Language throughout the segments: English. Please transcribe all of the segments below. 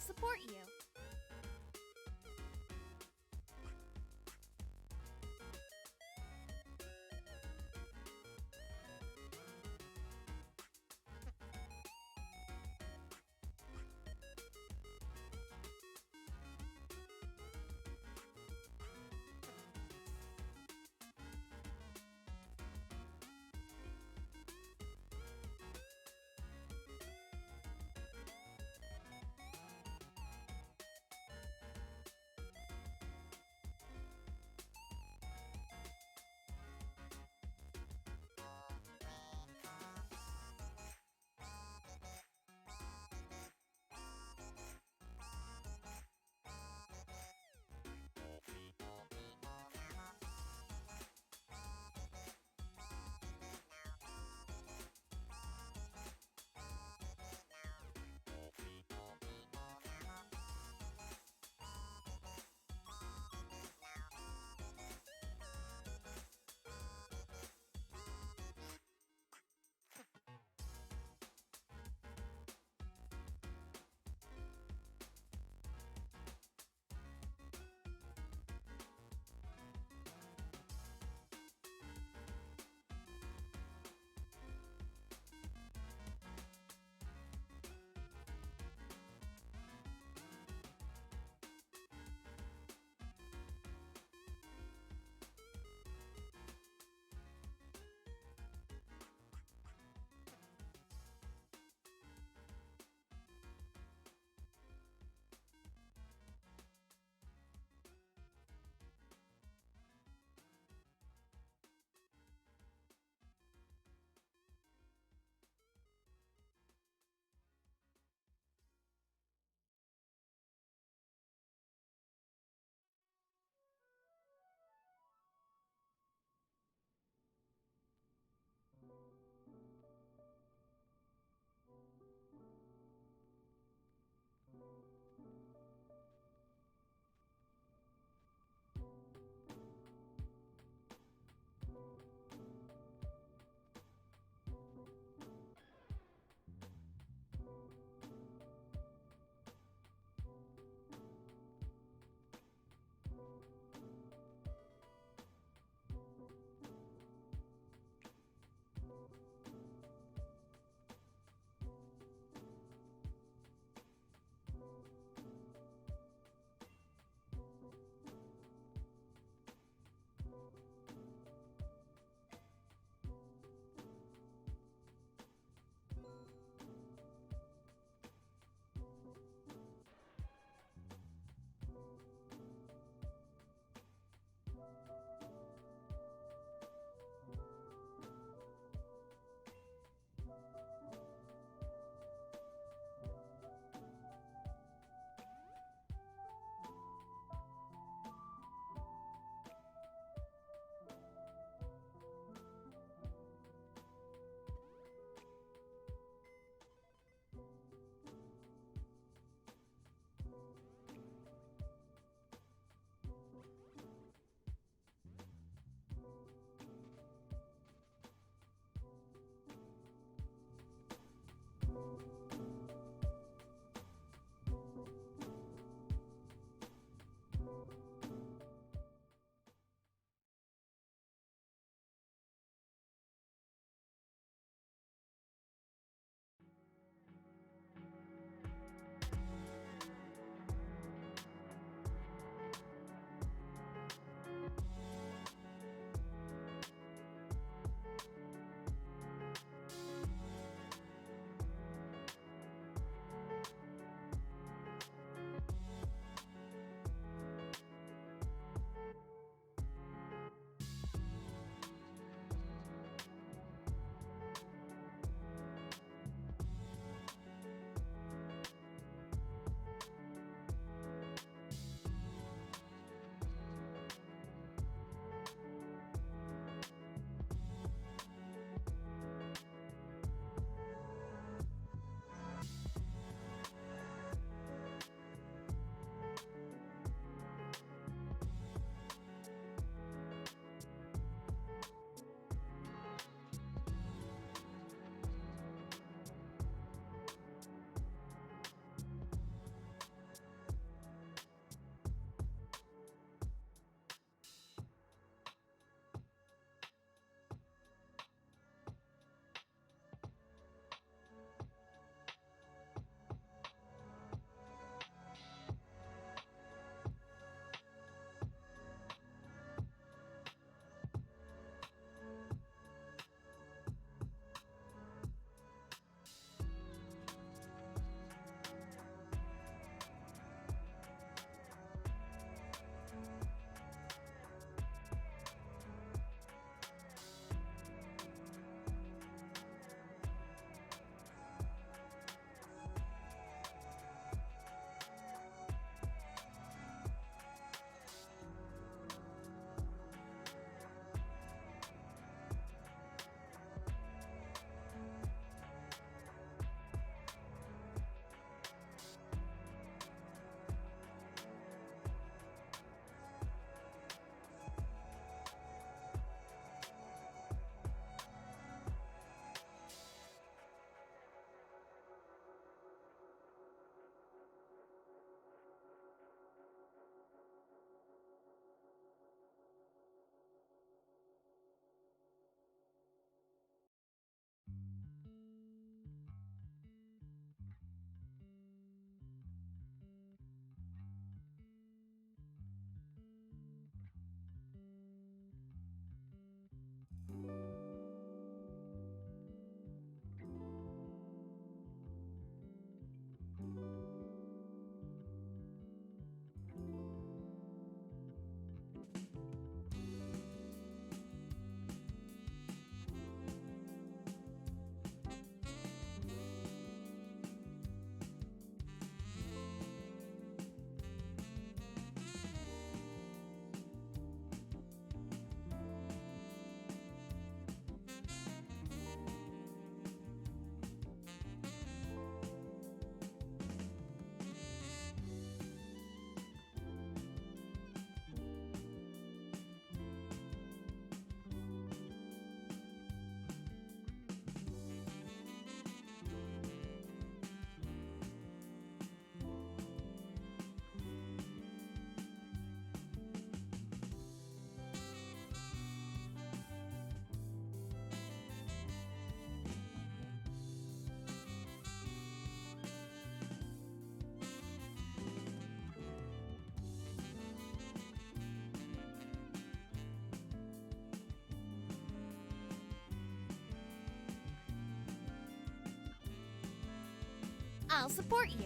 support you. I'll support you.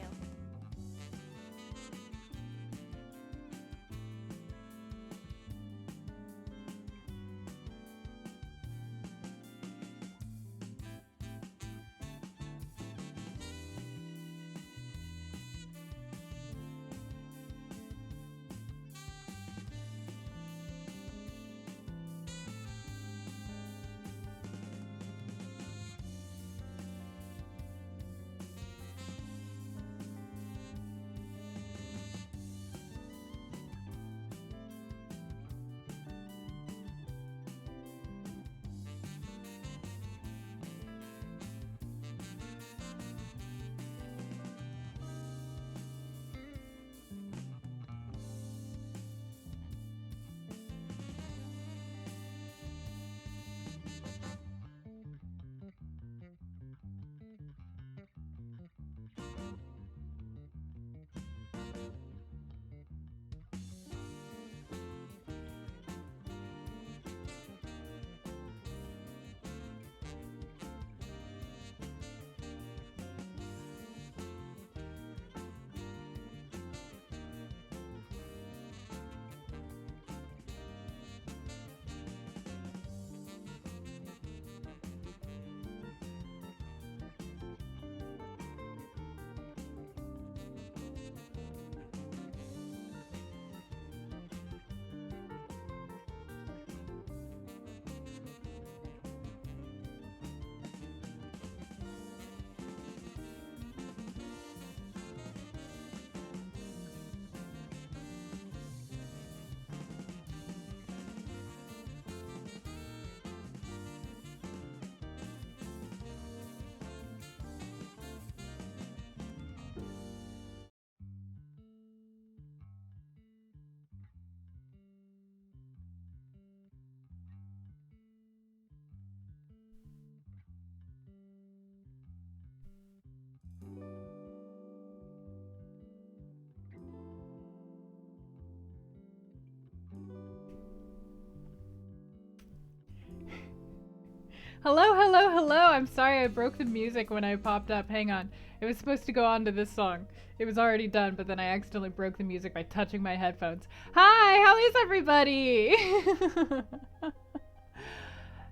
Hello, hello, hello! I'm sorry I broke the music when I popped up. Hang on. It was supposed to go on to this song. It was already done, but then I accidentally broke the music by touching my headphones. Hi! How is everybody?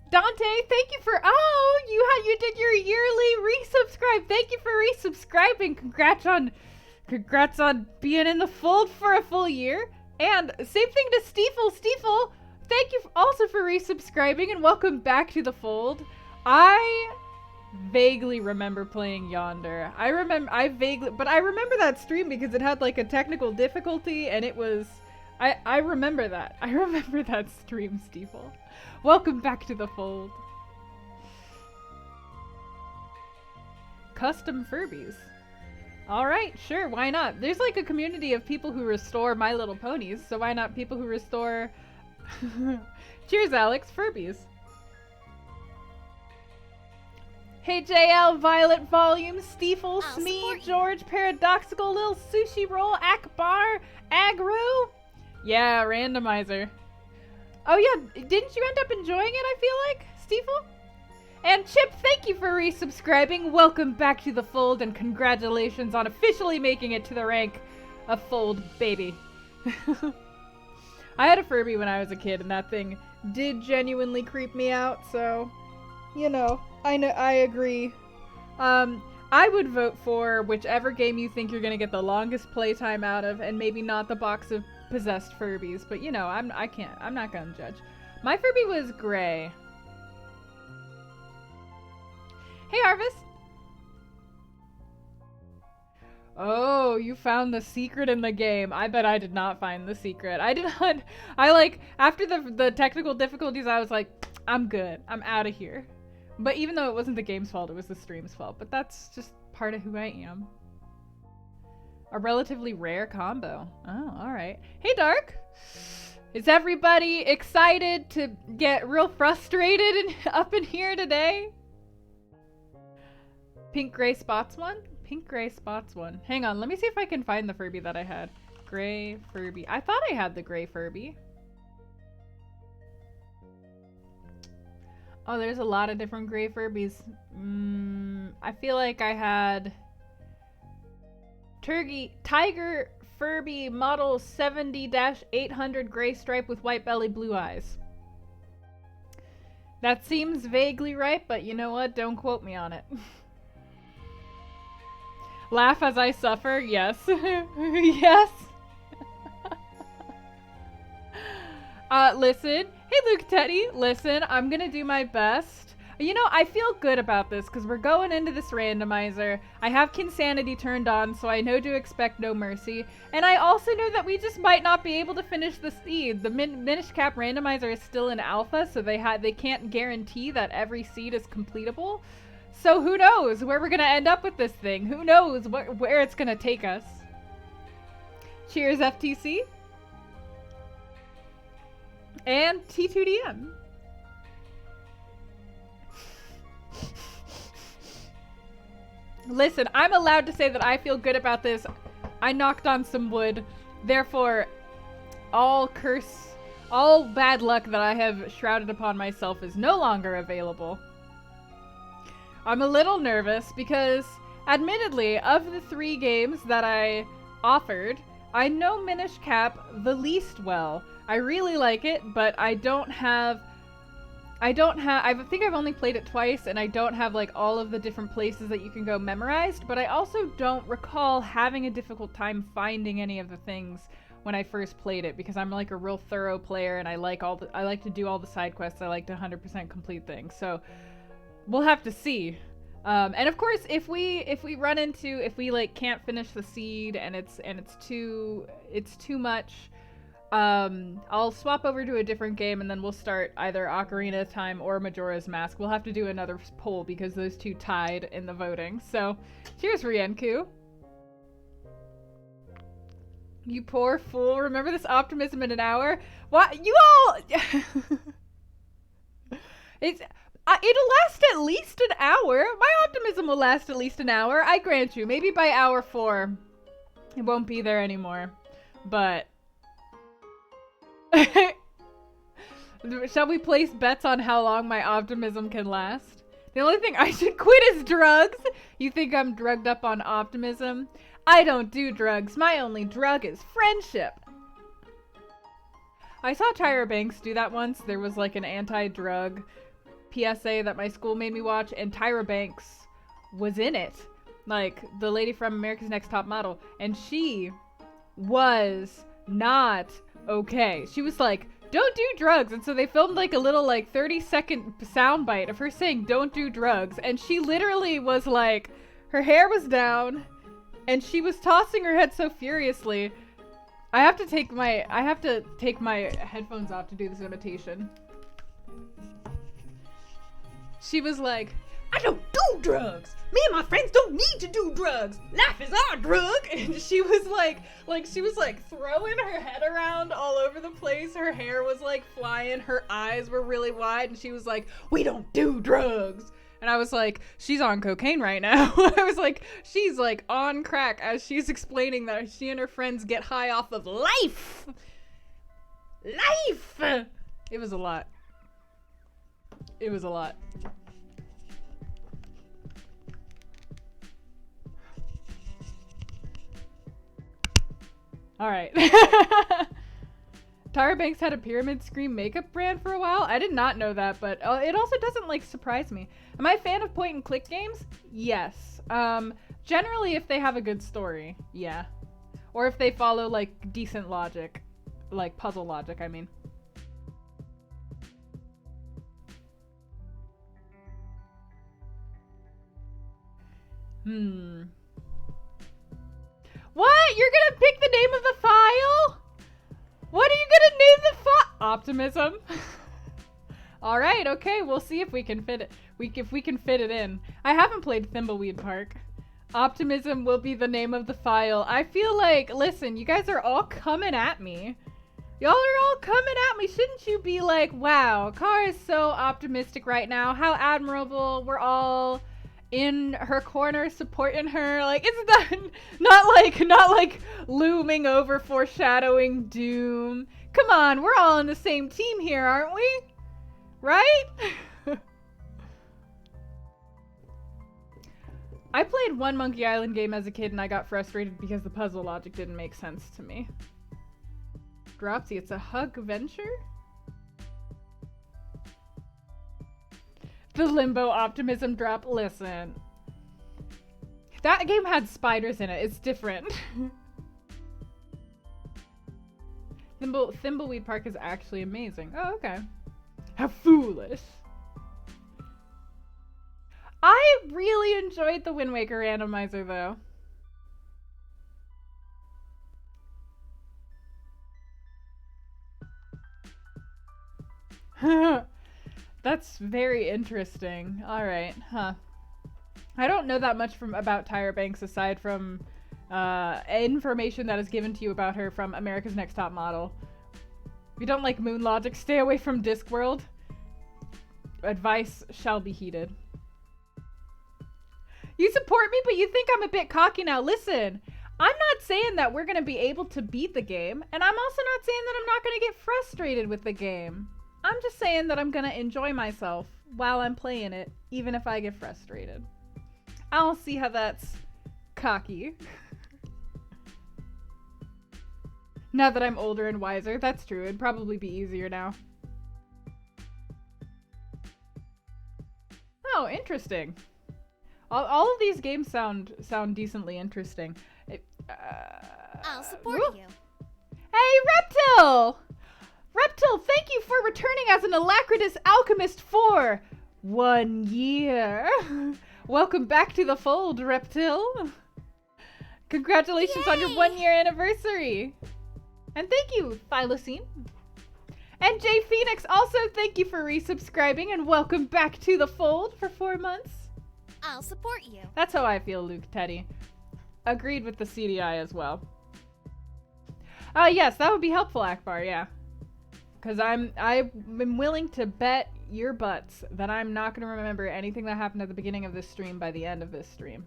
Dante, thank you for— oh! You did your yearly resubscribe! Thank you for resubscribing! Congrats on being in the fold for a full year! And same thing to Steeple! Thank you also for resubscribing and welcome back to the fold. I vaguely remember playing Yonder. I remember that stream because it had like a technical difficulty and it was— I remember that. I remember that stream, Steeple. Welcome back to the fold. Custom Furbies. Alright, sure, why not? There's like a community of people who restore My Little Ponies, so why not people who restore— cheers, Alex. Furbies. Hey, JL, Violet Volume, Steeple, Smee, George, Paradoxical, Lil Sushi Roll, Akbar, Agru. Yeah, Randomizer. Oh yeah, didn't you end up enjoying it, I feel like, Steeple? And Chip, thank you for resubscribing. Welcome back to the fold and congratulations on officially making it to the rank of fold, baby. I had a Furby when I was a kid, and that thing did genuinely creep me out, so, you know, I agree. I would vote for whichever game you think you're gonna get the longest playtime out of, and maybe not the box of possessed Furbies, but you know, I'm not gonna judge. My Furby was gray. Hey, Harvest! Oh, you found the secret in the game. I bet I did not find the secret. After the technical difficulties, I was like, I'm good. I'm out of here. But even though it wasn't the game's fault, it was the stream's fault. But that's just part of who I am. A relatively rare combo. Oh, alright. Hey, Dark! Is everybody excited to get real frustrated and up in here today? Pink gray spots one? Pink gray spots one. Hang on, let me see if I can find the Furby that I had. Gray Furby. I thought I had the gray Furby. Oh, there's a lot of different gray Furbies. I feel like I had Tiger Furby model 70-800 gray stripe with white belly, blue eyes. That seems vaguely right, but you know what? Don't quote me on it. Laugh as I suffer? Yes. Yes. Listen. Hey, Luke Teddy. Listen, I'm gonna do my best. You know, I feel good about this because we're going into this randomizer. I have Keysanity turned on, so I know to expect no mercy. And I also know that we just might not be able to finish the seed. The Minish Cap randomizer is still in alpha, so they can't guarantee that every seed is completable. So who knows where we're gonna end up with this thing? Who knows where it's gonna take us? Cheers, FTC. And T2DM. Listen, I'm allowed to say that I feel good about this. I knocked on some wood. Therefore, all bad luck that I have shrouded upon myself is no longer available. I'm a little nervous because, admittedly, of the 3 games that I offered, I know Minish Cap the least well. I really like it, but I think I've only played it twice, and I don't have like all of the different places that you can go memorized, but I also don't recall having a difficult time finding any of the things when I first played it, because I'm like a real thorough player and I like to do all the side quests. I like to 100% complete things. So we'll have to see. And of course, if we like can't finish the seed and it's too much, I'll swap over to a different game and then we'll start either Ocarina of Time or Majora's Mask. We'll have to do another poll because those two tied in the voting. So, cheers, Rienku. You poor fool. Remember this optimism in an hour? What? You all... It'll last at least an hour. My optimism will last at least an hour. I grant you. Maybe by hour 4, it won't be there anymore. But... Shall we place bets on how long my optimism can last? The only thing I should quit is drugs. You think I'm drugged up on optimism? I don't do drugs. My only drug is friendship. I saw Tyra Banks do that once. There was like an anti-drug PSA that my school made me watch, and Tyra Banks was in it. Like the lady from America's Next Top Model. And she was not okay. She was like, don't do drugs. And so they filmed like a little like 30-second soundbite of her saying don't do drugs. And she literally was like, her hair was down and she was tossing her head so furiously. I have to take my headphones off to do this imitation. She was like, I don't do drugs. Me and my friends don't need to do drugs. Life is our drug. And she was like throwing her head around all over the place. Her hair was like flying. Her eyes were really wide. And she was like, we don't do drugs. And I was like, she's on cocaine right now. I was like, she's like on crack as she's explaining that she and her friends get high off of life. Life. It was a lot. It was a lot. All right. Tyra Banks had a Pyramid Scream makeup brand for a while. I did not know that, but it also doesn't like surprise me. Am I a fan of point and click games? Yes. Generally if they have a good story, yeah. Or if they follow like decent logic, like puzzle logic, I mean. What? You're gonna pick the name of the file? What are you gonna name the file? Optimism. All right, okay. We'll see if we can fit it. If we can fit it in. I haven't played Thimbleweed Park. Optimism will be the name of the file. I feel like, listen, you guys are all coming at me. Y'all are all coming at me. Shouldn't you be like, wow, Cara is so optimistic right now. How admirable. We're all in her corner supporting her. Like, isn't that not like looming over foreshadowing doom? Come on, we're all on the same team here, aren't we? Right? I played one Monkey Island game as a kid and I got frustrated because the puzzle logic didn't make sense to me. Dropsy, it's a hug venture? The Limbo Optimism drop. Listen. That game had spiders in it. It's different. Thimbleweed Park is actually amazing. Oh, okay. How foolish. I really enjoyed the Wind Waker randomizer, though. That's very interesting. Alright, huh. I don't know that much about Tyra Banks aside from information that is given to you about her from America's Next Top Model. If you don't like Moon Logic, stay away from Discworld. Advice shall be heeded. You support me, but you think I'm a bit cocky now. Listen, I'm not saying that we're going to be able to beat the game, and I'm also not saying that I'm not going to get frustrated with the game. I'm just saying that I'm going to enjoy myself while I'm playing it, even if I get frustrated. I don't see how that's cocky. Now that I'm older and wiser, that's true. It'd probably be easier now. Oh, interesting. All of these games sound decently interesting. I'll support you. Hey, Reptil! Reptil, thank you for returning as an Alacritous Alchemist for 1 year. Welcome back to the fold, Reptil. Congratulations on your 1-year anniversary. And thank you, Thylacine. And Jay Phoenix, also thank you for resubscribing and welcome back to the fold for 4 months. I'll support you. That's how I feel, Luke Teddy. Agreed with the CDI as well. Yes, that would be helpful, Akbar, yeah. Because I'm willing to bet your butts that I'm not going to remember anything that happened at the beginning of this stream by the end of this stream.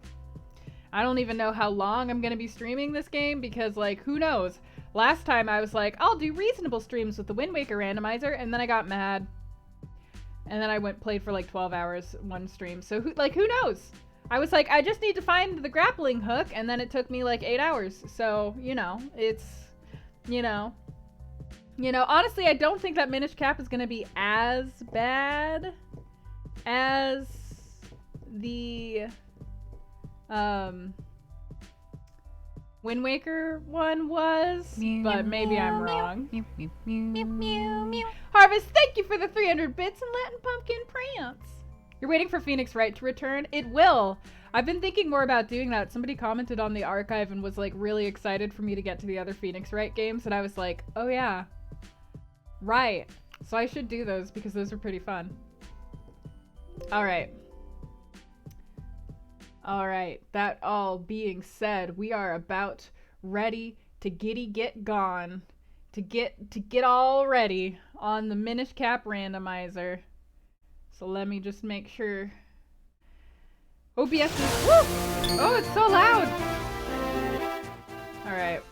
I don't even know how long I'm going to be streaming this game because, like, who knows? Last time I was like, I'll do reasonable streams with the Wind Waker randomizer, and then I got mad. And then I played for like 12 hours one stream. So who knows? I was like, I just need to find the grappling hook, and then it took me like 8 hours. So, you know, it's, you know, honestly, I don't think that Minish Cap is going to be as bad as the, Wind Waker one was, but maybe I'm wrong. Harvest, thank you for the 300 bits and Latin Pumpkin Prance. You're waiting for Phoenix Wright to return? It will. I've been thinking more about doing that. Somebody commented on the archive and was like really excited for me to get to the other Phoenix Wright games, and I was like, oh yeah, right. So I should do those because those are pretty fun. All right. Alright, that all being said, we are about ready to get gone. To get all ready on the Minish Cap randomizer. So let me just make sure. OBS is, woo! Oh, it's so loud! Alright.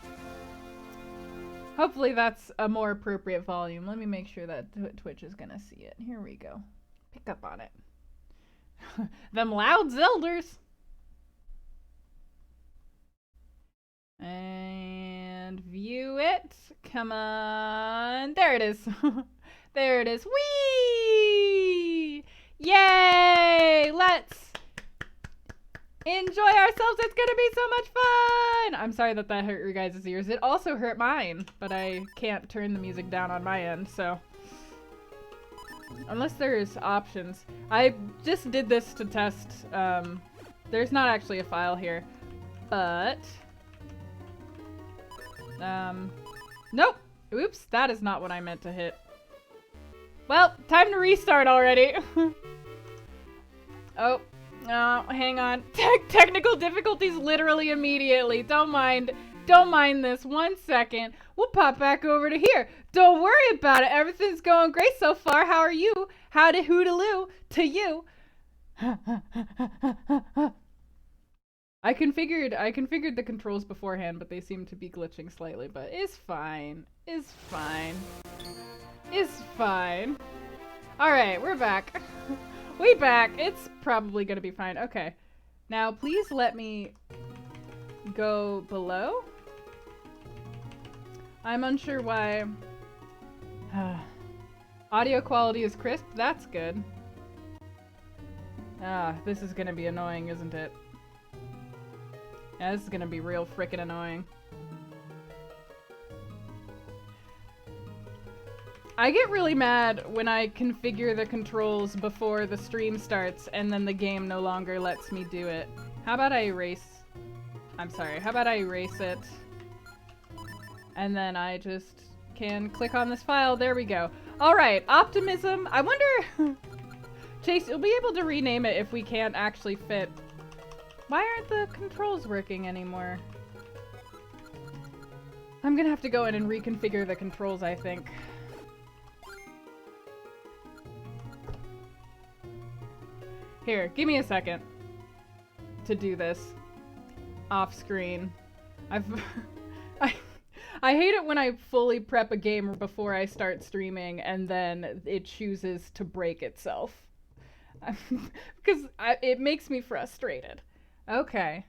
Hopefully that's a more appropriate volume. Let me make sure that Twitch is gonna see it. Here we go. Pick up on it. Them loud Zelders! And view it. Come on. There it is. There it is. Whee! Yay! Let's enjoy ourselves. It's gonna be so much fun! I'm sorry that hurt your guys' ears. It also hurt mine, but I can't turn the music down on my end, so. Unless there's options. I just did this to test. There's not actually a file here, but... nope. Oops, that is not what I meant to hit. Well, time to restart already. Oh, hang on. Technical difficulties literally immediately. Don't mind this. 1 second. We'll pop back over to here. Don't worry about it. Everything's going great so far. How are you? Howdy hootaloo to you. I configured the controls beforehand, but they seem to be glitching slightly, but it's fine. It's fine. It's fine. Alright, we're back. We back. It's probably gonna be fine. Okay. Now, please let me go below. I'm unsure why. Audio quality is crisp. That's good. Ah, this is gonna be annoying, isn't it? Yeah, this is gonna be real frickin' annoying. I get really mad when I configure the controls before the stream starts and then the game no longer lets me do it. How about I erase... I'm sorry, how about I erase it? And then I just can click on this file. There we go. Alright, Optimism. I wonder... Chase, you'll be able to rename it if we can't actually fit. Why aren't the controls working anymore? I'm gonna have to go in and reconfigure the controls, I think. Here, give me a second to do this off screen. I hate it when I fully prep a game before I start streaming and then it chooses to break itself. Because it makes me frustrated. Okay.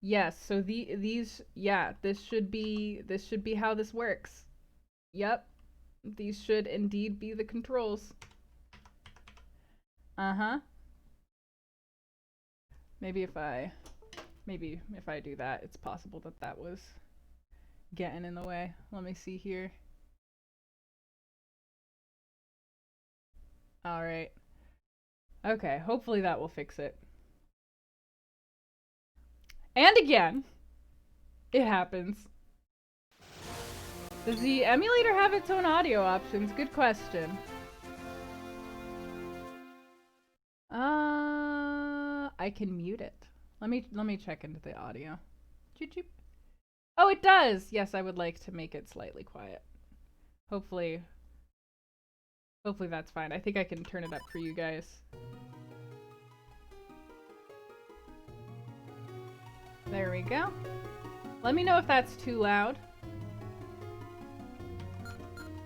Yes, so these yeah, this should be how this works. Yep. These should indeed be the controls. Uh-huh. Maybe if I do that, it's possible that that was getting in the way. Let me see here. All right. Okay, hopefully that will fix it. And again, it happens. Does the emulator have its own audio options? Good question. I can mute it. Let me check into the audio. Choop choop. Oh, it does. Yes, I would like to make it slightly quiet. Hopefully that's fine. I think I can turn it up for you guys. There we go. Let me know if that's too loud.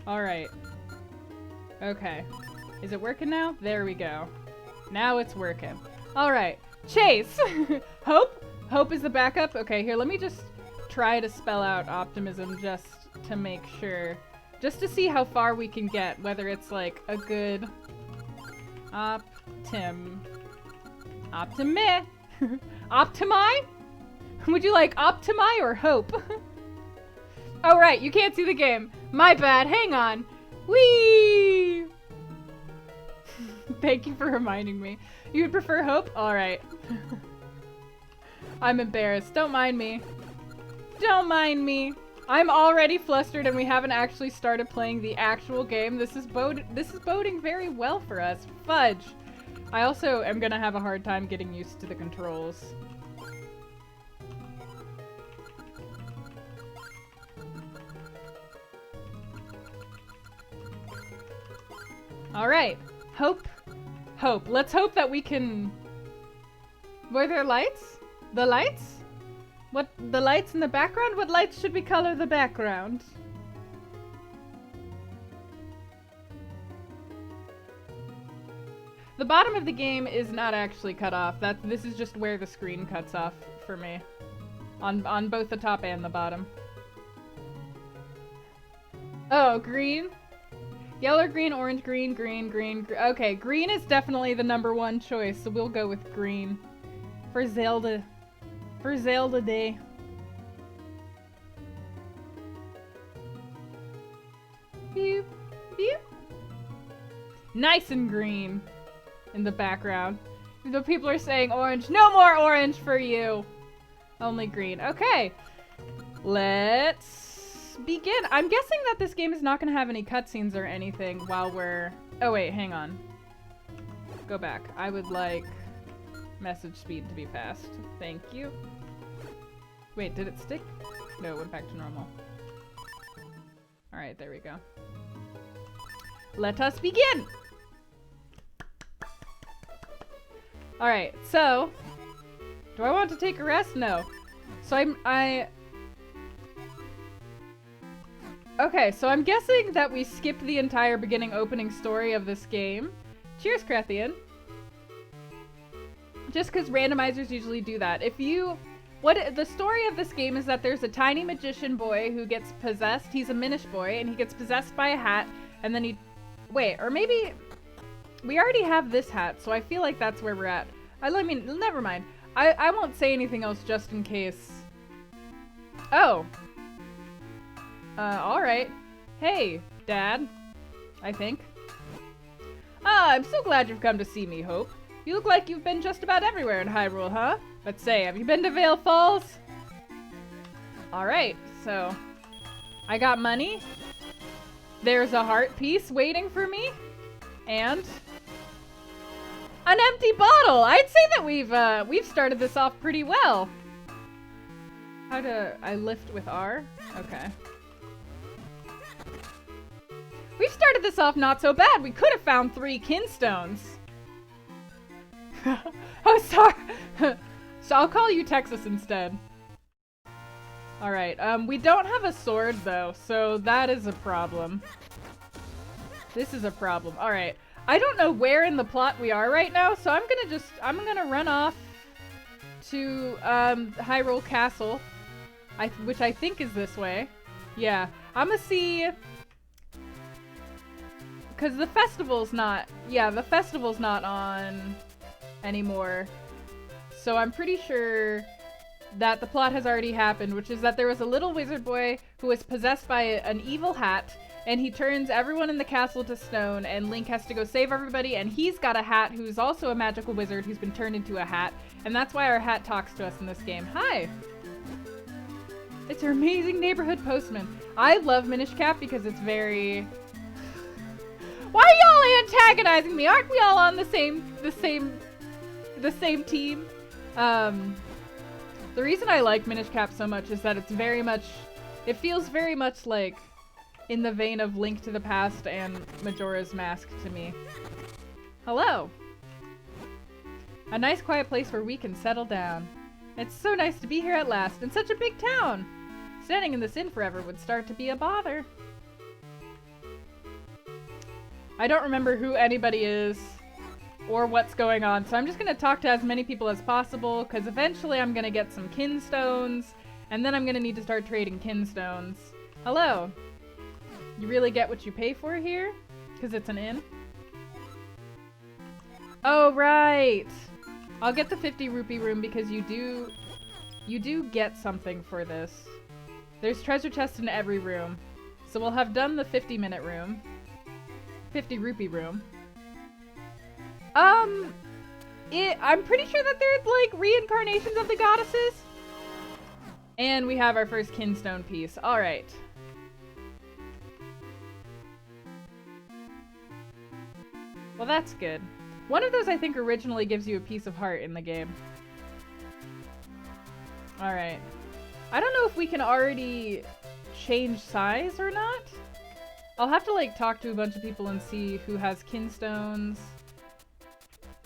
All right. Okay. Is it working now? There we go. Now it's working. All right. Chase! Hope? Hope is the backup? Okay, here, let me just try to spell out optimism just to make sure. Just to see how far we can get, whether it's like a good optimi? Optimi? Would you like optimi or hope? Oh right, you can't see the game. My bad, hang on. Whee! Thank you for reminding me. You would prefer hope? Alright. I'm embarrassed. Don't mind me. Don't mind me. I'm already flustered and we haven't actually started playing the actual game. This is boding very well for us. Fudge. I also am gonna have a hard time getting used to the controls. Alright. Hope. Hope. Let's hope that we can... Were there lights? The lights? What? The lights in the background? What lights should we color the background? The bottom of the game is not actually cut off. This is just where the screen cuts off for me. On both the top and the bottom. Oh, green? Yellow, green, orange, green, green, green, okay, green is definitely the #1 choice, so we'll go with green. For Zelda. For Zelda Day. Beep, beep. Nice and green in the background. The people are saying orange. No more orange for you! Only green. Okay. Let's begin. I'm guessing that this game is not going to have any cutscenes or anything while we're... Oh wait, hang on. Go back. I would like message speed to be fast. Thank you. Wait, did it stick? No, it went back to normal. Alright, there we go. Let us begin! Alright, so... Do I want to take a rest? No. So Okay, so I'm guessing that we skipped the entire beginning opening story of this game. Cheers, Krethian. Just because randomizers usually do that. The story of this game is that there's a tiny magician boy who gets possessed. He's a Minish boy, and he gets possessed by a hat, and then wait, or maybe we already have this hat, so I feel like that's where we're at. Never mind. I won't say anything else just in case. Oh. Alright. Hey, Dad. I think. I'm so glad you've come to see me, Hope. You look like you've been just about everywhere in Hyrule, huh? Let's say, have you been to Vale Falls? Alright, so I got money. There's a heart piece waiting for me. And an empty bottle! I'd say that we've started this off pretty well. How do I lift with R? Okay. We've started this off not so bad. We could have found 3 kinstones. Oh, sorry. So I'll call you Texas instead. Alright, we don't have a sword though, so that is a problem. This is a problem. Alright. I don't know where in the plot we are right now, so I'm gonna run off to, Hyrule Castle. Which I think is this way. Yeah. I'm gonna see... Because the festival's not... Yeah, the festival's not on anymore. So I'm pretty sure that the plot has already happened, which is that there was a little wizard boy who was possessed by an evil hat, and he turns everyone in the castle to stone, and Link has to go save everybody, and he's got a hat who's also a magical wizard who's been turned into a hat, and that's why our hat talks to us in this game. Hi! It's our amazing neighborhood postman. I love Minish Cap because it's very... Why are y'all antagonizing me? Aren't we all on the same team? The reason I like Minish Cap so much is that it feels very much like in the vein of Link to the Past and Majora's Mask to me. Hello. A nice quiet place where we can settle down. It's so nice to be here at last in such a big town. Standing in this inn forever would start to be a bother. I don't remember who anybody is or what's going on, so I'm just gonna talk to as many people as possible, because eventually I'm gonna get some kinstones, and then I'm gonna need to start trading kinstones. Hello. You really get what you pay for here? Because it's an inn? Oh, right! I'll get the 50 rupee room because you do get something for this. There's treasure chests in every room. So we'll have done the 50-minute room. 50 rupee room. I'm pretty sure that they're like reincarnations of the goddesses. And we have our first kinstone piece. Alright. Well, that's good. One of those I think originally gives you a piece of heart in the game. Alright. I don't know if we can already change size or not. I'll have to like talk to a bunch of people and see who has kinstones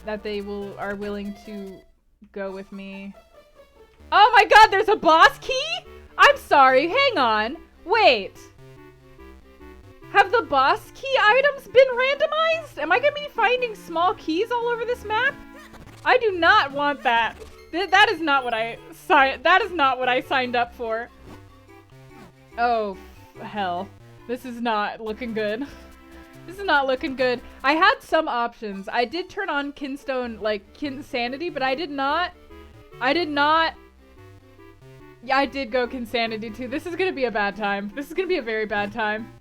that they are willing to go with me. Oh my god, there's a boss key? I'm sorry, hang on. Wait. Have the boss key items been randomized? Am I gonna be finding small keys all over this map? I do not want that. That is not what I signed up for. Oh, hell. This is not looking good. This is not looking good. I had some options. I did turn on Kinstone, like, Keysanity, but I did not. Yeah, I did go Keysanity too. This is gonna be a bad time. This is gonna be a very bad time.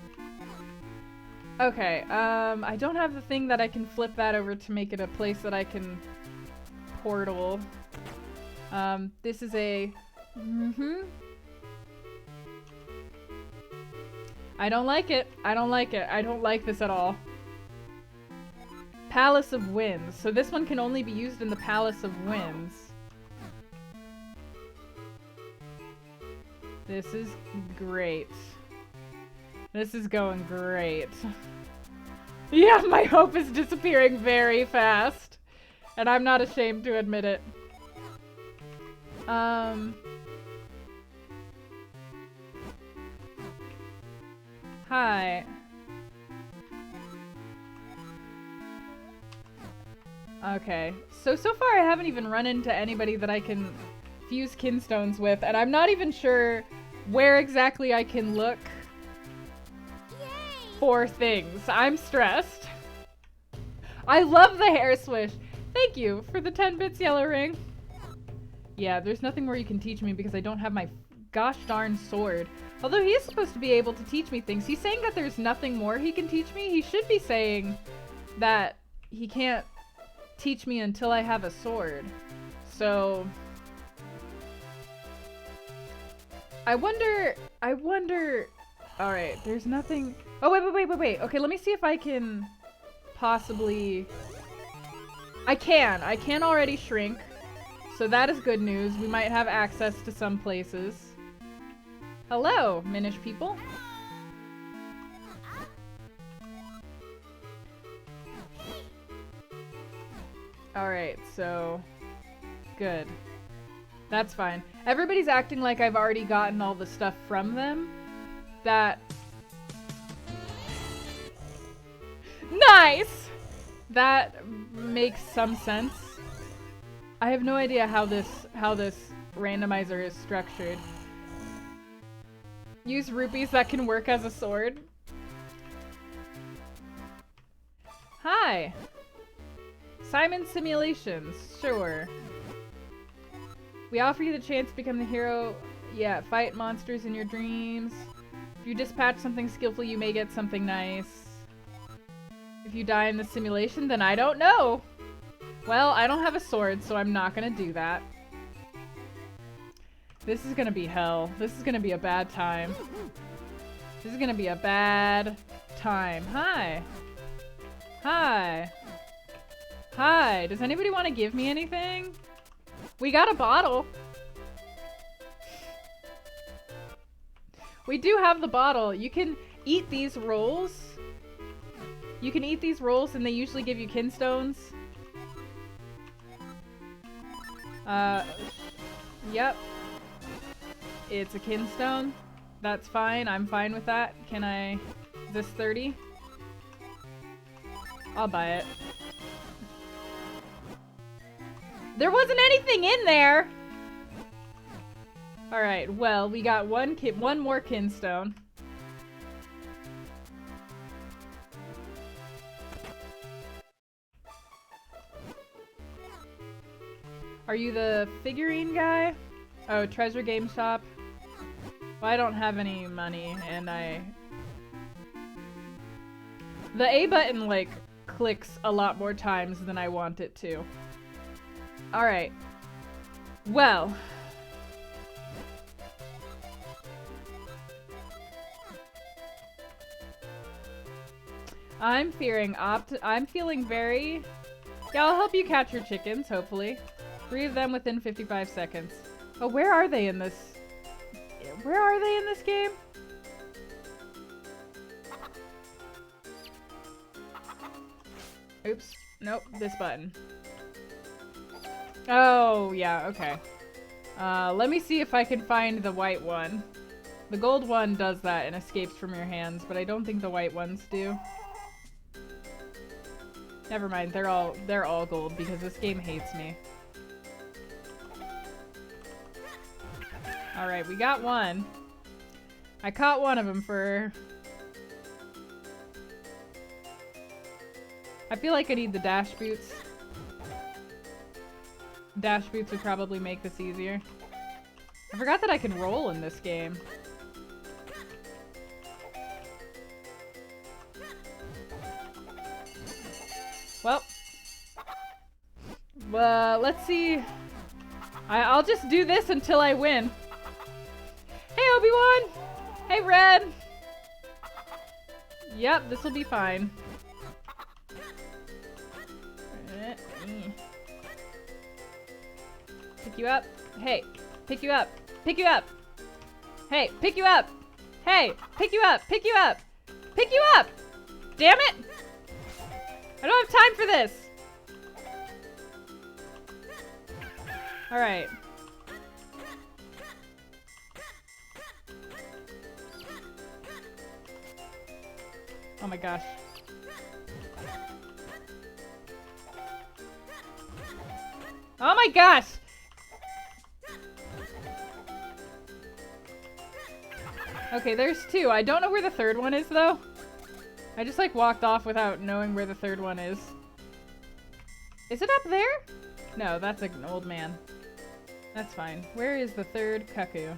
Okay, I don't have the thing that I can flip that over to make it a place that I can portal. This is a... I don't like it. I don't like it. I don't like this at all. Palace of Winds. So this one can only be used in the Palace of Winds. This is great. This is going great. Yeah, my hope is disappearing very fast. And I'm not ashamed to admit it. Hi. Okay, so far I haven't even run into anybody that I can fuse kinstones with, and I'm not even sure where exactly I can look for things. I'm stressed. I love the hair swish. Thank you for the 10 bits yellow ring. Yeah, there's nothing where you can teach me because I don't have my gosh darn sword. Although he is supposed to be able to teach me things. He's saying that there's nothing more he can teach me. He should be saying that he can't teach me until I have a sword. So I wonder, all right, there's nothing. Oh, wait. Okay, let me see if I can possibly, I can already shrink. So that is good news. We might have access to some places. Hello, Minish people. Alright, so good. That's fine. Everybody's acting like I've already gotten all the stuff from them. That... Nice! That makes some sense. I have no idea how this randomizer is structured. Use rupees that can work as a sword. Hi! Simon Simulations, sure. We offer you the chance to become the hero. Yeah, fight monsters in your dreams. If you dispatch something skillful, you may get something nice. If you die in the simulation, then I don't know. Well, I don't have a sword, so I'm not gonna do that. This is gonna be hell. This is gonna be a bad time. This is gonna be a bad time. Hi. Hi. Hi. Does anybody want to give me anything? We got a bottle. We do have the bottle. You can eat these rolls. You can eat these rolls and they usually give you kinstones. Yep. It's a kinstone. That's fine. I'm fine with that. Can I... Is this 30? I'll buy it. There wasn't anything in there! Alright, well, we got one more kinstone. Are you the figurine guy? Oh, treasure game shop. Well, I don't have any money, and the A button, like, clicks a lot more times than I want it to. Alright. Well. I'm feeling very... Yeah, I'll help you catch your chickens, hopefully. 3 of them within 55 seconds. Oh, where are they in this? Where are they in this game? Oops. Nope, this button. Oh, yeah, okay. Let me see if I can find the white one. The gold one does that and escapes from your hands, but I don't think the white ones do. Never mind, they're all gold because this game hates me. Alright, we got one. I caught one of them for... I feel like I need the dash boots. Dash boots would probably make this easier. I forgot that I can roll in this game. Well, let's see. I'll just do this until I win. Hey, Obi-Wan! Hey, Red! Yep, this will be fine. Pick you up. Hey, pick you up. Pick you up. Hey, pick you up. Hey, pick you up. Pick you up. Pick you up! Damn it! I don't have time for this. Alright. Oh my gosh. Oh my gosh! Okay, there's two. I don't know where the third one is, though. I just, like, walked off without knowing where the third one is. Is it up there? No, that's like an old man. That's fine. Where is the third cuckoo?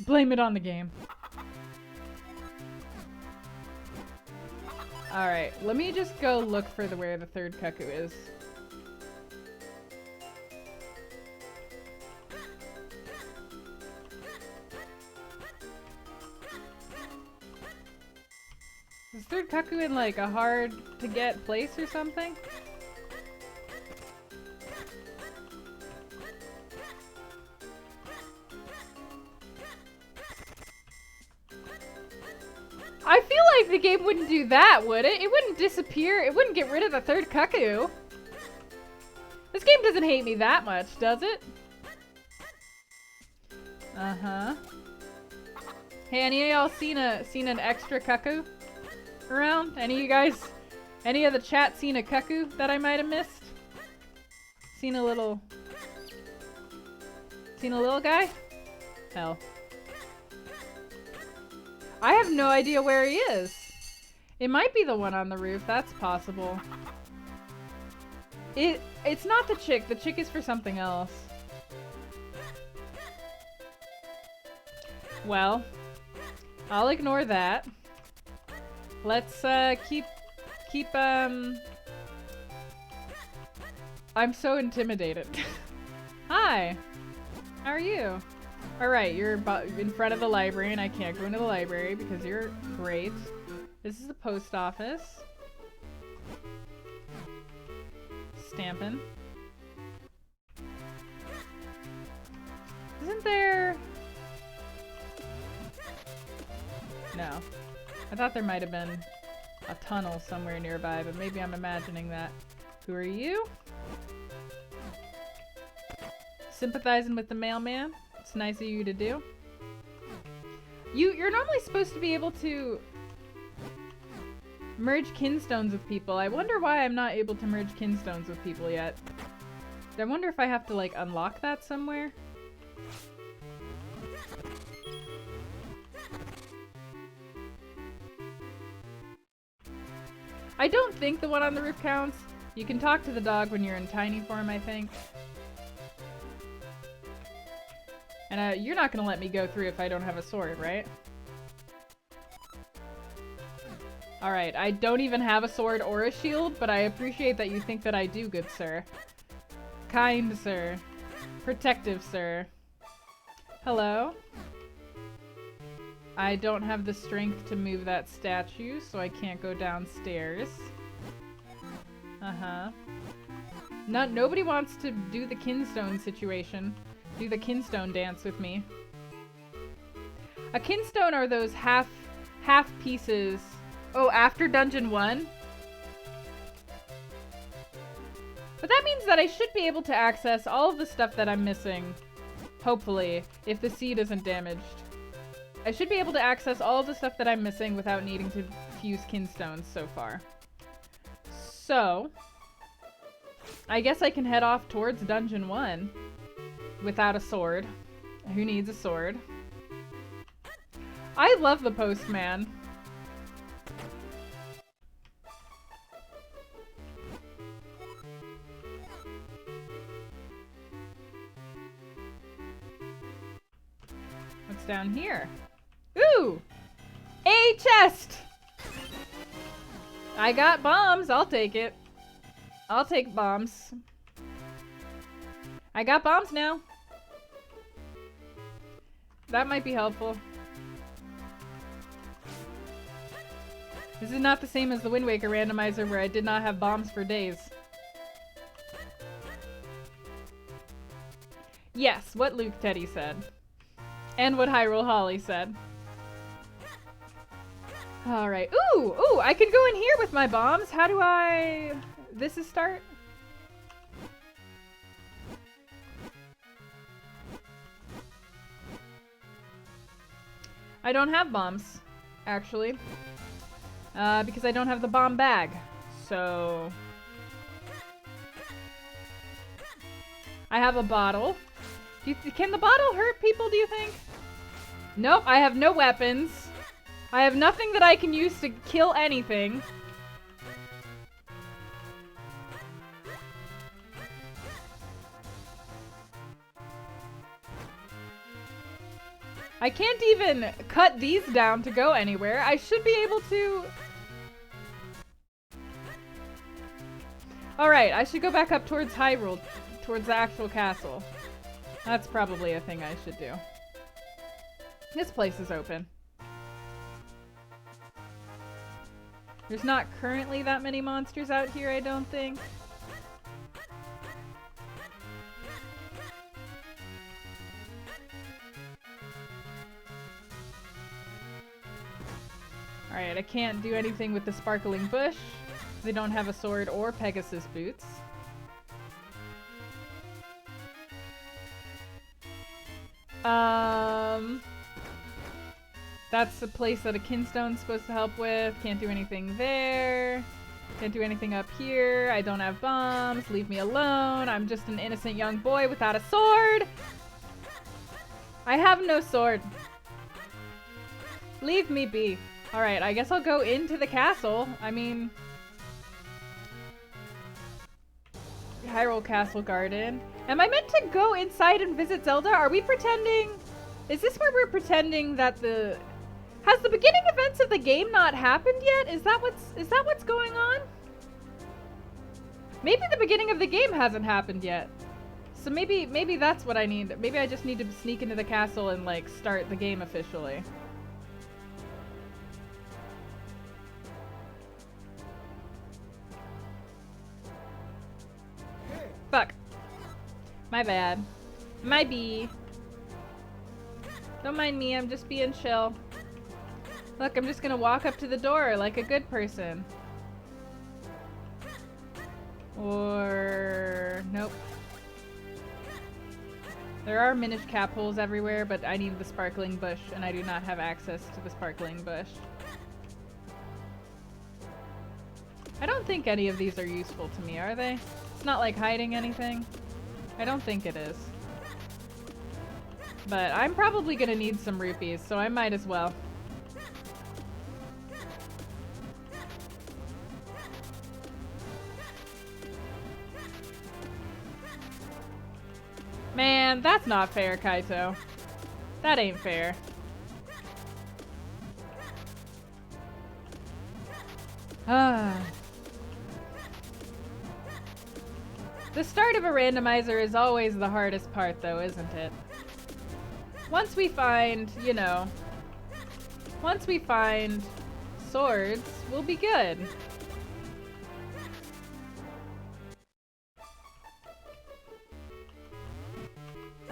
Blame it on the game. Alright, let me just go look for where the third cuckoo is. Is third cuckoo in like a hard to get place or something? I feel like the game wouldn't do that, would it? It wouldn't disappear. It wouldn't get rid of the third cuckoo. This game doesn't hate me that much, does it? Uh-huh. Hey, any of y'all seen an extra cuckoo around? Any of you guys, any of the chat seen a cuckoo that I might have missed? Seen a little guy? Hell. I have no idea where he is. It might be the one on the roof. That's possible. It's not the chick. The chick is for something else. Well, I'll ignore that. Let's keep I'm so intimidated. Hi. How are you? Alright, you're in front of the library and I can't go into the library because you're great. This is the post office. Stampin'. Isn't there... No. I thought there might have been a tunnel somewhere nearby, but maybe I'm imagining that. Who are you? Sympathizing with the mailman? It's nice of you to do. You're normally supposed to be able to merge kinstones with people. I wonder why I'm not able to merge kinstones with people yet. I wonder if I have to like unlock that somewhere. I don't think the one on the roof counts. You can talk to the dog when you're in tiny form, I think. And you're not gonna let me go through if I don't have a sword, right? Alright, I don't even have a sword or a shield, but I appreciate that you think that I do, good sir. Kind sir. Protective sir. Hello? I don't have the strength to move that statue, so I can't go downstairs. Uh-huh. Nobody wants to do the kinstone situation. Do the kinstone dance with me. A kinstone are those half pieces. Oh, after Dungeon 1? But that means that I should be able to access all of the stuff that I'm missing. Hopefully, if the seed isn't damaged. I should be able to access all of the stuff that I'm missing without needing to fuse kinstones so far. So, I guess I can head off towards Dungeon 1 without a sword. Who needs a sword? I love the postman. What's down here? Ooh! A chest! I got bombs. I'll take it. I'll take bombs. I got bombs now. That might be helpful. This is not the same as the Wind Waker randomizer where I did not have bombs for days. Yes, what Luke Teddy said. And what Hyrule Holly said. Alright. Ooh! Ooh! I can go in here with my bombs. How do I... This is start? I don't have bombs, actually. Because I don't have the bomb bag. So... I have a bottle. Can the bottle hurt people, do you think? Nope, I have no weapons. I have nothing that I can use to kill anything. I can't even cut these down to go anywhere. I should be able to... Alright, I should go back up towards Hyrule, towards the actual castle. That's probably a thing I should do. This place is open. There's not currently that many monsters out here, I don't think. Alright, I can't do anything with the sparkling bush. They don't have a sword or Pegasus boots. That's the place that a kinstone's supposed to help with. Can't do anything there. Can't do anything up here. I don't have bombs. Leave me alone. I'm just an innocent young boy without a sword. I have no sword. Leave me be. Alright, I guess I'll go into the castle. I mean... Hyrule Castle Garden. Am I meant to go inside and visit Zelda? Are we pretending... Is this where we're pretending that the... Has the beginning events of the game not happened yet? Is that what's going on? Maybe the beginning of the game hasn't happened yet. So maybe that's what I need. Maybe I just need to sneak into the castle and like start the game officially. Fuck. My bad. My bee. Don't mind me, I'm just being chill. Look, I'm just gonna walk up to the door like a good person. Or... nope. There are Minish Cap holes everywhere, but I need the sparkling bush, and I do not have access to the sparkling bush. I don't think any of these are useful to me, are they? It's not like hiding anything. I don't think it is. But I'm probably gonna need some rupees, so I might as well. Man, that's not fair, Kaito. That ain't fair. Ah. The start of a randomizer is always the hardest part, though, isn't it? Once we find, you know, once we find swords, we'll be good.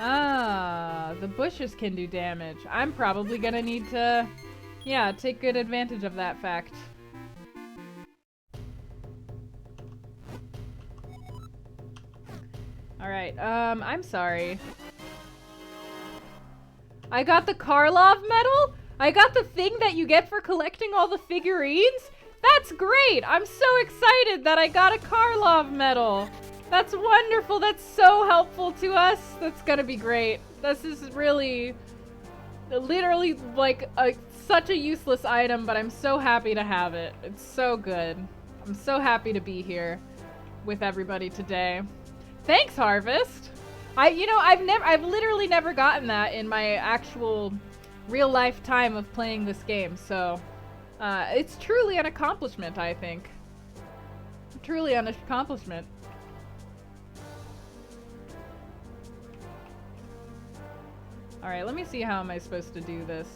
Ah, the bushes can do damage. I'm probably gonna need to, yeah, take good advantage of that fact. Alright, I'm sorry. I got the Karlov medal? I got the thing that you get for collecting all the figurines? That's great! I'm so excited that I got a Karlov medal! That's wonderful! That's so helpful to us! That's gonna be great. This is really... literally, like, such a useless item, but I'm so happy to have it. It's so good. I'm so happy to be here with everybody today. Thanks, Harvest! I've literally never gotten that in my actual real life time of playing this game, so it's truly an accomplishment, I think. Truly an accomplishment. Alright, let me see how am I supposed to do this.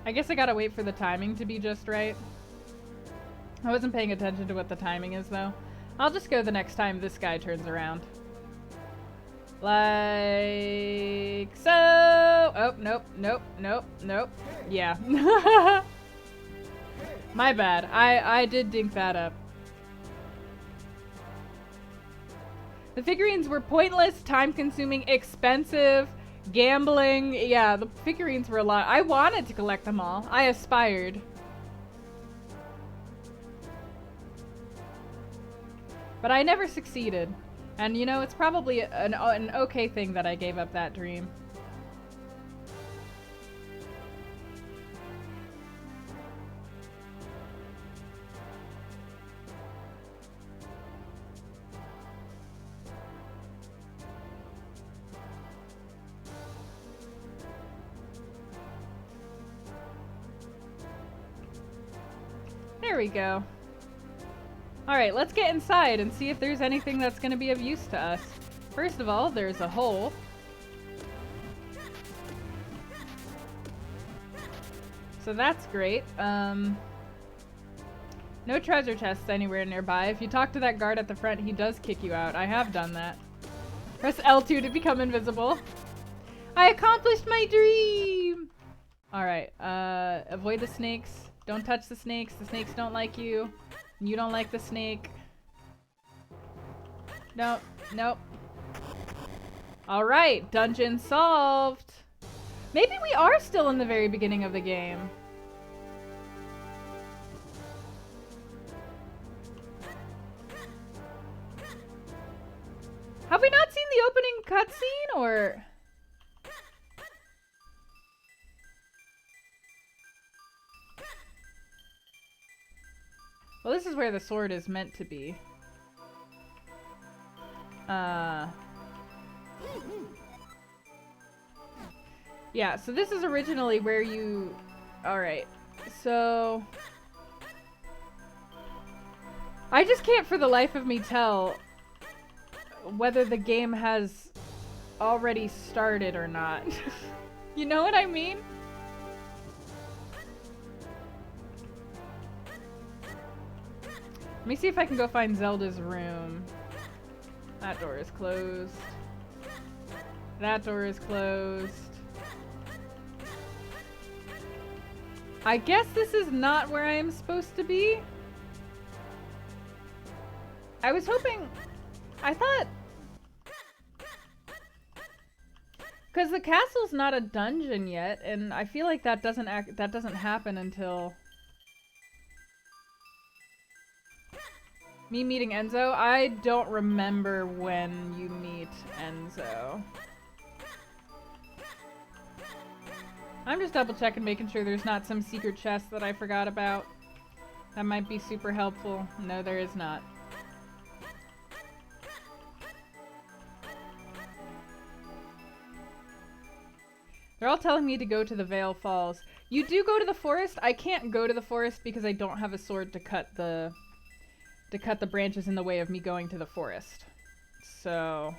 I guess I gotta wait for the timing to be just right. I wasn't paying attention to what the timing is, though. I'll just go the next time this guy turns around. Like so. Oh, nope, nope, nope, nope. Yeah. My bad. I did dink that up. The figurines were pointless, time-consuming, expensive, gambling. Yeah, the figurines were a lot. I wanted to collect them all. I aspired. But I never succeeded. And you know, it's probably an okay thing that I gave up that dream. There we go. Alright, let's get inside and see if there's anything that's going to be of use to us. First of all, there's a hole. So that's great. No treasure chests anywhere nearby. If you talk to that guard at the front, he does kick you out. I have done that. Press L2 to become invisible. I accomplished my dream! Alright, avoid the snakes. Don't touch the snakes. The snakes don't like you. You don't like the snake. Nope. Nope. Alright, dungeon solved. Maybe we are still in the very beginning of the game. Have we not seen the opening cutscene, or...? Well, this is where the sword is meant to be. Yeah, so this is originally where you... Alright, so... I just can't for the life of me tell whether the game has already started or not. You know what I mean? Let me see if I can go find Zelda's room. That door is closed. That door is closed. I guess this is not where I am supposed to be. I was hoping... I thought... Because the castle's not a dungeon yet, and I feel like that doesn't happen until... Me meeting Enzo? I don't remember when you meet Enzo. I'm just double checking, making sure there's not some secret chest that I forgot about. That might be super helpful. No, there is not. They're all telling me to go to the Vale Falls. You do go to the forest? I can't go to the forest because I don't have a sword to cut the branches in the way of me going to the forest. So...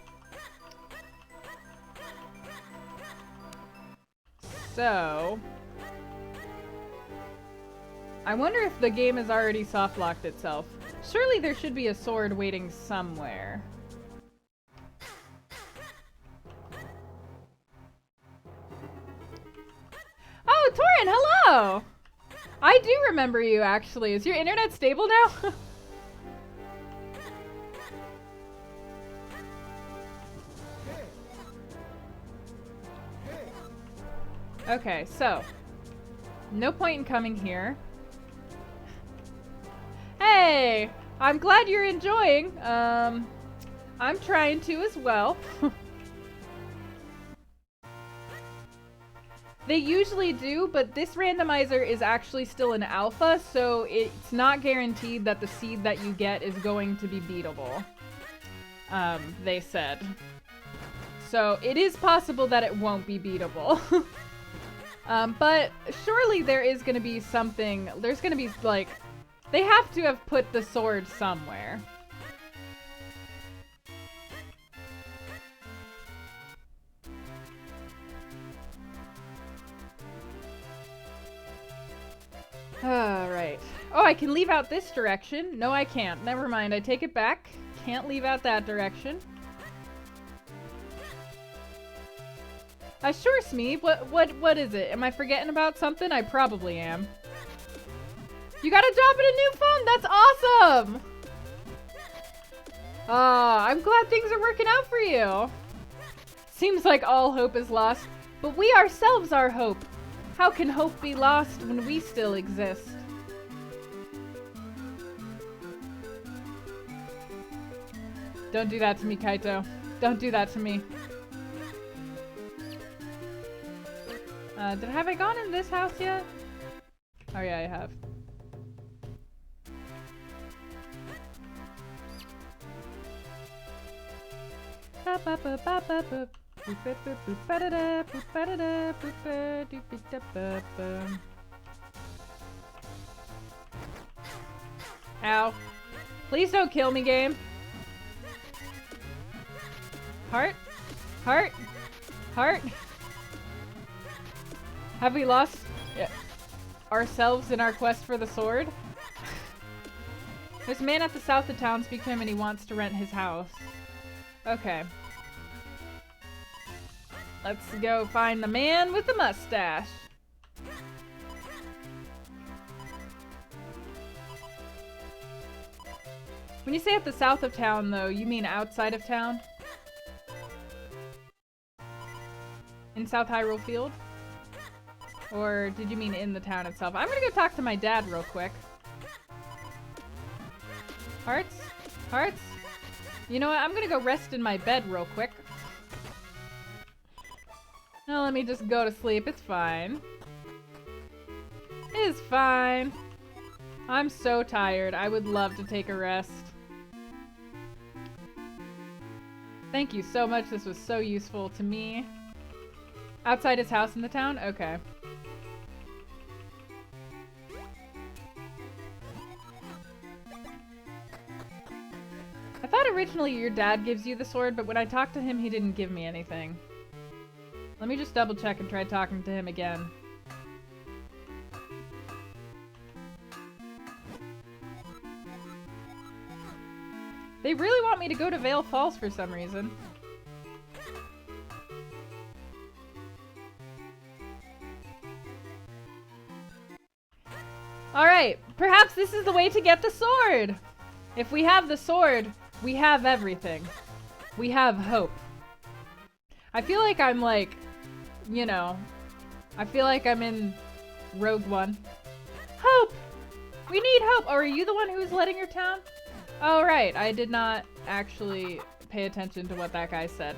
I wonder if the game has already soft-locked itself. Surely there should be a sword waiting somewhere. Oh, Torin, hello! I do remember you, actually. Is your internet stable now? Okay, so no point in coming here. Hey, I'm glad you're enjoying. I'm trying to as well. They usually do, but this randomizer is actually still in alpha, so it's not guaranteed that the seed that you get is going to be beatable. They said. So it is possible that it won't be beatable. But surely there is going to be something, there's going to be, like, they have to have put the sword somewhere. Alright. Oh, I can leave out this direction. No, I can't. Never mind, I take it back. Can't leave out that direction. Sure, Smee. What is it? Am I forgetting about something? I probably am. You got a job at a new phone? That's awesome! I'm glad things are working out for you. Seems like all hope is lost, but we ourselves are hope. How can hope be lost when we still exist? Don't do that to me, Kaito. Don't do that to me. Have I gone in this house yet? Oh yeah, I have. Ow. Please don't kill me, game. Heart? Heart? Heart? Have we lost ourselves in our quest for the sword? There's a man at the south of town. Speak to him and he wants to rent his house. Okay. Let's go find the man with the mustache. When you say at the south of town, though, you mean outside of town? In South Hyrule Field? Or did you mean in the town itself? I'm gonna go talk to my dad real quick. Hearts? Hearts? You know what? I'm gonna go rest in my bed real quick. Now let me just go to sleep. It's fine. It's fine. I'm so tired. I would love to take a rest. Thank you so much. This was so useful to me. Outside his house in the town? Okay. I thought originally your dad gives you the sword, but when I talked to him, he didn't give me anything. Let me just double check and try talking to him again. They really want me to go to Vale Falls for some reason. Alright, perhaps this is the way to get the sword! If we have the sword, we have everything. We have hope. I feel like I'm like, you know, I feel like I'm in Rogue One. Hope! We need hope! Oh, are you the one who was letting your town? Oh, right. I did not actually pay attention to what that guy said.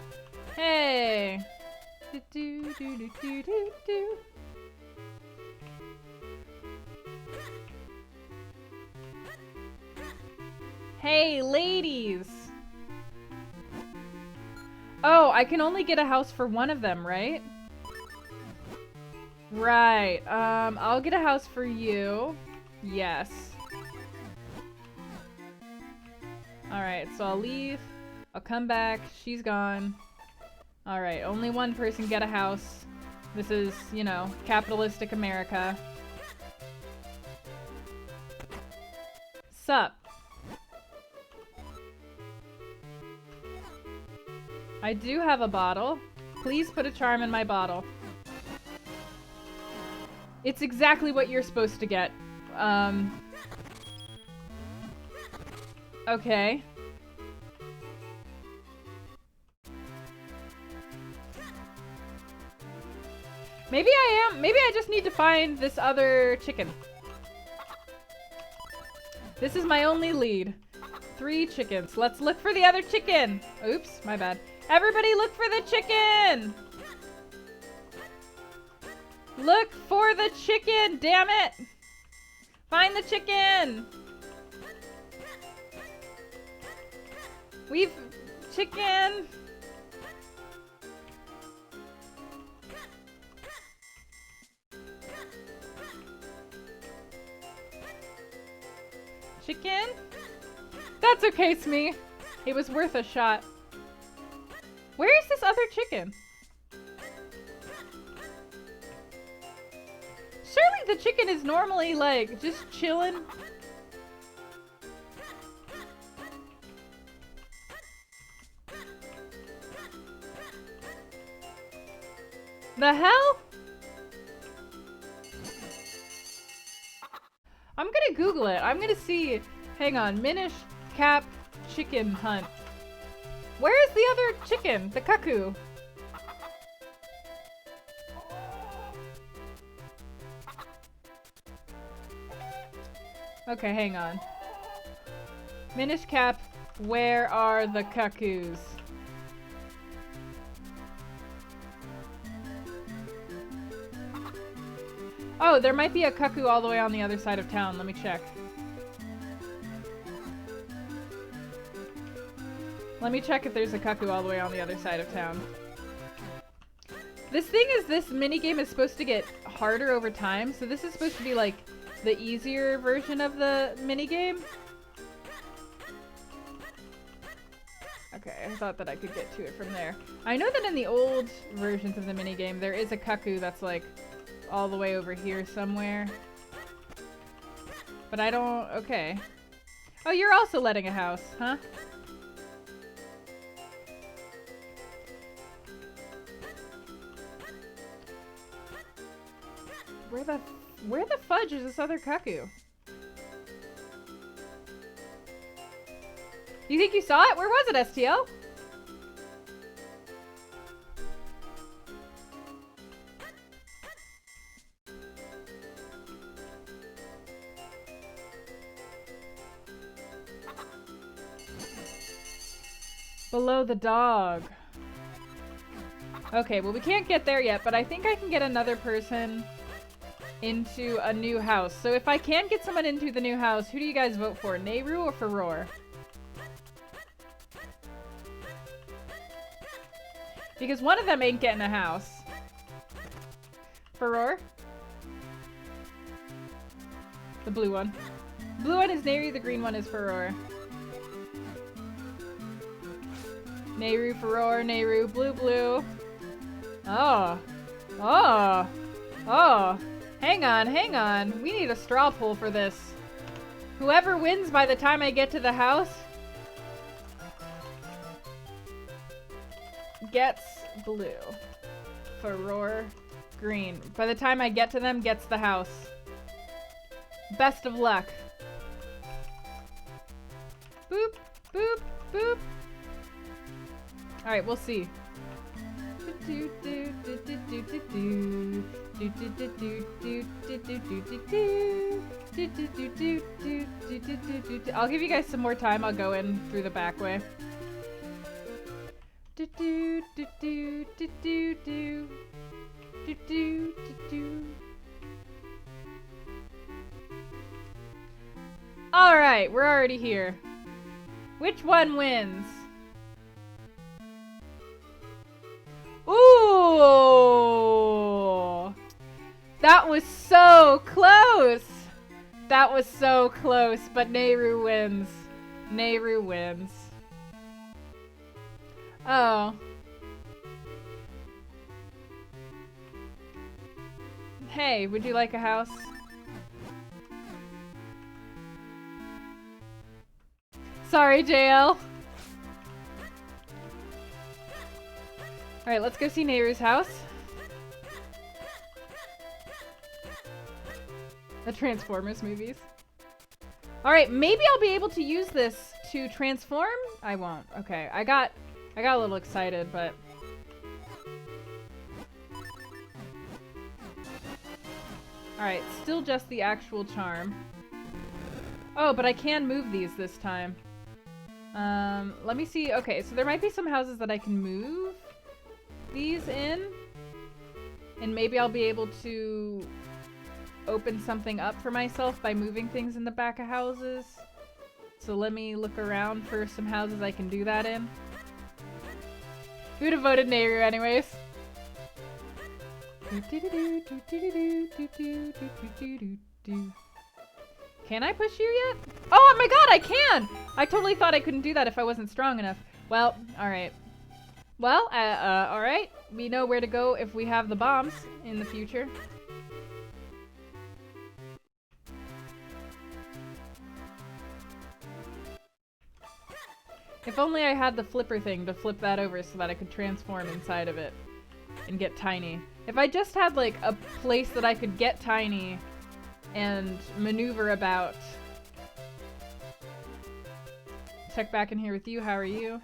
Hey! Do-do-do-do-do-do-do. Hey, ladies! Oh, I can only get a house for one of them, right? Right. I'll get a house for you. Yes. Alright, so I'll leave. I'll come back. She's gone. Alright, only one person get a house. This is, you know, capitalistic America. Sup? I do have a bottle. Please put a charm in my bottle. It's exactly what you're supposed to get. Okay. Maybe I am. Maybe I just need to find this other chicken. This is my only lead. 3 chickens. Let's look for the other chicken. Oops, my bad. Everybody look for the chicken! Look for the chicken, damn it! Find the chicken! We've... chicken! Chicken? That's okay, Smee. It was worth a shot. Where is this other chicken? Surely the chicken is normally, like, just chilling. The hell? I'm gonna Google it. I'm gonna see. Hang on. Minish Cap chicken hunt. Where is the other chicken? The cuckoo? Okay, hang on. Minish Cap, where are the cuckoos? Oh, there might be a cuckoo all the way on the other side of town. Let me check. Let me check if there's a cuckoo all the way on the other side of town. This thing is, this minigame is supposed to get harder over time, so this is supposed to be like the easier version of the minigame. Okay, I thought that I could get to it from there. I know that in the old versions of the minigame, there is a cuckoo that's like all the way over here somewhere. But I don't... okay. Oh, you're also letting a house, huh? Where the fudge is this other cuckoo? You think you saw it? Where was it, STL? Below the dog. Okay, well we can't get there yet, but I think I can get another person into a new house. So if I can get someone into the new house, who do you guys vote for? Nehru or Furore? Because one of them ain't getting a house. Furore? The blue one. Blue one is Nehru, the green one is Furore. Nehru, Furore, Nehru, blue, blue. Oh. Oh. Oh. Hang on, hang on. We need a straw poll for this. Whoever wins by the time I get to the house gets blue. Furore, green. By the time I get to them, gets the house. Best of luck. Boop, boop, boop. Alright, we'll see. I'll give you guys some more time. I'll go in through the back way. Alright, we're already here. Which one wins? Ooh! That was so close! That was so close, but Nehru wins. Nehru wins. Oh. Hey, would you like a house? Sorry, JL. Alright, let's go see Nehru's house. The Transformers movies. Alright, maybe I'll be able to use this to transform? I won't. Okay, I got a little excited, but... Alright, still just the actual charm. Oh, but I can move these this time. Let me see. Okay, so there might be some houses that I can move these in, and maybe I'll be able to open something up for myself by moving things in the back of houses. So let me look around for some houses I can do that in. Who'd have voted Nehru anyways? Can I push you yet? Oh my god, I can! I totally thought I couldn't do that if I wasn't strong enough. Well, alright. Well, alright. We know where to go if we have the bombs in the future. If only I had the flipper thing to flip that over so that I could transform inside of it and get tiny. If I just had like a place that I could get tiny and maneuver about. Check back in here with you. How are you?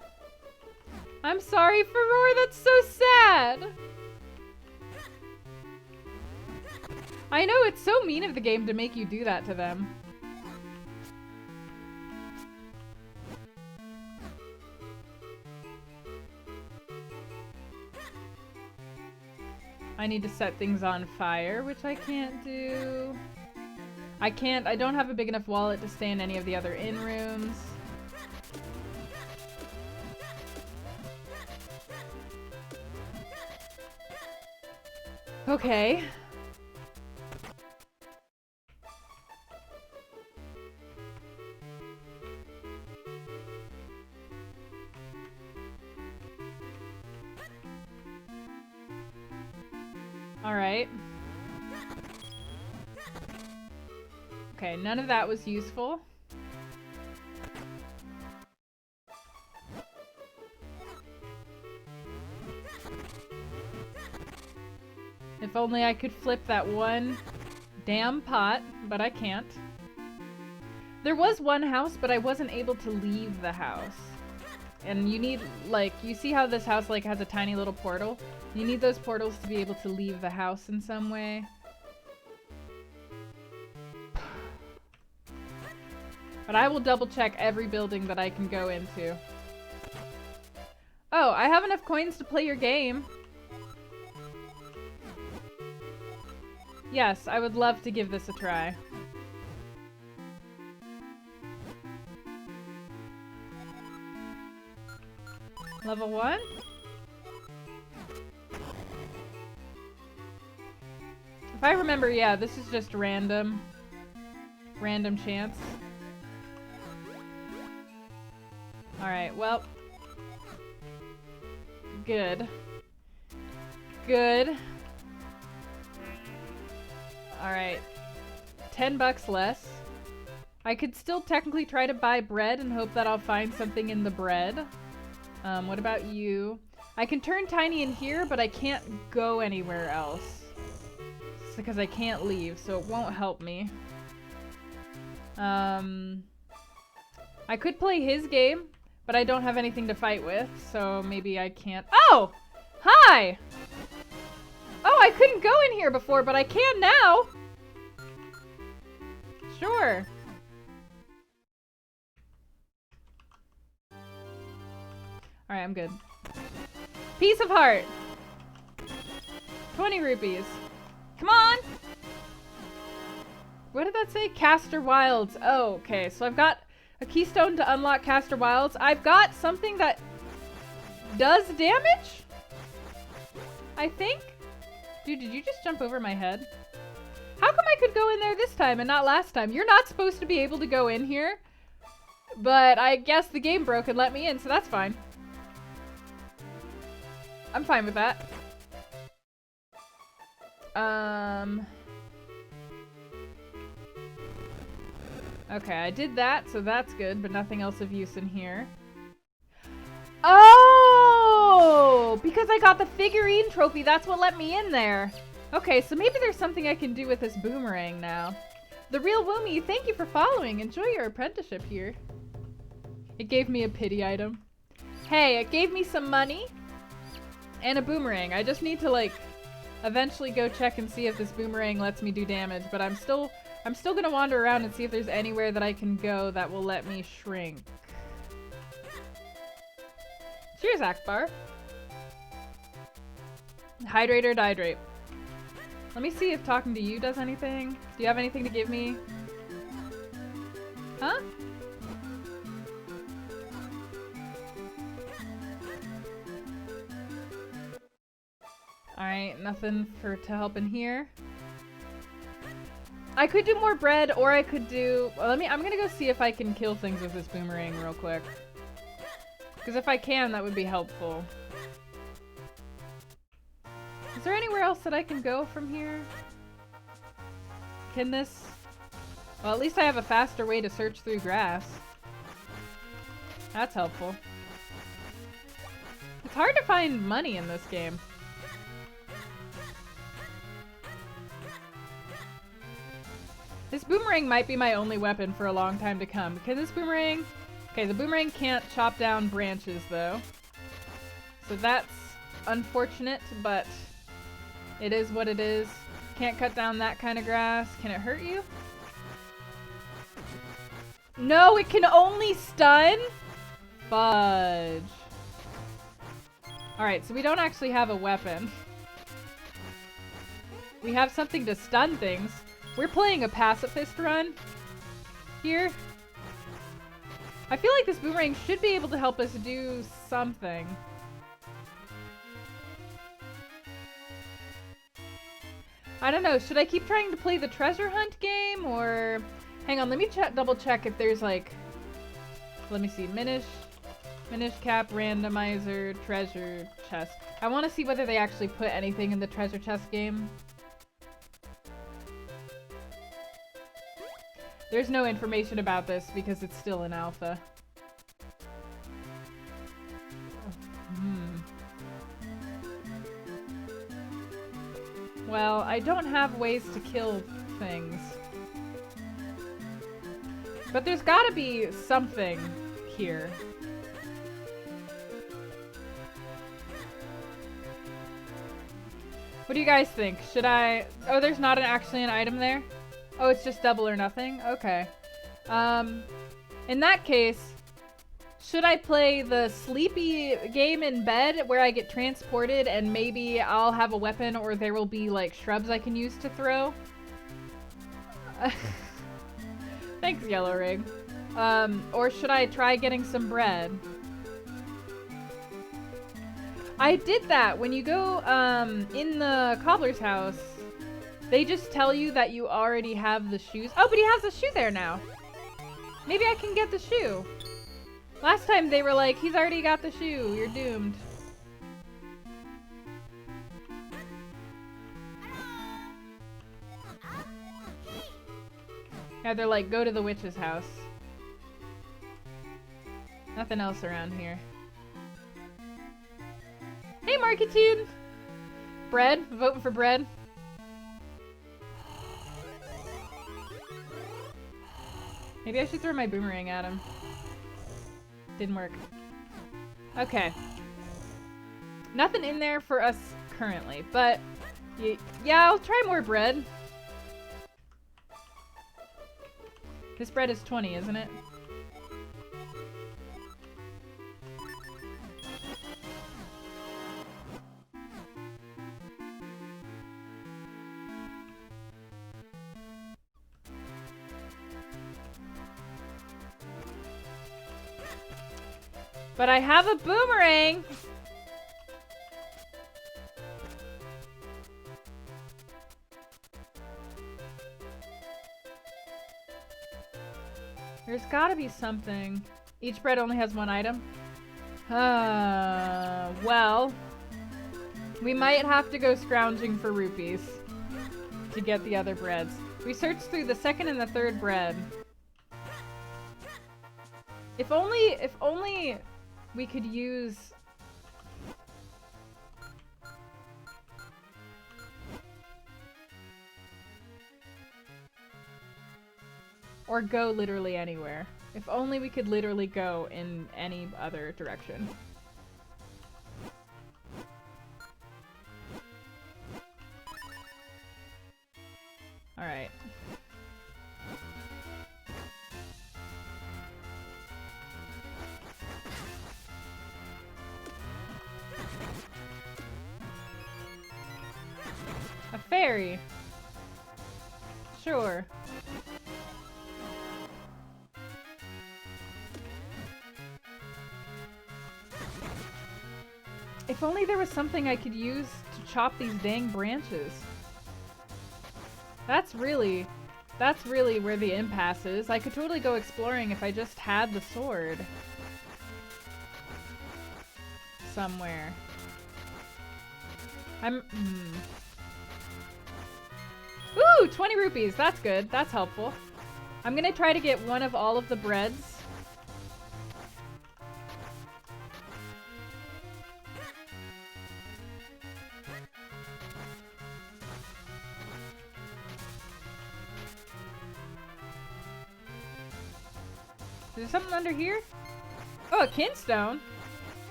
I'm sorry, Furore, that's so sad. I know, it's so mean of the game to make you do that to them. I need to set things on fire, which I can't do. I don't have a big enough wallet to stay in any of the other inn rooms. Okay. All right. Okay, none of that was useful. If only I could flip that one damn pot, but I can't. There was one house, but I wasn't able to leave the house. And you need, like, you see how this house, like, has a tiny little portal? You need those portals to be able to leave the house in some way. But I will double check every building that I can go into. Oh, I have enough coins to play your game. Yes, I would love to give this a try. Level 1? If I remember, yeah, this is just random chance. Alright, well. Good. Good. Alright. $10 less. I could still technically try to buy bread and hope that I'll find something in the bread. What about you? I can turn tiny in here, but I can't go anywhere else. It's because I can't leave, so it won't help me. I could play his game, but I don't have anything to fight with, so maybe I can't. Oh! Hi! Oh, I couldn't go in here before, but I can now! Sure. Alright, I'm good. Piece of heart! 20 rupees. Come on! What did that say? Caster Wilds. Oh, okay. So I've got a keystone to unlock Caster Wilds. I've got something that does damage? I think? Dude, did you just jump over my head? How come I could go in there this time and not last time? You're not supposed to be able to go in here. But I guess the game broke and let me in, so that's fine. I'm fine with that. Okay, I did that, so that's good, but nothing else of use in here. Oh! Because I got the figurine trophy, that's what let me in there. Okay, so maybe there's something I can do with this boomerang now. The Real Woomy, thank you for following. Enjoy your apprenticeship here. It gave me a pity item. Hey, it gave me some money and a boomerang. I just need to, like, eventually go check and see if this boomerang lets me do damage, but I'm still gonna wander around and see if there's anywhere that I can go that will let me shrink. Cheers, Akbar. Hydrate or dihydrate? Let me see if talking to you does anything. Do you have anything to give me? Huh? Alright, nothing to help in here. I could do more bread, or I could do... Well, I'm gonna go see if I can kill things with this boomerang real quick. Because if I can, that would be helpful. Is there anywhere else that I can go from here? Can this... Well, at least I have a faster way to search through grass. That's helpful. It's hard to find money in this game. This boomerang might be my only weapon for a long time to come. Because this boomerang... Okay, the boomerang can't chop down branches, though. So that's unfortunate, but it is what it is. Can't cut down that kind of grass. Can it hurt you? No, it can only stun? Fudge. Alright, so we don't actually have a weapon. We have something to stun things. We're playing a pacifist run here. I feel like this boomerang should be able to help us do something. I don't know, should I keep trying to play the treasure hunt game, or... Hang on, let me double check if there's like... Let me see, Minish Cap Randomizer Treasure Chest. I want to see whether they actually put anything in the treasure chest game. There's no information about this because it's still in alpha. Well, I don't have ways to kill things. But there's gotta be something here. What do you guys think? Should I... Oh, there's not actually an item there? Oh, it's just double or nothing? Okay. In that case, should I play the sleepy game in bed where I get transported and maybe I'll have a weapon or there will be like shrubs I can use to throw? Thanks, Yellow Rig. Or should I try getting some bread? I did that when you go in the cobbler's house. They just tell you that you already have the shoes. Oh, but he has the shoe there now. Maybe I can get the shoe. Last time they were like, he's already got the shoe. You're doomed. Yeah, they're like, go to the witch's house. Nothing else around here. Hey, Markitude! Bread? Voting for bread? Maybe I should throw my boomerang at him. Didn't work. Okay. Nothing in there for us currently, but yeah, I'll try more bread. This bread is 20, isn't it? But I have a boomerang! There's gotta be something. Each bread only has one item? Well... We might have to go scrounging for rupees to get the other breads. We searched through the second and the third bread. If only we could use... Or go literally anywhere. If only we could literally go in any other direction. Alright. A fairy. Sure. If only there was something I could use to chop these dang branches. That's really where the impasse is. I could totally go exploring if I just had the sword. Somewhere. Ooh, 20 rupees. That's good. That's helpful. I'm gonna try to get one of all of the breads. Is there something under here? Oh, a kinstone.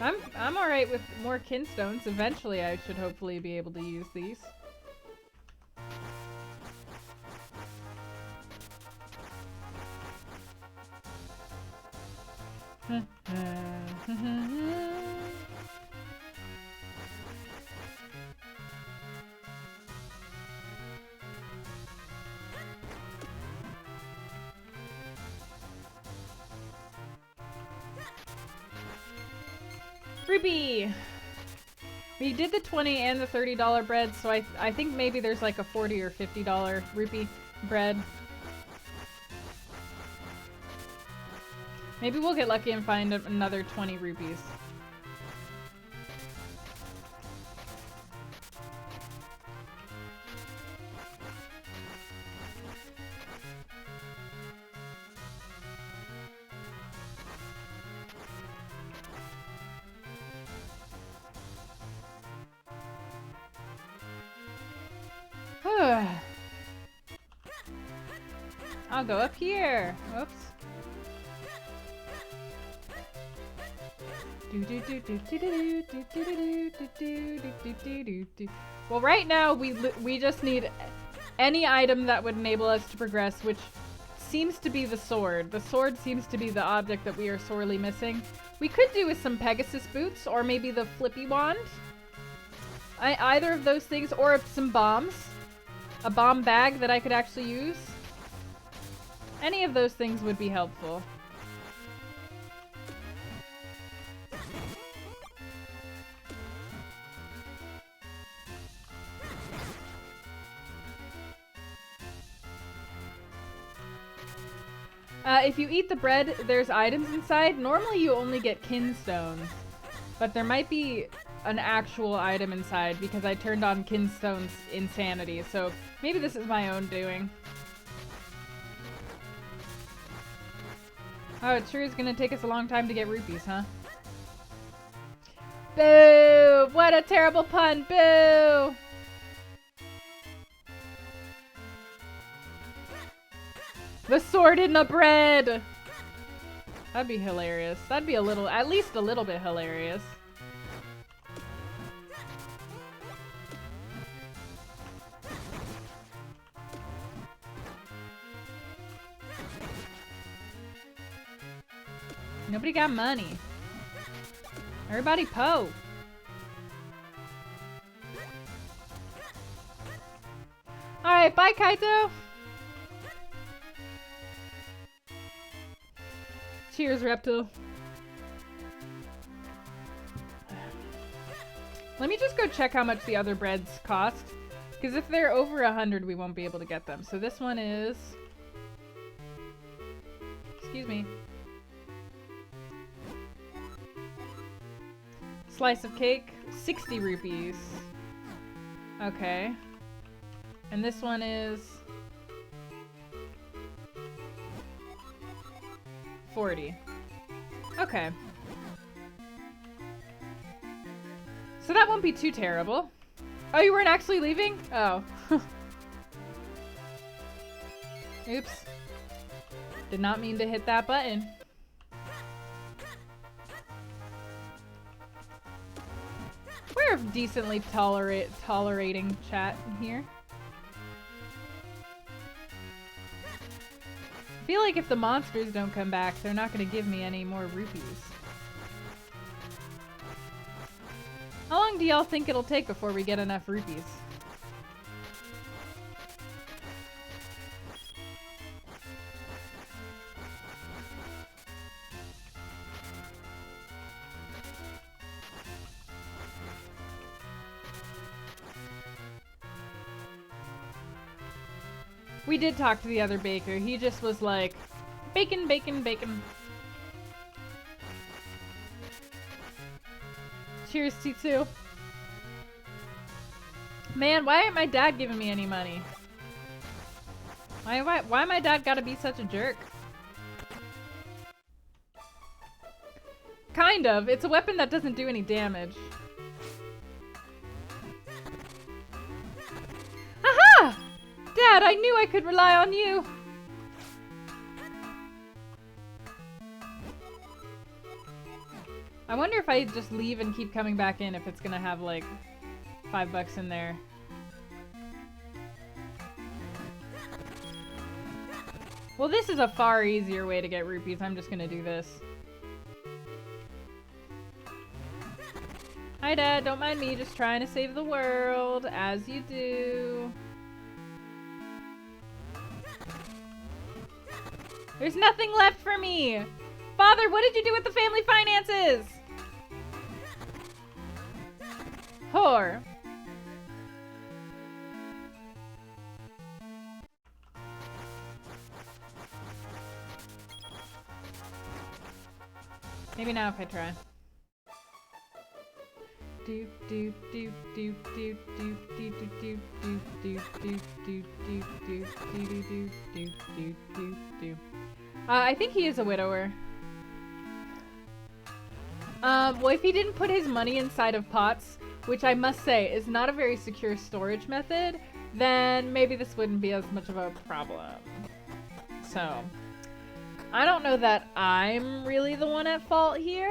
I'm alright with more kinstones. Eventually I should hopefully be able to use these. Rupee! We did the $20 and the $30 bread, so I think maybe there's like a $40 or $50 rupee bread. Maybe we'll get lucky and find another 20 rupees. I'll go up here. Whoops. Well, right now we just need any item that would enable us to progress, which seems to be the sword. The sword seems to be the object that we are sorely missing. We could do with some Pegasus boots, or maybe the flippy wand. Either of those things, or some bombs. A bomb bag that I could actually use. Any of those things would be helpful. If you eat the bread, there's items inside. Normally you only get kinstones, but there might be an actual item inside because I turned on kinstones insanity, so maybe this is my own doing. Oh, it sure is gonna take us a long time to get rupees, huh? Boo! What a terrible pun! Boo! The sword in the bread! That'd be hilarious. That'd be at least a little bit hilarious. Nobody got money. Everybody Poe. Alright, bye Kaito. Cheers, Reptile. Let me just go check how much the other breads cost. Because if they're over 100, we won't be able to get them. So this one is... Excuse me. Slice of cake, 60 rupees. Okay. And this one is... 40. Okay. So that won't be too terrible. Oh, you weren't actually leaving? Oh. Oops. Did not mean to hit that button. We're decently tolerating chat in here. I feel like if the monsters don't come back, they're not going to give me any more rupees. How long do y'all think it'll take before we get enough rupees? We did talk to the other baker. He just was like, bacon, bacon, bacon. Cheers, T2. Man, why ain't my dad giving me any money? Why my dad gotta be such a jerk? Kind of. It's a weapon that doesn't do any damage. Aha! Dad, I knew I could rely on you. I wonder if I just leave and keep coming back in if it's gonna have like $5 in there. Well, this is a far easier way to get rupees. I'm just gonna do this. Hi, Dad. Don't mind me, just trying to save the world, as you do. There's nothing left for me! Father, what did you do with the family finances? Whore. Maybe now if I try. Do do do do do do do do do do do do do do do do do do do. I think he is a widower. Well, if he didn't put his money inside of pots, which I must say is not a very secure storage method, then maybe this wouldn't be as much of a problem. So, I don't know that I'm really the one at fault here.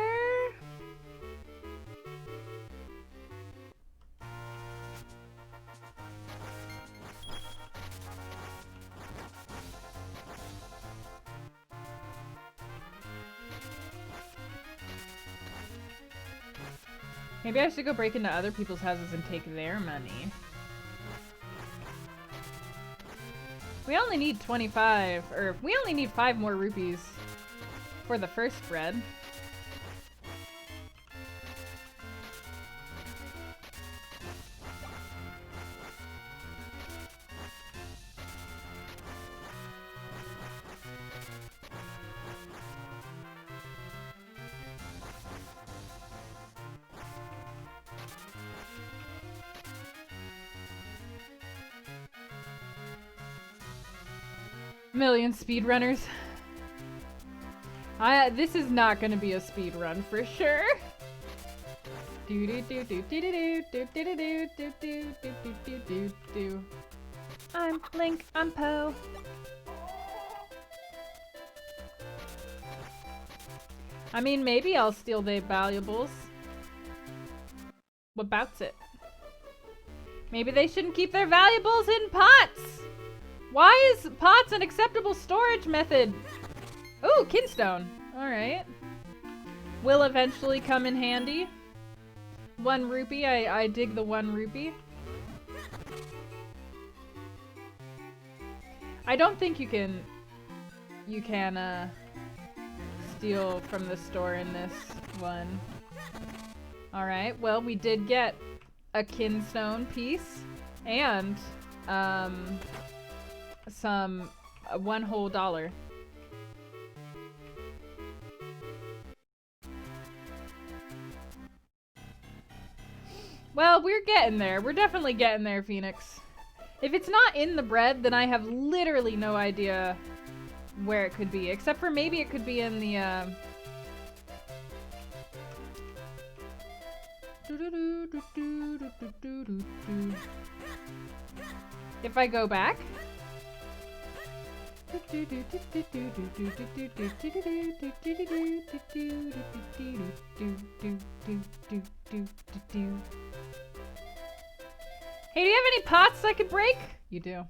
Maybe I should go break into other people's houses and take their money. We only need 25, or we only need 5 more rupees for the first bread. Million speedrunners. This is not gonna be a speed run for sure. Do do do do do do do do do do do do do do do do. I'm Link. I'm Poe. I mean, maybe I'll steal their valuables. What about it? Maybe they shouldn't keep their valuables in pots. Why is pots an acceptable storage method? Ooh, kinstone. Alright. Will eventually come in handy. 1 rupee. I dig the 1 rupee. I don't think you can steal from the store in this one. Alright, well, we did get a kinstone piece and some 1 whole dollar. Well, we're getting there. We're definitely getting there, Phoenix. If it's not in the bread, then I have literally no idea where it could be. Except for maybe it could be in the, if I go back. Hey, do you have any pots I could break? You do.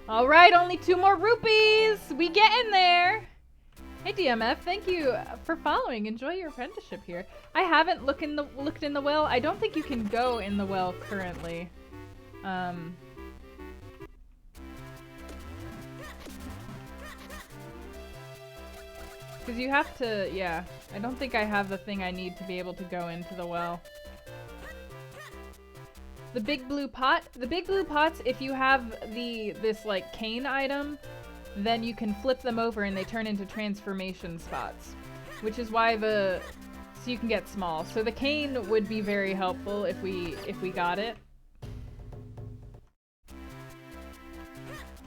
All right, only 2 more rupees. We get in there. Hey DMF, thank you for following. Enjoy your apprenticeship here. I haven't looked in the well. I don't think you can go in the well currently. Because you have to, yeah. I don't think I have the thing I need to be able to go into the well. The big blue pot. The big blue pots, if you have this like cane item, then you can flip them over and they turn into transformation spots, which is why so you can get small. So the cane would be very helpful if we got it.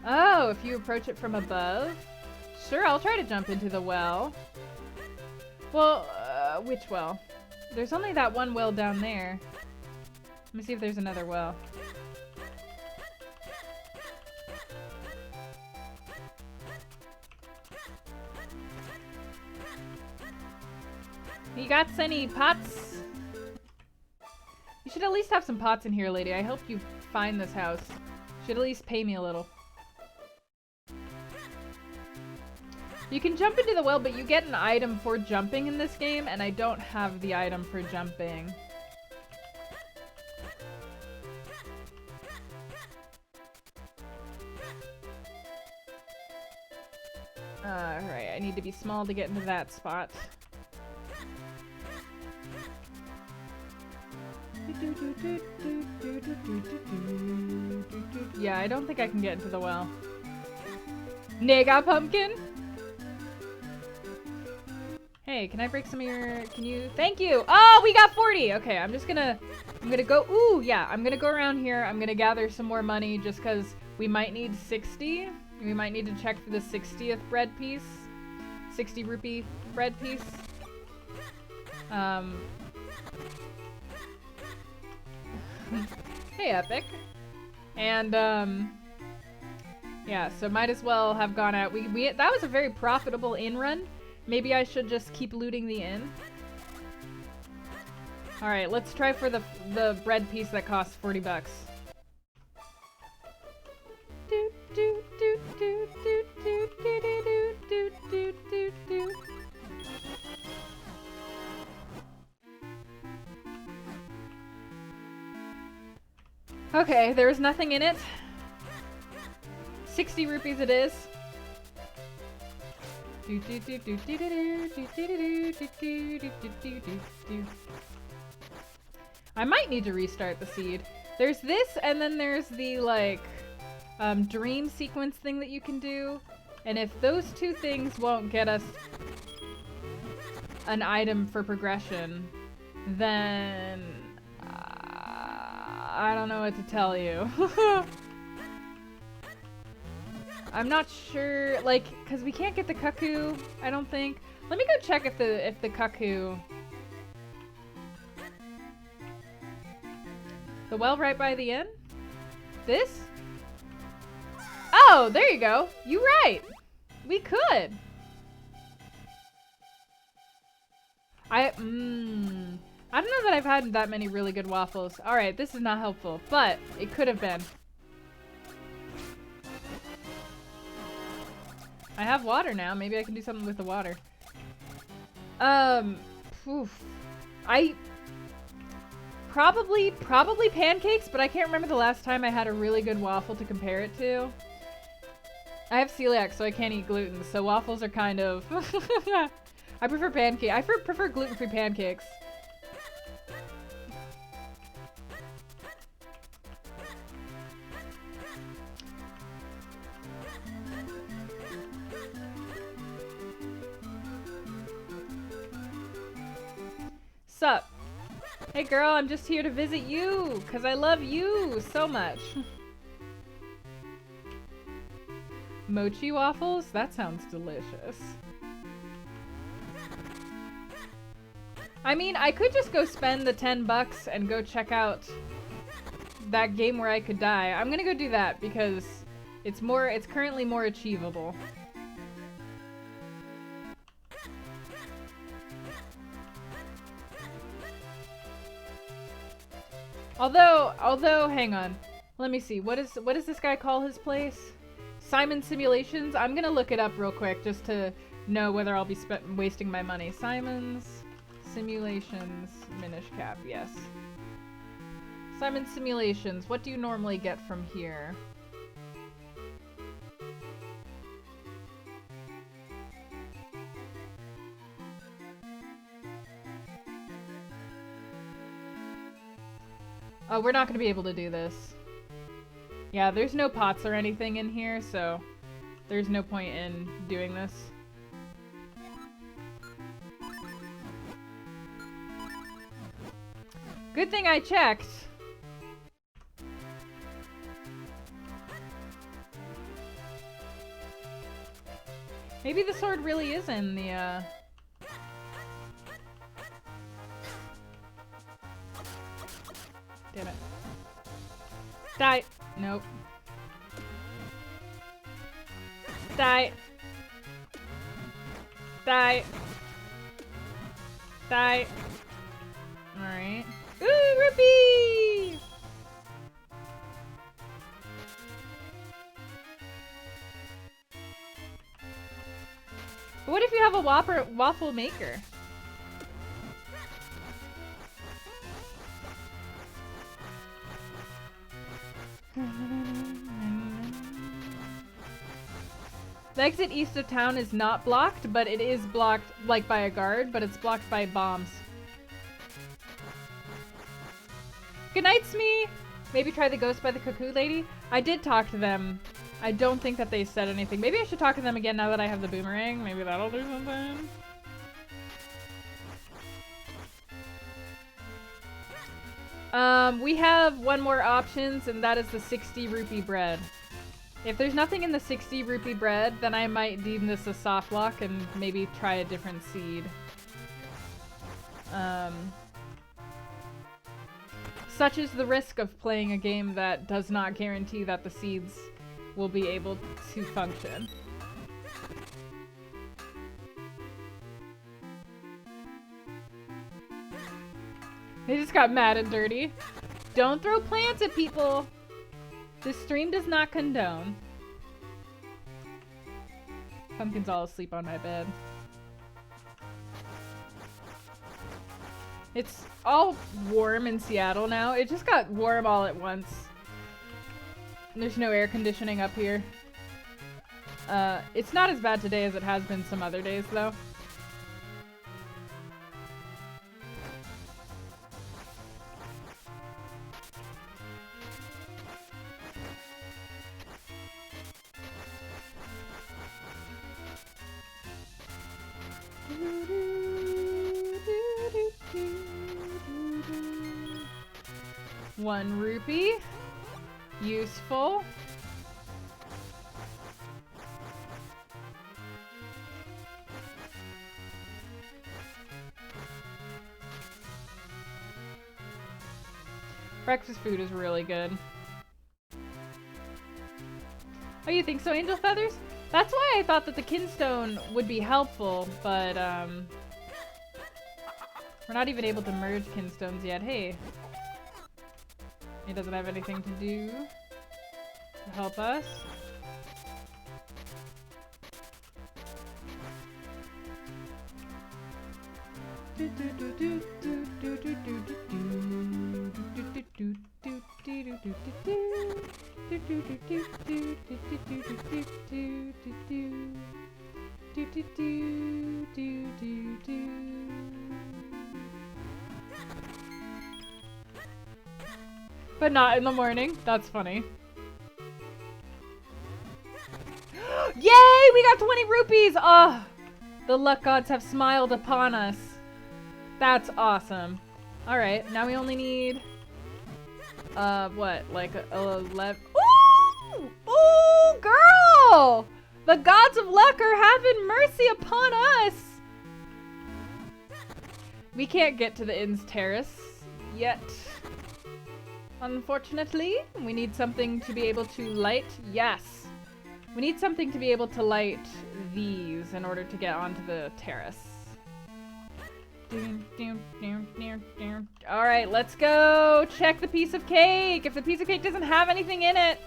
Oh, if you approach it from above? Sure, I'll try to jump into the well. Well, which well? There's only that one well down there. Let me see if there's another well. You got any pots? You should at least have some pots in here, lady. I hope you find this house. You should at least pay me a little. You can jump into the well, but you get an item for jumping in this game, and I don't have the item for jumping. Alright, I need to be small to get into that spot. Yeah, I don't think I can get into the well. Nigga pumpkin? Hey, can I break some of your... Can you... Thank you! Oh, we got 40! Okay, I'm gonna go... Ooh, yeah, I'm gonna go around here. I'm gonna gather some more money just because we might need 60. We might need to check for the 60th bread piece. 60 rupee bread piece. Hey, Epic. And, yeah, so might as well have gone out. That was a very profitable inn run. Maybe I should just keep looting the inn. Alright, let's try for the bread piece that costs 40 bucks. Okay, there was nothing in it. 60 rupees it is. I might need to restart the seed. There's this, and then there's the, like, dream sequence thing that you can do. And if those two things won't get us an item for progression, then I don't know what to tell you. I'm not sure, like, because we can't get the cuckoo, I don't think. Let me go check if the cuckoo... The well right by the inn? This? Oh, there you go. You're right. We could. I don't know that I've had that many really good waffles. Alright, this is not helpful, but it could have been. I have water now. Maybe I can do something with the water. Probably pancakes, but I can't remember the last time I had a really good waffle to compare it to. I have celiac, so I can't eat gluten, so waffles are kind of... I prefer pancakes. I prefer gluten-free pancakes. Sup? Hey girl, I'm just here to visit you, cause I love you so much. Mochi waffles? That sounds delicious. I mean, I could just go spend the 10 bucks and go check out that game where I could die. I'm gonna go do that because it's currently more achievable. Although, hang on. Let me see. What does this guy call his place? Simon Simulations? I'm gonna look it up real quick just to know whether I'll be wasting my money. Simon's Simulations, Minish Cap, yes. Simon Simulations, what do you normally get from here? Oh, we're not gonna be able to do this. Yeah, there's no pots or anything in here, so there's no point in doing this. Good thing I checked. Maybe the sword really is in the, Damn it. Die! Nope. Die! Die! Die. Alright. Ooh, rupee! What if you have a waffle maker? The exit east of town is not blocked, but it is blocked like by a guard, but it's blocked by bombs. Good night, Smee! Maybe try the ghost by the cuckoo lady? I did talk to them. I don't think that they said anything. Maybe I should talk to them again now that I have the boomerang. Maybe that'll do something. We have one more options, and that is the 60 rupee bread. If there's nothing in the 60 rupee bread, then I might deem this a soft lock and maybe try a different seed. Such is the risk of playing a game that does not guarantee that the seeds will be able to function. They just got mad and dirty. Don't throw plants at people! This stream does not condone. Pumpkin's all asleep on my bed. It's all warm in Seattle now. It just got warm all at once. There's no air conditioning up here. It's not as bad today as it has been some other days, though. One rupee. Useful. Breakfast food is really good. Oh, you think so, Angel Feathers? That's why I thought that the kinstone would be helpful, but we're not even able to merge kinstones yet. Hey. He doesn't have anything to do to help us. But not in the morning. That's funny. Yay! We got 20 rupees! Oh! The luck gods have smiled upon us. That's awesome. Alright, now we only need... what? Like 11... Ooh! Ooh, girl! The gods of luck are having mercy upon us! We can't get to the inn's terrace yet. Unfortunately, we need something to be able to light. Yes. We need something to be able to light these in order to get onto the terrace. Alright, let's go check the piece of cake. If the piece of cake doesn't have anything in it,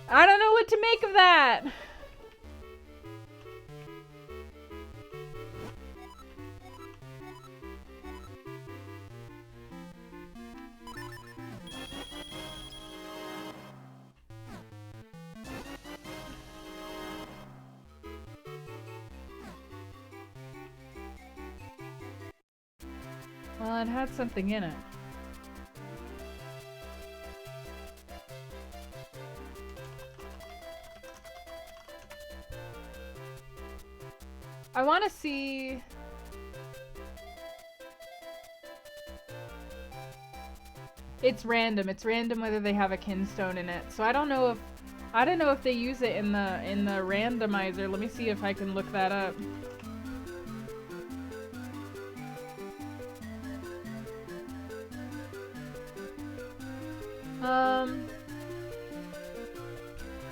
I don't know what to make of that. Well, it had something in it. I want to see... It's random. It's random whether they have a kinstone in it. So I don't know if they use it in the randomizer. Let me see if I can look that up.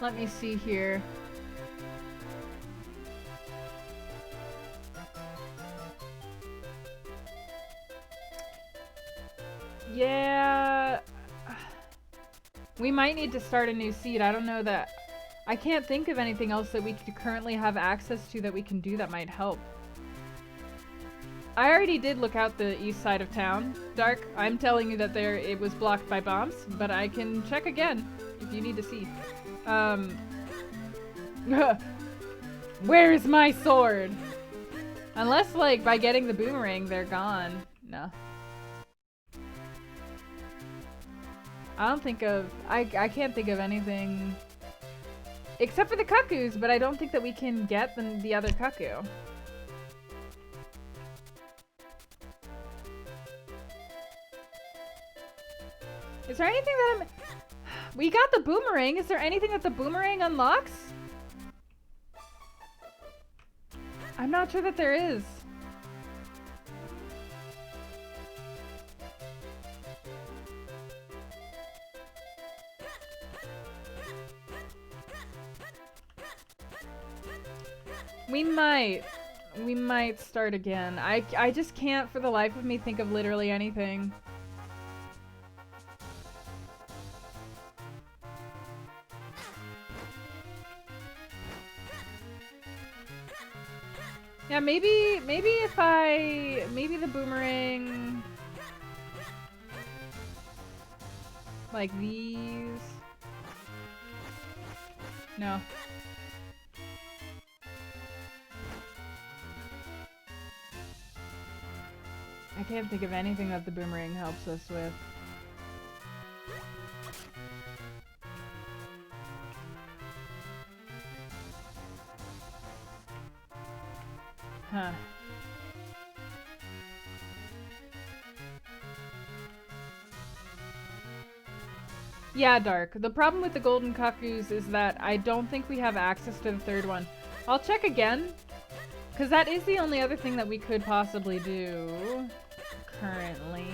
Let me see here. Yeah. We might need to start a new seed. I don't know that... I can't think of anything else that we currently have access to that we can do that might help. I already did look out the east side of town, Dark. I'm telling you that it was blocked by bombs, but I can check again if you need to see. Where's my sword? Unless, like, by getting the boomerang, they're gone. No. I don't think of... I can't think of anything... Except for the cuckoos, but I don't think that we can get the other cuckoo. Is there anything that We got the boomerang. Is there anything that the boomerang unlocks? I'm not sure that there is. We might start again. I just can't for the life of me think of literally anything. Yeah, maybe the boomerang, like these. No. I can't think of anything that the boomerang helps us with. Huh. Yeah, Dark. The problem with the golden cuckoos is that I don't think we have access to the third one. I'll check again, because that is the only other thing that we could possibly do currently.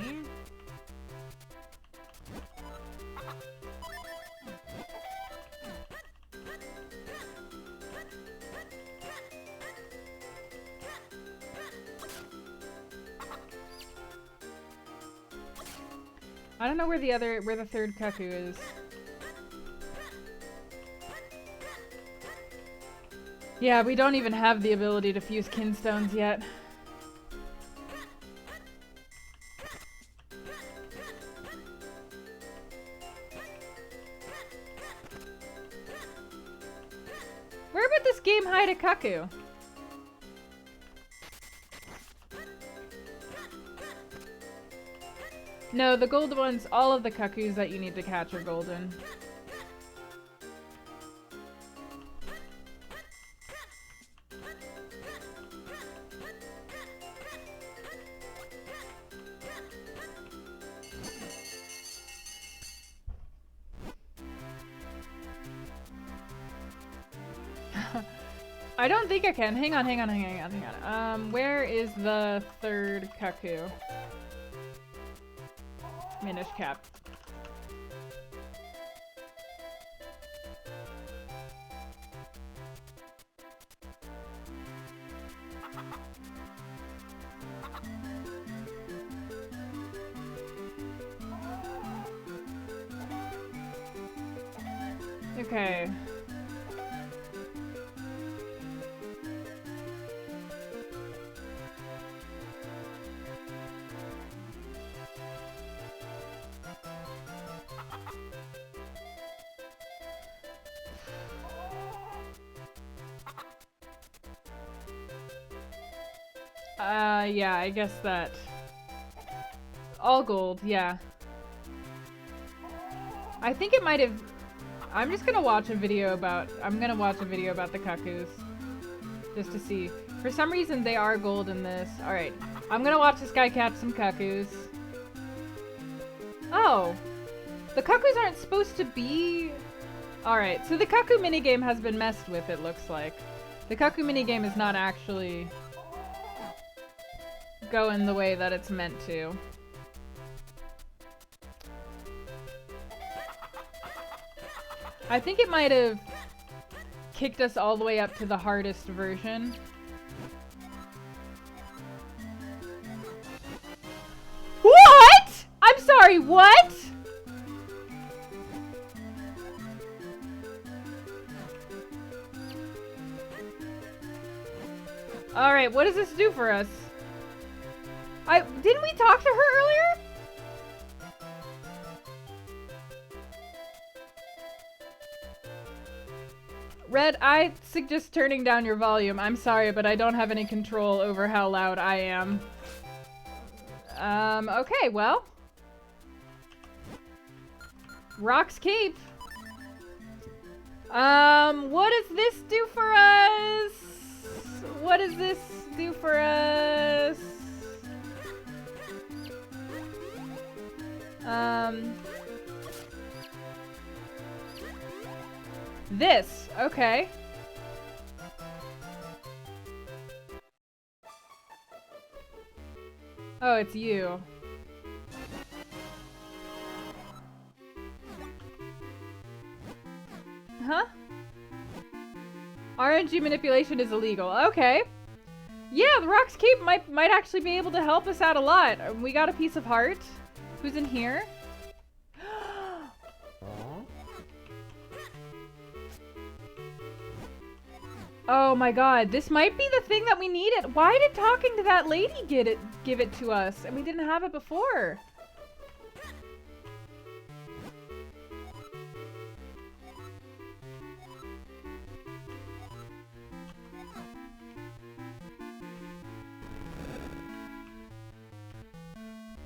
I don't know where the third cuckoo is. Yeah, we don't even have the ability to fuse kinstones yet. Where would this game hide a cuckoo? No, the gold ones, all of the cuckoos that you need to catch are golden. I don't think I can. Hang on. Where is the third cuckoo? Minish Cap. Okay. Yeah, I guess that. All gold, yeah. I think it might have... I'm just gonna watch a video about... I'm gonna watch a video about the cuckoos. Just to see. For some reason, they are gold in this. Alright. I'm gonna watch this guy catch some cuckoos. Oh! The cuckoos aren't supposed to be... Alright, so the cuckoo minigame has been messed with, it looks like. The cuckoo minigame is not actually... going the way that it's meant to. I think it might have kicked us all the way up to the hardest version. What? I'm sorry, sorry, what? Alright, what does this do for us? Didn't we talk to her earlier? Red, I suggest turning down your volume. I'm sorry, but I don't have any control over how loud I am. Okay, well. Rock's Cape. What does this do for us? What does this do for us? This, okay. Oh, it's you. Huh? RNG manipulation is illegal. Okay. Yeah, the Rock's Cape might actually be able to help us out a lot. We got a piece of heart. Who's in here? Oh my god, this might be the thing that we needed. Why did talking to that lady give it to us? And we didn't have it before.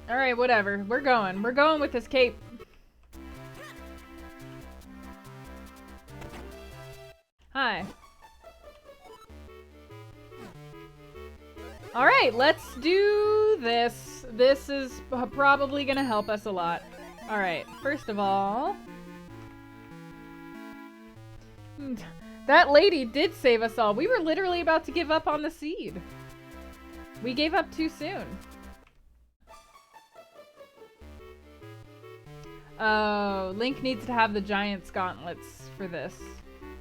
Alright, whatever. We're going. We're going with this cape. Hi. Alright, let's do this. This is probably gonna help us a lot. Alright, first of all... That lady did save us all. We were literally about to give up on the seed. We gave up too soon. Oh, Link needs to have the Giant's gauntlets for this.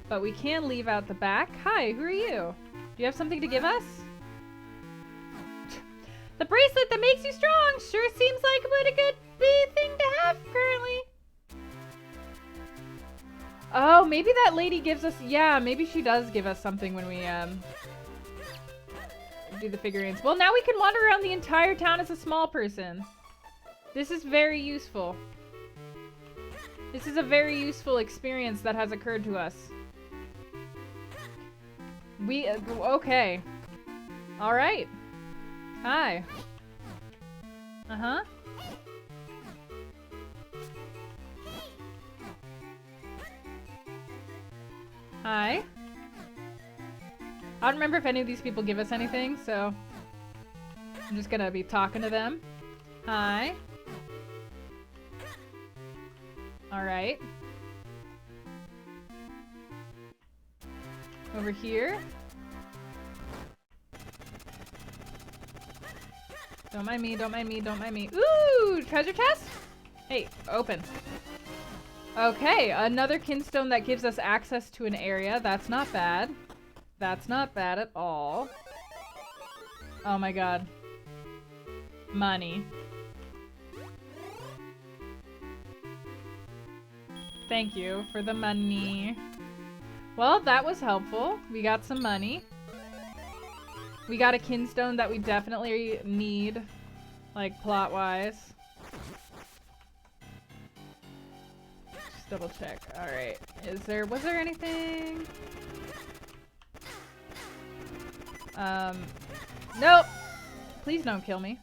But we can leave out the back. Hi, who are you? Do you have something to give us? The bracelet that makes you strong sure seems like a good thing to have currently. Oh, maybe that lady gives us... Yeah, maybe she does give us something when we do the figurines. Well, now we can wander around the entire town as a small person. This is very useful. This is a very useful experience that has occurred to us. Okay. Alright. Hi. Uh-huh. Hi. I don't remember if any of these people give us anything, so I'm just gonna be talking to them. Hi. Alright. Over here. Don't mind me, don't mind me, don't mind me. Ooh, treasure chest? Hey, open. Okay, another kinstone that gives us access to an area. That's not bad. That's not bad at all. Oh my god. Money. Thank you for the money. Well, that was helpful. We got some money. We got a kinstone that we definitely need, like, plot-wise. Just double check. Alright. Was there anything? Nope! Please don't kill me.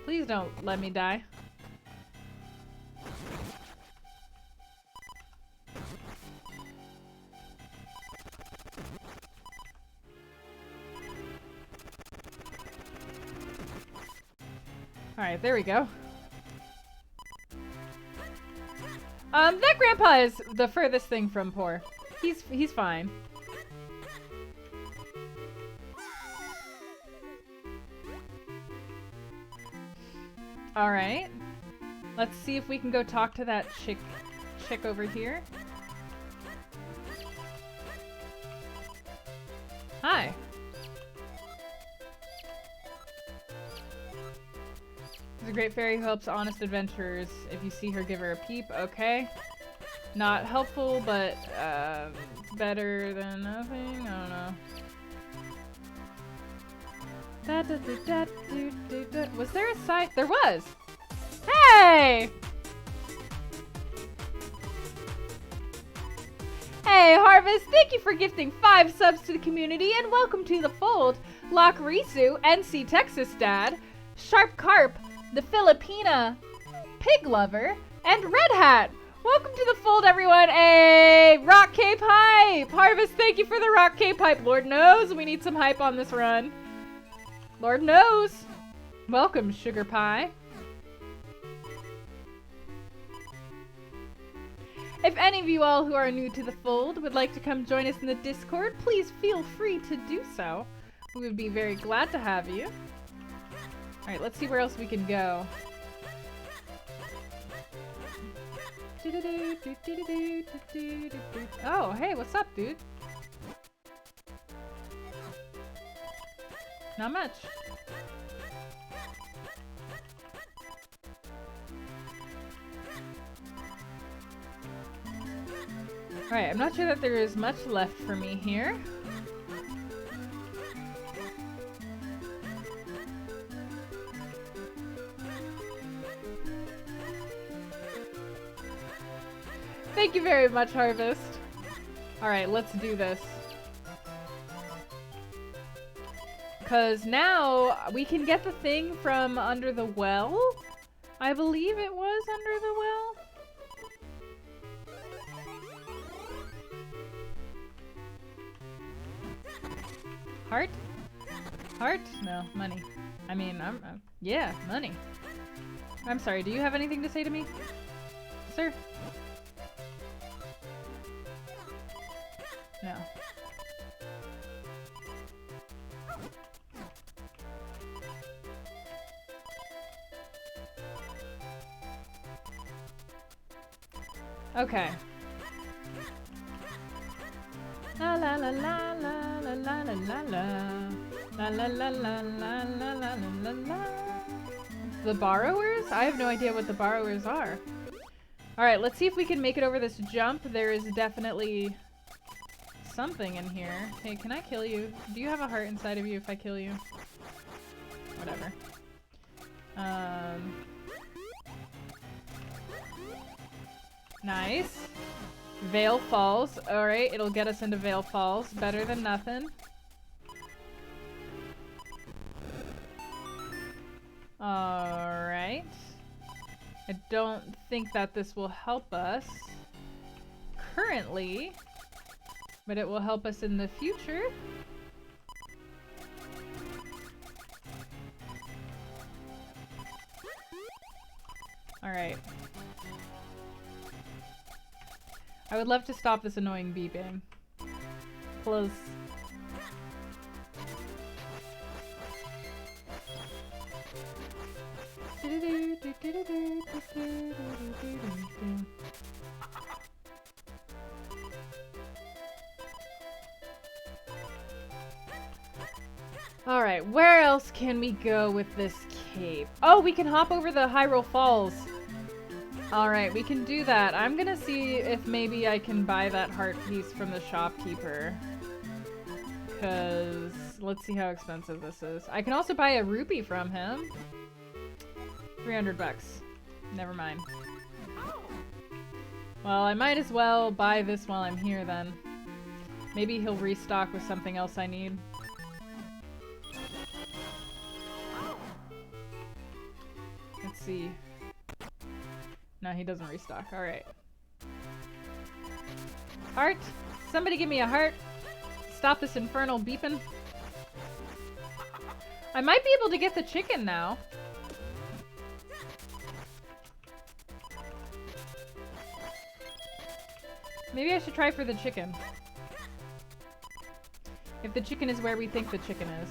Please don't let me die. Alright, there we go. That grandpa is the furthest thing from poor. He's fine. Alright. Let's see if we can go talk to that chick over here. Hi. There's a great fairy who helps honest adventurers. If you see her, give her a peep. Okay. Not helpful, but better than nothing. I don't know. Was there a side? There was! Hey! Hey, Harvest! Thank you for gifting 5 subs to the community, and welcome to the fold. Lock Risu, NC Texas Dad, Sharp Carp, the Filipina, Pig Lover, and Red Hat. Welcome to the fold, everyone. Hey, Rock Cape Hype! Harvest, thank you for the Rock Cape Hype. Lord knows we need some hype on this run. Lord knows. Welcome, Sugar Pie. If any of you all who are new to the fold would like to come join us in the Discord, please feel free to do so. We would be very glad to have you. Alright, let's see where else we can go. Oh, hey, what's up, dude? Not much. Alright, I'm not sure that there is much left for me here. Thank you very much, Harvest. Alright, let's do this. Because now we can get the thing from under the well. I believe it was under the well. Heart? Heart? No, money. I mean, yeah, money. I'm sorry, do you have anything to say to me, sir? No. Okay. La la la la la la la la la la la la la la la la la la. The borrowers? I have no idea what the borrowers are. Alright, let's see if we can make it over this jump. There is definitely something in here. Hey, can I kill you? Do you have a heart inside of you if I kill you? Whatever. Nice. Vale Falls. Alright, it'll get us into Vale Falls. Better than nothing. Alright. I don't think that this will help us currently, but it will help us in the future. Alright. I would love to stop this annoying beeping. Close. Alright, where else can we go with this cape? Oh, we can hop over the Hyrule Falls. Alright, we can do that. I'm gonna see if maybe I can buy that heart piece from the shopkeeper. Because let's see how expensive this is. I can also buy a rupee from him. 300 bucks. Never mind. Well, I might as well buy this while I'm here then. Maybe he'll restock with something else I need. Let's see. No, he doesn't restock. Alright. Heart? Somebody give me a heart. Stop this infernal beeping. I might be able to get the chicken now. Maybe I should try for the chicken. If the chicken is where we think the chicken is.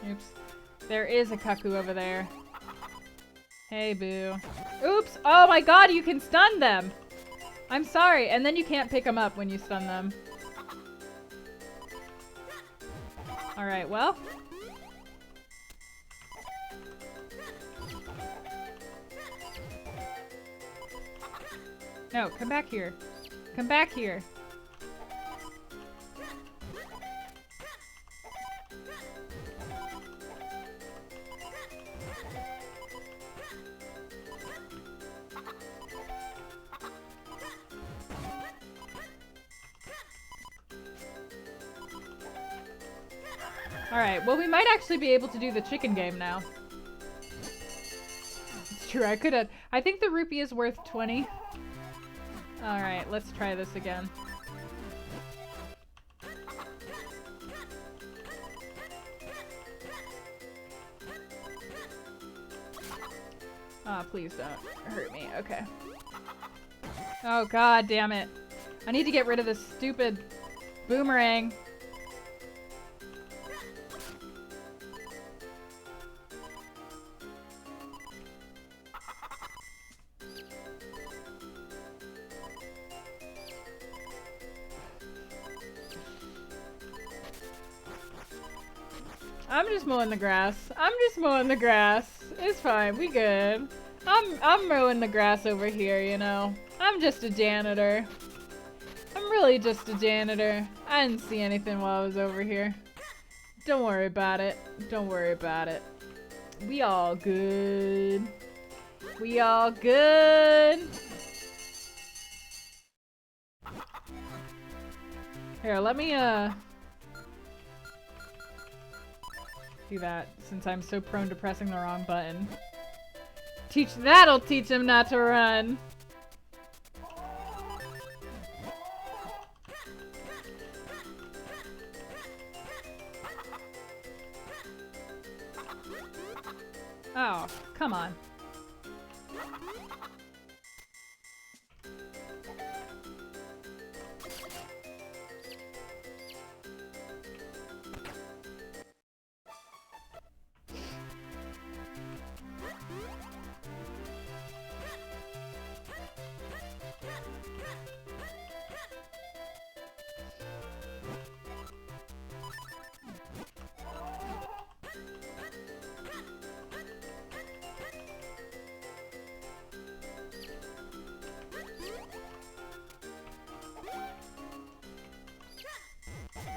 Oops. There is a cuckoo over there. Hey, boo. Oops! Oh my god, you can stun them! I'm sorry. And then you can't pick them up when you stun them. Alright, well. No, come back here. Come back here. Alright, well we might actually be able to do the chicken game now. It's true, I could have... I think the rupee is worth 20. Alright, let's try this again. Oh, please don't hurt me. Okay. Oh, god damn it. I need to get rid of this stupid boomerang. I'm just mowing the grass. I'm just mowing the grass. It's fine. We good. I'm mowing the grass over here, you know. I'm just a janitor. I'm really just a janitor. I didn't see anything while I was over here. Don't worry about it. Don't worry about it. We all good. We all good. Here, let me do that, since I'm so prone to pressing the wrong button. That'll teach him not to run. Oh, come on.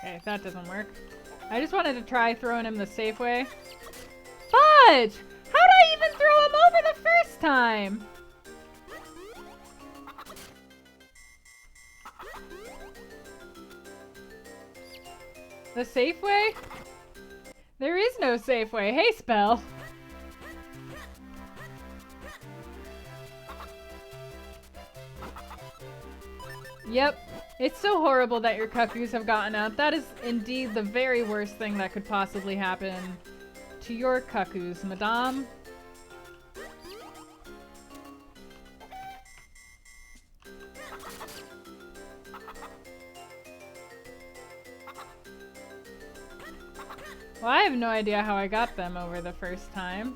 Okay, that doesn't work. I just wanted to try throwing him the safe way. Fudge! How'd I even throw him over the first time? The safe way? There is no safe way. Hey, Spell. Yep. It's so horrible that your cuckoos have gotten out. That is indeed the very worst thing that could possibly happen to your cuckoos, madame. Well, I have no idea how I got them over the first time.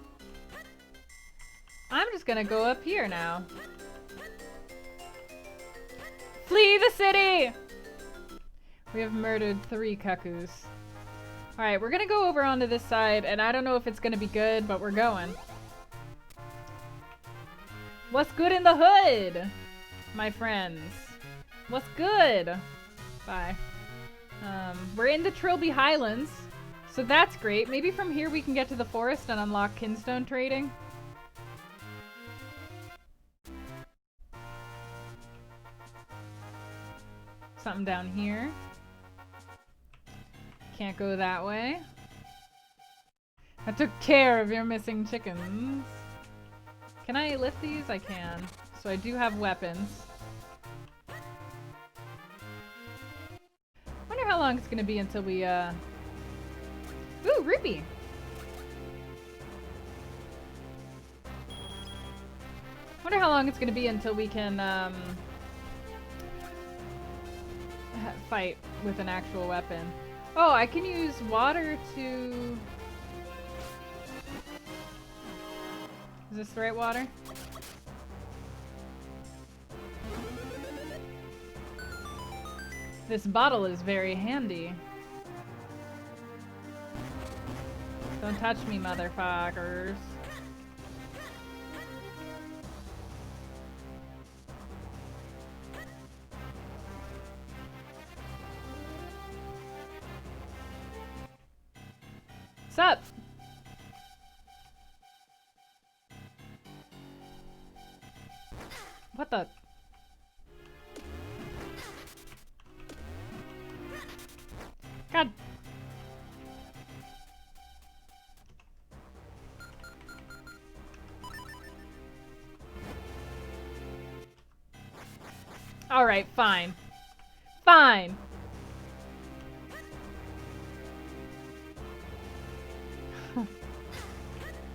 I'm just gonna go up here now. Flee the city! We have murdered 3 cuckoos. Alright, we're gonna go over onto this side, and I don't know if it's gonna be good, but we're going. What's good in the hood, my friends? What's good? Bye. We're in the Trilby Highlands, so that's great. Maybe from here we can get to the forest and unlock kinstone trading. Something down here. Can't go that way. I took care of your missing chickens. Can I lift these? I can. So I do have weapons. Wonder how long it's gonna be until we, Ooh, rupee! Wonder how long it's gonna be until we can, fight with an actual weapon. Oh, I can use water to... Is this the right water? This bottle is very handy. Don't touch me, motherfuckers. What's up? What the? God. All right, fine. Fine.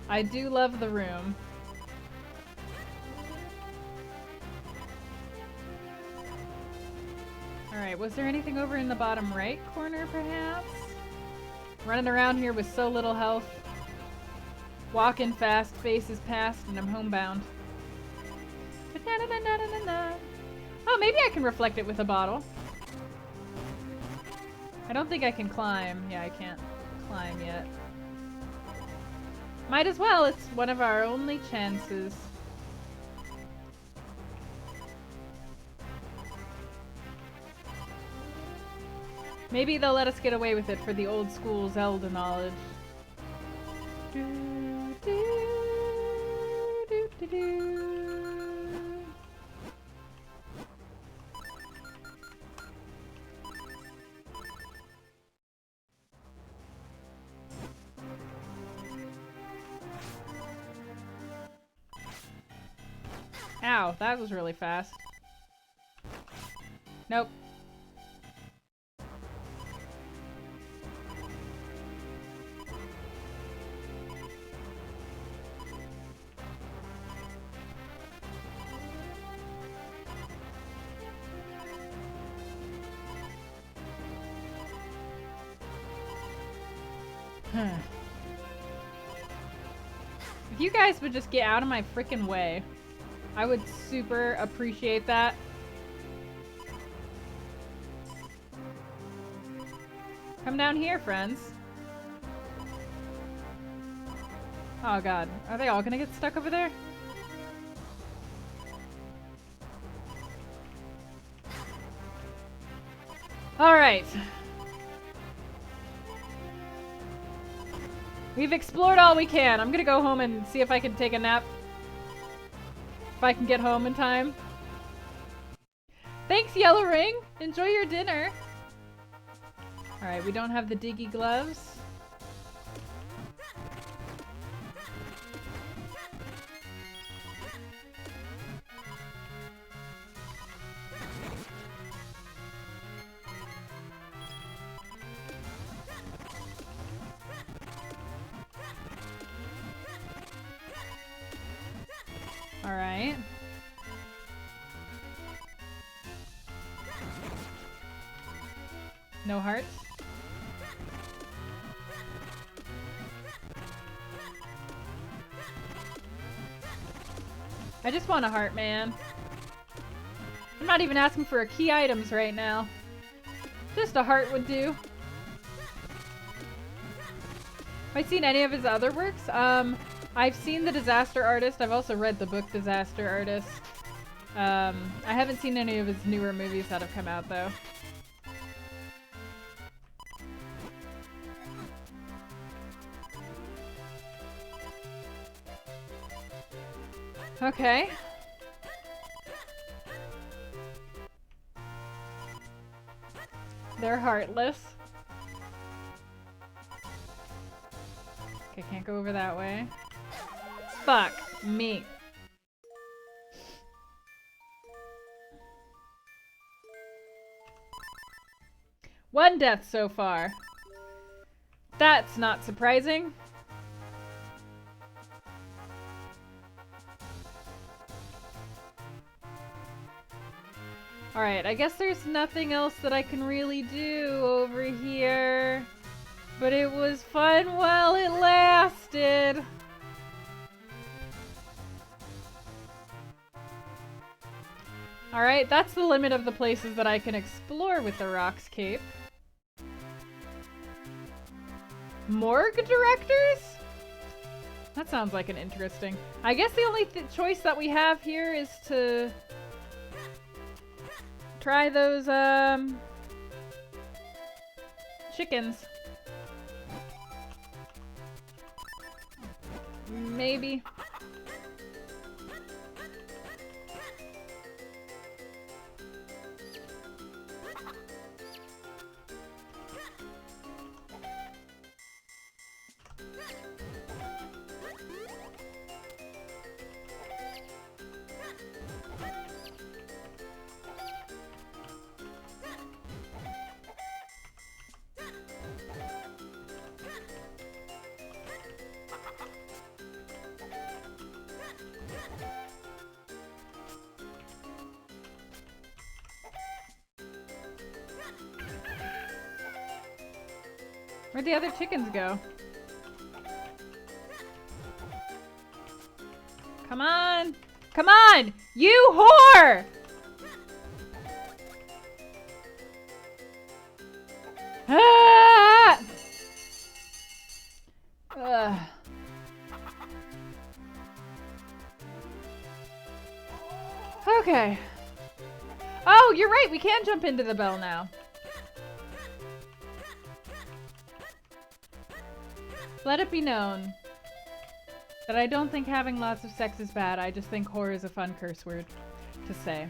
I do love the room. Alright, was there anything over in the bottom right corner, perhaps? Running around here with so little health. Walking fast, faces past, and I'm homebound. Oh, maybe I can reflect it with a bottle. I don't think I can climb. Yeah, I can't climb yet. Might as well, it's one of our only chances. Maybe they'll let us get away with it for the old school Zelda knowledge. Do, do, do, do, do. Ow, that was really fast. Nope. If you guys would just get out of my freaking way, I would super appreciate that. Come down here, friends. Oh god, are they all gonna get stuck over there? Alright. We've explored all we can. I'm gonna go home and see if I can take a nap. If I can get home in time. Thanks, Yellow Ring! Enjoy your dinner! Alright, we don't have the diggy gloves. Alright. No hearts? I just want a heart, man. I'm not even asking for key items right now. Just a heart would do. Have I seen any of his other works? I've seen The Disaster Artist. I've also read the book Disaster Artist. I haven't seen any of his newer movies that have come out, though. Okay. They're heartless. Okay, can't go over that way. Fuck me. One death so far. That's not surprising. Alright, I guess there's nothing else that I can really do over here. But it was fun while it lasted. Alright, that's the limit of the places that I can explore with the Rocks Cape. Morgue directors? That sounds like an interesting... I guess the only choice that we have here is to... try those, chickens. Maybe. Where'd the other chickens go? Come on! Come on! You whore! Ah! Ugh. Okay. Oh, you're right. We can jump into the bell now. Let it be known that I don't think having lots of sex is bad. I just think whore is a fun curse word to say.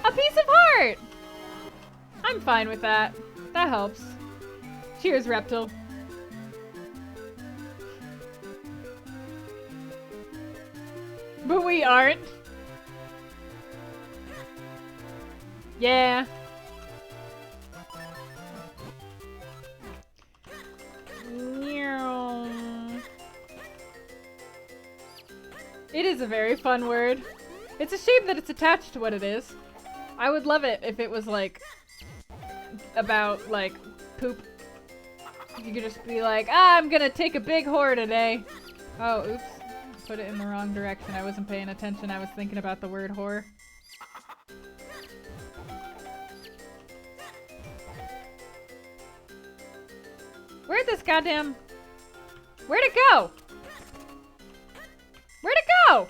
A piece of heart! I'm fine with that. That helps. Cheers, Reptile. But we aren't. Yeah. It is a very fun word. It's a shame that it's attached to what it is. I would love it if it was like about like poop. You could just be like, ah, I'm gonna take a big whore today. Oh, oops. Put it in the wrong direction. I wasn't paying attention. I was thinking about the word whore. Where'd this goddamn... Where'd it go? Where'd it go?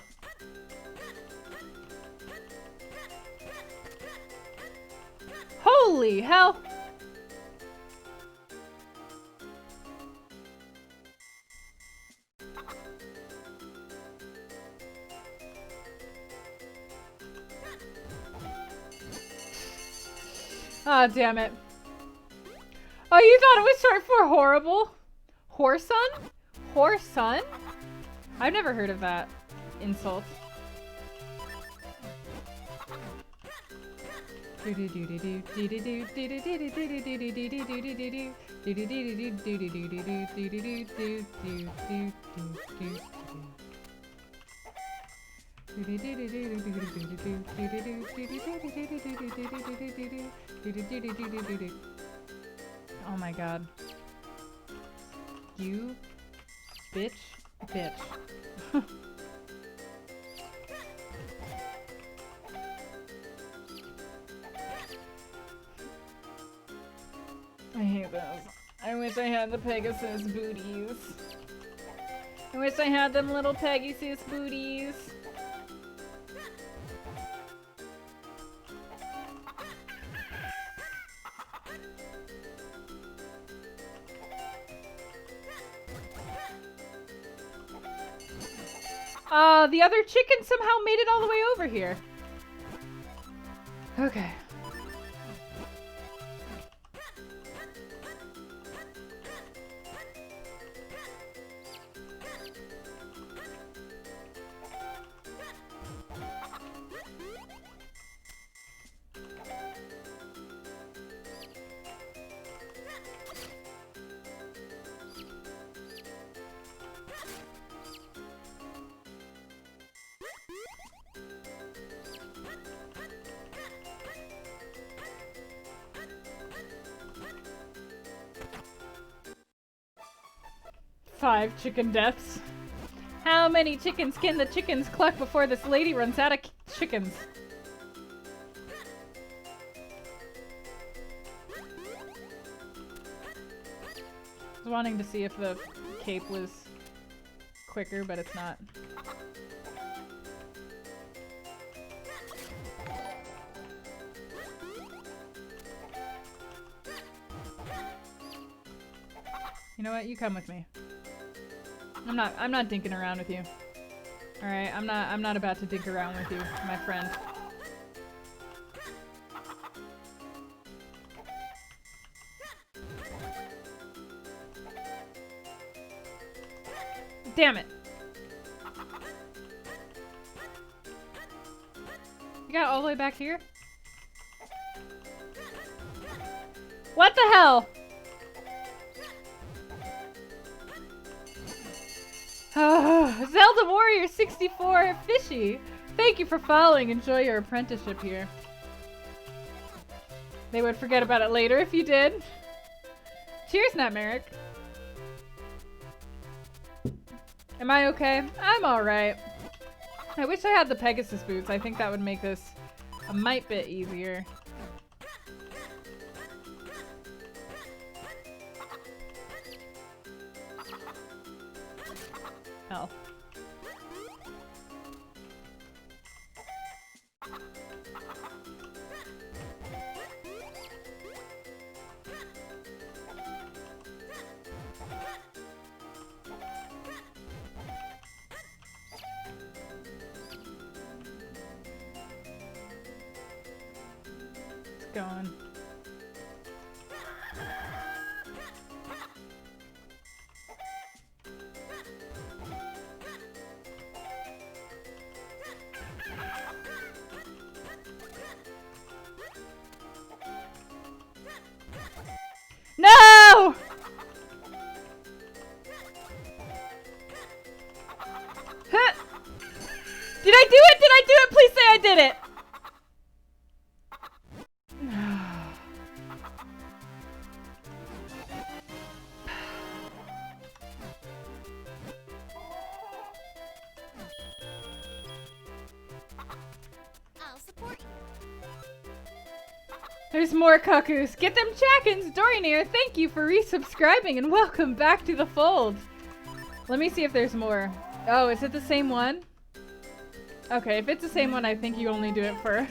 Holy hell! Ah, oh, damn it. Oh, you thought it was short for horrible? Whoreson? Whoreson? I've never heard of that insult. Oh my god. You bitch. I hate those. I wish I had the Pegasus booties. I wish I had them little Pegasus booties. The other chicken somehow made it all the way over here. Okay. Five chicken deaths. How many chickens can the chickens cluck before this lady runs out of chickens? I was wanting to see if the cape was quicker, but it's not. You know what? You come with me. I'm not dinking around with you. Alright, I'm not about to dink around with you, my friend. Damn it! You got it all the way back here? What the hell? Zelda Warrior 64 Fishy! Thank you for following. Enjoy your apprenticeship here. They would forget about it later if you did. Cheers, Nightmaric. Am I okay? I'm alright. I wish I had the Pegasus boots. I think that would make this a mite bit easier. Hell. It's going. No! Huh. Did I do it? Did I do it? Please say I did it. I'll support you. There's more cuckoos. Get them chackins. Dorionir, thank you for resubscribing and welcome back to the fold. Let me see if there's more. Oh, is it the same one? Okay, if it's the same one, I think you only do it for...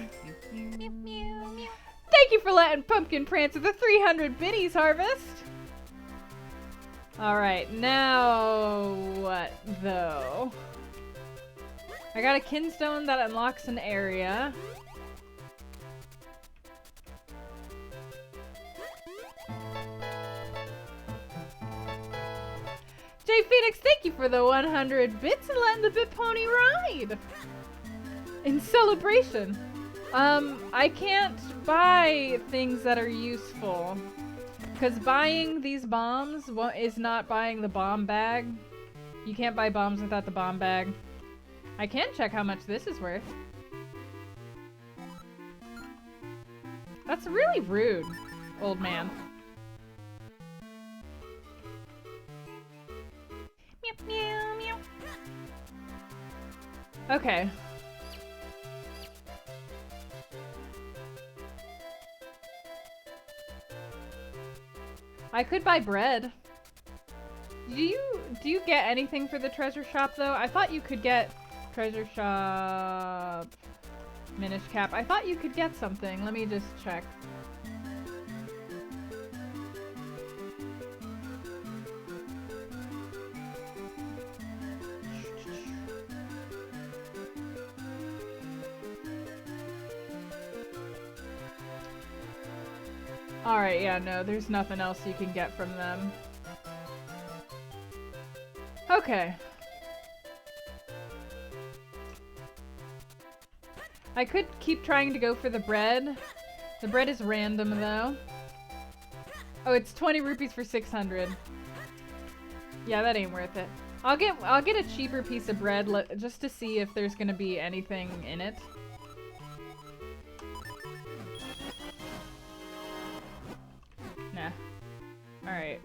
Thank you for letting Pumpkin prance with the 300 biddies harvest. Alright, now what though? I got a kinstone that unlocks an area. Jay Phoenix, thank you for the 100 bits and letting the Bit Pony ride! In celebration! I can't buy things that are useful. Because buying these bombs is not buying the bomb bag. You can't buy bombs without the bomb bag. I can check how much this is worth. That's really rude, old man. Meow, meow, meow. Okay. I could buy bread. Do you get anything for the treasure shop though? I thought you could get treasure shop Minish Cap. I thought you could get something. Let me just check. Alright, yeah, no, there's nothing else you can get from them. Okay. I could keep trying to go for the bread. The bread is random, though. Oh, it's 20 rupees for 600. Yeah, that ain't worth it. I'll get a cheaper piece of bread just to see if there's gonna be anything in it. Nah. Alright.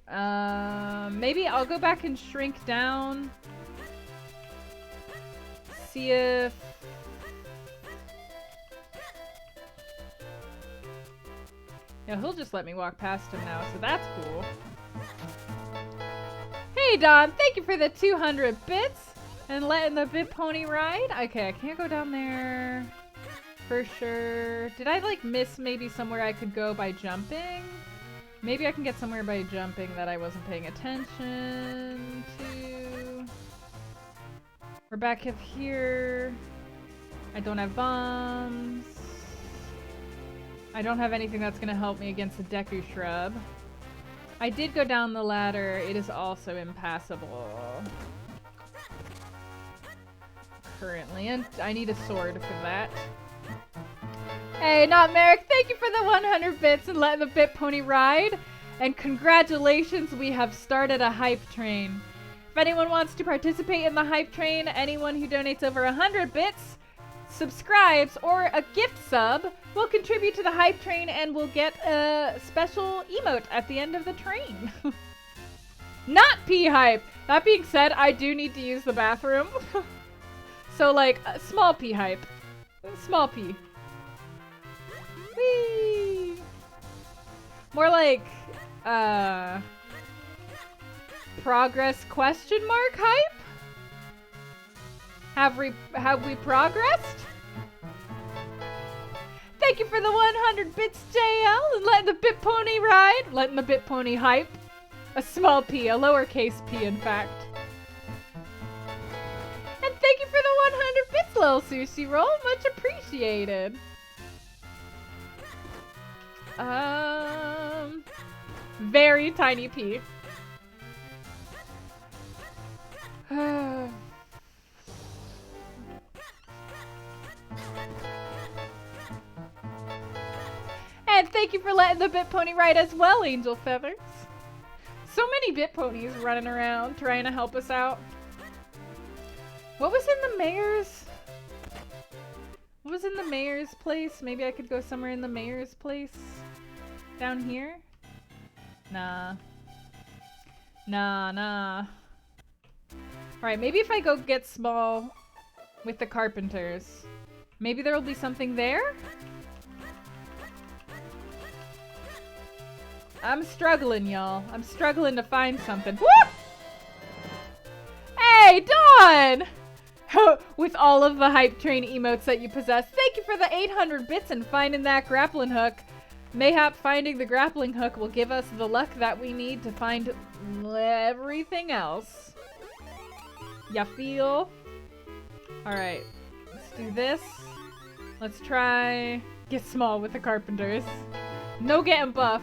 Maybe I'll go back and shrink down see if... Yeah, he'll just let me walk past him now, so that's cool. Hey, Don, thank you for the 200 bits and letting the bit pony ride. Okay, I can't go down there for sure. Did I, like, miss maybe somewhere I could go by jumping? Maybe I can get somewhere by jumping that I wasn't paying attention to. We're back up here. I don't have bombs. I don't have anything that's gonna help me against the Deku Shrub. I did go down the ladder. It is also impassable currently, and I need a sword for that. Hey, not Merrick, thank you for the 100 bits and letting the bit pony ride. And congratulations, we have started a hype train. If anyone wants to participate in the hype train, anyone who donates over 100 bits, subscribes, or a gift sub will contribute to the hype train and will get a special emote at the end of the train. Not pee hype. That being said, I do need to use the bathroom. So like, small pee hype. Small pee. Whee! More like, progress question mark hype? Have we progressed? Thank you for the 100 bits, JL, and letting the bit pony ride. Letting the bit pony hype. A small p, a lowercase p, in fact. And thank you for the 100 bits, little sushi roll. Much appreciated. Very tiny p. And thank you for letting the bit pony ride as well, Angel Feathers. So many bit ponies running around trying to help us out. What was in the mayor's? What was in the mayor's place? Maybe I could go somewhere in the mayor's place. Down here? Nah. Nah. Alright, maybe if I go get small with the carpenters. Maybe there will be something there? I'm struggling, y'all. I'm struggling to find something. Woo! Hey, Dawn! With all of the hype train emotes that you possess, thank you for the 800 bits and finding that grappling hook. Mayhap finding the grappling hook will give us the luck that we need to find everything else. Ya feel? Alright, let's do this. Let's try get small with the carpenters. No getting buff.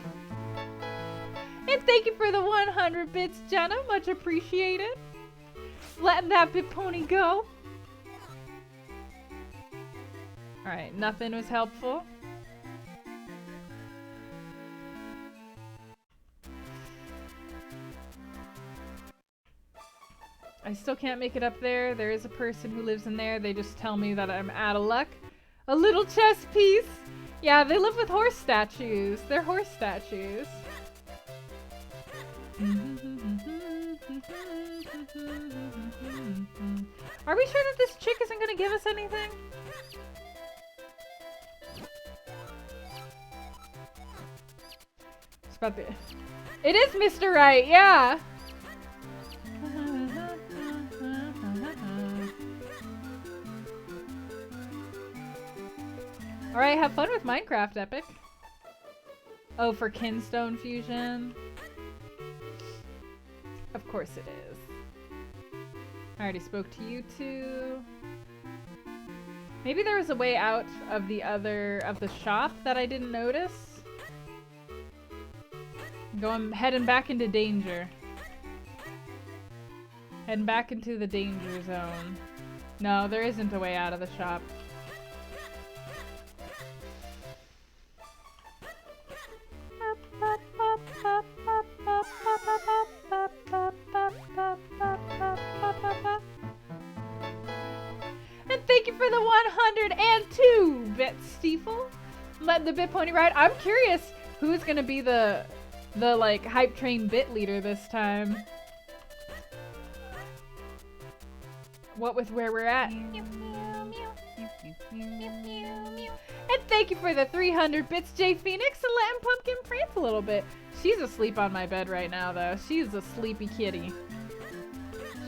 And thank you for the 100 bits, Jenna. Much appreciated. Letting that bit pony go. Alright, nothing was helpful. I still can't make it up there. There is a person who lives in there. They just tell me that I'm out of luck. A little chess piece. Yeah, they live with horse statues. They're horse statues. Are we sure that this chick isn't gonna give us anything? It's about the... It is Mr. Right, yeah! Alright, have fun with Minecraft, Epic. Oh, for Kinstone Fusion? Of course it is. I already spoke to you two. Maybe there was a way out of the shop that I didn't notice. Heading back into danger. Heading back into the danger zone. No, there isn't a way out of the shop. And thank you for the 102 bits, Stiefel. Let the bit pony ride. I'm curious who's gonna be the like hype train bit leader this time. What with where we're at. Meow, meow, meow. Meow, meow, meow. And thank you for the 300 bits, J Phoenix, and letting Pumpkin prance a little bit. She's asleep on my bed right now, though. She's a sleepy kitty.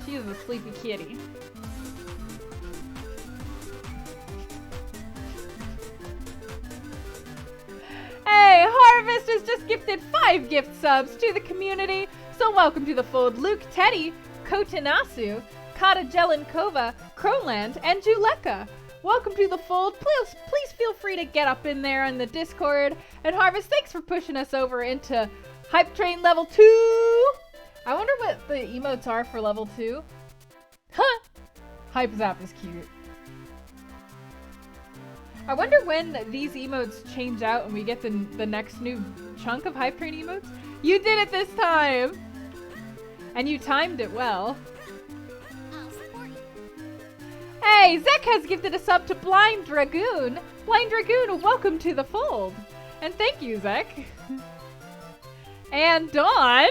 She is a sleepy kitty. Hey, Harvest has just gifted 5 gift subs to the community. So welcome to the fold, Luke Teddy, Kotanasu, Kata Jelenkova, Crownland, and Juleka. Welcome to the fold. Please feel free to get up in there on the Discord. And Harvest, thanks for pushing us over into Hype Train level 2. I wonder what the emotes are for level 2. Huh! Hype Zap is cute. I wonder when these emotes change out and we get the next new chunk of Hype Train emotes. You did it this time! And you timed it well. I'll support you. Hey, Zek has gifted a sub to Blind Dragoon. Blind Dragoon, welcome to the fold. And thank you, Zek. And Dawn.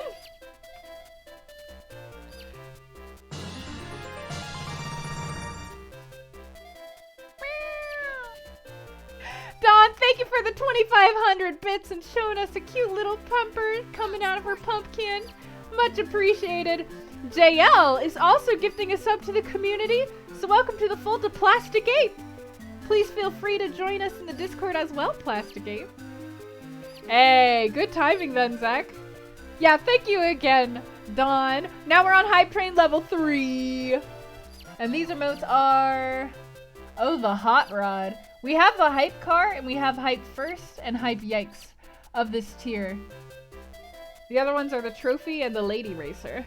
Dawn, thank you for the 2,500 bits and showing us a cute little pumper coming out of her pumpkin. Much appreciated. JL is also gifting a sub to the community, so welcome to the fold to Plastic Ape. Please feel free to join us in the Discord as well, Plastic Ape. Hey, good timing then, Zach. Yeah, thank you again, Dawn. Now we're on Hype Train level 3. And these emotes are... Oh, the Hot Rod. We have the Hype Car, and we have Hype First and Hype Yikes of this tier. The other ones are the Trophy and the Lady Racer.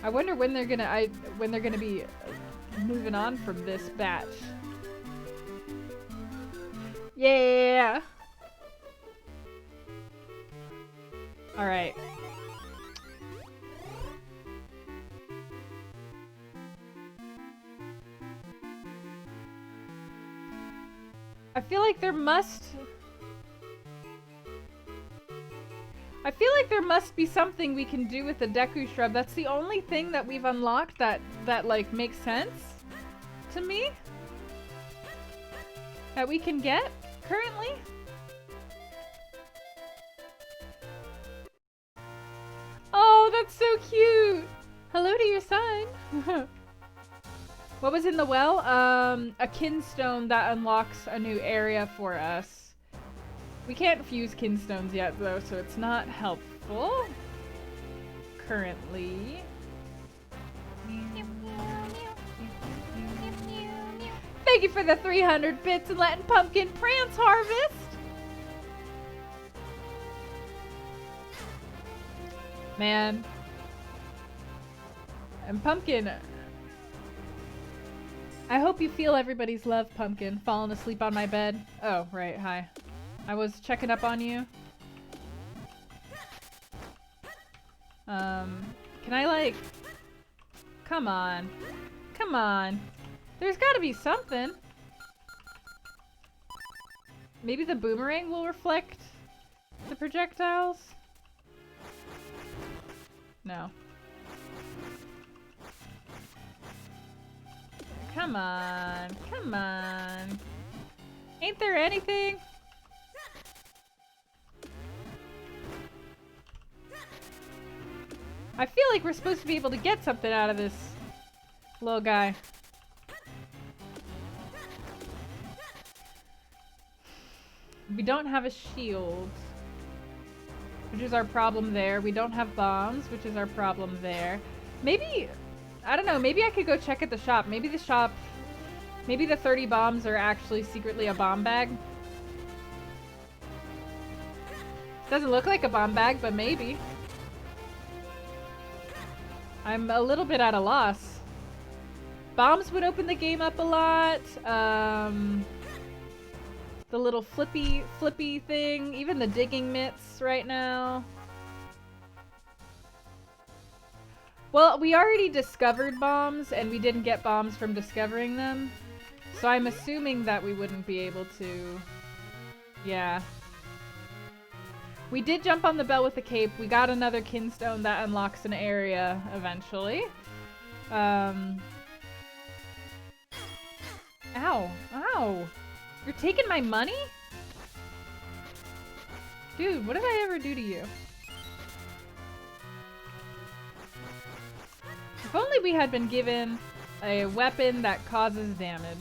I wonder when they're gonna be moving on from this batch. Yeah. All right. I feel like there must be something we can do with the Deku Shrub. That's the only thing that we've unlocked that like makes sense to me. That we can get currently. Oh, that's so cute. Hello to your son. What was in the well? A kinstone that unlocks a new area for us. We can't fuse kinstones yet though, so it's not helpful currently. Thank you for the 300 bits and letting Pumpkin prance, Harvest. Man. And Pumpkin, I hope you feel everybody's love, Pumpkin. Falling asleep on my bed. Oh, right, hi. I was checking up on you. Can I like... Come on. Come on. There's gotta be something. Maybe the boomerang will reflect the projectiles? No. Come on. Come on. Ain't there anything? I feel like we're supposed to be able to get something out of this little guy. We don't have a shield, which is our problem there. We don't have bombs, which is our problem there. Maybe, I don't know, maybe I could go check at the shop. Maybe the shop, maybe the 30 bombs are actually secretly a bomb bag. Doesn't look like a bomb bag, but maybe. I'm a little bit at a loss. Bombs would open the game up a lot. The little flippy thing. Even the digging mitts right now. Well, we already discovered bombs, and we didn't get bombs from discovering them. So I'm assuming that we wouldn't be able to... Yeah. We did jump on the bell with the cape. We got another kinstone that unlocks an area eventually. Ow. Ow. You're taking my money? Dude, what did I ever do to you? If only we had been given a weapon that causes damage.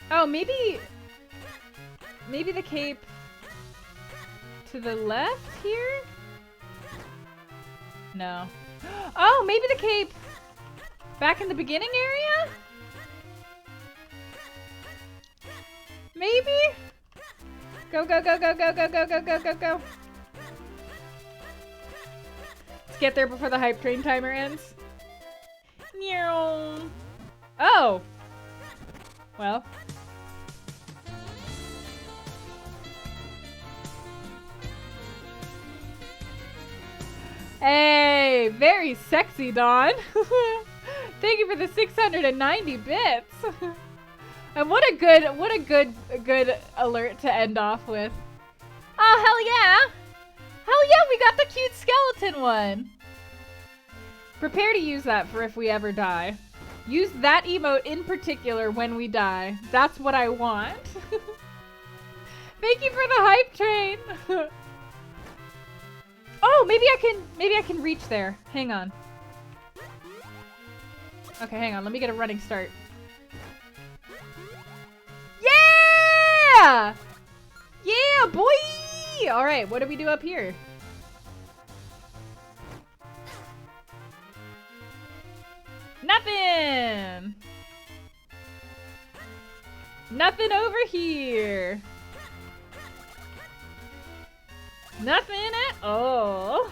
Oh, maybe the cape to the left here? No. Oh, maybe the cape back in the beginning area? Maybe? Go, go, go, go, go, go, go, go, go, go, go. Let's get there before the hype train timer ends. Meow. Oh. Well. Hey, very sexy, Dawn. Thank you for the 690 bits. And what a good alert to end off with. Oh, hell yeah. Hell yeah, we got the cute skeleton one. Prepare to use that for if we ever die. Use that emote in particular when we die. That's what I want. Thank you for the hype train. Oh, maybe I can reach there. Hang on. Okay, hang on. Let me get a running start. Yeah! Yeah, boy! All right, what do we do up here? Nothing! Nothing over here. Nothing at all.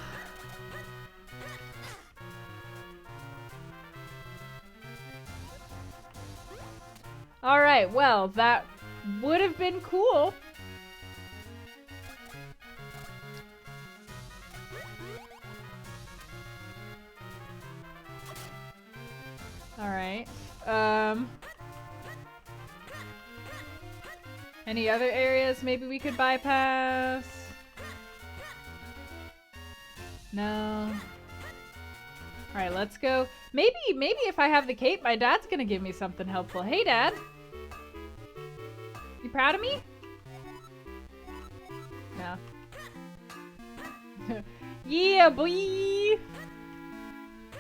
Alright, well, that would have been cool. Alright. Any other areas maybe we could bypass? No. Alright, let's go. Maybe if I have the cape, my dad's gonna give me something helpful. Hey, Dad. You proud of me? No. Yeah, boy!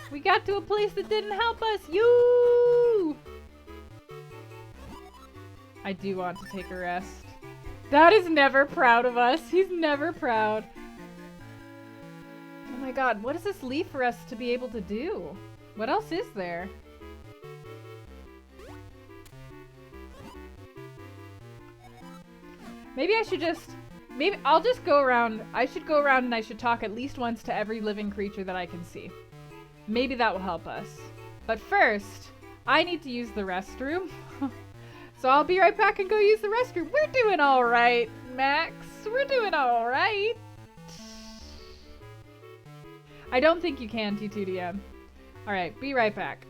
We got to a place that didn't help us. You! I do want to take a rest. Dad is never proud of us. He's never proud. Oh my god, what does this leave for us to be able to do? What else is there? Maybe I should just... Maybe I'll just go around. I should go around and I should talk at least once to every living creature that I can see. Maybe that will help us. But first, I need to use the restroom. So I'll be right back and go use the restroom. We're doing all right, Max. We're doing all right. I don't think you can, T2DM. All right, be right back.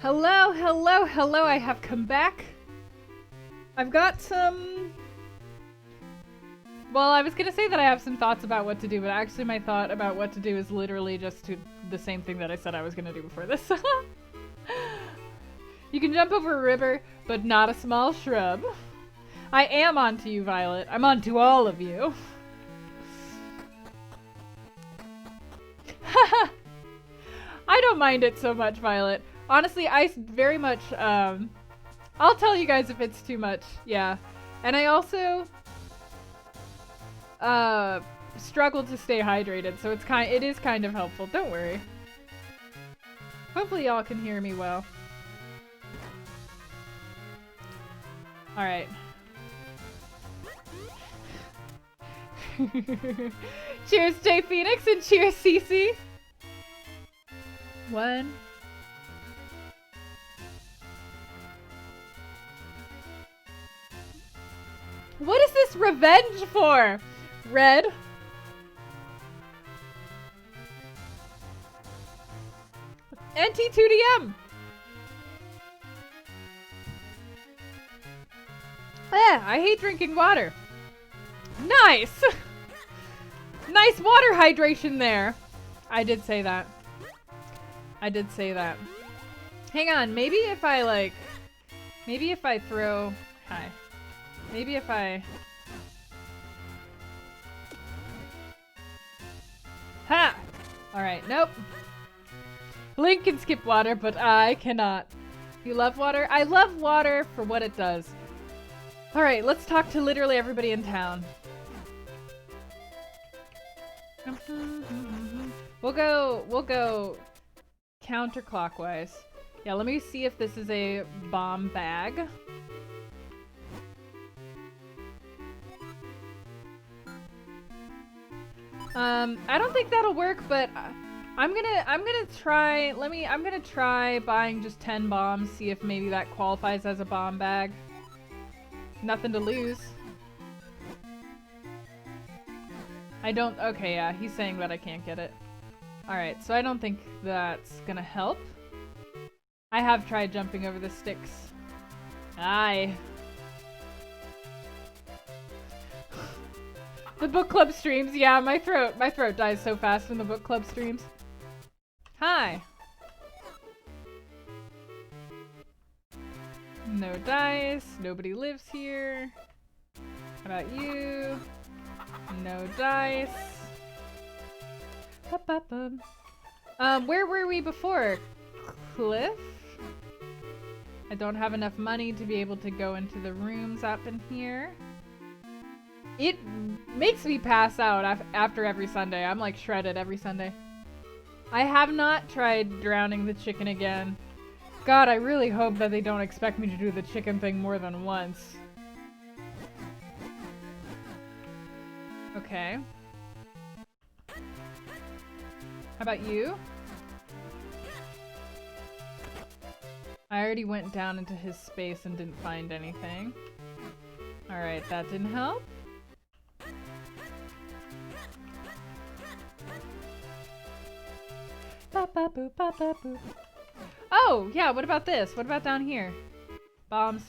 Hello, hello, hello, I have come back. I've got some... Well, I was gonna say that I have some thoughts about what to do, but actually my thought about what to do is literally just the same thing that I said I was gonna do before this. You can jump over a river, but not a small shrub. I am onto you, Violet. I'm onto all of you. I don't mind it so much, Violet. Honestly, I very much, I'll tell you guys if it's too much, yeah. And I also, struggle to stay hydrated, so it is kind of helpful. Don't worry. Hopefully y'all can hear me well. Alright. Cheers, Jay Phoenix, and cheers, Cece. 1. What is this revenge for? Red. NT2DM. I hate drinking water. Nice. Nice water hydration there. I did say that. I did say that. Hang on, maybe if I throw... Hi. Maybe if I... Ha! Alright, nope. Link can skip water, but I cannot. You love water? I love water for what it does. Alright, let's talk to literally everybody in town. We'll go counterclockwise. Yeah, let me see if this is a bomb bag. I don't think that'll work, but I'm gonna try, I'm gonna try buying just 10 bombs, see if maybe that qualifies as a bomb bag. Nothing to lose. Okay, yeah, he's saying that I can't get it. Alright, so I don't think that's gonna help. I have tried jumping over the sticks. Aye. The book club streams, yeah, my throat dies so fast in the book club streams. Hi. No dice, nobody lives here. How about you? No dice. Where were we before? Cliff? I don't have enough money to be able to go into the rooms up in here. It makes me pass out after every Sunday. I'm like shredded every Sunday. I have not tried drowning the chicken again. God, I really hope that they don't expect me to do the chicken thing more than once. Okay. How about you? I already went down into his space and didn't find anything. Alright, that didn't help. Oh, yeah, what about this? What about down here? Bombs.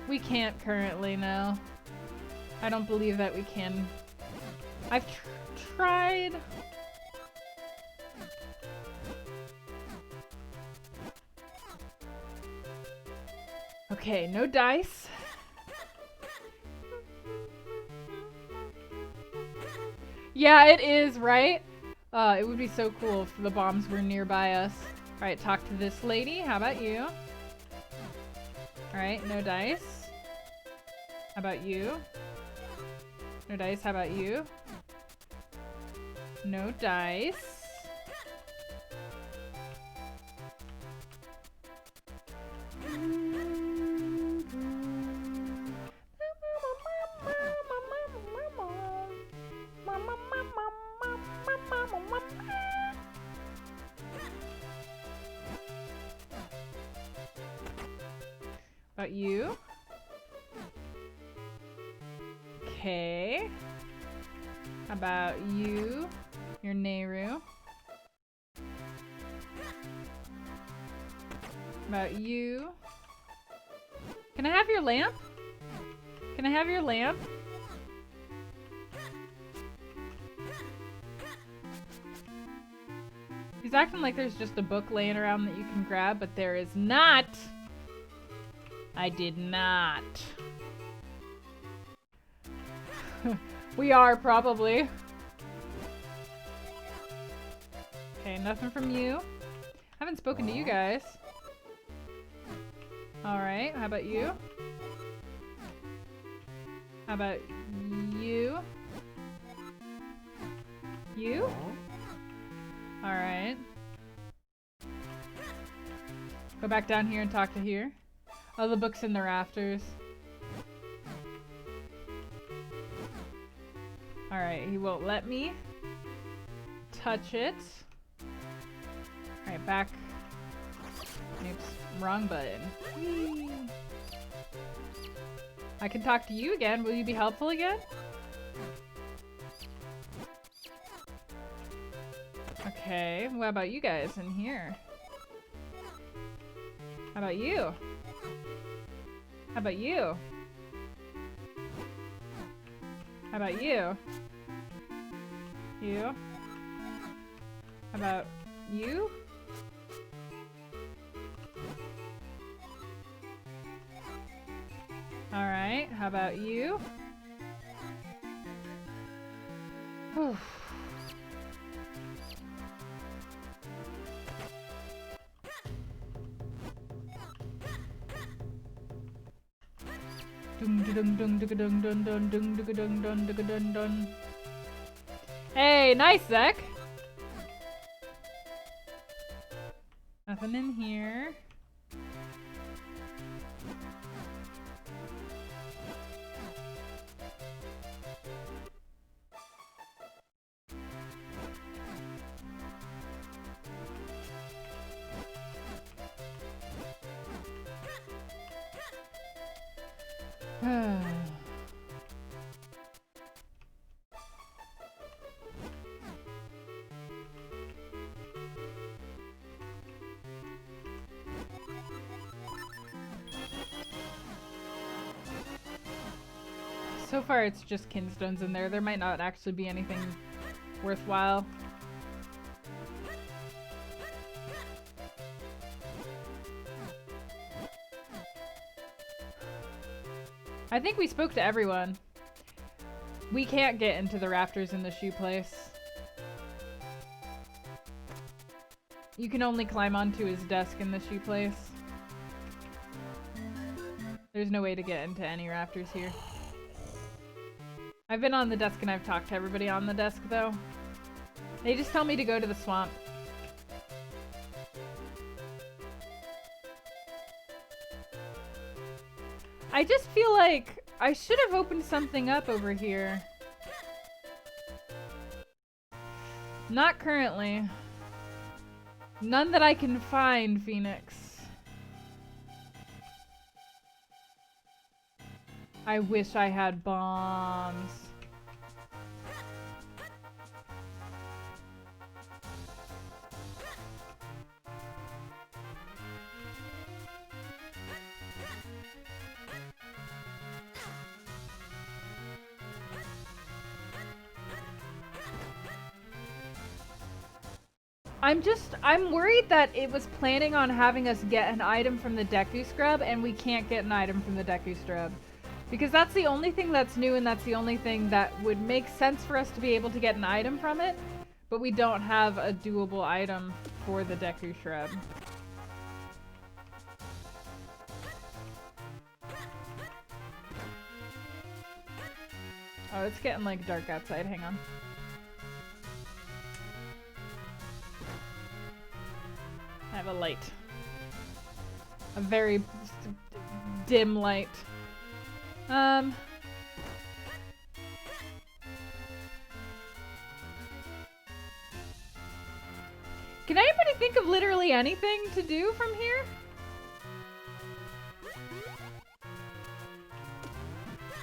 We can't currently, no. I don't believe that we can. I've tried. Okay, no dice. Yeah, it is, right? It would be so cool if the bombs were nearby us. Alright, talk to this lady. How about you? Alright, no dice. How about you? No dice, how about you? No dice. About you? Okay. How about you? Your Nehru. About you? Can I have your lamp? Can I have your lamp? He's acting like there's just a book laying around that you can grab, but there is not! I did not. We are, probably. Okay, nothing from you. Haven't spoken to you guys. Alright, how about you? How about you? You? Alright. Go back down here and talk to here. Oh, the book's in the rafters. Alright, he won't let me touch it. Alright, back. Oops, wrong button. Whee. I can talk to you again. Will you be helpful again? Okay, what about you guys in here? How about you? How about you? How about you? You? How about you? Alright, how about you? Whew. Hey, nice, Zach. Nothing in here. So far it's just kinstones in there. There might not actually be anything worthwhile. I think we spoke to everyone. We can't get into the rafters in the shoe place. You can only climb onto his desk in the shoe place. There's no way to get into any rafters here. I've been on the desk and I've talked to everybody on the desk though. They just tell me to go to the swamp. I just feel like I should have opened something up over here. Not currently. None that I can find, Phoenix. I wish I had bombs. I'm worried that it was planning on having us get an item from the Deku Scrub and we can't get an item from the Deku Scrub. Because that's the only thing that's new and that's the only thing that would make sense for us to be able to get an item from it. But we don't have a doable item for the Deku Shrub. Oh, it's getting like dark outside. Hang on. I have a light. A very dim light. Can anybody think of literally anything to do from here?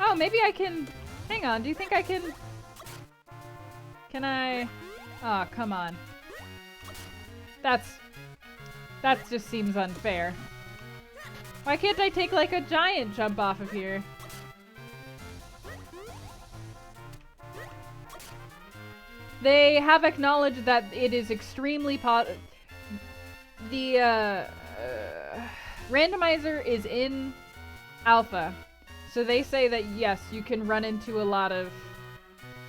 Oh, maybe I can... Hang on, do you think I can... Can I... Oh, come on. That just seems unfair. Why can't I take like a giant jump off of here? They have acknowledged that it is extremely the randomizer is in alpha. So they say that yes, you can run into a lot of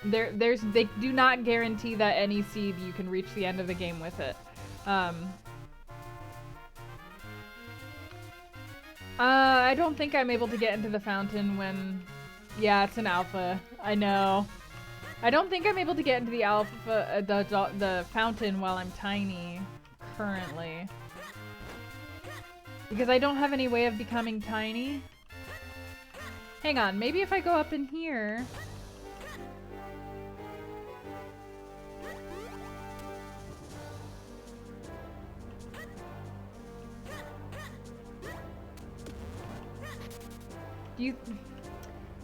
they do not guarantee that any seed you can reach the end of the game with it. I don't think I'm able to get into the fountain when... Yeah, it's an alpha. I know. I don't think I'm able to get into the alpha, the fountain while I'm tiny, currently. Because I don't have any way of becoming tiny. Hang on, maybe if I go up in here...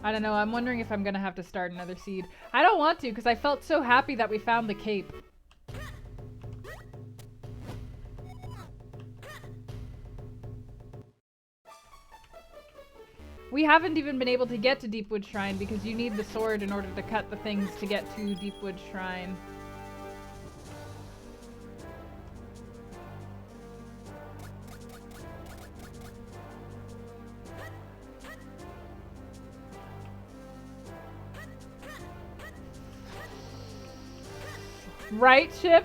I don't know, I'm wondering if I'm gonna have to start another seed. I don't want to, because I felt so happy that we found the cape. We haven't even been able to get to Deepwood Shrine because you need the sword in order to cut the things to get to Deepwood Shrine. Right, Chip?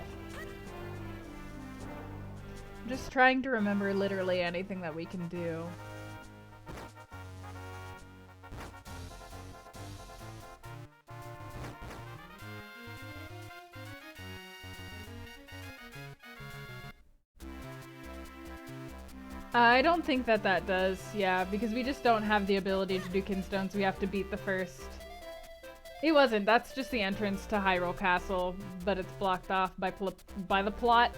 I'm just trying to remember literally anything that we can do. I don't think that does, yeah, because we just don't have the ability to do kinstones. We have to beat the first. It wasn't. That's just the entrance to Hyrule Castle, but it's blocked off by the plot.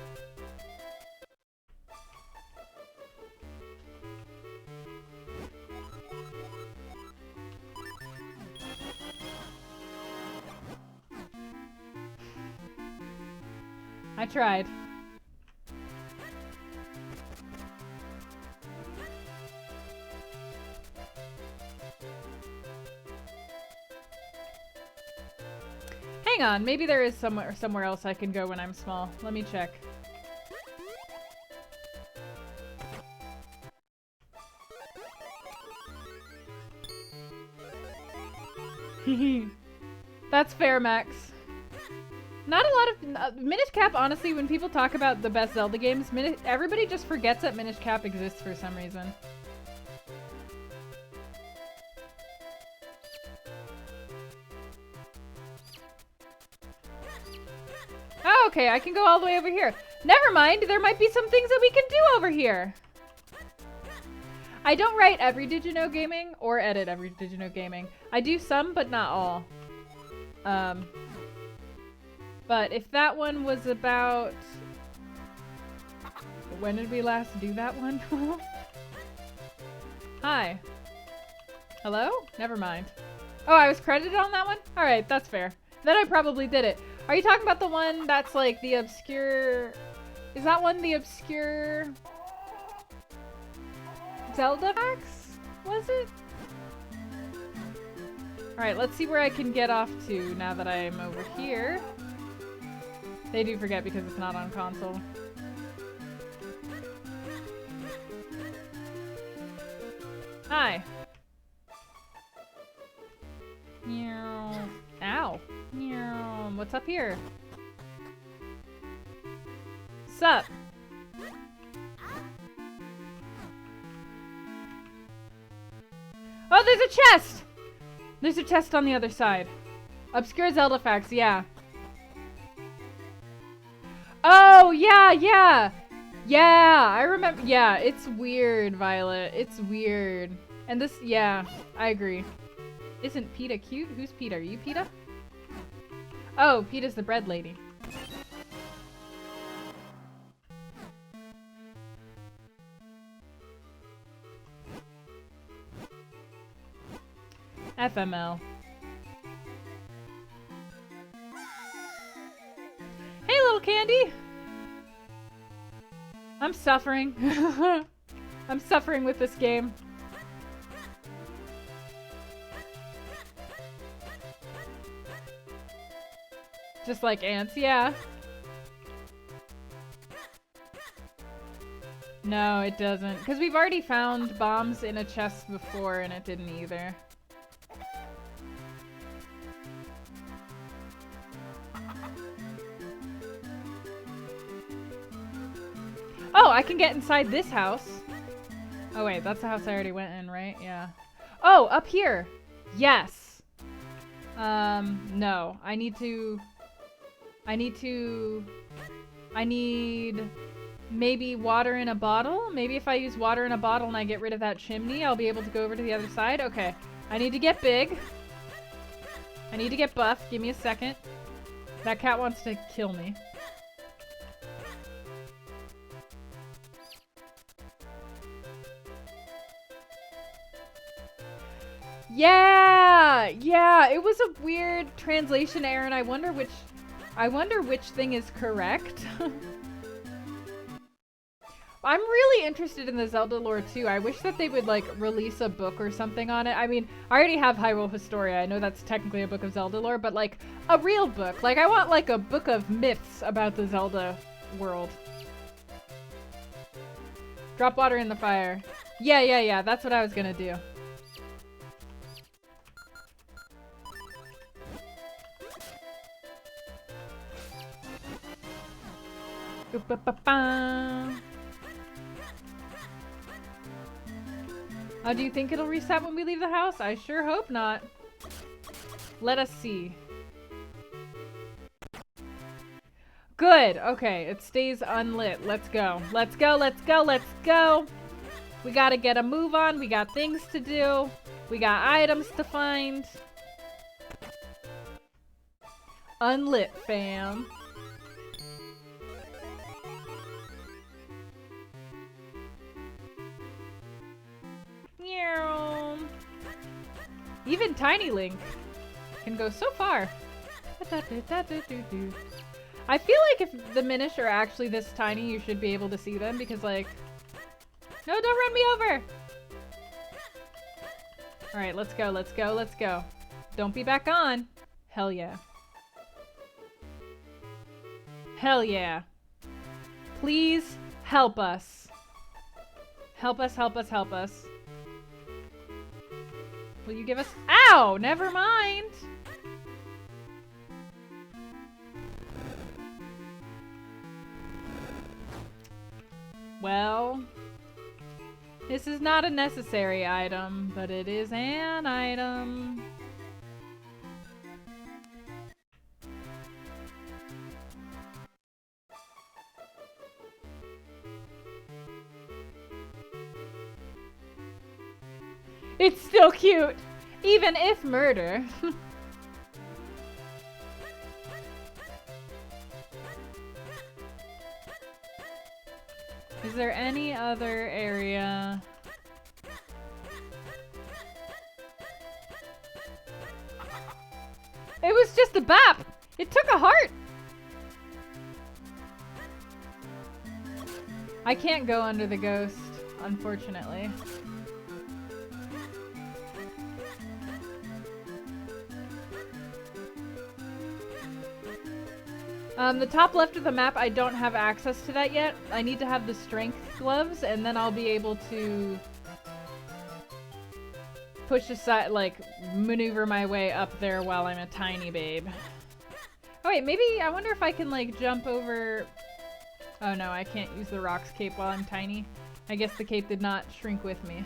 I tried. Hang on, maybe there is somewhere else I can go when I'm small. Let me check. That's fair, Max. Not a lot of Minish Cap, honestly, when people talk about the best Zelda games, everybody just forgets that Minish Cap exists for some reason. Oh, okay, I can go all the way over here. Never mind, there might be some things that we can do over here. I don't write every Did You Know Gaming or edit every Did You Know Gaming. I do some, but not all. But if that one was about... When did we last do that one? Hi. Hello? Never mind. Oh, I was credited on that one? Alright, that's fair. Then I probably did it. Are you talking about the one that's like the obscure... Is that one the obscure... Zelda facts? Was it? Alright, let's see where I can get off to now that I'm over here. They do forget because it's not on console. Hi. Meow. Ow. Meow. What's up here? Sup? Oh, there's a chest! There's a chest on the other side. Obscure Zelda facts, yeah. Oh, yeah, yeah! Yeah, I remember. Yeah, it's weird, Violet. It's weird. And this, yeah, I agree. Isn't PETA cute? Who's PETA? Are you PETA? Oh, PETA's the bread lady. FML. Hey, little candy! I'm suffering. I'm suffering with this game. Just like ants, yeah. No, it doesn't. Because we've already found bombs in a chest before and it didn't either. Oh, I can get inside this house. Oh wait, that's the house I already went in, right? Yeah. Oh, up here. Yes. No. I need maybe water in a bottle? Maybe if I use water in a bottle and I get rid of that chimney, I'll be able to go over to the other side? Okay. I need to get big. I need to get buff. Give me a second. That cat wants to kill me. Yeah! Yeah, it was a weird translation error and I wonder which thing is correct. I'm really interested in the Zelda lore too. I wish that they would like release a book or something on it. I mean, I already have Hyrule Historia. I know that's technically a book of Zelda lore, but like a real book. Like I want like a book of myths about the Zelda world. Drop water in the fire. Yeah. That's what I was gonna do. Do you think it'll reset when we leave the house? I sure hope not. Let us see. Good. Okay, it stays unlit. Let's go. Let's go, let's go, let's go. We gotta get a move on. We got things to do. We got items to find. Unlit, fam. Even Tiny Link can go so far. I feel like if the Minish are actually this tiny, you should be able to see them because like... No, don't run me over! Alright, let's go, let's go, let's go. Don't be back on. Hell yeah. Hell yeah. Please help us. Help us, help us, help us. Will you give us— Ow! Never mind! Well, this is not a necessary item, but it is an item. It's still cute, even if murder. Is there any other area? It was just a bap! It took a heart! I can't go under the ghost, unfortunately. The top left of the map, I don't have access to that yet. I need to have the strength gloves, and then I'll be able to push aside, like, maneuver my way up there while I'm a tiny babe. Oh wait, maybe, I wonder if I can, like, jump over... Oh no, I can't use the rocks cape while I'm tiny. I guess the cape did not shrink with me.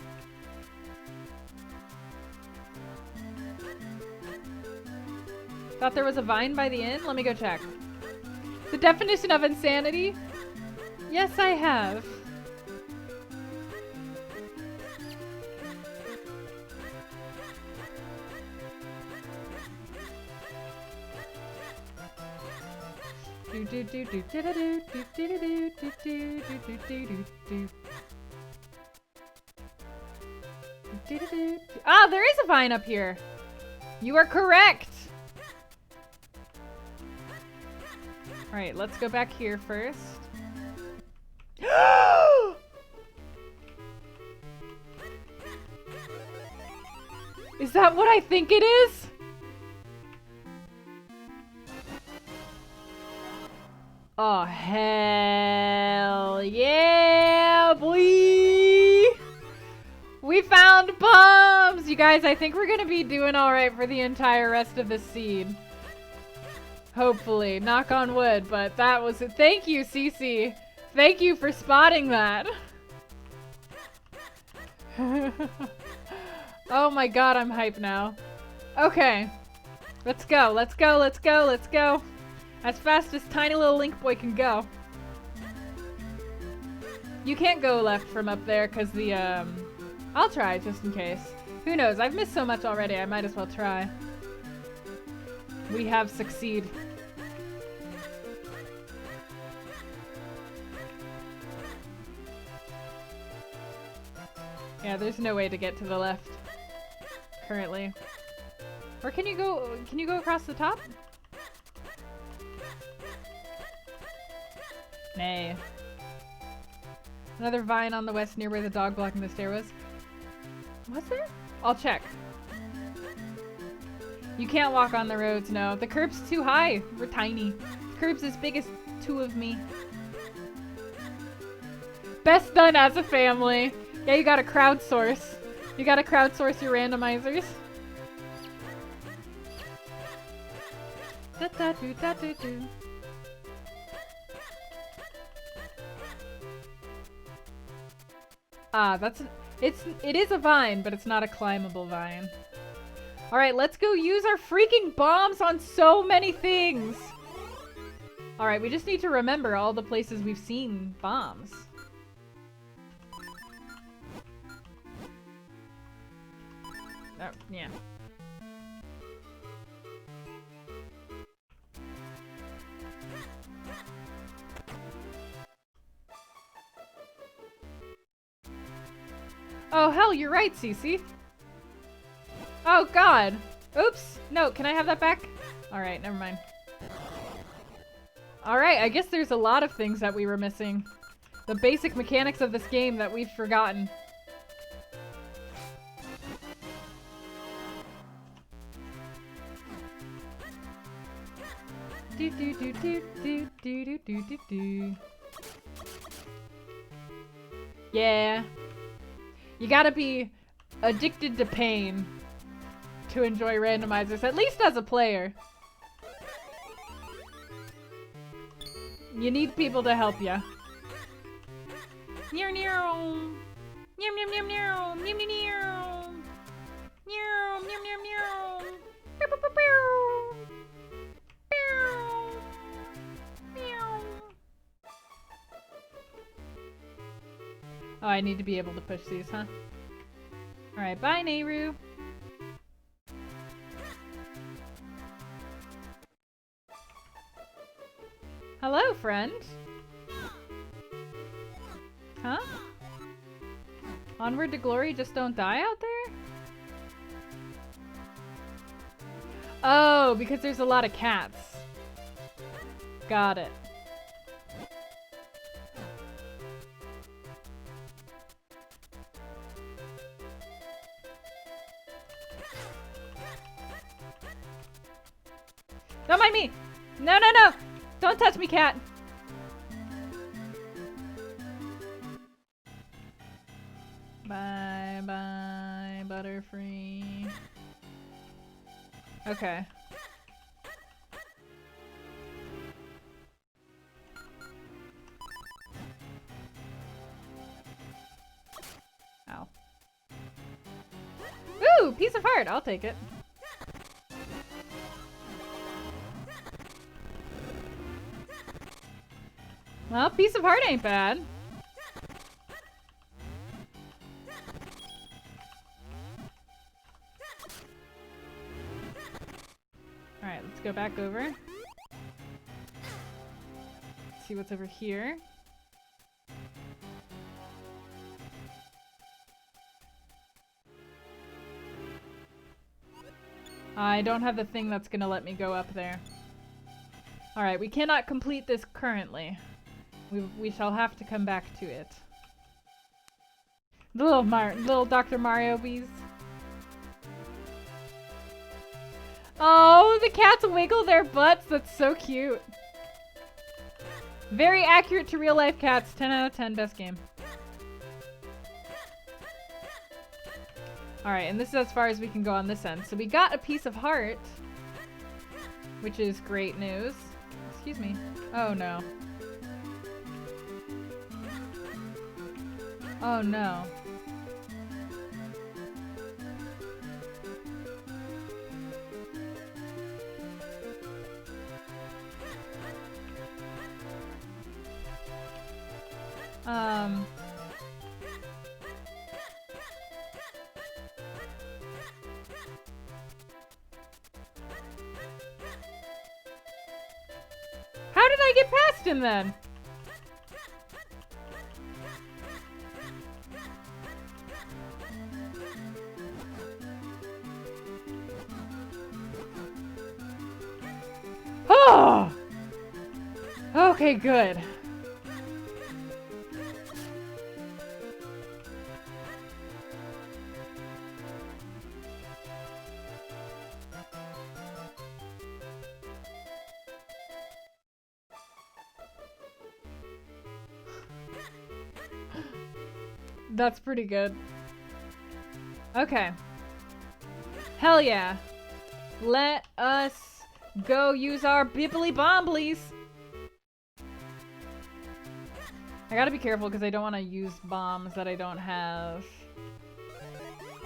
Thought there was a vine by the inn? Let me go check. The definition of insanity? Yes, I have. Ah, there is a vine up here. You are correct! Alright, let's go back here first. Is that what I think it is? Oh, hell yeah, boy! We found bombs! You guys, I think we're gonna be doing alright for the entire rest of this seed. Hopefully. Knock on wood, but that was it. Thank you, Cece. Thank you for spotting that. Oh my god, I'm hyped now. Okay. Let's go, let's go, let's go, let's go. As fast as tiny little Link Boy can go. You can't go left from up there because the, I'll try just in case. Who knows? I've missed so much already, I might as well try. We have succeed. Yeah, there's no way to get to the left. Currently. Or can you go across the top? Nay. Another vine on the west near where the dog blocking the stair was. Was there? I'll check. You can't walk on the roads, no. The curb's too high. We're tiny. The curb's as big as two of me. Best done as a family. Yeah, you gotta crowdsource. You gotta crowdsource your randomizers. Da-da-do-da-do-do. Ah, it is a vine, but it's not a climbable vine. Alright, let's go use our freaking bombs on so many things! Alright, we just need to remember all the places we've seen bombs. Oh, yeah. Oh, hell, you're right, Cece. Oh, God. Oops. No, can I have that back? Alright, never mind. Alright, I guess there's a lot of things that we were missing. The basic mechanics of this game that we've forgotten. Do do do do do do do do do do. Yeah. You gotta be addicted to pain to enjoy randomizers, at least as a player. You need people to help you. Meow meow. Meow meow meow meow. Meow meow meow. Meow meow meow meow. Pew pew pew pew. Meow. Oh, I need to be able to push these, huh? Alright, bye, Nehru. Hello, friend. Huh? Onward to glory, just don't die out there? Oh, because there's a lot of cats. Got it. Don't mind me! No, no, no! Don't touch me, cat! Bye, bye, Butterfree. Okay. Ow. Ooh, piece of heart! I'll take it. Well, piece of heart ain't bad. Alright, let's go back over. See what's over here. I don't have the thing that's gonna let me go up there. Alright, we cannot complete this currently. We shall have to come back to it. The little Dr. Mario bees. Oh, the cats wiggle their butts. That's so cute. Very accurate to real life cats. 10 out of 10. Best game. Alright, and this is as far as we can go on this end. So we got a piece of heart, which is great news. Excuse me. Oh no. Oh no. How did I get past him then? Oh! Okay, good. That's pretty good. Okay. Hell yeah. Let us go use our bibbly bomblies. I gotta be careful because I don't want to use bombs that I don't have.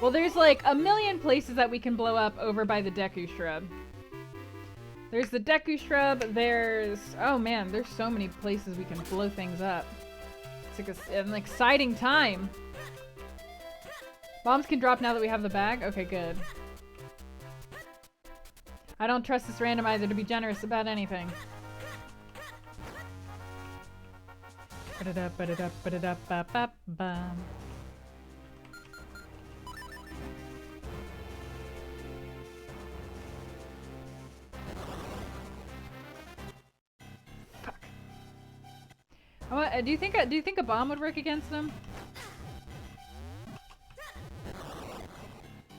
Well, there's like a million places that we can blow up over by the Deku Shrub. There's the Deku Shrub, there's... Oh man, there's so many places we can blow things up. It's like an exciting time. Bombs can drop now that we have the bag? Okay, good. I don't trust this randomizer to be generous about anything. Fuck. Do you think a bomb would work against them?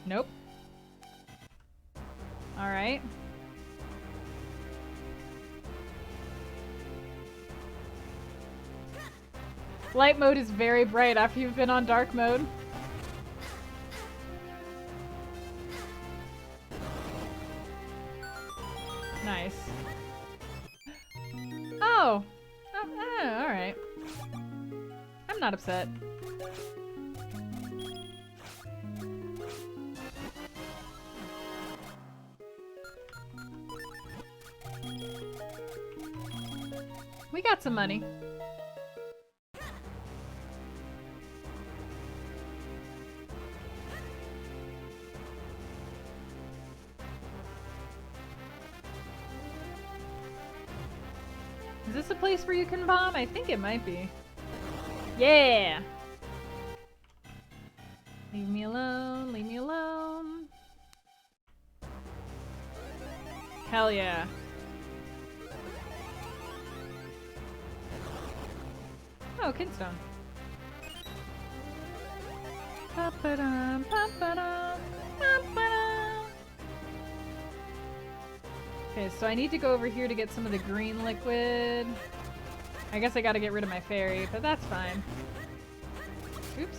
Nope. Alright. Light mode is very bright after you've been on dark mode. Nice. Oh! Alright. I'm not upset. We got some money. Is this a place where you can bomb? I think it might be. Yeah! Leave me alone, leave me alone. Hell yeah. Oh, Kinstone. Okay, so I need to go over here to get some of the green liquid. I guess I gotta get rid of my fairy, but that's fine. Oops.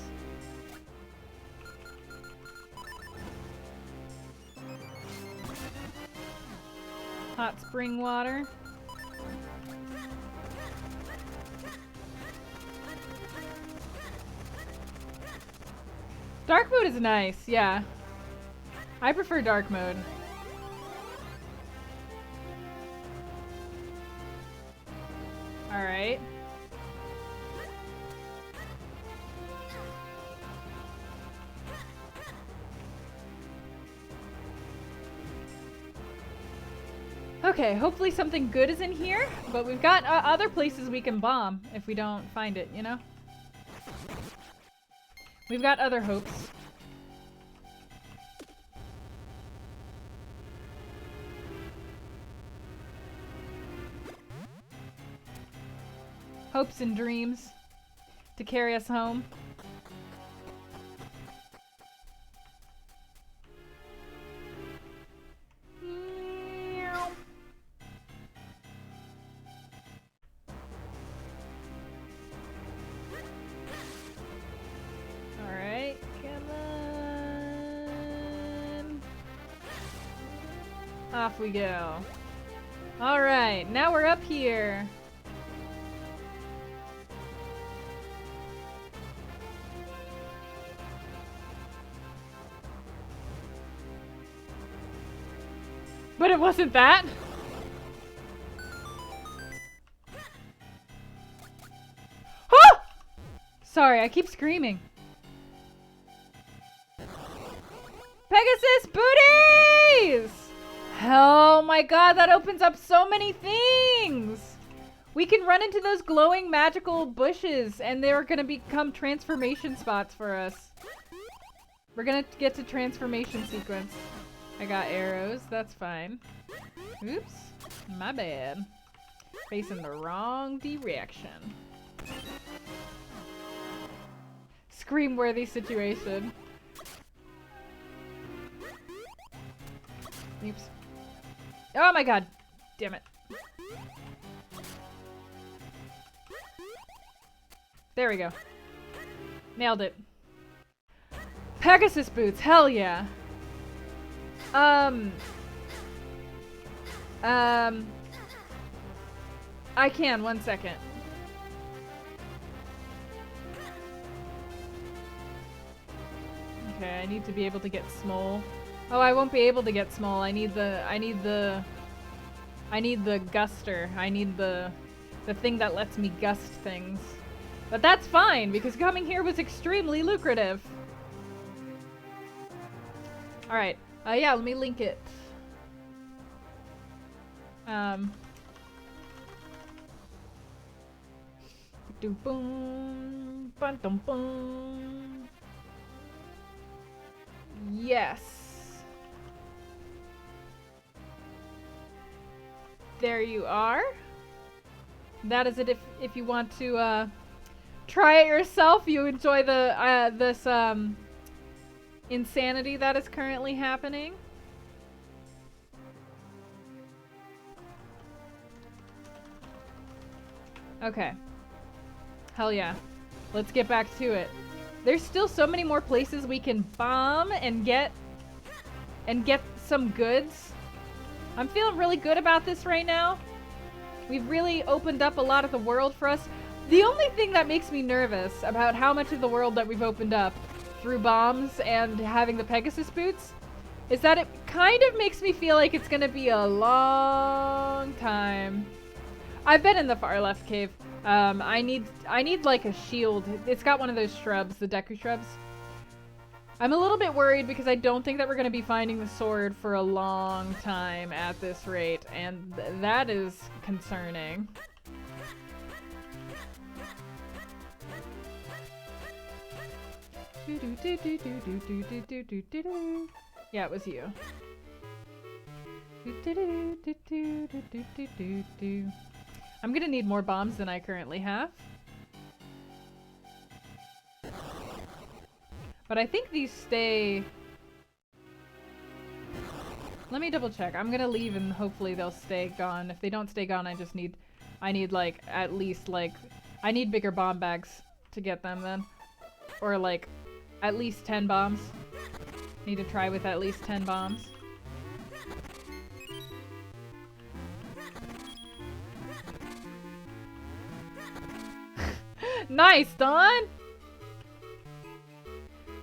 Hot spring water. Dark mode is nice, yeah. I prefer dark mode. Alright. Okay, hopefully something good is in here, but we've got other places we can bomb if we don't find it, you know? We've got other hopes. hopes and dreams to carry us home. Alright, come on. Off we go. Alright, now we're up here. But it wasn't that. Ah! Sorry, I keep screaming. Pegasus booties! Oh my god, that opens up so many things! We can run into those glowing magical bushes and they're gonna become transformation spots for us. We're gonna get to transformation sequence. I got arrows, that's fine. Oops, my bad. Facing the wrong direction. Scream-worthy situation. Oops. Oh my god, damn it. There we go. Nailed it. Pegasus boots, hell yeah. I can, 1 second. Okay, I need to be able to get small. Oh, I won't be able to get small. I need the guster. I need the thing that lets me gust things. But that's fine, because coming here was extremely lucrative. Alright. Yeah, let me link it. Yes. There you are. That is it if you want to try it yourself. You enjoy the this insanity that is currently happening. Okay. Hell yeah. Let's get back to it. There's still so many more places we can bomb and get some goods. I'm feeling really good about this right now. We've really opened up a lot of the world for us. The only thing that makes me nervous about how much of the world that we've opened up through bombs and having the Pegasus boots is that it kind of makes me feel like it's gonna be a long time. I've been in the far left cave. I need like a shield. It's got one of those shrubs, the Deku shrubs. I'm a little bit worried because I don't think that we're gonna be finding the sword for a long time at this rate, and that is concerning. Yeah, it was you. I'm gonna need more bombs than I currently have. But I think these stay... Let me double check. I'm gonna leave and hopefully they'll stay gone. If they don't stay gone, I need like, at least like, I need bigger bomb bags to get them then. Or like, at least 10 bombs. Need to try with at least 10 bombs. Nice, Dawn!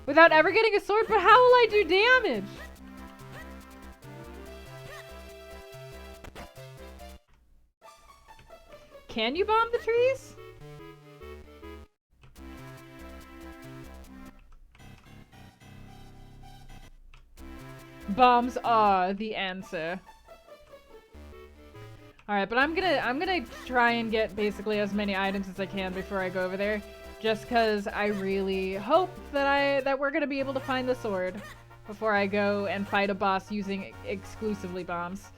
Without ever getting a sword, but how will I do damage? Can you bomb the trees? Bombs are the answer. Alright, but I'm gonna try and get basically as many items as I can before I go over there. Just cause I really hope that we're gonna be able to find the sword before I go and fight a boss using exclusively bombs.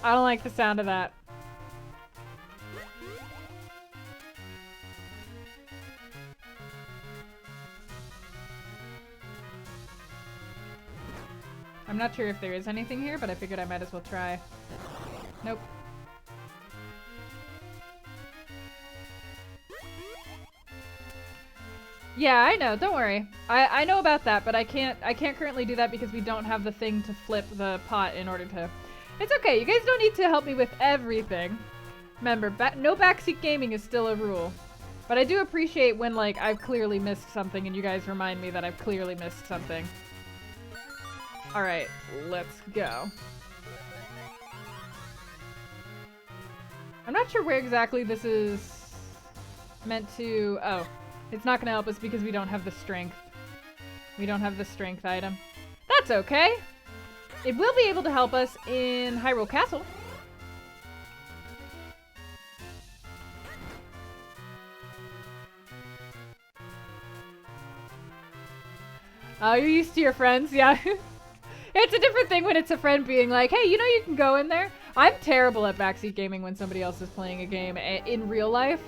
I don't like the sound of that. I'm not sure if there is anything here, but I figured I might as well try. Nope. Yeah, I know. Don't worry. I know about that, but I can't currently do that because we don't have the thing to flip the pot in order to... It's okay. You guys don't need to help me with everything. Remember, no backseat gaming is still a rule. But I do appreciate when, like, I've clearly missed something and you guys remind me that I've clearly missed something. Alright, let's go. I'm not sure where exactly this is meant to... Oh, it's not gonna help us because we don't have the strength. We don't have the strength item. That's okay! It will be able to help us in Hyrule Castle. Oh, you're used to your friends, yeah. It's a different thing when it's a friend being like, hey, you know you can go in there? I'm terrible at backseat gaming when somebody else is playing a game in real life.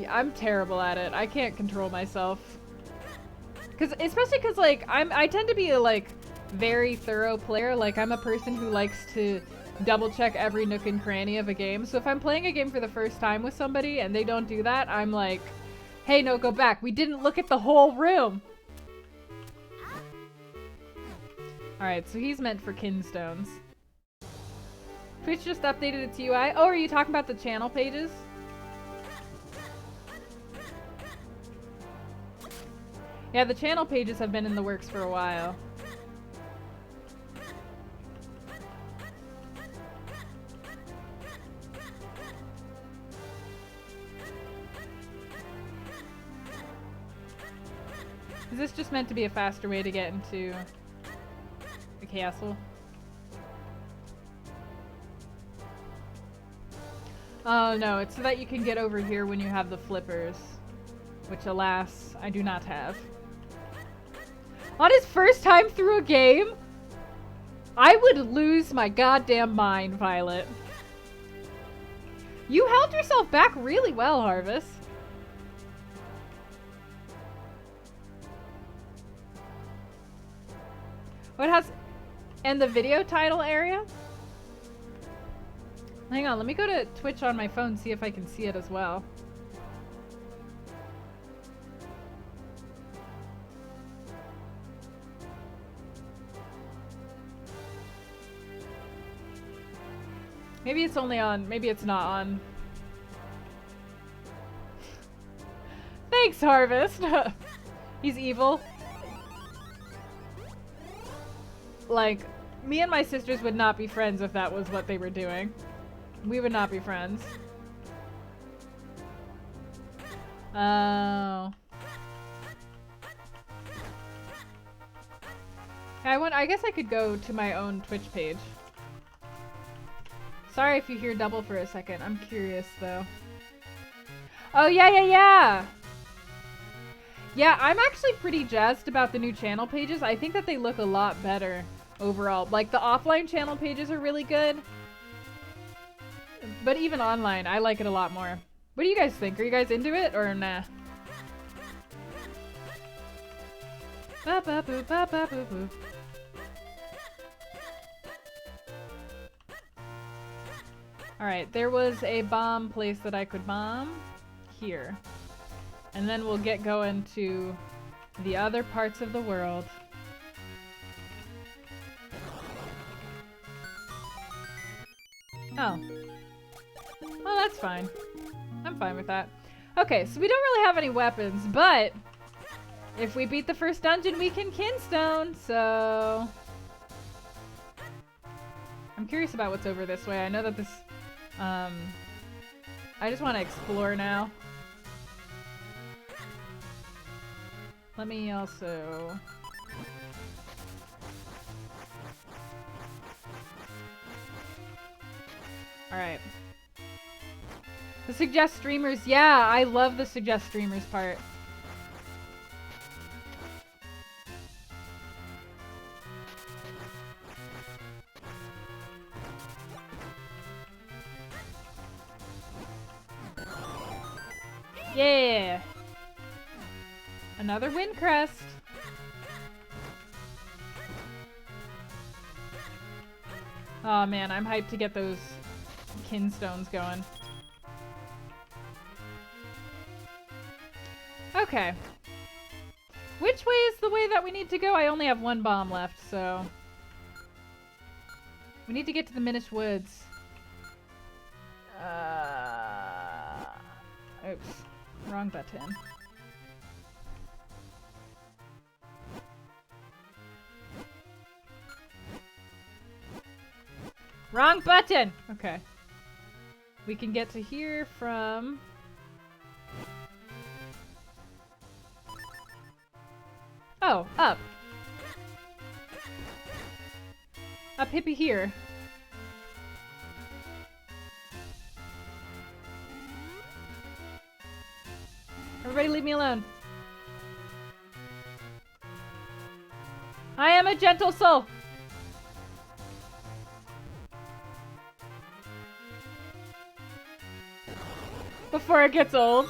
I'm terrible at it. I can't control myself. Especially because, like, I tend to be a, like, very thorough player. Like, I'm a person who likes to double check every nook and cranny of a game. So if I'm playing a game for the first time with somebody and they don't do that, I'm like, hey, no, go back. We didn't look at the whole room. Alright, so he's meant for kinstones. Twitch just updated its UI. Oh, are you talking about the channel pages? Yeah, the channel pages have been in the works for a while. Is this just meant to be a faster way to get into the castle? Oh no, it's so that you can get over here when you have the flippers. Which, alas, I do not have. On his first time through a game? I would lose my goddamn mind, Violet. You held yourself back really well, Harvest. What has... And the video title area? Hang on, let me go to Twitch on my phone, see if I can see it as well. Maybe it's only on, maybe it's not on. Thanks, Harvest! He's evil. Like, me and my sisters would not be friends if that was what they were doing. We would not be friends. Oh. I guess I could go to my own Twitch page. Sorry if you hear double for a second. I'm curious, though. Oh, yeah! Yeah, I'm actually pretty jazzed about the new channel pages. I think that they look a lot better overall. Like, the offline channel pages are really good. But even online, I like it a lot more. What do you guys think? Are you guys into it, or nah? Ba-ba-boo, ba-ba-boo-boo. Alright, there was a bomb place that I could bomb. Here. And then we'll get going to the other parts of the world. Oh. Well, that's fine. I'm fine with that. Okay, so we don't really have any weapons, but if we beat the first dungeon, we can kinstone, so... I'm curious about what's over this way. I know that this... I just want to explore now. Let me also... Alright. The suggest streamers. Yeah, I love the suggest streamers part. Yeah! Another wind crest. Oh man, I'm hyped to get those kinstones going. Okay. Which way is the way that we need to go? I only have one bomb left, so... We need to get to the Minish Woods. Oops. Wrong button. Wrong button! Okay. We can get to here from... Oh, up. Up hippie here. Everybody leave me alone. I am a gentle soul. Before it gets old.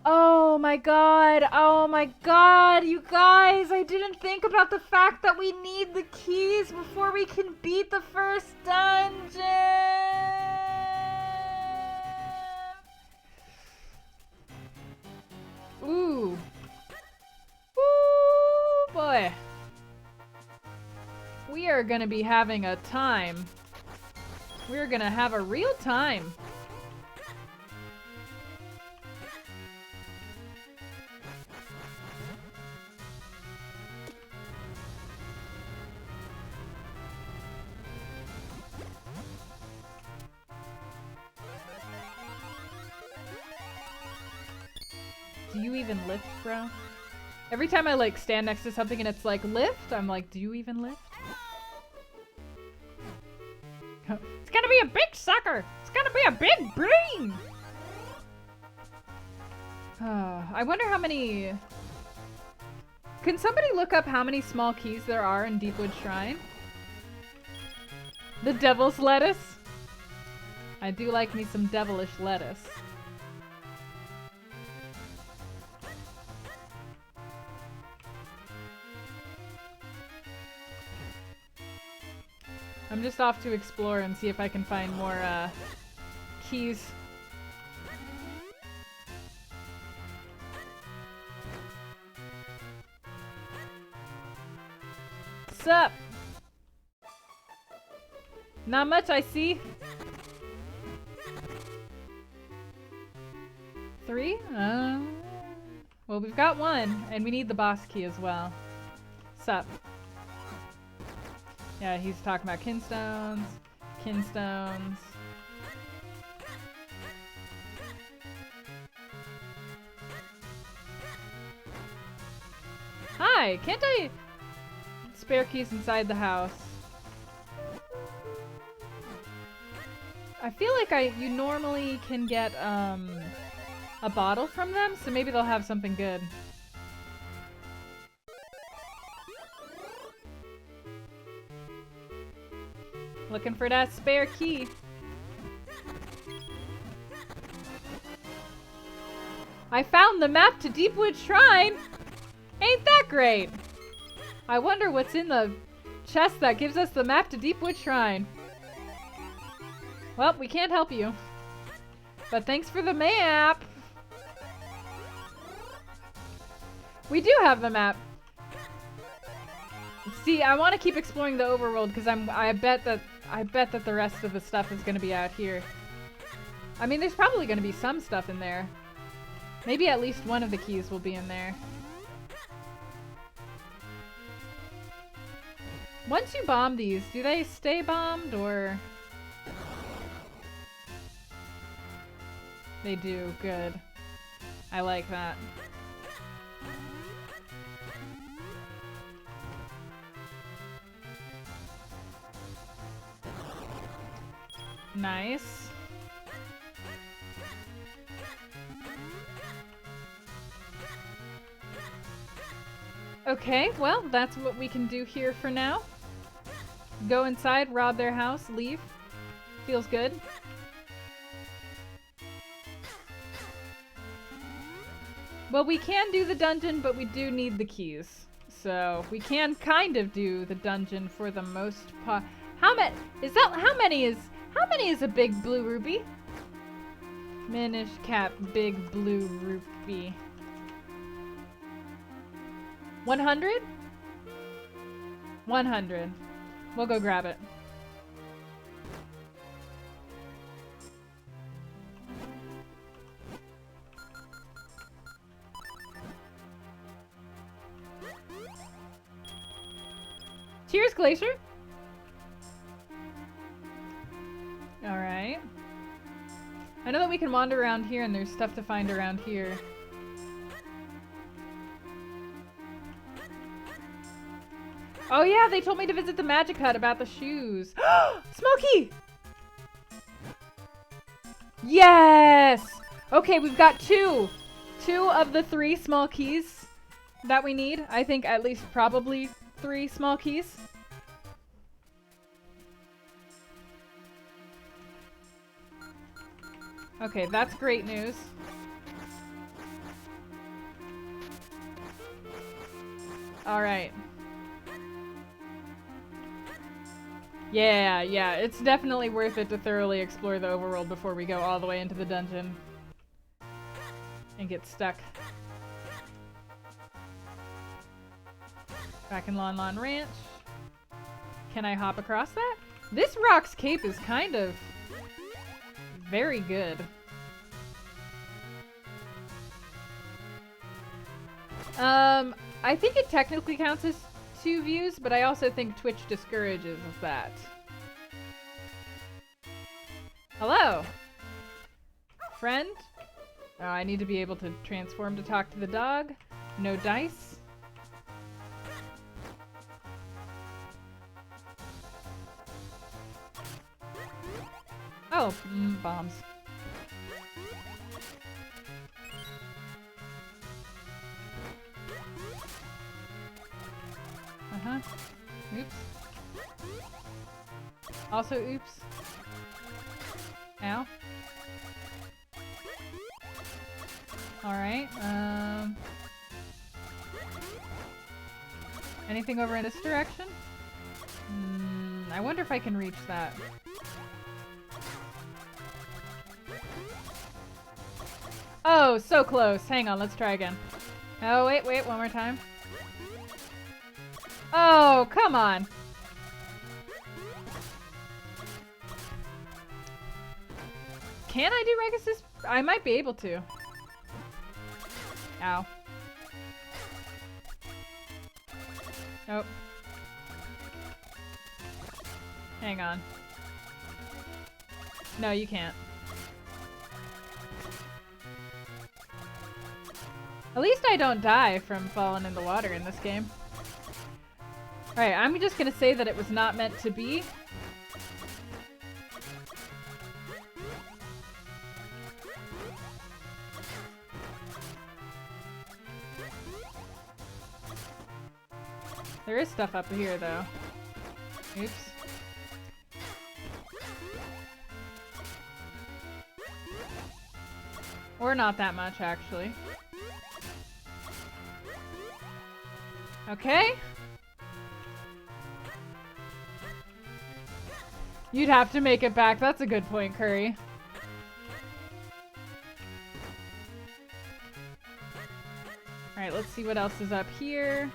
Oh my god, you guys, I didn't think about the fact that we need the keys before we can beat the first dungeon. Ooh. Ooh, boy. We are gonna be having a time. We're gonna have a real time. Do you even lift, bro? Every time I like stand next to something and it's like lift, I'm like, do you even lift? It's gonna be a big sucker! It's gonna be a big brain! I wonder how many... Can somebody look up how many small keys there are in Deepwood Shrine? The devil's lettuce? I do like me some devilish lettuce. I'm just off to explore and see if I can find more keys. Sup? Not much, I see. 3? Well, we've got 1, and we need the boss key as well. Sup? Yeah, he's talking about kinstones. Kinstones. Hi, can't I... Spare keys inside the house. I feel like you normally can get, a bottle from them, so maybe they'll have something good. Looking for that spare key. I found the map to Deepwood Shrine! Ain't that great? I wonder what's in the chest that gives us the map to Deepwood Shrine. Well, we can't help you. But thanks for the map! We do have the map. See, I want to keep exploring the overworld because I bet that the rest of the stuff is going to be out here. I mean, there's probably going to be some stuff in there. Maybe at least one of the keys will be in there. Once you bomb these, do they stay bombed or... They do, good. I like that. Nice. Okay, well, that's what we can do here for now. Go inside, rob their house, leave. Feels good. Well, we can do the dungeon, but we do need the keys. so we can kind of do the dungeon for the most part. How many is a big blue ruby? Minish Cap big blue ruby. 100? 100. We'll go grab it. Cheers, Glacier. Alright. I know that we can wander around here and there's stuff to find around here. Oh yeah, they told me to visit the magic hut about the shoes. Smokey! Yes! Okay, we've got two. Two of the 3 small keys that we need. I think at least probably 3 small keys. Okay, that's great news. Alright. Yeah, it's definitely worth it to thoroughly explore the overworld before we go all the way into the dungeon and get stuck. Back in Lon Lon Ranch. Can I hop across that? This Rock's Cape is kind of very good. I think it technically counts as 2 views, but I also think Twitch discourages that. Hello! Friend? Oh, I need to be able to transform to talk to the dog. No dice. Oh, bombs. Uh-huh. Oops. Also oops. Ow. Alright, anything over in this direction? I wonder if I can reach that. Oh, so close. Hang on, let's try again. Oh, wait, one more time. Oh, come on. Can I do Regus? I might be able to. Ow. Nope. Hang on. No, you can't. At least I don't die from falling in the water in this game. Alright, I'm just gonna say that it was not meant to be. There is stuff up here, though. Oops. Or not that much, actually. Okay. You'd have to make it back. That's a good point, Curry. Alright, let's see what else is up here.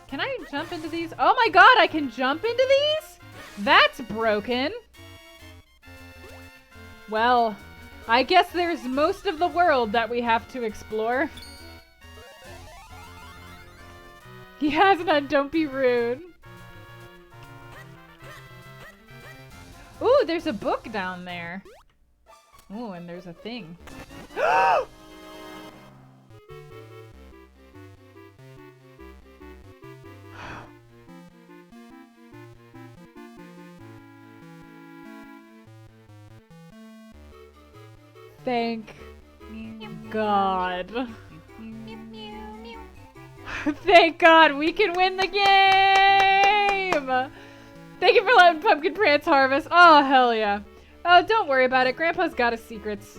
Can I jump into these? Oh my god, I can jump into these? That's broken. Well, I guess there's most of the world that we have to explore. He has none, don't be rude. Ooh, there's a book down there. Ooh, and there's a thing. Thank God. Thank God we can win the game! Thank you for letting Pumpkin Prance harvest. Oh, hell yeah. Oh, don't worry about it. Grandpa's got his secrets.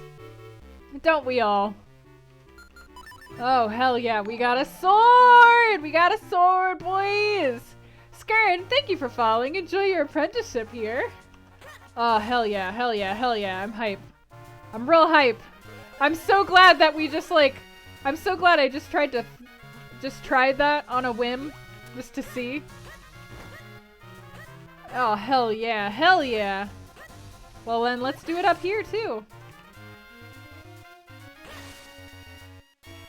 Don't we all? Oh, hell yeah, we got a sword! We got a sword, boys! Skern, thank you for following. Enjoy your apprenticeship here. Oh, hell yeah, hell yeah, hell yeah. I'm hype. I'm real hype. I'm so glad that we just like... I'm so glad I just tried that on a whim. Just to see. Oh, hell yeah, hell yeah. Well then, let's do it up here too.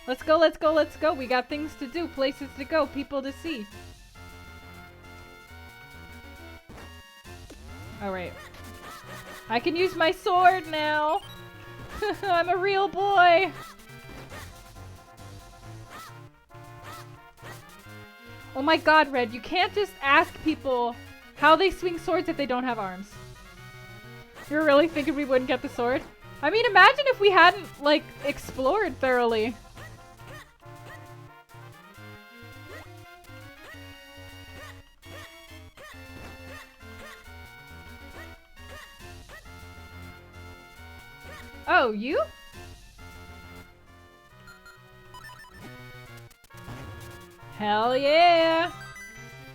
Let's go, let's go, let's go. We got things to do, places to go, people to see. Alright. I can use my sword now. I'm a real boy. Oh my god, Red, you can't just ask people how they swing swords if they don't have arms. You're really thinking we wouldn't get the sword? I mean, imagine if we hadn't, like, explored thoroughly. Oh, you? Hell yeah!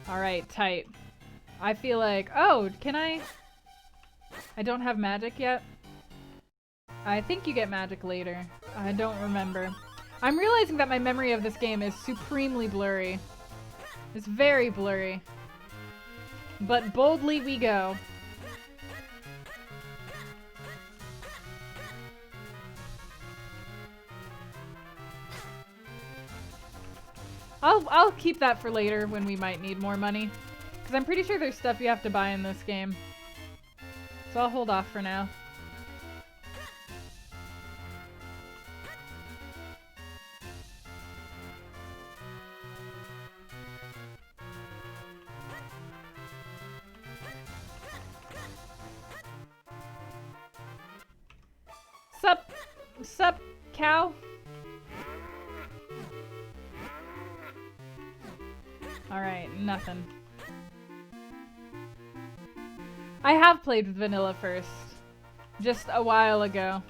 Alright, tight. I feel like... Oh, can I... I don't have magic yet. I think you get magic later. I don't remember. I'm realizing that my memory of this game is supremely blurry. It's very blurry. But boldly we go. I'll keep that for later when we might need more money. Because I'm pretty sure there's stuff you have to buy in this game. So I'll hold off for now. Sup, cow? Alright, nothing. I have played with vanilla first. Just a while ago.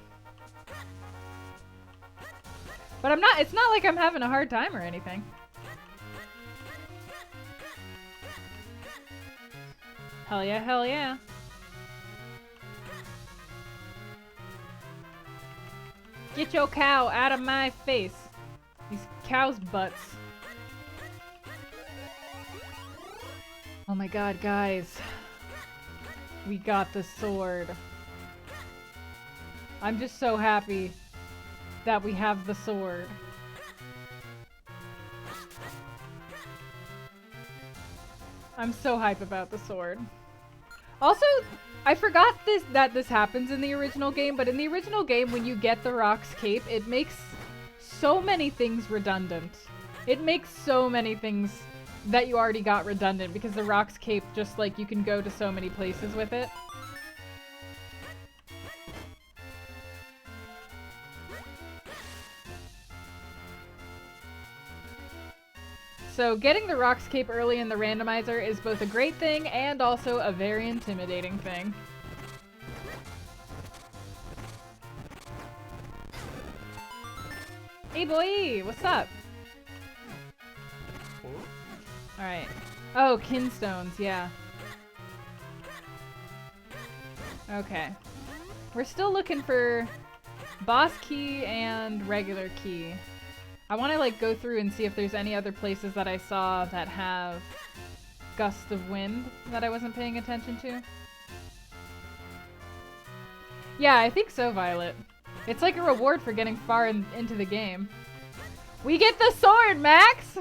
But it's not like I'm having a hard time or anything. Hell yeah, hell yeah. Get your cow out of my face. These cows' butts. Oh my god, guys. We got the sword. I'm just so happy that we have the sword. I'm so hype about the sword. Also, I forgot that this happens in the original game, but in the original game, when you get the Rock's cape, it makes so many things redundant. It makes so many things that you already got redundant because the Rock's cape just like you can go to so many places with it. So getting the Rock's cape early in the randomizer is both a great thing and also a very intimidating thing. Hey boy, what's up? Alright. Oh, kinstones, yeah. Okay. We're still looking for boss key and regular key. I want to like go through and see if there's any other places that I saw that have gusts of wind that I wasn't paying attention to. Yeah, I think so, Violet. It's like a reward for getting far into the game. We get the sword, Max!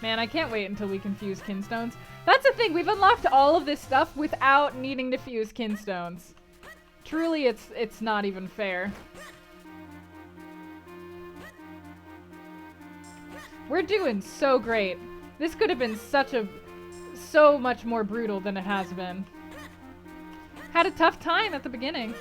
Man, I can't wait until we can fuse kinstones. That's the thing, we've unlocked all of this stuff without needing to fuse kinstones. Truly, it's not even fair. We're doing so great. This could have been so much more brutal than it has been. Had a tough time at the beginning.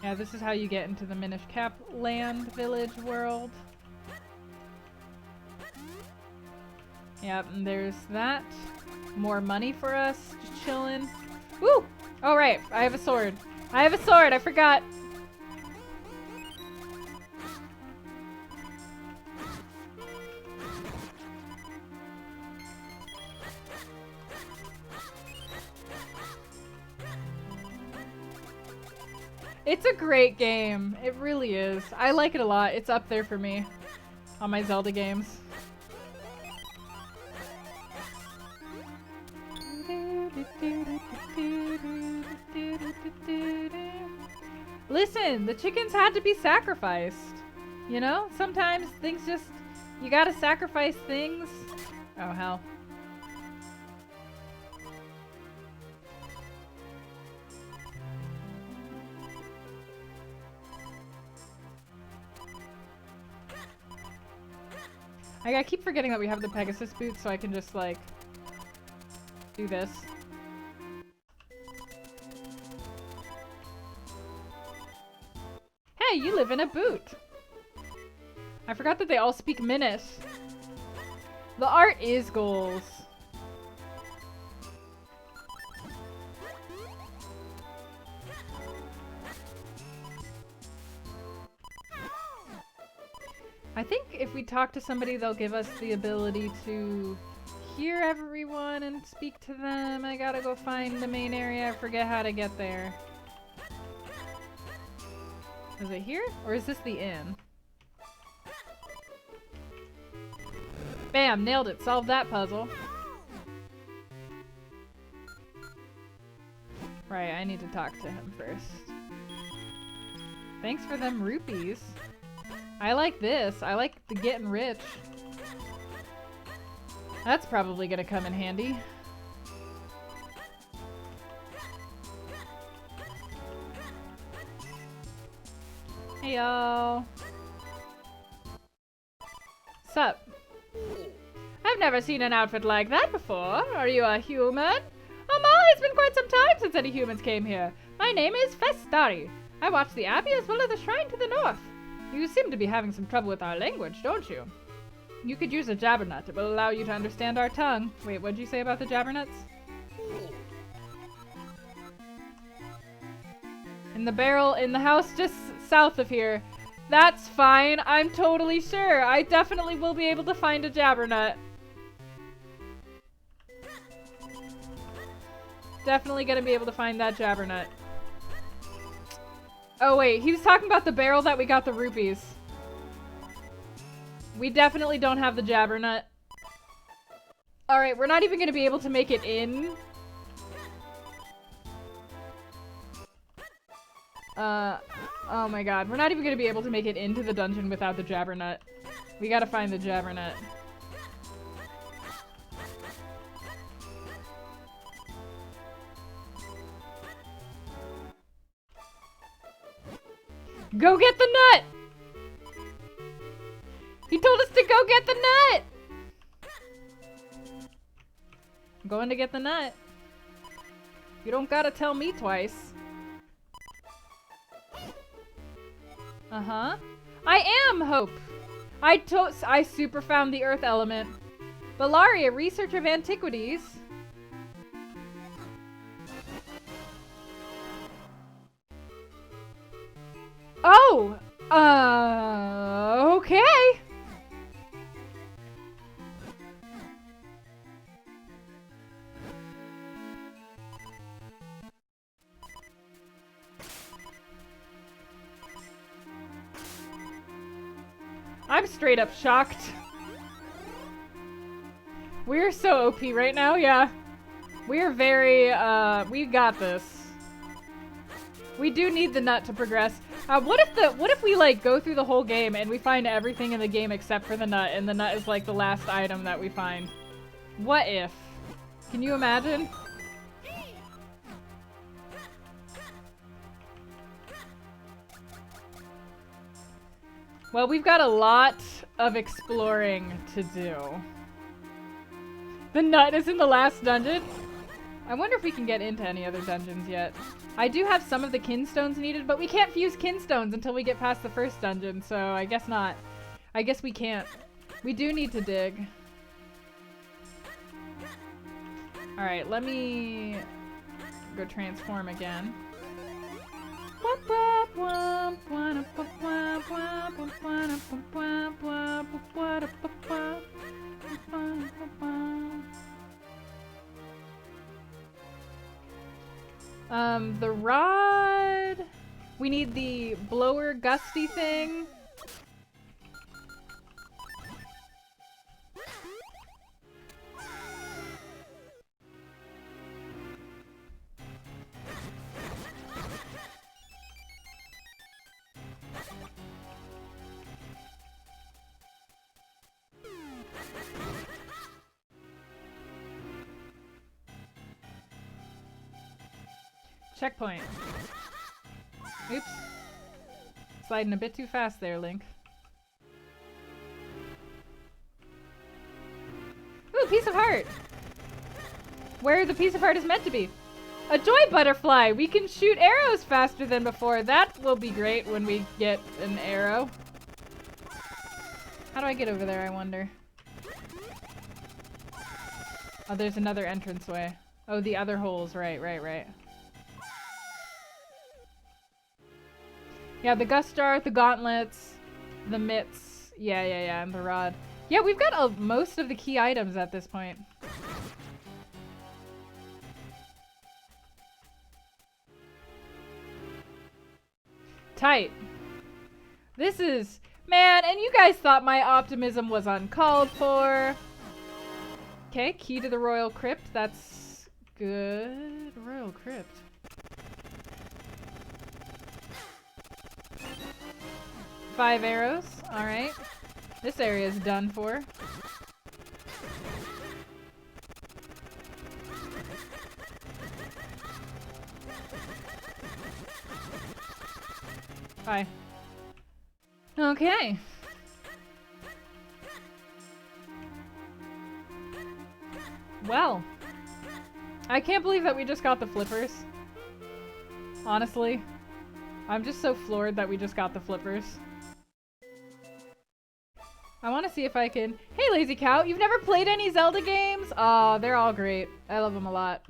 Yeah, this is how you get into the Minish Cap land village world. Yep, and there's that. More money for us, just chilling. Woo! Oh right, I have a sword. I have a sword, I forgot. It's a great game. It really is. I like it a lot. It's up there for me on my Zelda games. Listen, the chickens had to be sacrificed. You know? Sometimes things just... You gotta sacrifice things. Oh, hell. I keep forgetting that we have the Pegasus boots, so I can just, like, do this. Hey, you live in a boot! I forgot that they all speak Minish. The art is goals. I think if we talk to somebody, they'll give us the ability to hear everyone and speak to them. I gotta go find the main area. I forget how to get there. Is it here? Or is this the inn? Bam! Nailed it. Solved that puzzle. Right, I need to talk to him first. Thanks for them rupees. I like this. I like the getting rich. That's probably gonna come in handy. Hey y'all. Sup? I've never seen an outfit like that before. Are you a human? Oh my, it's been quite some time since any humans came here. My name is Festari. I watch the abbey as well as the shrine to the north. You seem to be having some trouble with our language, don't you? You could use a jabbernut. It will allow you to understand our tongue. Wait, what'd you say about the jabbernuts? In the barrel in the house just south of here. That's fine. I'm totally sure. I definitely will be able to find a jabbernut. Definitely gonna be able to find that jabbernut. Oh wait, he was talking about the barrel that we got the rupees. We definitely don't have the jabbernut. Alright, we're not even gonna be able to make it in. Oh my god. We're not even gonna be able to make it into the dungeon without the jabbernut. We gotta find the jabbernut. Go get the nut! He told us to go get the nut! I'm going to get the nut. You don't gotta tell me twice. Uh-huh. I am Hope! I super found the earth element. Bellari, a researcher of antiquities. Oh! Okay. I'm straight up shocked. We're so OP right now, yeah. We're very, we got this. We do need the nut to progress. What if we like go through the whole game and we find everything in the game except for the nut, and the nut is like the last item that we find? What if? Can you imagine? Well, we've got a lot of exploring to do. The nut is in the last dungeon? I wonder if we can get into any other dungeons yet. I do have some of the kinstones needed, but we can't fuse kinstones until we get past the first dungeon, so I guess not. I guess we can't. We do need to dig. Alright, let me go transform again. The rod... We need the blower gusty thing. Checkpoint. Oops. Sliding a bit too fast there, Link. Ooh, piece of heart! Where the piece of heart is meant to be. A joy butterfly! We can shoot arrows faster than before. That will be great when we get an arrow. How do I get over there, I wonder? Oh, there's another entranceway. Oh, the other holes. Right. Yeah, the gust jar, the gauntlets, the mitts. Yeah, and the rod. Yeah, we've got most of the key items at this point. Tight. This is... Man, and you guys thought my optimism was uncalled for. Okay, key to the Royal Crypt. That's good. Royal Crypt. Five arrows. Alright. This area is done for. Hi. Okay. Well. I can't believe that we just got the flippers. Honestly. I'm just so floored that we just got the flippers. I want to see if I can... Hey, Lazy Cow, you've never played any Zelda games? Aw, they're all great. I love them a lot.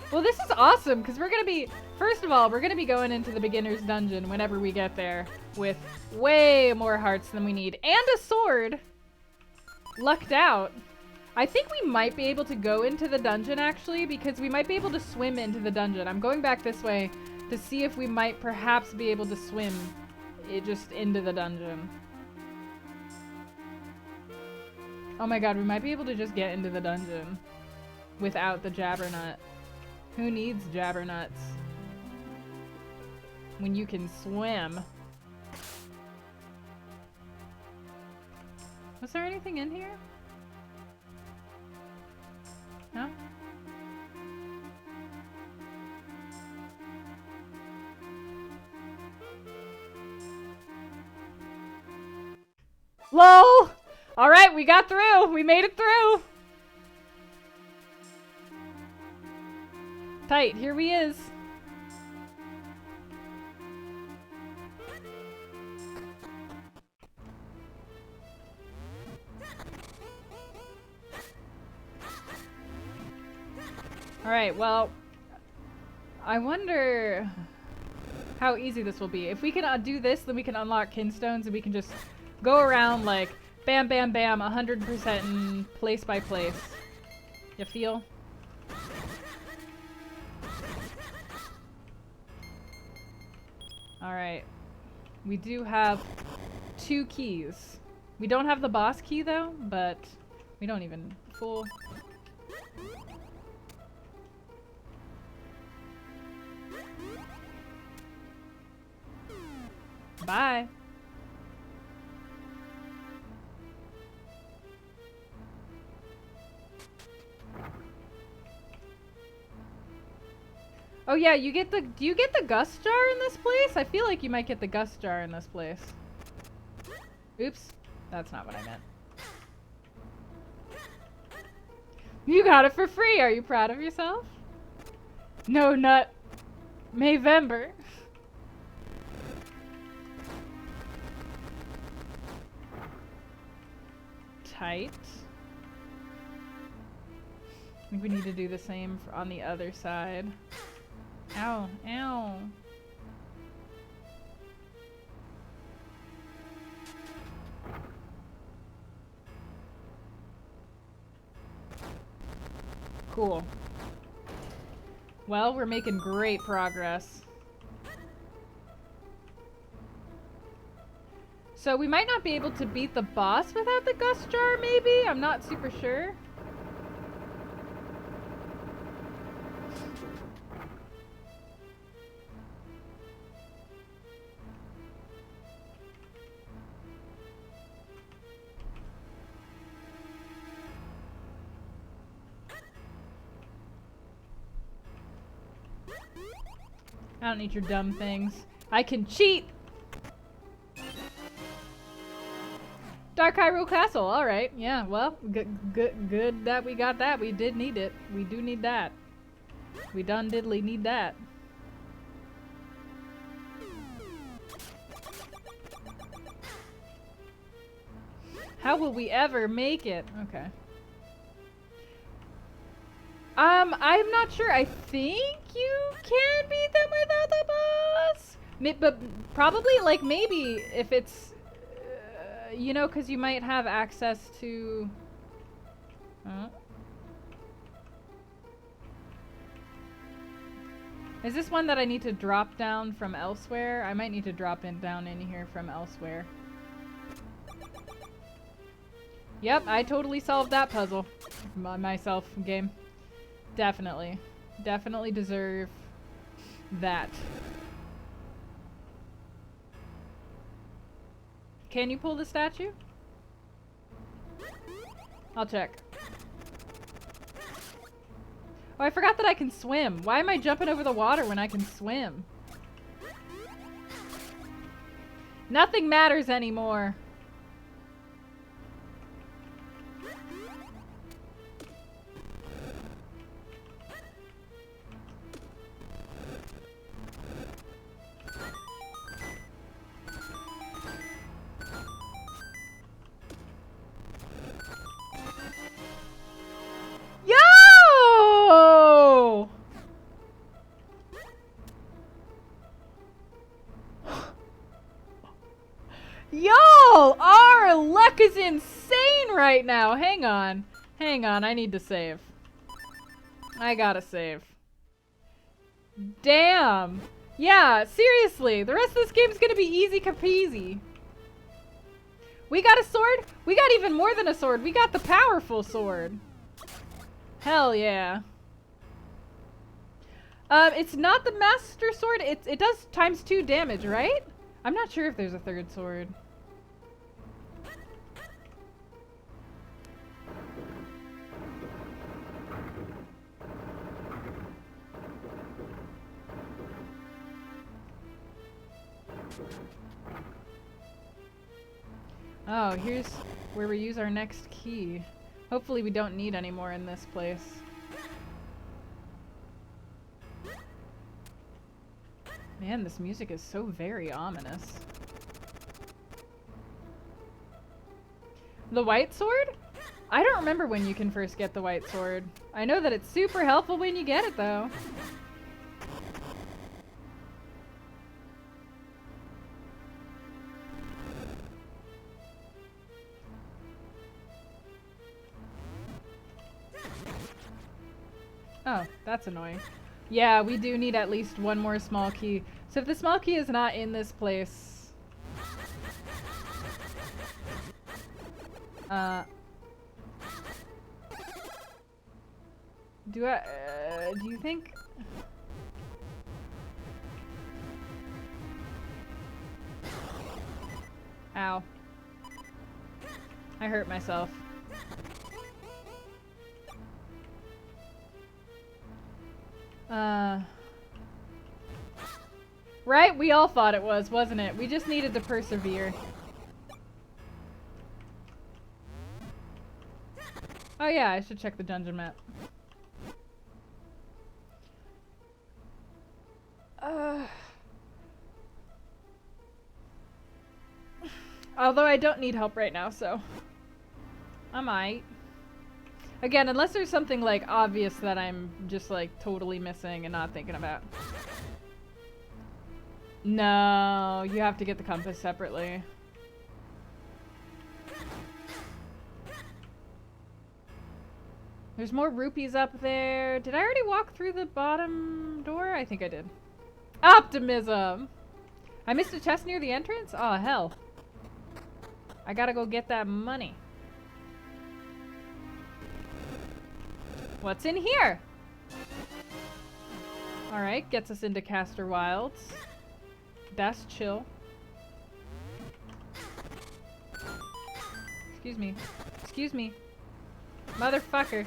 Well, this is awesome, because we're going to be... First of all, we're going to be going into the beginner's dungeon whenever we get there with way more hearts than we need. And a sword! Lucked out. I think we might be able to go into the dungeon, actually, because we might be able to swim into the dungeon. I'm going back this way to see if we might perhaps be able to swim just into the dungeon. Oh my god, we might be able to just get into the dungeon without the jabbernut. Who needs jabbernuts when you can swim? Was there anything in here? No? LOL! Alright, we got through! We made it through! Tight, here we is. Alright, well, I wonder how easy this will be. If we can do this, then we can unlock kinstones and we can just go around like bam, bam, bam, 100% in place by place. You feel? Alright. We do have 2 keys. We don't have the boss key though, but we don't even fool. Bye. Oh yeah, you get the- do you get the gust jar in this place? I feel like you might get the gust jar in this place. Oops. That's not what I meant. You got it for free. Are you proud of yourself? No nut. Mayvember. Tight. I think we need to do the same on the other side. Ow, ow. Cool. Well, we're making great progress. So we might not be able to beat the boss without the gust jar, maybe? I'm not super sure. I don't need your dumb things. I can cheat! Dark Hyrule Castle, alright. Yeah, well, good that we got that. We did need it. We do need that. We done diddly need that. How will we ever make it? Okay. I'm not sure. I think you can beat them without the boss. But probably, like, maybe if it's, you know, because you might have access to... Is this one that I need to drop down from elsewhere? I might need to drop down in here from elsewhere. Yep, I totally solved that puzzle myself, game. Definitely. Definitely deserve that. Can you pull the statue? I'll check. Oh, I forgot that I can swim. Why am I jumping over the water when I can swim? Nothing matters anymore. Y'all, our luck is insane right now. Hang on. Hang on, I need to save. I gotta save. Damn. Yeah, seriously. The rest of this game's gonna be easy capeasy. We got a sword? We got even more than a sword. We got the powerful sword. Hell yeah. It's not the master sword. It does ×2 damage, right? I'm not sure if there's a third sword. Oh, here's where we use our next key. Hopefully we don't need any more in this place. Man, this music is so very ominous. The white sword? I don't remember when you can first get the white sword. I know that it's super helpful when you get it, though. Oh, that's annoying. Yeah, we do need at least one more small key. So if the small key is not in this place... do you think... Ow. I hurt myself. Right? We all thought it was, wasn't it? We just needed to persevere. Oh yeah, I should check the dungeon map. Although I don't need help right now, so I might. Again, unless there's something like obvious that I'm just like totally missing and not thinking about. No, you have to get the compass separately. There's more rupees up there. Did I already walk through the bottom door? I think I did. Optimism! I missed a chest near the entrance? Oh, hell. I gotta go get that money. What's in here? Alright, gets us into Castor Wilds. That's chill. Excuse me. Excuse me. Motherfucker.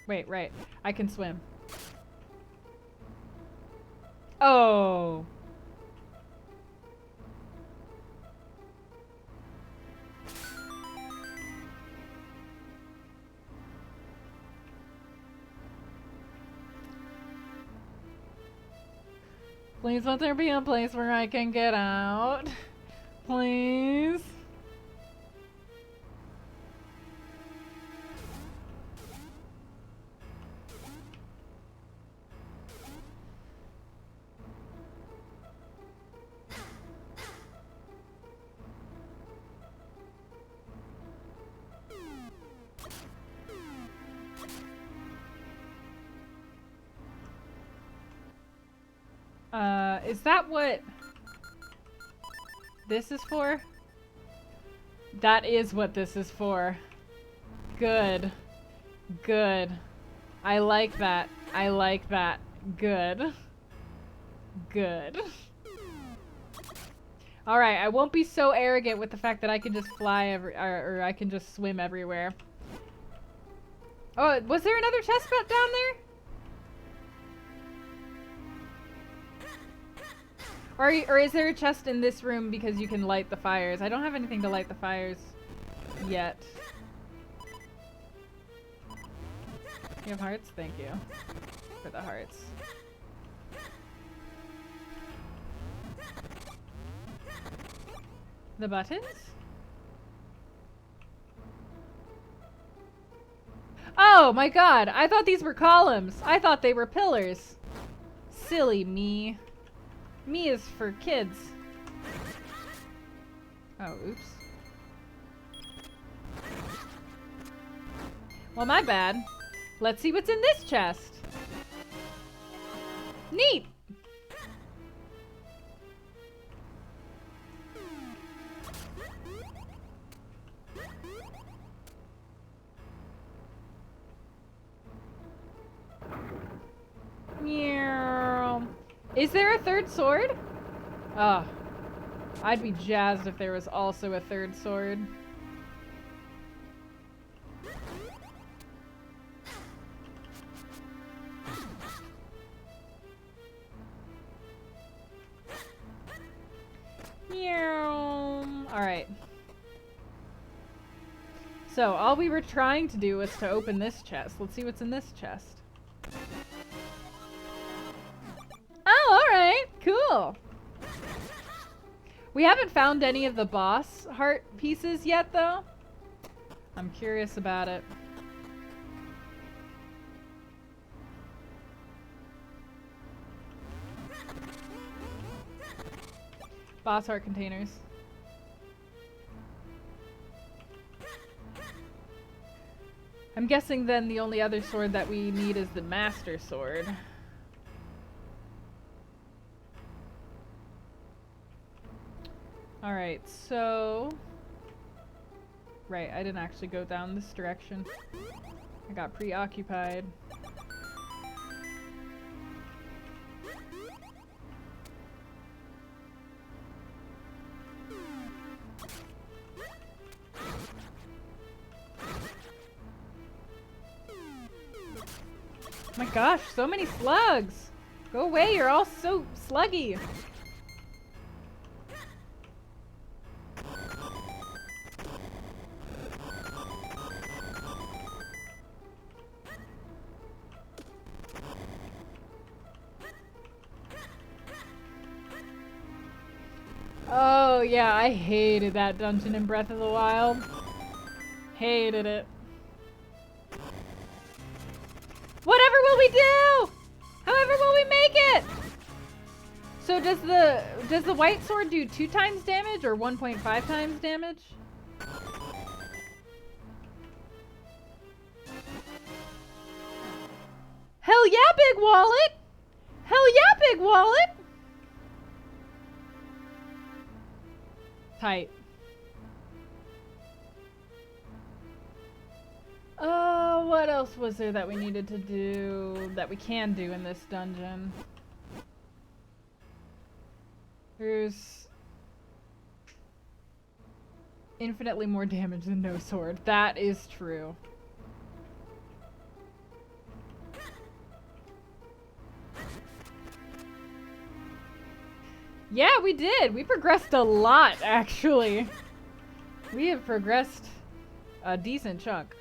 Wait, right. I can swim. Oh. Please let there be a place where I can get out. Please. Is that what this is for? That is what this is for. Good. Good. I like that. I like that. Good. Good. Alright, I won't be so arrogant with the fact that I can just fly or I can just swim everywhere. Oh, was there another chest down there? Or is there a chest in this room because you can light the fires? I don't have anything to light the fires yet. You have hearts? Thank you for the hearts. The buttons? Oh my god! I thought these were columns! I thought they were pillars! Silly me. Me is for kids. Oh, oops. Well, my bad. Let's see what's in this chest. Neat! Meow. Is there a third sword? Oh. I'd be jazzed if there was also a third sword. Meow. Alright. So, all we were trying to do was to open this chest. Let's see what's in this chest. Oh, alright. Cool. We haven't found any of the boss heart pieces yet, though. I'm curious about it. Boss heart containers. I'm guessing then the only other sword that we need is the Master Sword. Alright, so... Right, I didn't actually go down this direction. I got preoccupied. Oh my gosh, so many slugs! Go away, you're all so sluggy! Oh yeah, I hated that dungeon in Breath of the Wild. Hated it. Whatever will we do? However will we make it? So does the white sword do 2 times damage or 1.5 times damage? Hell yeah, big wallet! Hell yeah, big wallet! Tight. What else was there that we needed to do, that we can do in this dungeon? There's infinitely more damage than no sword. That is true. Yeah, we did. We progressed a lot, actually. We have progressed a decent chunk.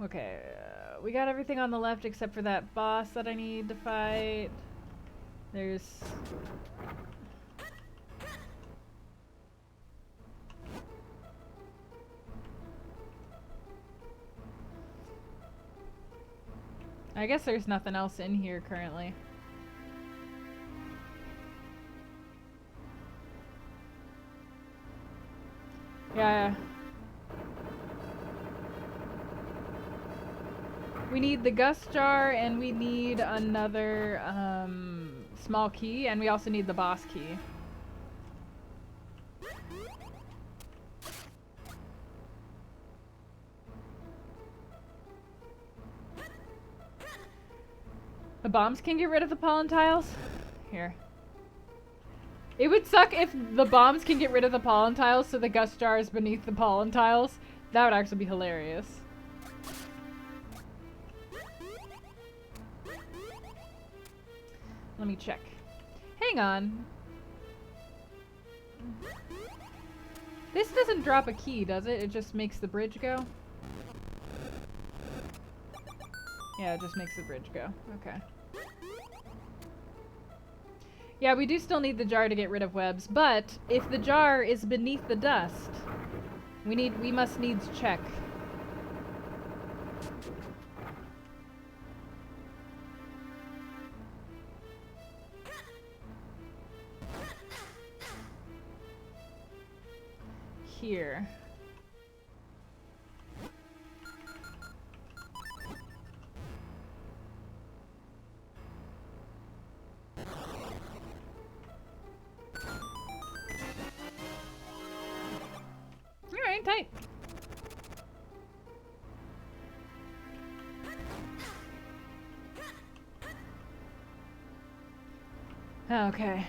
Okay, we got everything on the left except for that boss that I need to fight. There's... I guess there's nothing else in here currently. Yeah. We need the gust jar and we need another small key, and we also need the boss key. The bombs can get rid of the pollen tiles? Here. It would suck if the bombs can get rid of the pollen tiles so the gust jar is beneath the pollen tiles. That would actually be hilarious. Let me check. Hang on. This doesn't drop a key, does it? It just makes the bridge go? Yeah, it just makes the bridge go. Okay. Yeah, we do still need the jar to get rid of webs, but if the jar is beneath the dust, we must needs check. Here. Alright, tight. Okay.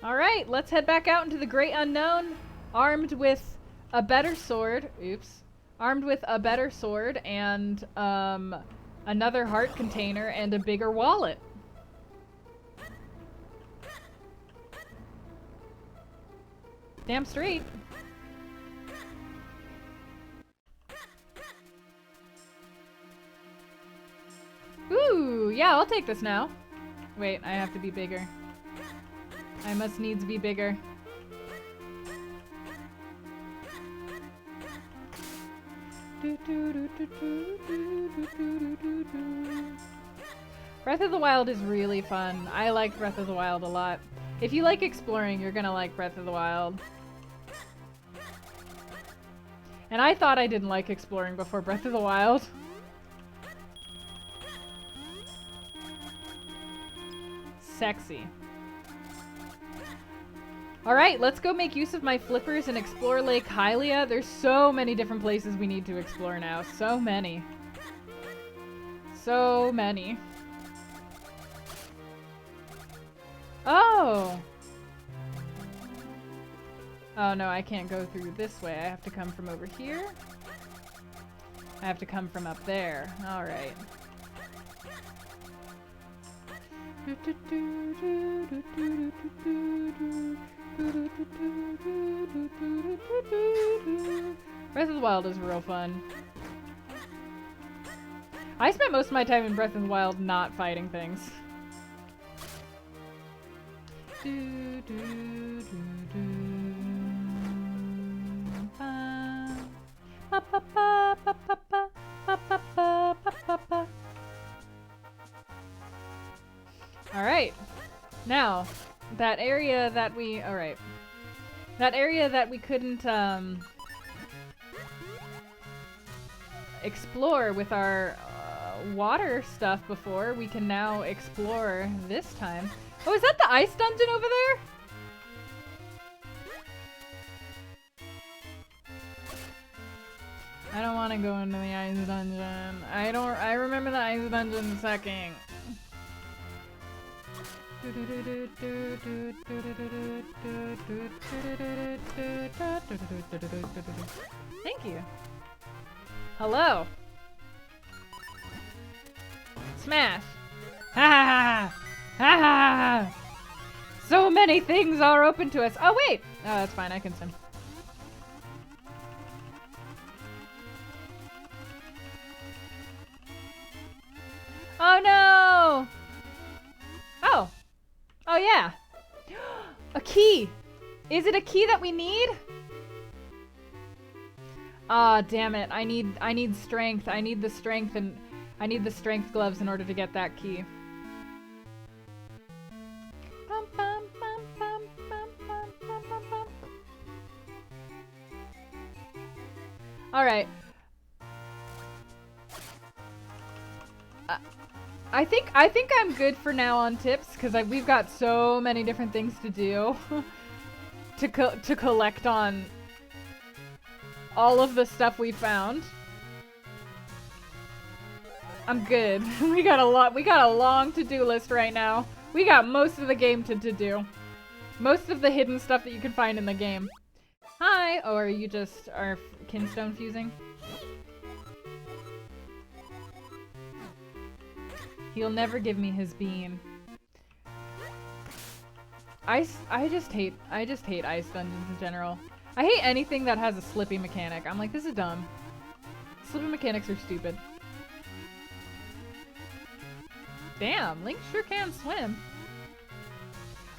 Alright, let's head back out into the great unknown, armed with a better sword. Oops. Armed with a better sword and, another heart container and a bigger wallet. Damn straight. Ooh, yeah, I'll take this now. Wait, I have to be bigger. I must needs be bigger. Breath of the Wild is really fun. I like Breath of the Wild a lot. If you like exploring, you're gonna like Breath of the Wild. And I thought I didn't like exploring before Breath of the Wild. Sexy. Alright, let's go make use of my flippers and explore Lake Hylia. There's so many different places we need to explore now. So many. So many. Oh! Oh no, I can't go through this way. I have to come from over here. I have to come from up there. Alright. Breath of the Wild is real fun. I spent most of my time in Breath of the Wild not fighting things. Do, do, do, do. Ba, ba, ba, ba, ba, ba, ba, ba, ba, ba, ba, ba. All right. Now, that area that we couldn't explore with our water stuff before, we can now explore this time. Oh, is that the ice dungeon over there? I don't want to go into the ice dungeon. I remember the ice dungeon sucking. Thank you. Hello. Smash. Ha ha ha ha ha. So many things are open to us. Oh wait. Oh, that's fine. I can swim. Oh no. Oh. Oh yeah. A key. Is it a key that we need? Ah, damn it. I need strength. I need the strength and I need the strength gloves in order to get that key. Bum, bum, bum, bum, bum, bum, bum, bum, bum. All right. I think I'm good for now on tips because we've got so many different things to do to collect on all of the stuff we found. I'm good. We got a long to-do list right now. We got most of the game to do. Most of the hidden stuff that you can find in the game. Hi! Oh, are you just our kinstone fusing? He'll never give me his bean. I just hate ice dungeons in general. I hate anything that has a slippy mechanic. I'm like, this is dumb. Slippy mechanics are stupid. Damn, Link sure can swim.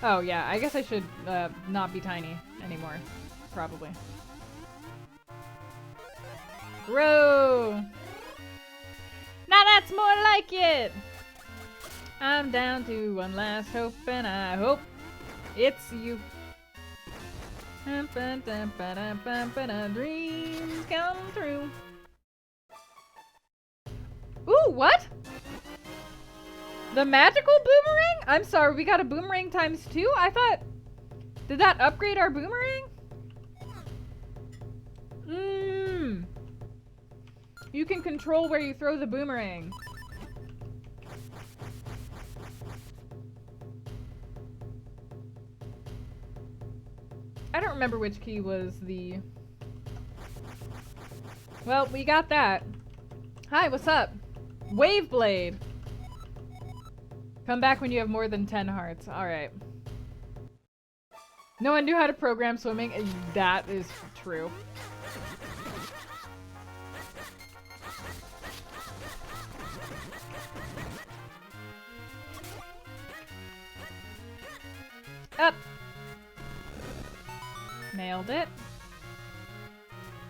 Oh yeah, I guess I should not be tiny anymore. Probably. Row! Now that's more like it! I'm down to one last hope, and I hope it's you. Dreams come true. Ooh, what? The magical boomerang? I'm sorry, we got a boomerang ×2? I thought... Did that upgrade our boomerang? You can control where you throw the boomerang. I don't remember which key was the... Well, we got that. Hi, what's up? Wave Blade. Come back when you have more than 10 hearts. Alright. No one knew how to program swimming. That is true. Up! Nailed it.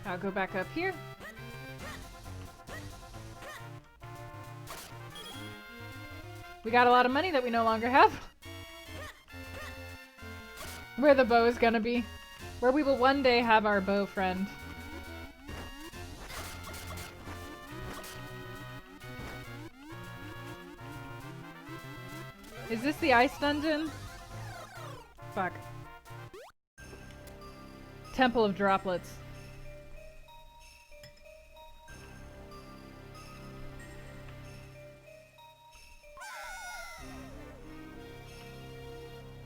I'll go back up here. We got a lot of money that we no longer have. Where the bow is gonna be. Where we will one day have our bow friend. Is this the ice dungeon? Fuck. Temple of Droplets.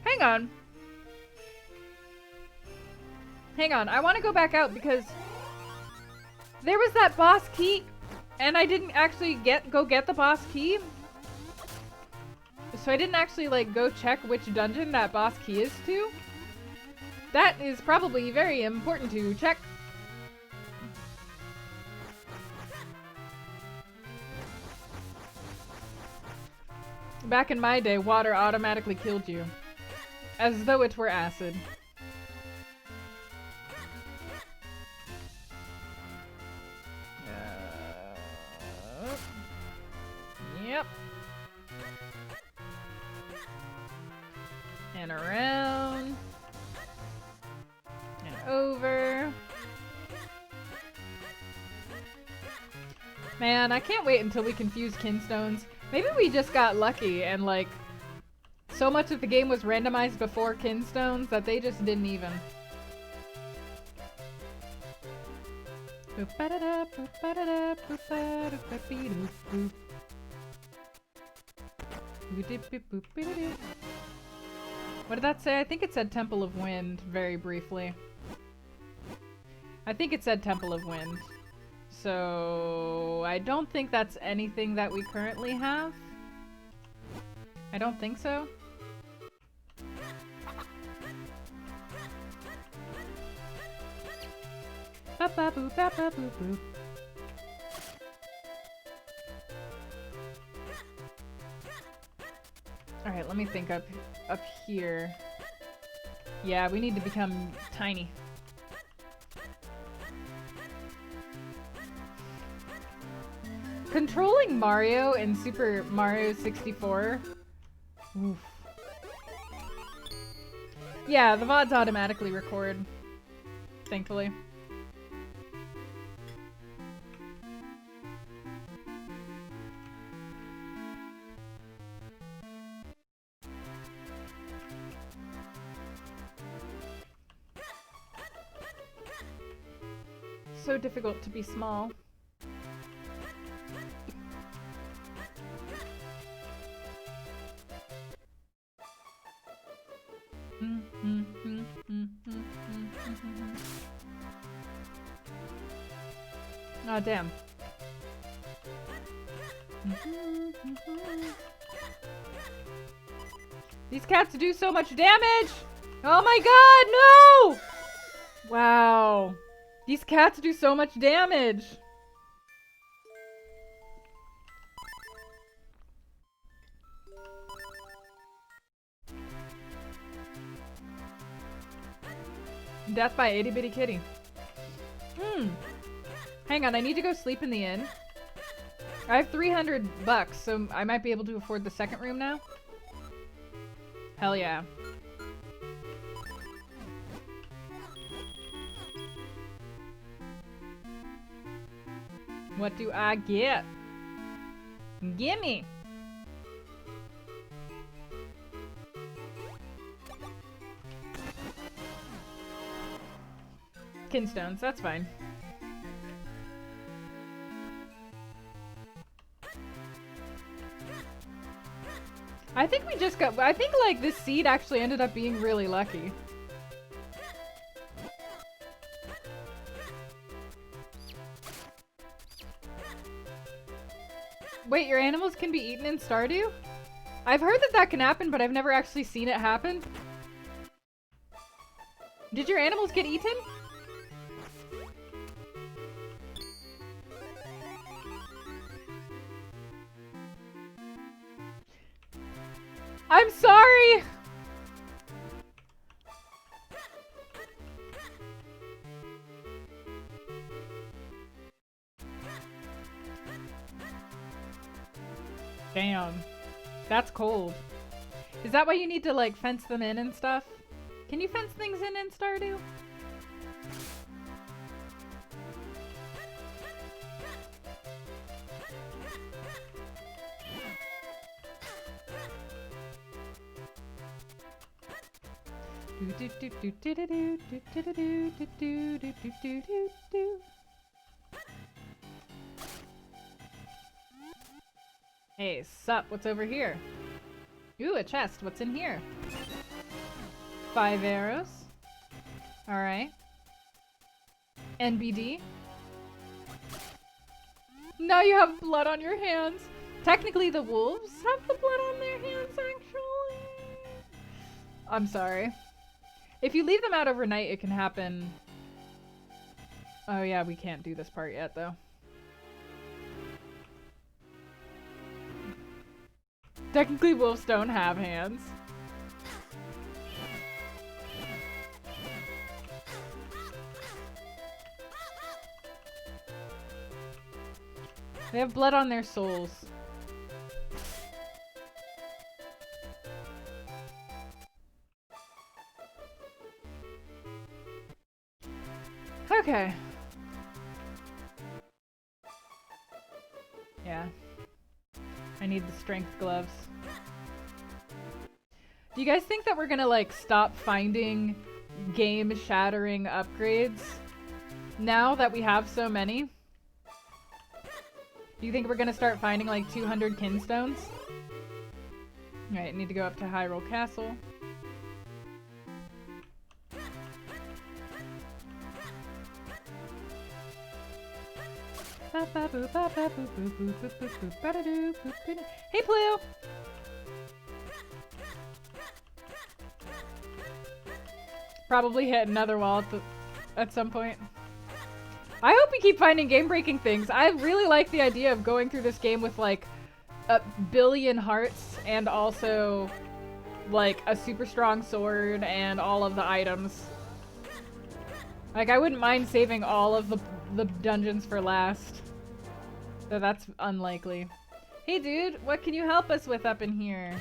Hang on. Hang on, I want to go back out because there was that boss key and I didn't actually go get the boss key. So I didn't actually like go check which dungeon that boss key is to. That is probably very important to check. Back in my day, water automatically killed you. As though it were acid. Yep. And around. And over. Man, I can't wait until we can fuse kinstones. Maybe we just got lucky and like so much of the game was randomized before kinstones that they just didn't even. What did that say? I think it said Temple of Wind very briefly. I think it said Temple of Wind. So I don't think that's anything that we currently have. I don't think so. Ba-ba-boo-ba-ba-boo-boo. Alright, let me think up here. Yeah, we need to become tiny. Controlling Mario in Super Mario 64. Oof. Yeah, the VODs automatically record. Thankfully. So difficult to be small. Oh, damn. These cats do so much damage! Oh my god, no! Wow. These cats do so much damage! Death by Itty Bitty Kitty. Hang on, I need to go sleep in the inn. I have 300 bucks, so I might be able to afford the second room now. Hell yeah. What do I get? Gimme! Kinstones, that's fine. I think we just got- I think like this seed actually ended up being really lucky. Wait, your animals can be eaten in Stardew? I've heard that that can happen, but I've never actually seen it happen. Did your animals get eaten? I'm sorry! Damn. That's cold. Is that why you need to like fence them in and stuff? Can you fence things in Stardew? Hey, sup, what's over here? Ooh, a chest. What's in here? 5 arrows. Alright. NBD. Now you have blood on your hands. Technically, the wolves have the blood on their hands, actually. I'm sorry. If you leave them out overnight, it can happen. Oh yeah, we can't do this part yet, though. Technically, wolves don't have hands. They have blood on their souls. Okay. Yeah. I need the strength gloves. Do you guys think that we're gonna like stop finding game-shattering upgrades now that we have so many? Do you think we're gonna start finding like 200 kinstones? Alright, need to go up to Hyrule Castle. Hey, Pleo! Probably hit another wall at some point. I hope we keep finding game-breaking things. I really like the idea of going through this game with like a billion hearts and also like a super strong sword and all of the items. Like, I wouldn't mind saving all of the dungeons for last. Though that's unlikely. Hey dude, what can you help us with up in here?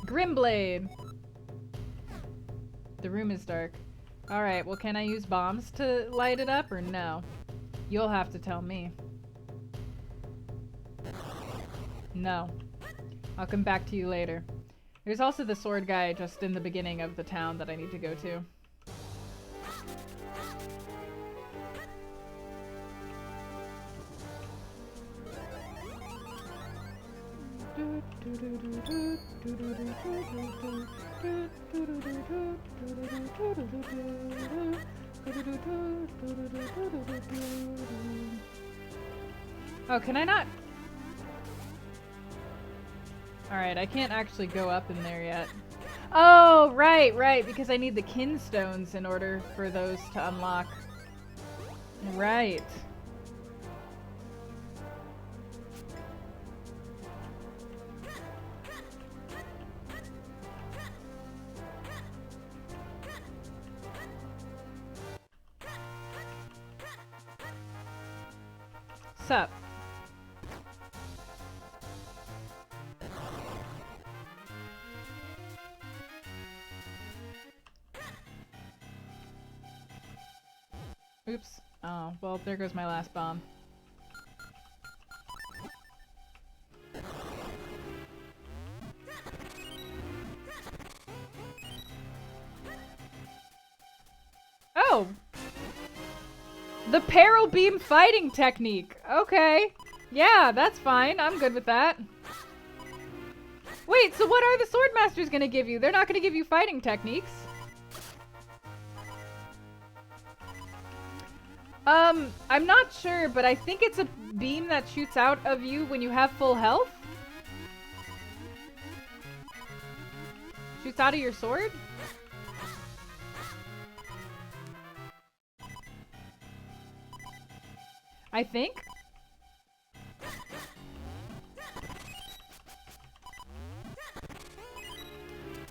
Grimblade! The room is dark. Alright, well can I use bombs to light it up or no? You'll have to tell me. No. I'll come back to you later. There's also the sword guy just in the beginning of the town that I need to go to. Oh, can I not? Alright, I can't actually go up in there yet. Oh, right, because I need the kinstones in order for those to unlock. Right. Sup? Oops. Oh, well, there goes my last bomb. Oh! The Peril Beam fighting technique! Okay. Yeah, that's fine. I'm good with that. Wait, so what are the Sword Masters gonna give you? They're not gonna give you fighting techniques. I'm not sure, but I think it's a beam that shoots out of you when you have full health. Shoots out of your sword? I think.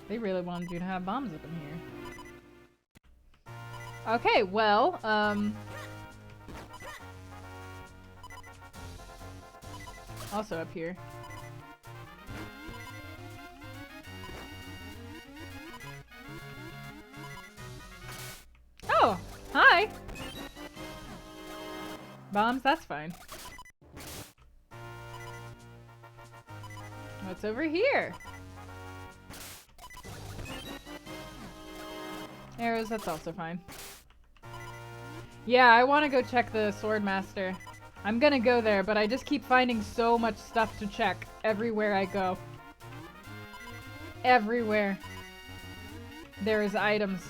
They really wanted you to have bombs up in here. Okay, well, also up here. Oh, hi! Bombs, that's fine. What's over here? Arrows, that's also fine. Yeah, I want to go check the Sword Master. I'm gonna go there, but I just keep finding so much stuff to check everywhere I go. Everywhere. There is items.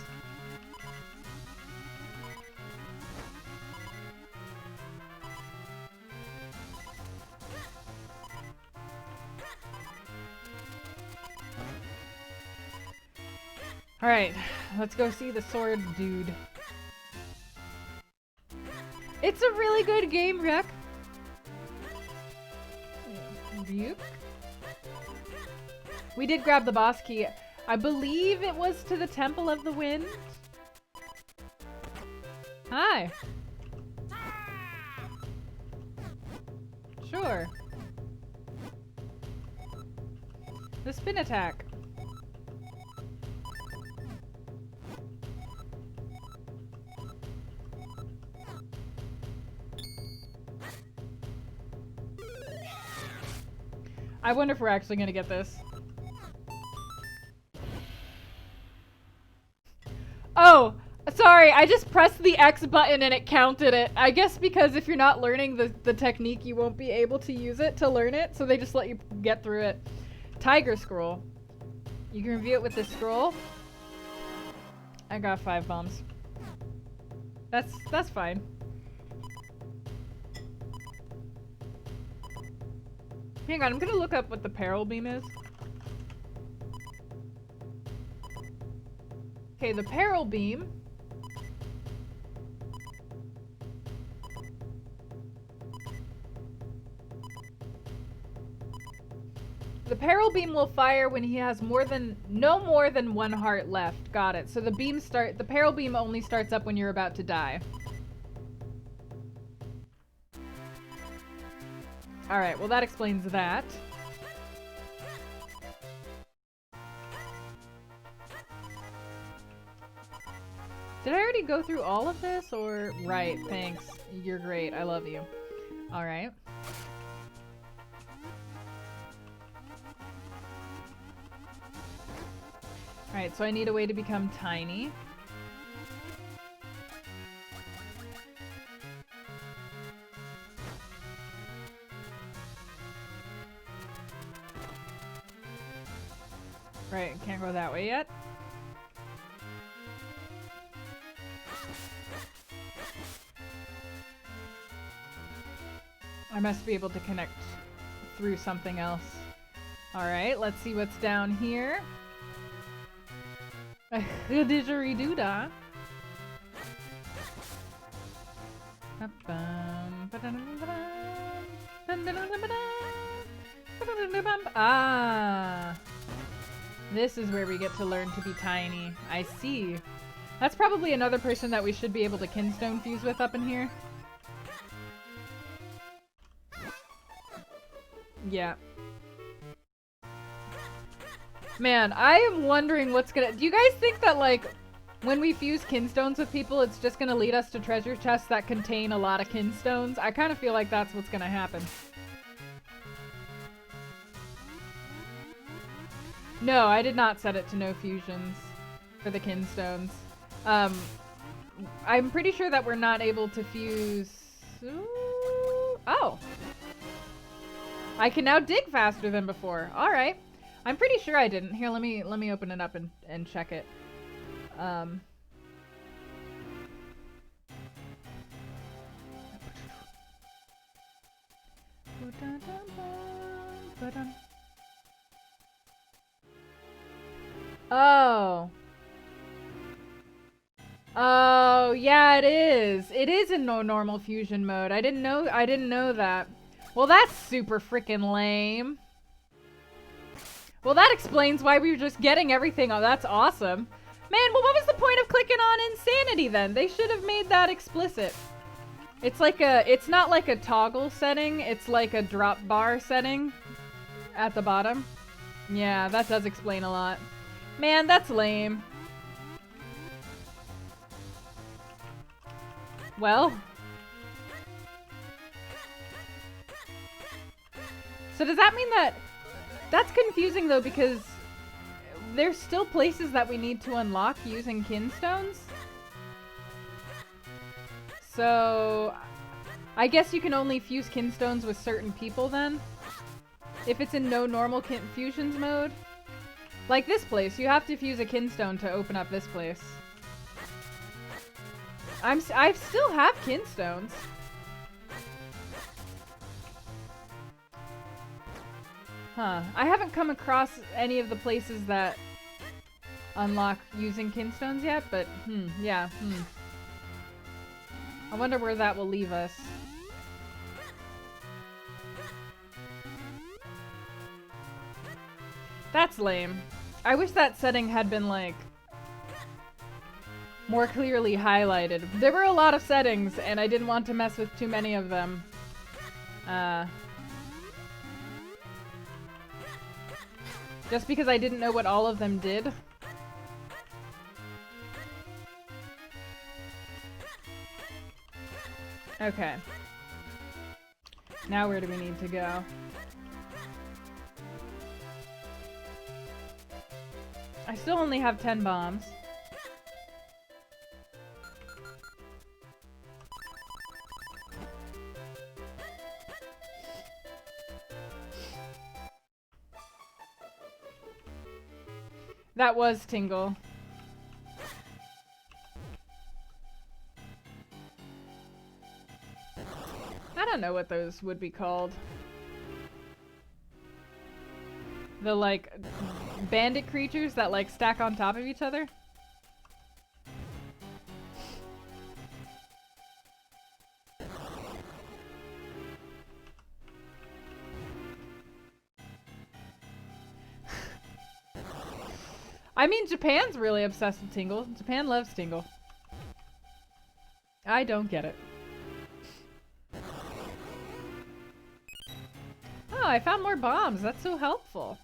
Alright, let's go see the sword dude. It's a really good game, Rek. Ryuk. We did grab the boss key. I believe it was to the Temple of the Wind. Hi. Sure. The spin attack. I wonder if we're actually gonna get this. Oh, sorry, I just pressed the X button and it counted it. I guess because if you're not learning the technique, you won't be able to use it to learn it, so they just let you get through it. Tiger Scroll. You can review it with this scroll. I got 5 bombs. That's fine. Hang on, I'm gonna look up what the Peril Beam is. Okay, the Peril Beam. The Peril Beam will fire when he has no more than 1 heart left. Got it. So the Peril Beam only starts up when you're about to die. Alright, well that explains that. Did I already go through all of this, or... Right, thanks. You're great. I love you. Alright. Alright, so I need a way to become tiny. Right, can't go that way yet. I must be able to connect through something else. Alright, let's see what's down here. Didgeridoo-dah. Ah! This is where we get to learn to be tiny. I see. That's probably another person that we should be able to kinstone fuse with up in here. Yeah. Man, I am wondering what's gonna... Do you guys think that, like, when we fuse kinstones with people, it's just gonna lead us to treasure chests that contain a lot of kinstones? I kind of feel like that's what's gonna happen. No, I did not set it to no fusions for the kinstones. I'm pretty sure that we're not able to fuse... Oh! I can now dig faster than before. Alright. I'm pretty sure I didn't. Here, let me open it up and check it. Oh. Oh, yeah, it is. It is in no normal fusion mode. I didn't know that. Well, that's super freaking lame. Well, that explains why we were just getting everything. Oh, that's awesome. Man, well, what was the point of clicking on Insanity then? They should have made that explicit. It's not like a toggle setting. It's like a drop bar setting at the bottom. Yeah, that does explain a lot. Man, that's lame. Well. So does that mean that... That's confusing though, because there's still places that we need to unlock using kinstones. So I guess you can only fuse kinstones with certain people then. If it's in no normal fusions mode. Like this place, you have to fuse a kinstone to open up this place. I still have kinstones. Huh. I haven't come across any of the places that unlock using kinstones yet, but yeah, I wonder where that will leave us. That's lame. I wish that setting had been, like, more clearly highlighted. There were a lot of settings, and I didn't want to mess with too many of them. Just because I didn't know what all of them did. Okay. Now where do we need to go? I still only have 10 bombs. That was Tingle. I don't know what those would be called. The, like, bandit creatures that, like, stack on top of each other? I mean, Japan's really obsessed with Tingle. Japan loves Tingle. I don't get it. Oh, I found more bombs. That's so helpful.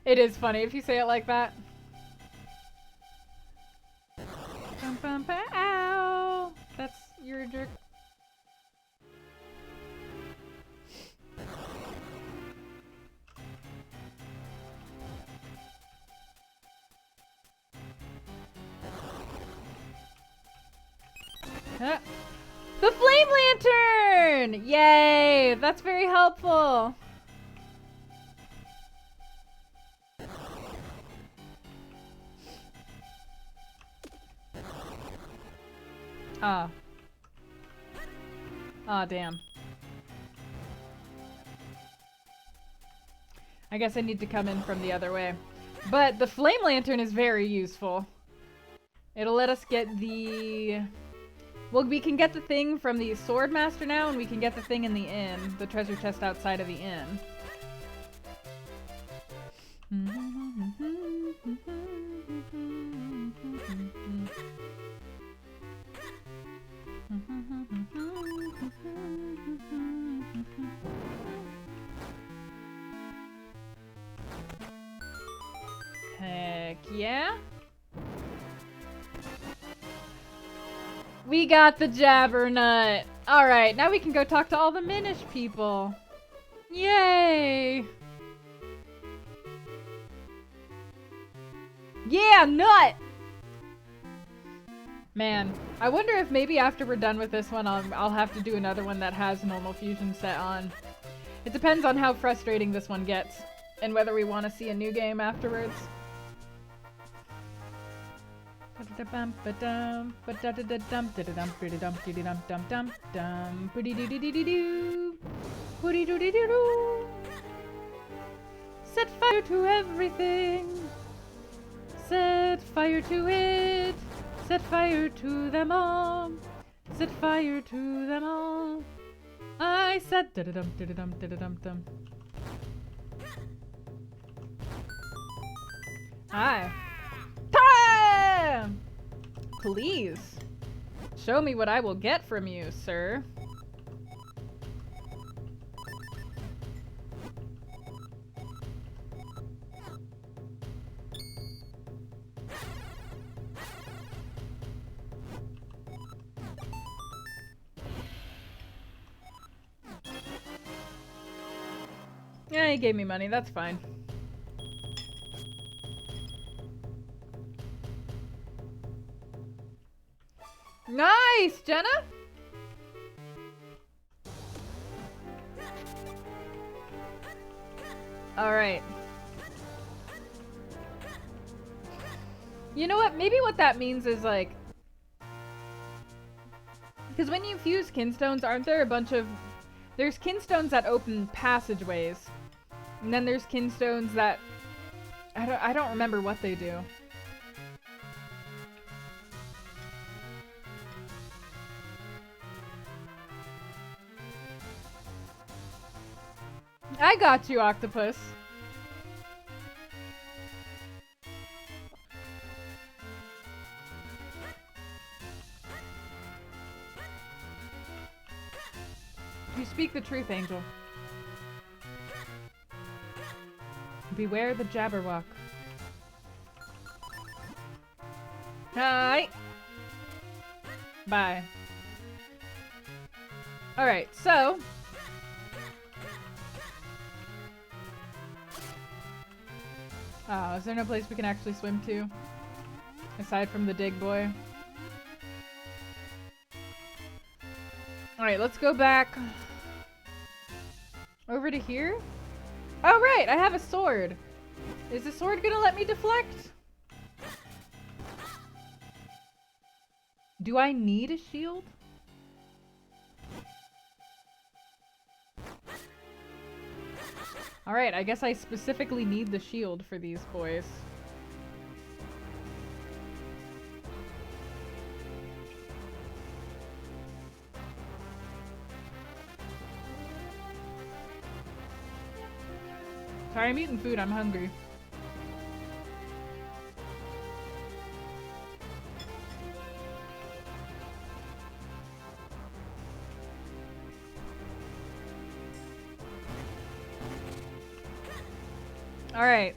It is funny if you say it like that. Bum, bum, bum, ow! That's you're a jerk. Huh. The flame lantern! Yay! That's very helpful. Ah. Ah, damn. I guess I need to come in from the other way. But the flame lantern is very useful. It'll let us get the... Well, we can get the thing from the sword master now, and we can get the thing in the inn. The treasure chest outside of the inn. Heck yeah. We got the Jabbernut. Alright, now we can go talk to all the Minish people. Yay! Yeah, nut! Man, I wonder if maybe after we're done with this one, I'll have to do another one that has normal fusion set on. It depends on how frustrating this one gets, and whether we want to see a new game afterwards. Set fire to everything. Set fire to it. Set fire to them all. Set fire to them all. I said da-da-dum. Hi. Time! Please. Show me what I will get from you, sir. Yeah, he gave me money. That's fine. Nice, Jenna! Alright. You know what? Maybe what that means is like... Because when you fuse kinstones, aren't there a bunch of... There's kinstones that open passageways. And then there's kinstones that... I don't remember what they do. I got you, octopus. You speak the truth, Angel. Beware the Jabberwock. Hi. Bye. Alright, so... Oh, is there no place we can actually swim to? Aside from the dig boy. Alright, let's go back over to here. Oh, right, I have a sword. Is the sword gonna let me deflect? Do I need a shield? Alright, I guess I specifically need the shield for these boys. Sorry, I'm eating food. I'm hungry. All right.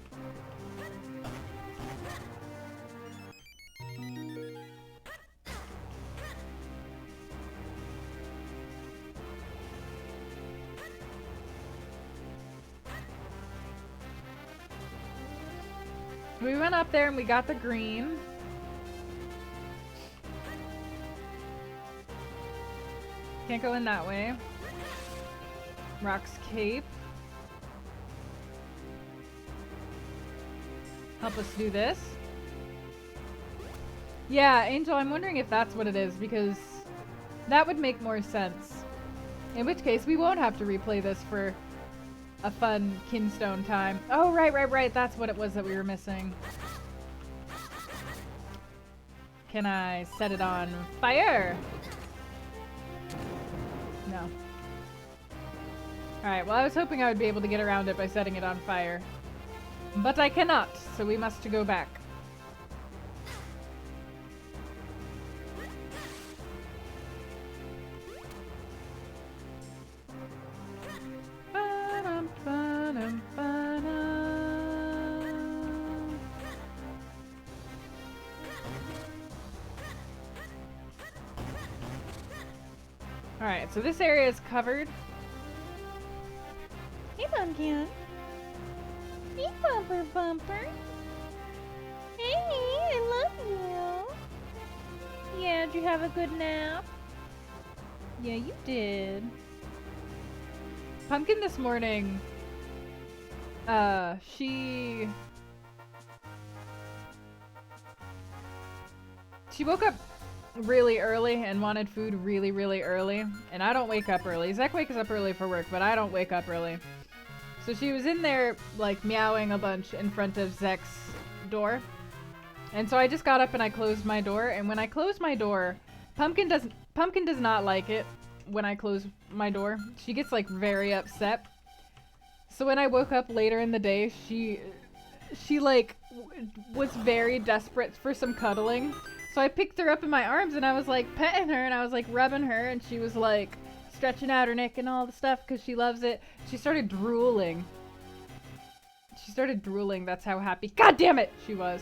We went up there and we got the green. Can't go in that way. Rock's Cape. Help us do this. Yeah, Angel, I'm wondering if that's what it is, because that would make more sense. In which case, we won't have to replay this for a fun Kinstone time. Oh, right. That's what it was that we were missing. Can I set it on fire? No. Alright, well, I was hoping I would be able to get around it by setting it on fire. But I cannot, so we must go back. Alright, so this area is covered. Hey, Pumpkin. Hey, Bumper Bumper. Hey, I love you. Yeah, did you have a good nap? Yeah, you did. Pumpkin this morning, she woke up really early and wanted food really, really early. And I don't wake up early. Zach wakes up early for work, but I don't wake up early. So she was in there, like, meowing a bunch in front of Zek's door. And so I just got up and I closed my door. And when I closed my door, Pumpkin does not like it when I close my door. She gets, like, very upset. So when I woke up later in the day, she like, was very desperate for some cuddling. So I picked her up in my arms and I was like petting her and I was like rubbing her and she was like stretching out her neck and all the stuff because she loves it. She started drooling. That's how happy. God damn it! She was.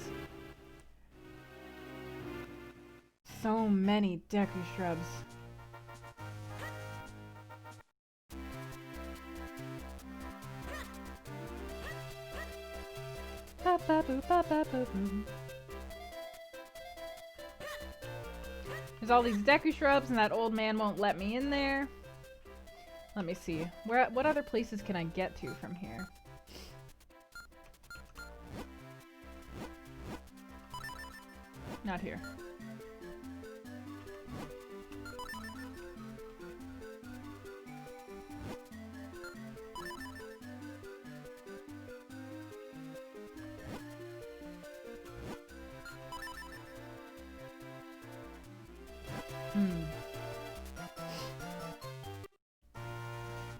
So many Deku shrubs. Ba ba boo ba ba boo boo. There's all these Deku shrubs and that old man won't let me in there. Let me see. What other places can I get to from here? Not here.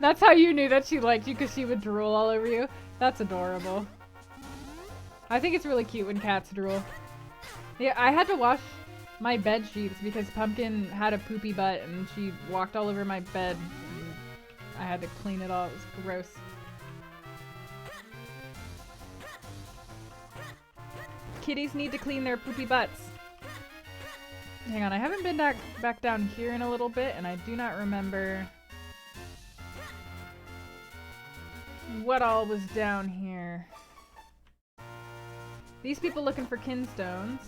That's how you knew that she liked you, because she would drool all over you. That's adorable. I think it's really cute when cats drool. Yeah, I had to wash my bed sheets because Pumpkin had a poopy butt and she walked all over my bed. I had to clean it all. It was gross. Kitties need to clean their poopy butts. Hang on, I haven't been back down here in a little bit, and I do not remember what all was down here. These people looking for kinstones.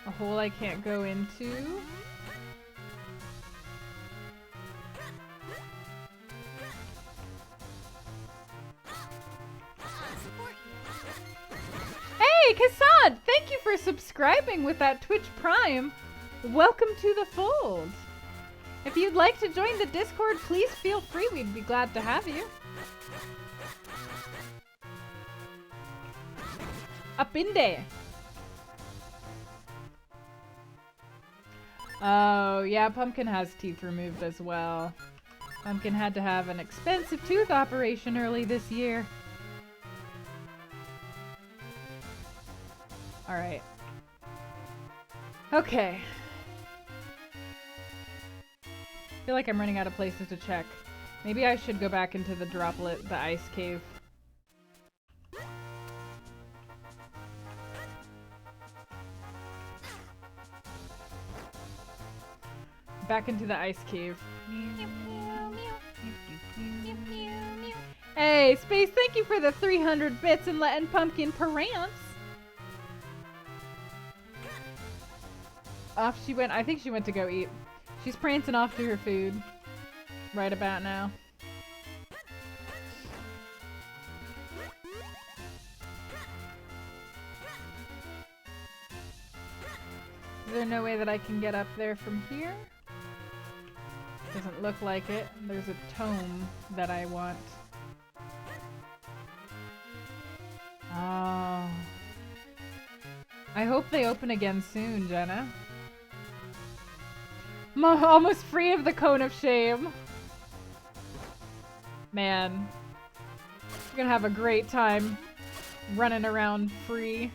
A hole I can't go into. Hey, Kassan! Thank you for subscribing with that Twitch Prime. Welcome to the fold. If you'd like to join the Discord, please feel free. We'd be glad to have you. Up in there. Oh, yeah, Pumpkin has teeth removed as well. Pumpkin had to have an expensive tooth operation early this year. Alright. Okay. I feel like I'm running out of places to check. Maybe I should go back into the droplet, the ice cave. Back into the ice cave. Hey, Space, thank you for the 300 bits and letting Pumpkin prance. Off she went. I think she went to go eat. She's prancing off to her food right about now. Is there no way that I can get up there from here? Doesn't look like it. There's a tome that I want. Oh. I hope they open again soon, Jenna. I'm almost free of the cone of shame. Man. You're gonna have a great time running around free.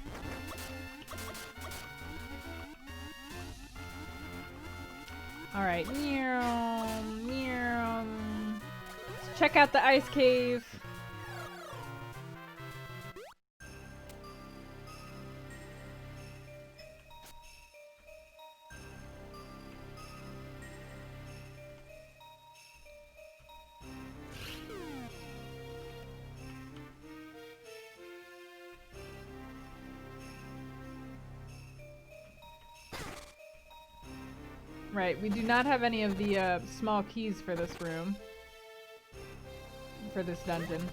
Alright. Let's check out the ice cave. Right, we do not have any of the small keys for this room. For this dungeon.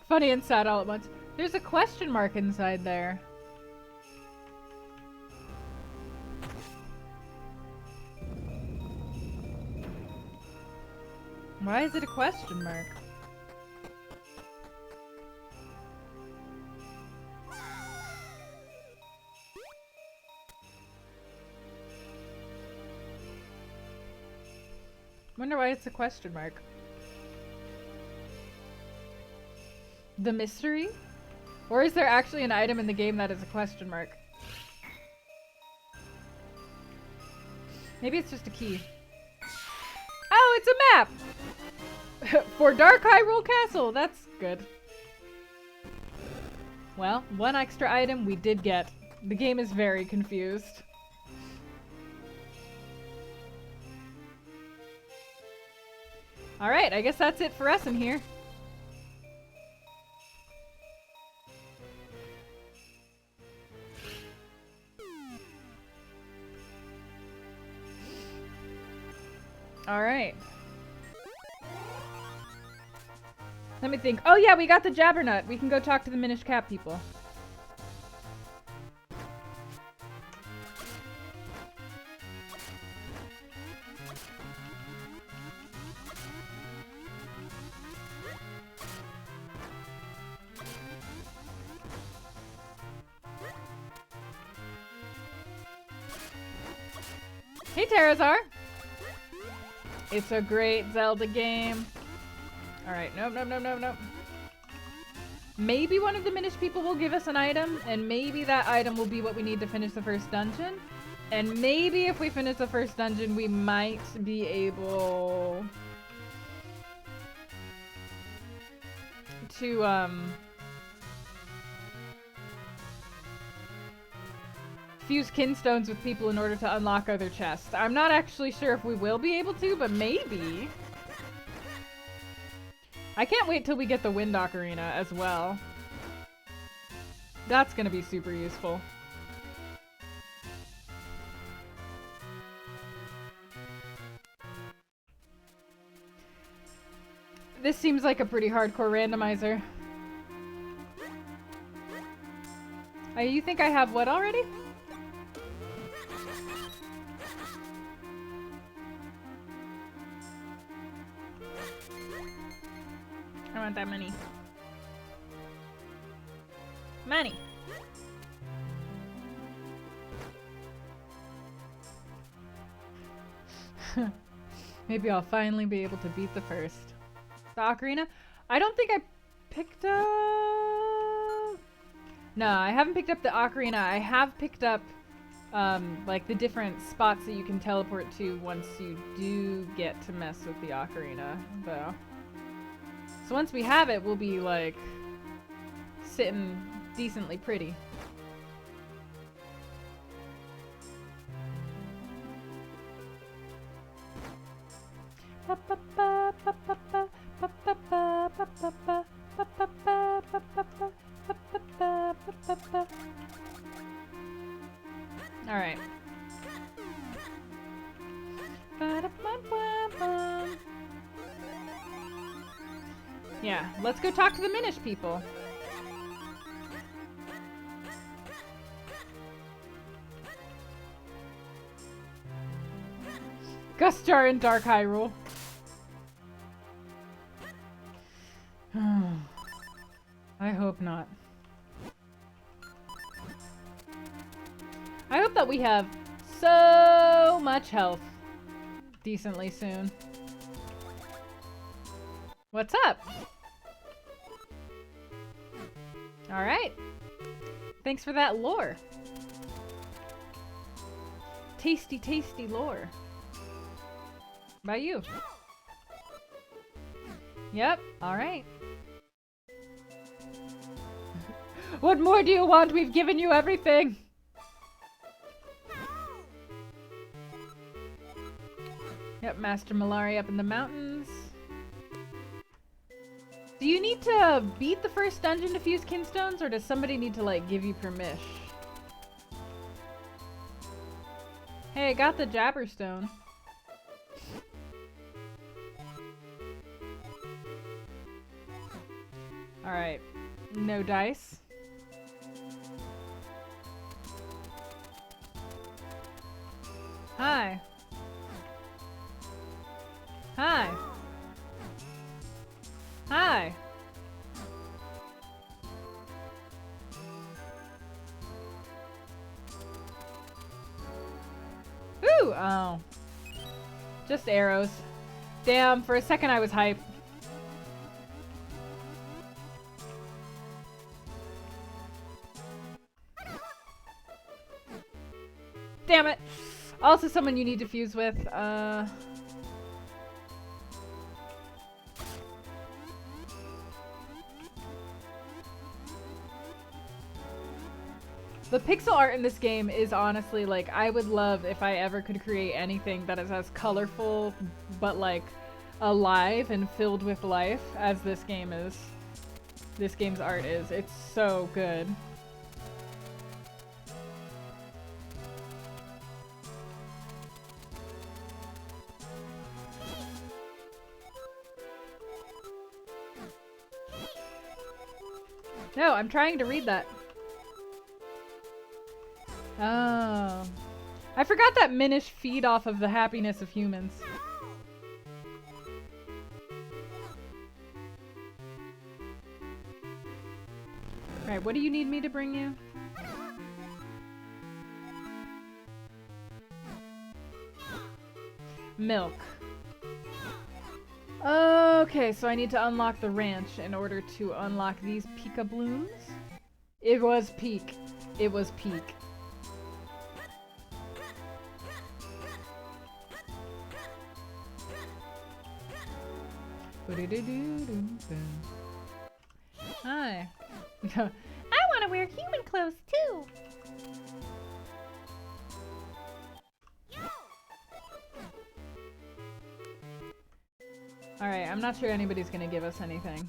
Funny and sad all at once. There's a question mark inside there. Why is it a question mark? Wonder why it's a question mark. The mystery? Or is there actually an item in the game that is a question mark? Maybe it's just a key. Oh, it's a map! For Dark Hyrule Castle! That's good. Well, one extra item we did get. The game is very confused. Alright, I guess that's it for us in here. Alright. Let me think. Oh yeah, we got the Jabbernut. We can go talk to the Minish Cap people. Hey, Terrazar. It's a great Zelda game. Alright, nope. Maybe one of the Minish people will give us an item, and maybe that item will be what we need to finish the first dungeon. And maybe if we finish the first dungeon, we might be able to, fuse kinstones with people in order to unlock other chests. I'm not actually sure if we will be able to, but maybe. I can't wait till we get the Wind Ocarina as well. That's gonna be super useful. This seems like a pretty hardcore randomizer. You think I have what already? I want that money. Money! Maybe I'll finally be able to beat the first. The ocarina? I don't think I picked up... No, I haven't picked up the ocarina. I have picked up, like, the different spots that you can teleport to once you do get to mess with the ocarina, though. So once we have it, we'll be, like, sitting decently pretty. Alright. Yeah, let's go talk to the Minish people. Gustar in Dark Hyrule. I hope not. I hope that we have so much health decently soon. What's up? Alright. Thanks for that lore. Tasty, tasty lore. About you. Yep, alright. What more do you want? We've given you everything. Yep, Master Malari up in the mountains. Do you need to beat the first dungeon to fuse kinstones, or does somebody need to, like, give you permission? Hey, I got the Jabberstone. Alright. No dice. Hi. Hi. Hi. Ooh, oh. Just arrows. Damn, for a second I was hyped. Damn it. Also someone you need to fuse with. The pixel art in this game is honestly, like, I would love if I ever could create anything that is as colorful, but, like, alive and filled with life as this game is. This game's art is. It's so good. No, I'm trying to read that. Oh. I forgot that Minish feed off of the happiness of humans. Alright, what do you need me to bring you? Milk. Okay, so I need to unlock the ranch in order to unlock these Pika blooms. It was peak. It was peak. Hi. I want to wear human clothes too. Alright, I'm not sure anybody's gonna give us anything.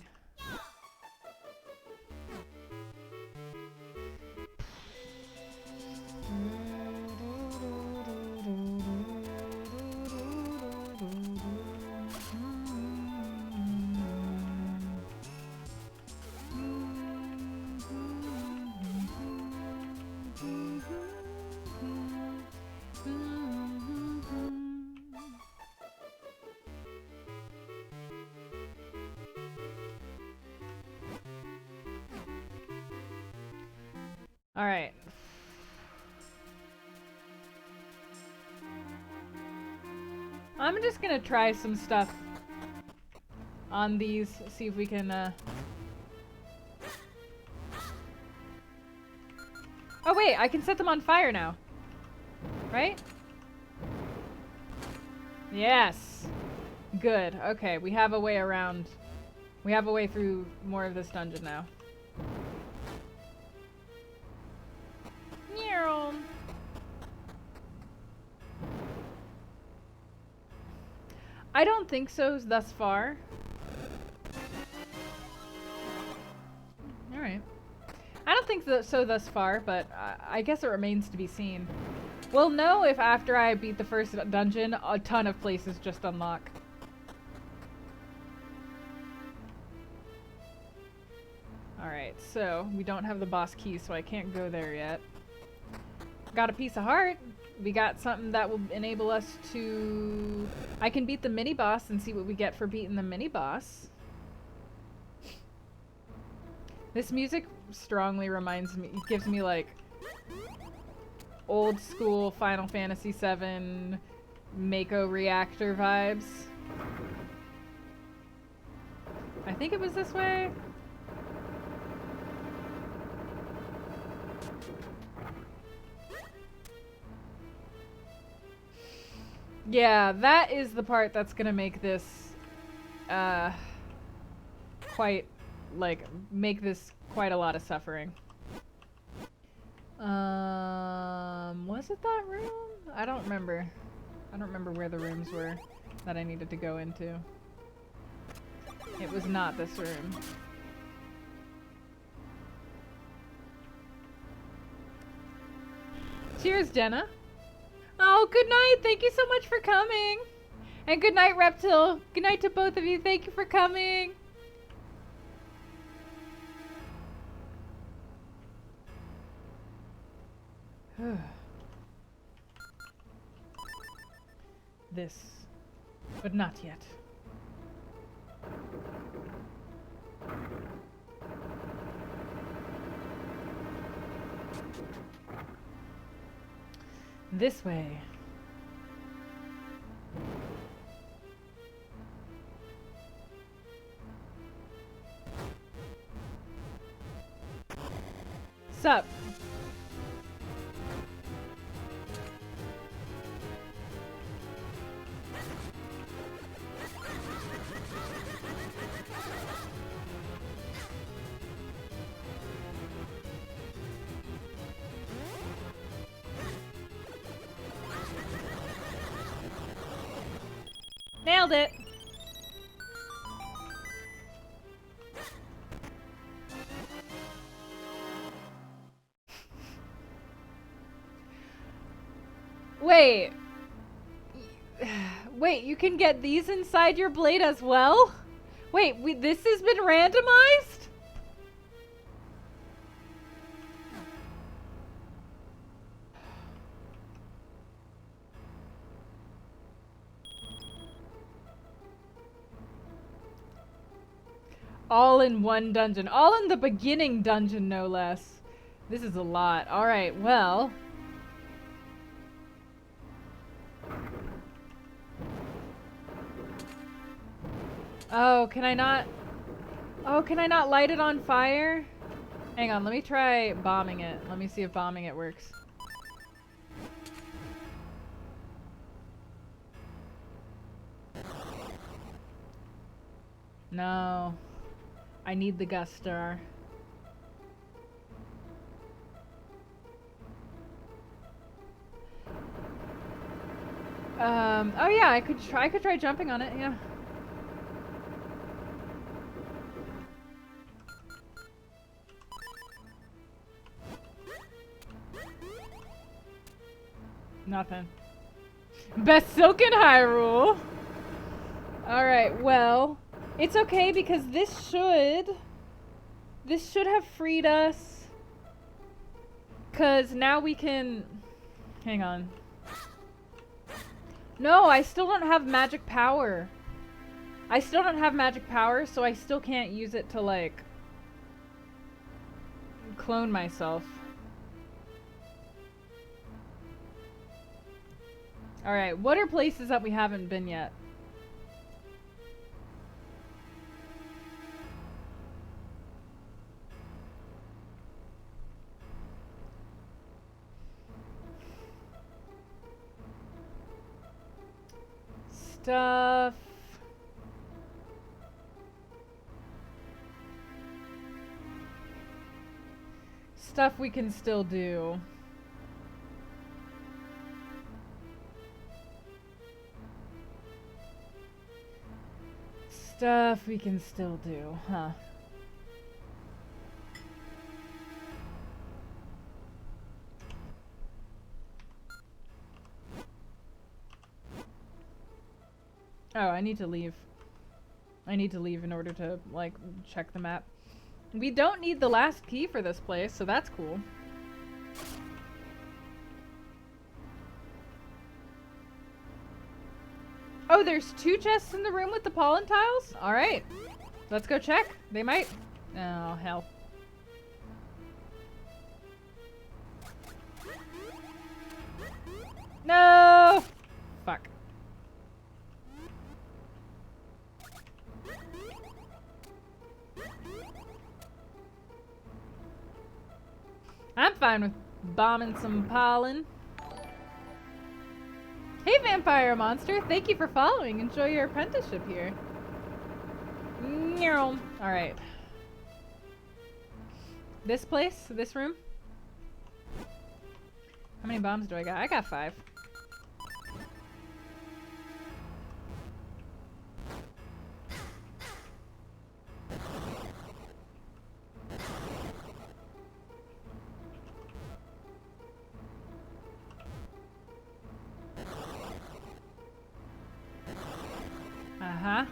Alright. I'm just gonna try some stuff on these, see if we can, Oh wait, I can set them on fire now. Right? Yes! Good, okay, we have a way around. We have a way through more of this dungeon now. I don't think so thus far. Alright. I don't think so thus far, but I guess it remains to be seen. We'll know if after I beat the first dungeon, a ton of places just unlock. Alright, so we don't have the boss key, so I can't go there yet. Got a piece of heart. We got something that will enable us to... I can beat the mini-boss and see what we get for beating the mini-boss. This music strongly reminds me... It gives me, like, old school Final Fantasy VII Mako reactor vibes. I think it was this way. Yeah, that is the part that's gonna make this, quite, like, make this quite a lot of suffering. Was it that room? I don't remember. I don't remember where the rooms were that I needed to go into. It was not this room. Cheers, Jenna. Oh, good night. Thank you so much for coming. And good night, Reptile. Good night to both of you. Thank you for coming. This, but not yet. This way. Sup? Nailed it. Wait. Wait, you can get these inside your blade as well? Wait, this has been randomized? All in one dungeon. All in the beginning dungeon, no less. This is a lot. Alright, well. Oh, can I not? Oh, can I not light it on fire? Hang on, let me try bombing it. Let me see if bombing it works. No. I need the gust star. Oh yeah, I could try jumping on it, yeah. Nothing. Best silk in Hyrule! Alright, well, it's okay because this should have freed us. 'Cause now we can... Hang on. No, I still don't have magic power. I still don't have magic power, so I still can't use it to, like, clone myself. Alright, what are places that we haven't been yet? Stuff. Stuff we can still do. Stuff we can still do, huh? Oh, I need to leave. I need to leave in order to, like, check the map. We don't need the last key for this place, so that's cool. Oh, there's 2 chests in the room with the pollen tiles? Alright. Let's go check. They might... Oh, hell. No! Fuck. I'm fine with bombing some pollen. Hey, Vampire Monster! Thank you for following. Enjoy your apprenticeship here. Alright. This place? This room? How many bombs do I got? I got 5. Uh-huh.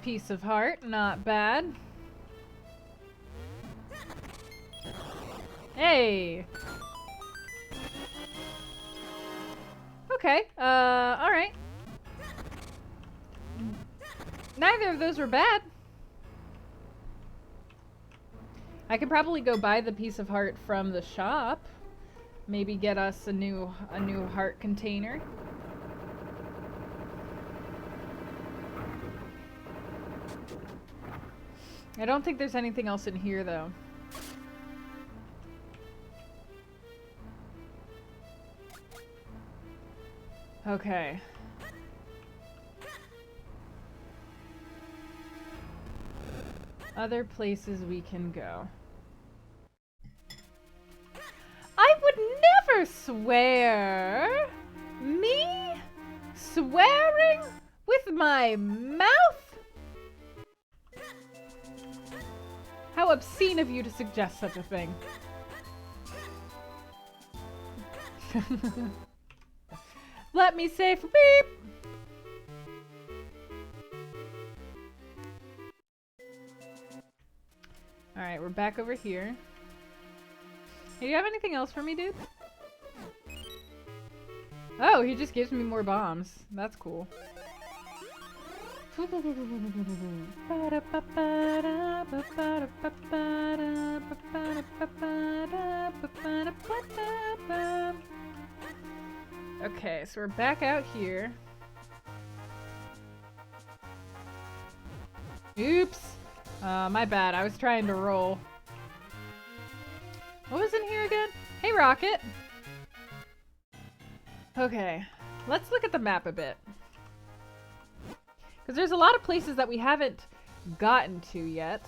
Piece of heart, not bad. Hey! Okay, alright. Neither of those were bad. I could probably go buy the piece of heart from the shop. Maybe get us a new heart container. I don't think there's anything else in here though. Okay. Other places we can go. I would never swear. Me? Swearing with my mouth? How obscene of you to suggest such a thing. Let me say for beep. Alright, we're back over here. Hey, do you have anything else for me, dude? Oh, he just gives me more bombs. That's cool. Okay, so we're back out here. Oops. My bad. I was trying to roll. What was in here again? Hey, Rocket. Okay, let's look at the map a bit. Because there's a lot of places that we haven't gotten to yet.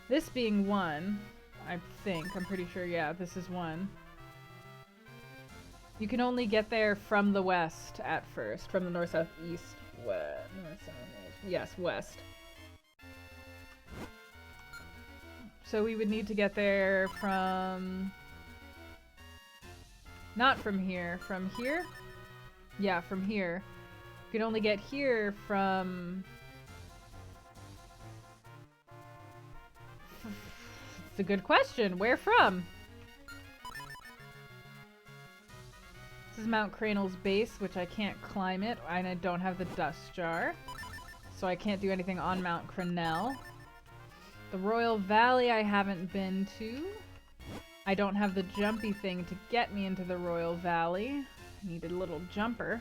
This being one, I think. I'm pretty sure, yeah, this is one. You can only get there from the west at first. From the north, south, east, west. North, south, east. Yes, west. So we would need to get there from... Not from here. From here? Yeah, from here. You can only get here from... It's a good question. Where from? This is Mount Cranel's base, which I can't climb it, and I don't have the dust jar. So I can't do anything on Mount Cranel. The Royal Valley I haven't been to. I don't have the jumpy thing to get me into the Royal Valley. I need a little jumper.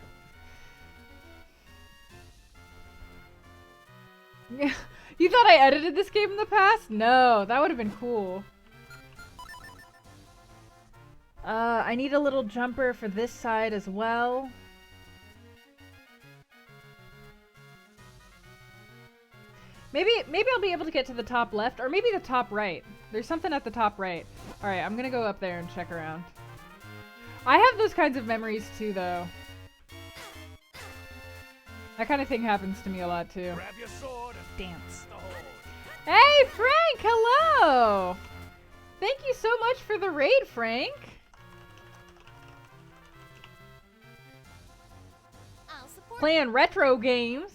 Yeah, you thought I edited this game in the past? No, that would have been cool. I need a little jumper for this side as well. Maybe I'll be able to get to the top left, or maybe the top right. There's something at the top right. Alright, I'm gonna go up there and check around. I have those kinds of memories too, though. That kind of thing happens to me a lot too. Grab your sword and dance the horde. Hey, Frank! Hello! Thank you so much for the raid, Frank! Playing retro games.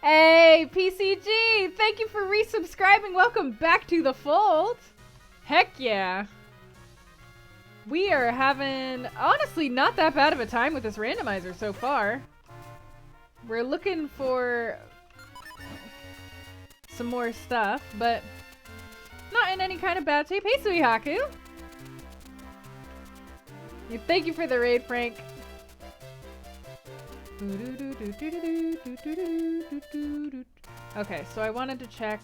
Hey, PCG! Thank you for resubscribing. Welcome back to the fold. Heck yeah. We are having, honestly, not that bad of a time with this randomizer so far. We're looking for some more stuff, but not in any kind of bad shape. Hey, Suihaku! Thank you for the raid, Frank. Okay, so I wanted to check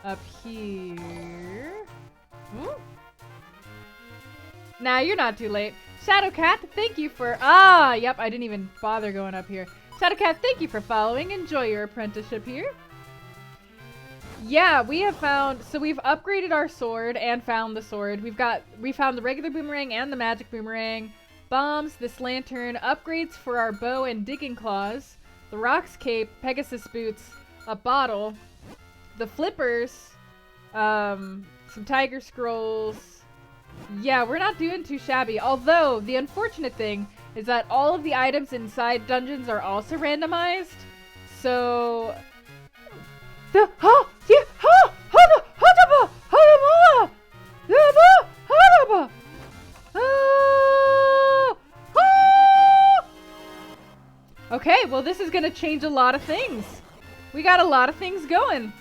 up here. Ooh. Nah, you're not too late. Shadowcat, thank you for... Ah, yep, I didn't even bother going up here. Shadowcat, thank you for following. Enjoy your apprenticeship here. Yeah, we have found... So we've upgraded our sword and found the sword. We found the regular boomerang and the magic boomerang. Bombs, this lantern, upgrades for our bow and digging claws, the Rock's cape, Pegasus boots, a bottle, the flippers, some tiger scrolls. Yeah, we're not doing too shabby. Although, the unfortunate thing is that all of the items inside dungeons are also randomized. So... Okay, well this is gonna change a lot of things. We got a lot of things going.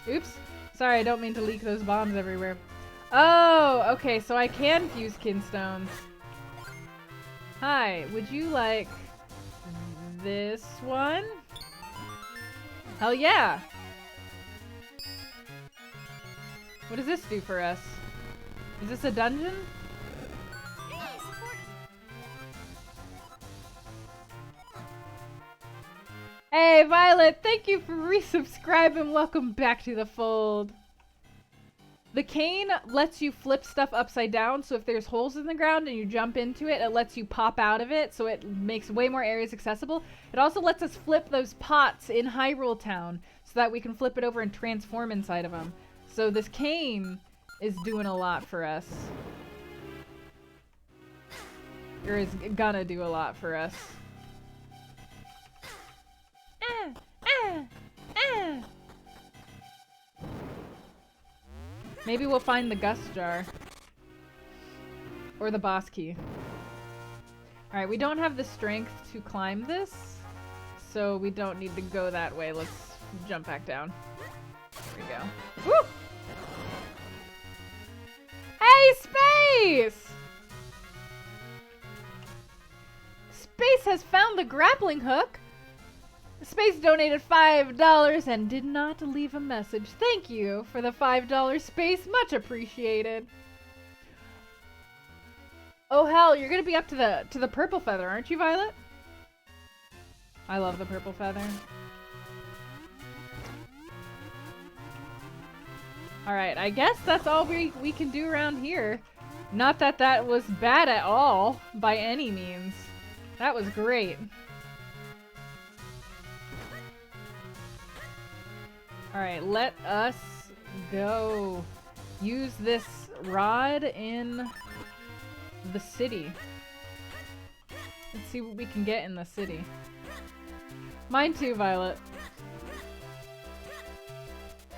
Oops. Sorry, I don't mean to leak those bombs everywhere. Oh, okay, so I can fuse kinstones. Hi, would you like this one? Hell yeah! What does this do for us? Is this a dungeon? Hey, Violet, thank you for resubscribing. Welcome back to the fold. The cane lets you flip stuff upside down, so if there's holes in the ground and you jump into it, it lets you pop out of it, so it makes way more areas accessible. It also lets us flip those pots in Hyrule Town, so that we can flip it over and transform inside of them. So this cane is doing a lot for us. Or is gonna do a lot for us. Maybe we'll find the gust jar. Or the boss key. Alright, we don't have the strength to climb this, so we don't need to go that way. Let's jump back down. There we go. Woo! Hey, Space! Space has found the grappling hook. Space donated $5 and did not leave a message. Thank you for the $5, Space. Much appreciated. Oh hell, you're gonna be up to the purple feather, aren't you, Violet? I love the purple feather. Alright, I guess that's all we can do around here. Not that that was bad at all, by any means. That was great. Alright, let us go use this rod in the city. Let's see what we can get in the city. Mine too, Violet.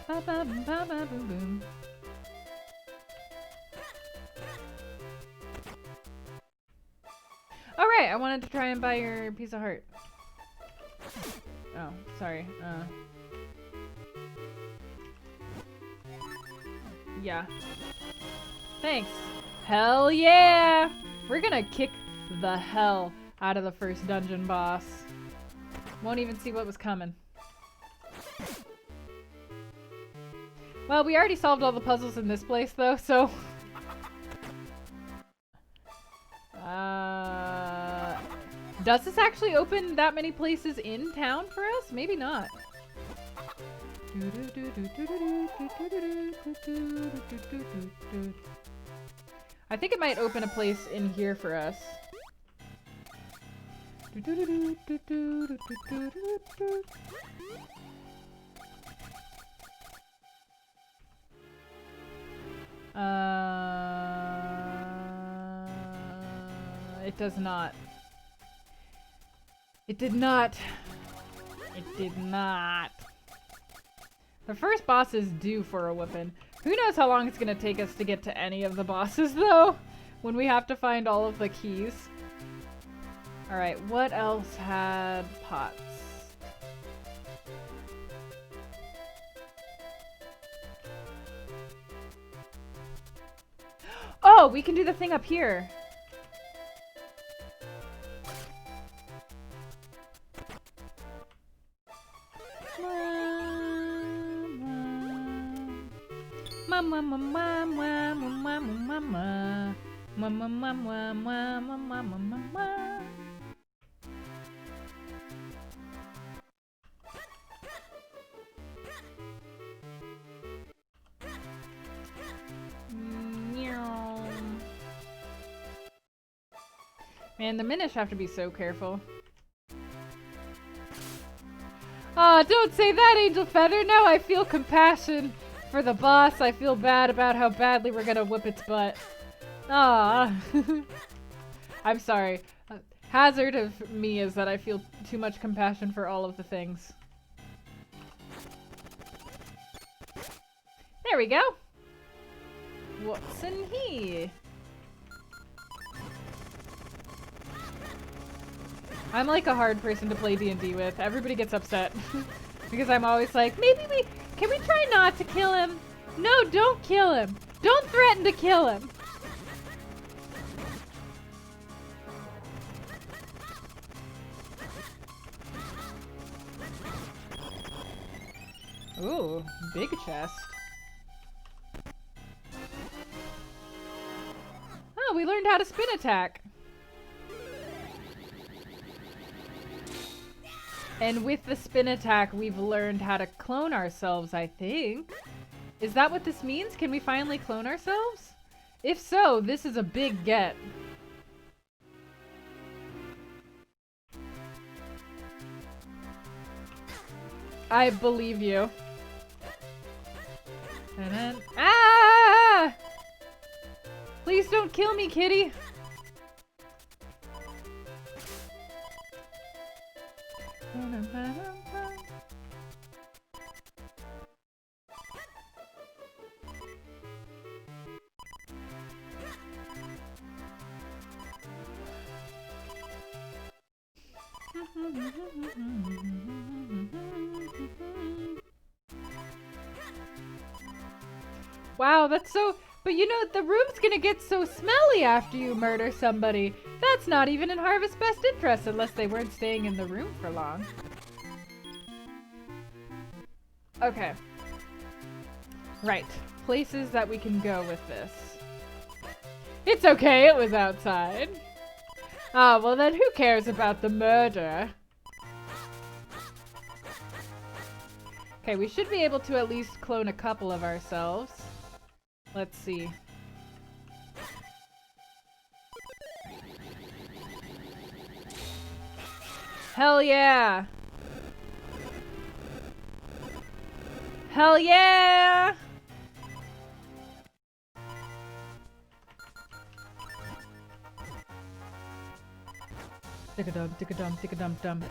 Ba ba ba ba boom boom. Alright, I wanted to try and buy your piece of heart. Oh, sorry. Yeah. Thanks. Hell yeah! We're gonna kick the hell out of the first dungeon boss. Won't even see what was coming. Well, we already solved all the puzzles in this place though, so... does this actually open that many places in town for us? Maybe not. I think it might open a place in here for us. It does not. It did not. It did not. The first boss is due for a whoopin'. Who knows how long it's gonna take us to get to any of the bosses, though? When we have to find all of the keys. Alright, what else had pots? Oh, we can do the thing up here. Man, the Minish have to be so careful. Aw, don't say that, Angel Feather! No, I feel compassion for the boss. I feel bad about how badly we're gonna whip its butt. Ah, I'm sorry. Hazard of me is that I feel too much compassion for all of the things. There we go! What's in here? I'm like a hard person to play D&D with. Everybody gets upset. Because I'm always like, can we try not to kill him? No, don't kill him. Don't threaten to kill him. Ooh, big chest. Oh, we learned how to spin attack. And with the spin attack, we've learned how to clone ourselves, I think. Is that what this means? Can we finally clone ourselves? If so, this is a big get. I believe you. Ah! Please don't kill me, kitty. Wow, that's so... But you know, the room's gonna get so smelly after you murder somebody. That's not even in Harvest's best interest unless they weren't staying in the room for long. Okay. Right. Places that we can go with this. It's okay, it was outside. Ah, well then who cares about the murder? Okay, we should be able to at least clone a couple of ourselves. Let's see. Hell yeah! Hell yeah! Tick-a-dum, tick-a-dum, tick-a-dum-dum.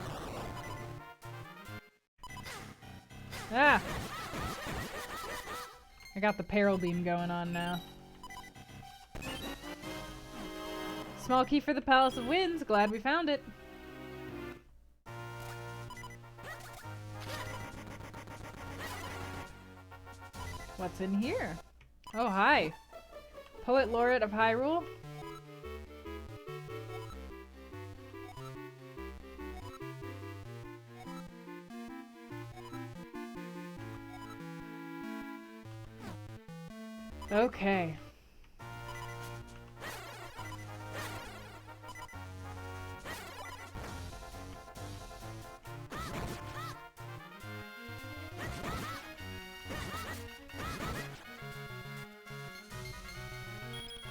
Ah! I got the peril beam going on now. Small key for the Palace of Winds. Glad we found it. What's in here? Oh, hi. Poet Laureate of Hyrule. Okay.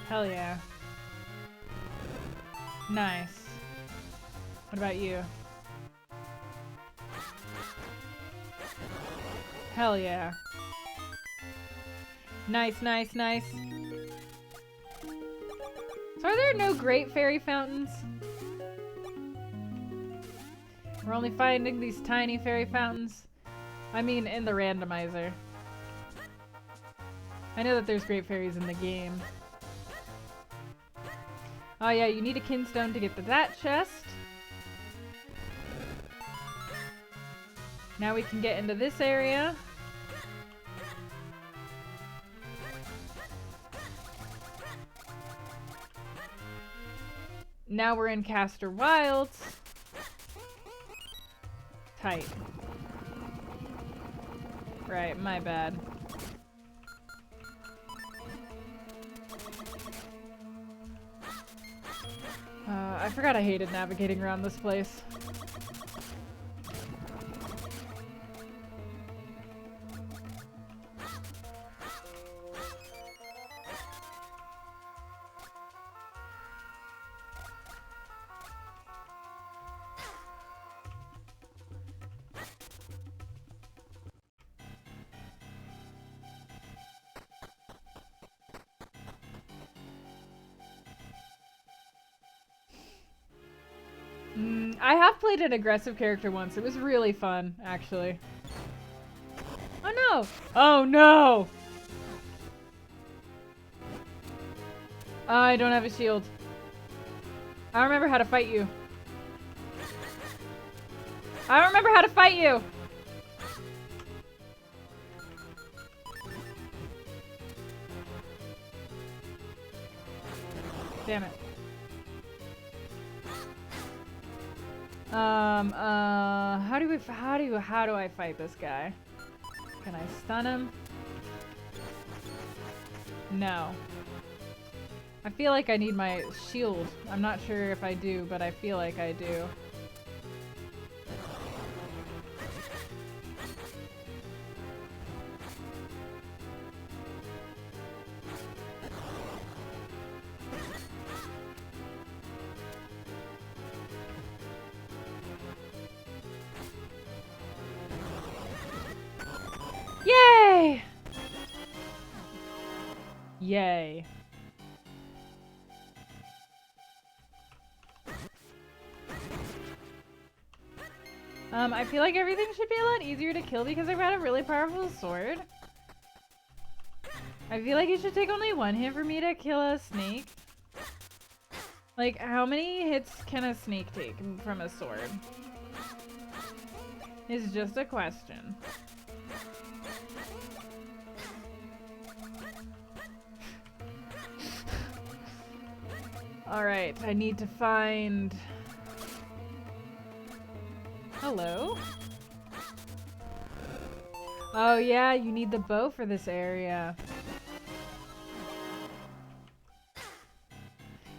Hell yeah. Nice. What about you? Hell yeah. Nice, nice, nice. So are there no great fairy fountains? We're only finding these tiny fairy fountains. I mean, in the randomizer. I know that there's great fairies in the game. Oh yeah, you need a kinstone to get to that chest. Now we can get into this area. Now we're in Castor Wilds. Tight. Right, my bad. I forgot I hated navigating around this place. I have played an aggressive character once. It was really fun, actually. Oh no! Oh no! I don't have a shield. I remember how to fight you. I remember how to fight you! Damn it. How do I fight this guy? Can I stun him? No. I feel like I need my shield. I'm not sure if I do, but I feel like I do. Yay! Yay. I feel like everything should be a lot easier to kill because I've got a really powerful sword. I feel like it should take only one hit for me to kill a snake. Like, how many hits can a snake take from a sword? It's just a question. Alright, I need to find... Hello? Oh yeah, you need the bow for this area.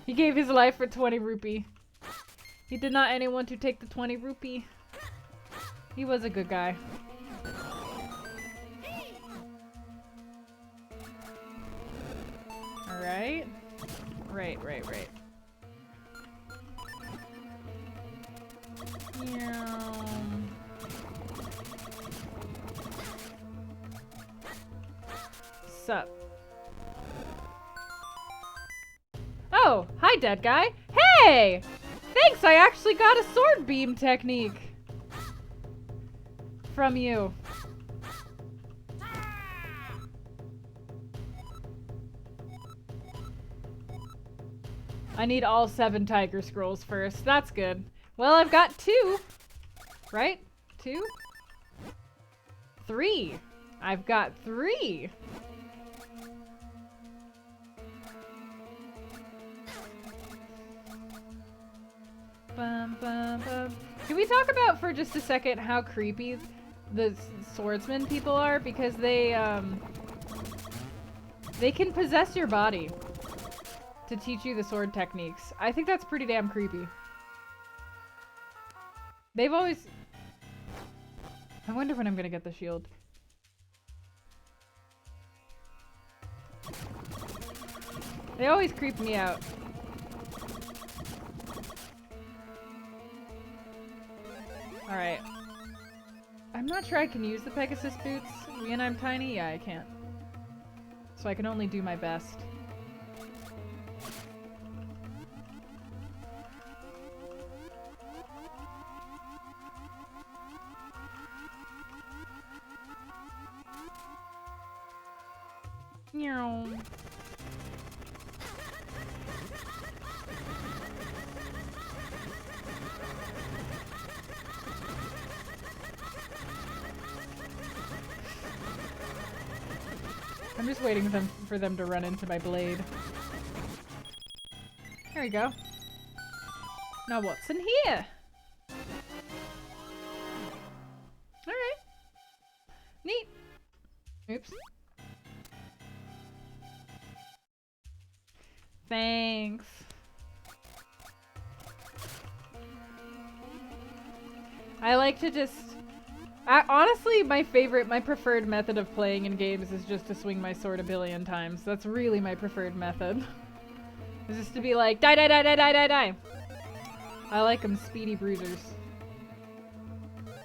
He gave his life for 20 rupee. He did not anyone to take the 20 rupee. He was a good guy. Alright. Right. Sup? Oh, hi dead guy. Hey! Thanks, I actually got a sword beam technique from you. I need all 7 tiger scrolls first. That's good. Well, I've got 2. Right? 2? 3. I've got 3. Bum, bum, bum. Can we talk about for just a second how creepy the swordsman people are? Because they can possess your body to teach you the sword techniques. I think that's pretty damn creepy. They've always... I wonder when I'm gonna get the shield. They always creep me out. Alright. I'm not sure I can use the Pegasus boots when I'm tiny. Yeah, I can't. So I can only do my best. Meow. I'm just waiting for them to run into my blade. There we go. Now what's in here? Alright. Neat. Oops. Thanks. I like to just... honestly, my preferred method of playing in games is just to swing my sword a billion times. That's really my preferred method. Is just to be like, die, die, die, die, die, die, die. I like them speedy bruisers.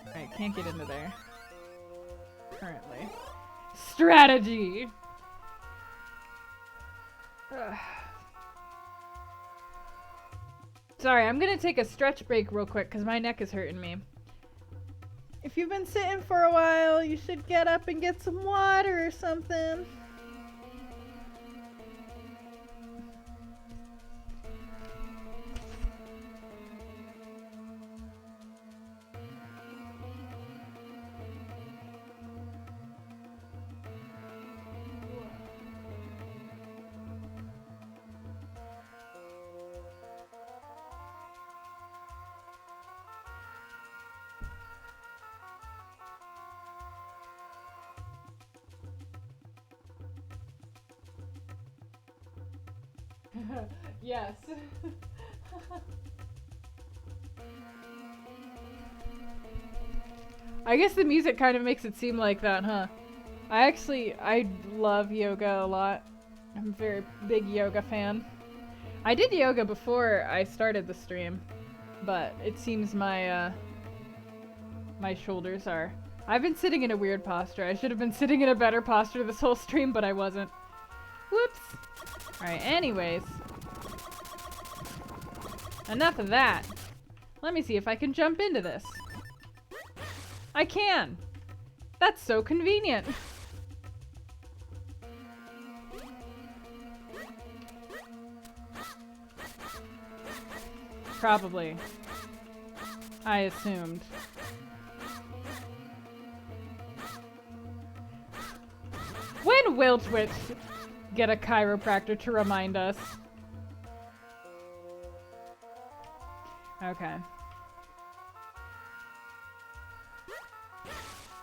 Alright, can't get into there. Currently. Strategy! Ugh. Sorry, I'm gonna take a stretch break real quick because my neck is hurting me. If you've been sitting for a while, you should get up and get some water or something. Yes. I guess the music kind of makes it seem like that, huh? I love yoga a lot. I'm a very big yoga fan. I did yoga before I started the stream, but it seems my my shoulders are... I've been sitting in a weird posture. I should have been sitting in a better posture this whole stream, but I wasn't. Whoops. Alright, anyways. Enough of that. Let me see if I can jump into this. I can! That's so convenient. Probably. I assumed. When will Twitch get a chiropractor to remind us? Okay.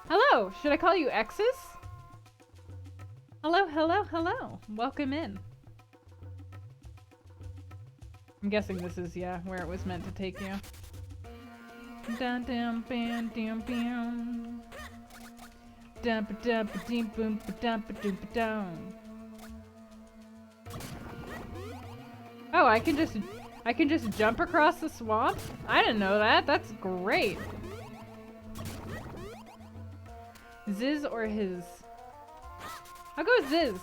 Hello, should I call you X's? Hello, hello, hello. Welcome in. I'm guessing this is, yeah, where it was meant to take you. Dun dum bam dum bam. Dum dum dum boom dum dum dum. Oh, I can just jump across the swamp? I didn't know that. That's great. Ziz or his? I'll go with Ziz.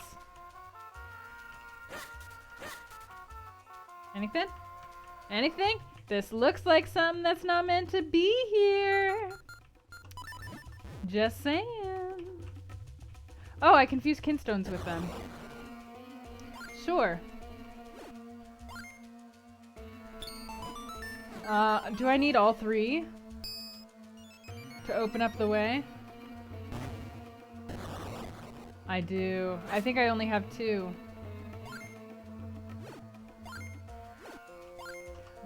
Anything? Anything? This looks like something that's not meant to be here. Just saying. Oh, I confuse kinstones with them. Sure. Do I need all three to open up the way? I do. I think I only have two.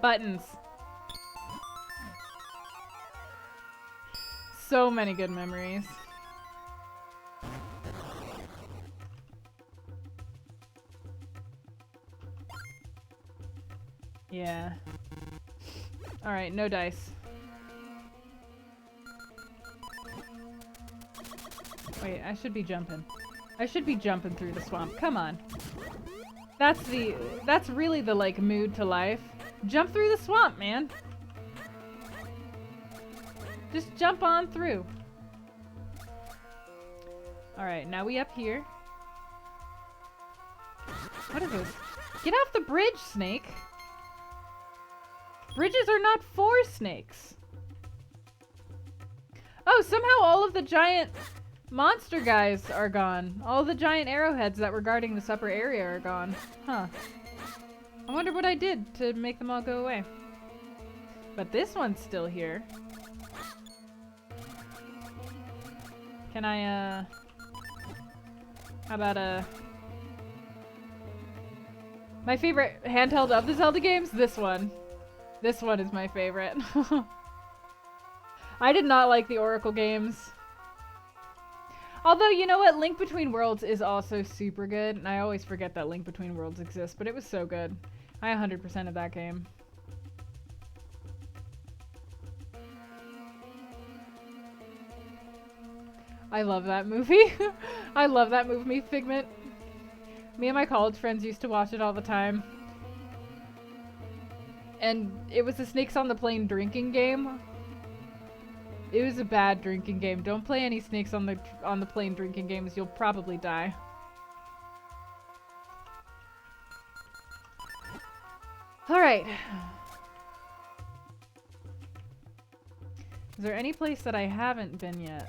Buttons. So many good memories. Yeah. Alright, no dice. Wait, I should be jumping. I should be jumping through the swamp. Come on. That's really the, like, mood to life. Jump through the swamp, man. Just jump on through. Alright, now we up here. What is this? Get off the bridge, snake. Bridges are not for snakes. Oh, somehow all of the giant monster guys are gone. All the giant arrowheads that were guarding this upper area are gone. Huh. I wonder what I did to make them all go away. But this one's still here. Can I, how about, my favorite handheld of the Zelda games? This one. This one is my favorite. I did not like the Oracle games. Although, you know what? Link Between Worlds is also super good. And I always forget that Link Between Worlds exists, but it was so good. I 100% of that game. I love that movie. I love that movie, Figment. Me and my college friends used to watch it all the time. And it was a Snakes on the Plane drinking game. It was a bad drinking game. Don't play any Snakes on the Plane drinking games. You'll probably die. All right. Is there any place that I haven't been yet?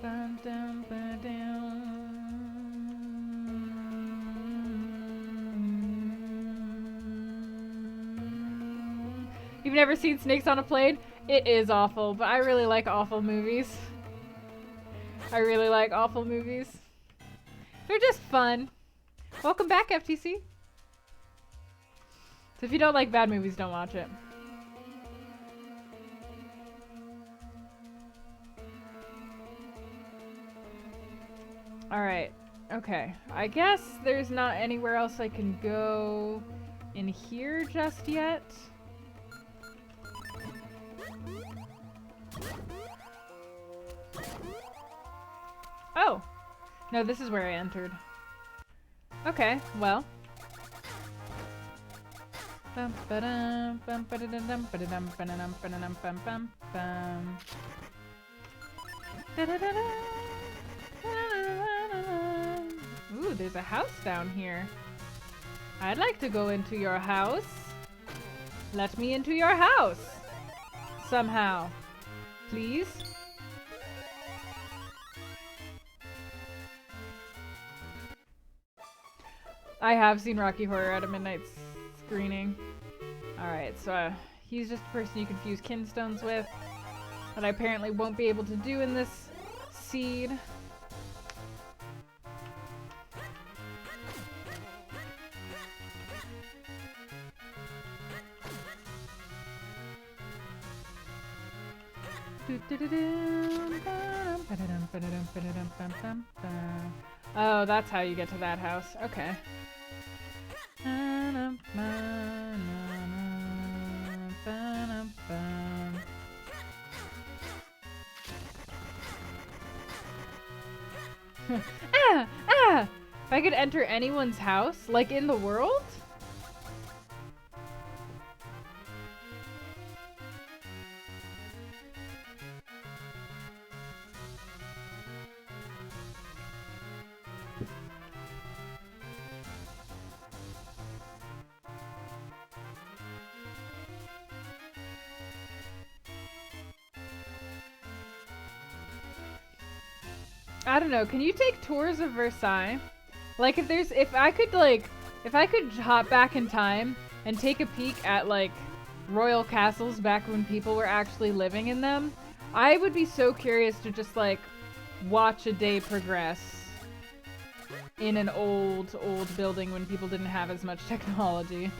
Dun, dun, ba, down. You've never seen Snakes on a Plane? It is awful, but I really like awful movies. I really like awful movies. They're just fun. Welcome back, FTC. So if you don't like bad movies, don't watch it. Alright, okay. I guess there's not anywhere else I can go in here just yet. Oh! No, this is where I entered. Okay, well. Ooh, there's a house down here. I'd like to go into your house. Let me into your house. Somehow. Please? I have seen Rocky Horror at a midnight screening. Alright, so he's just a person you confuse kinstones with. that I apparently won't be able to do in this seed. Oh, that's how you get to that house. Okay. If I could enter anyone's house, like in the world? I don't know, can you take tours of Versailles? Like if I could hop back in time and take a peek at like royal castles back when people were actually living in them, I would be so curious to just like watch a day progress in an old building when people didn't have as much technology.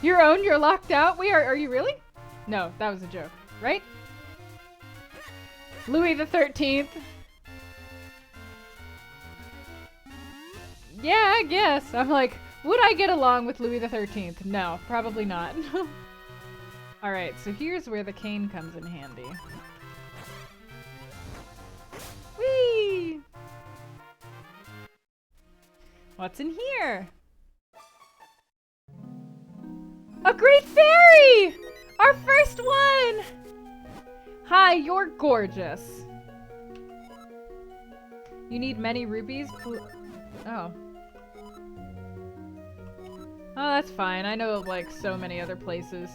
You're locked out? Are you really? No, that was a joke, right? Louis the 13th. Yeah, I guess. I'm like, would I get along with Louis the 13th? No, probably not. Alright, so here's where the cane comes in handy. Whee! What's in here? A great fairy! Our first one! Hi, you're gorgeous. You need many rupees? Oh. Oh, that's fine. I know of like so many other places.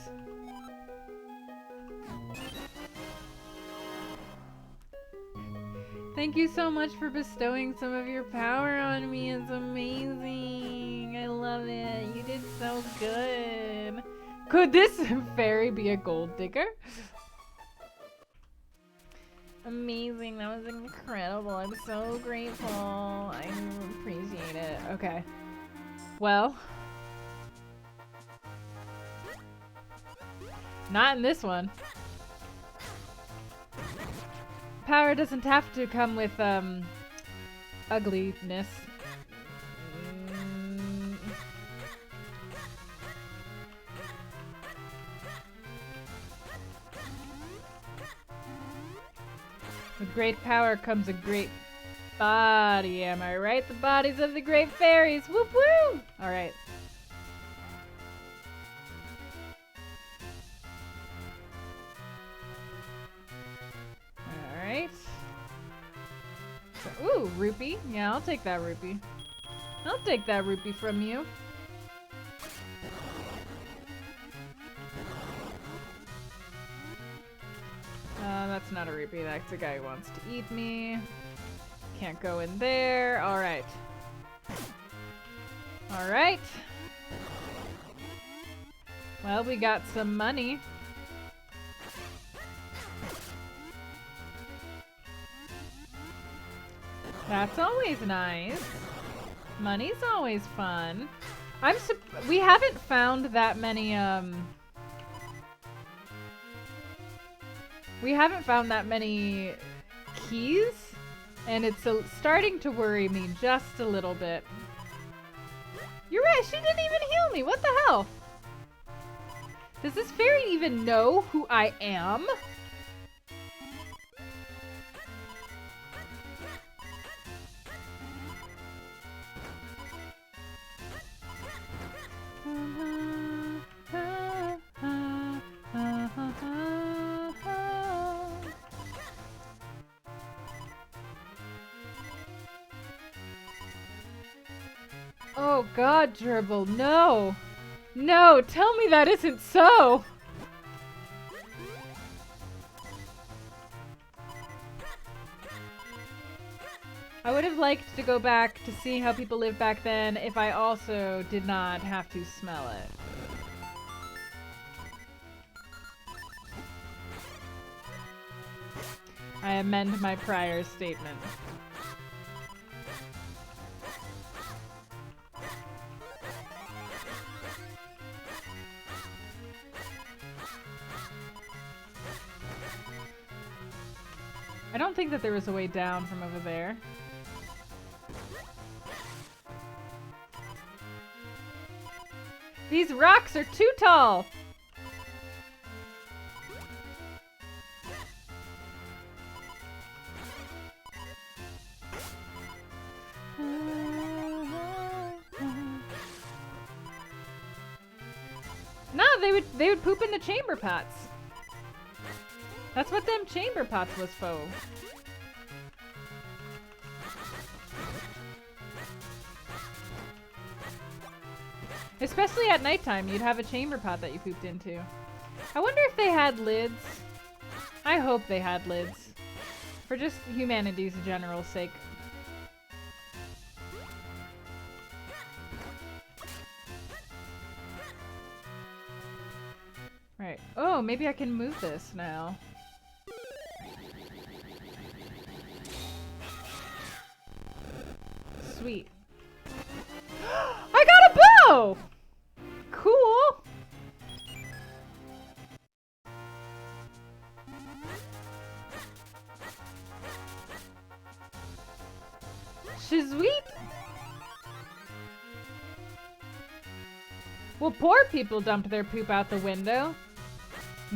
Thank you so much for bestowing some of your power on me. It's amazing. I love it. You did so good. Could this fairy be a gold digger? Amazing. That was incredible. I'm so grateful. I appreciate it. Okay. Well. Not in this one. Power doesn't have to come with, ugliness. With great power comes a great body, am I right? The bodies of the great fairies! Whoop woo! Alright. Alright. So, ooh, rupee. Yeah, I'll take that rupee. I'll take that rupee from you. That's not a rupee. That's a guy who wants to eat me. Can't go in there. Alright. Alright. Well, we got some money. That's always nice. Money's always fun. We haven't found that many, we haven't found that many keys, and it's starting to worry me just a little bit. You're right, she didn't even heal me. What the hell? Does this fairy even know who I am? Oh god, Gerbil, no! No, tell me that isn't so! I would have liked to go back to see how people lived back then if I also did not have to smell it. I amend my prior statement. I don't think that there was a way down from over there. These rocks are too tall! No, they would poop in the chamber pots. That's what them chamber pots was for. Especially at nighttime, you'd have a chamber pot that you pooped into. I wonder if they had lids. I hope they had lids. For just humanity's general sake. Right. Oh, maybe I can move this now. Sweet. I got a bow! Cool! Sweet. Well, poor people dumped their poop out the window.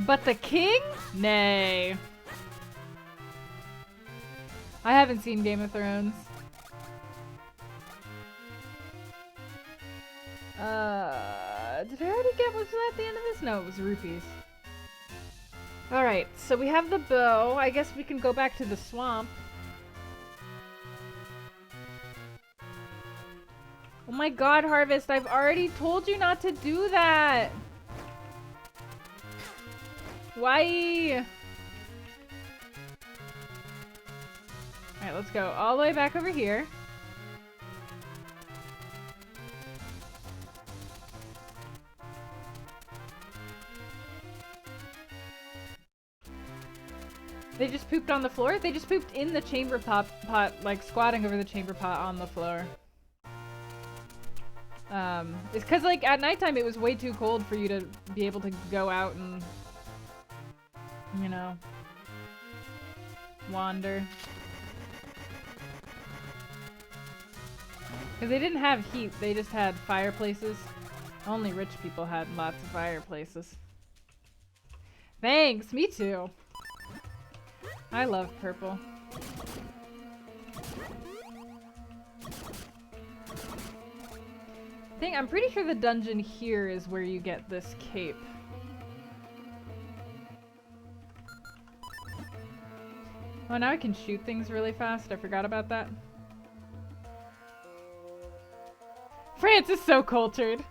But the king? Nay. I haven't seen Game of Thrones. Did I already get, was that the end of this? No, it was rupees. Alright, so we have the bow. I guess we can go back to the swamp. Oh my god, Harvest, I've already told you not to do that! Why? Alright, let's go all the way back over here. They just pooped on the floor? They just pooped in the chamber pot, like squatting over the chamber pot on the floor. It's cause like at nighttime it was way too cold for you to be able to go out and, you know, wander. Cause they didn't have heat, they just had fireplaces. Only rich people had lots of fireplaces. Thanks, me too. I love purple. I'm pretty sure the dungeon here is where you get this cape. Oh, now I can shoot things really fast. I forgot about that. France is so cultured.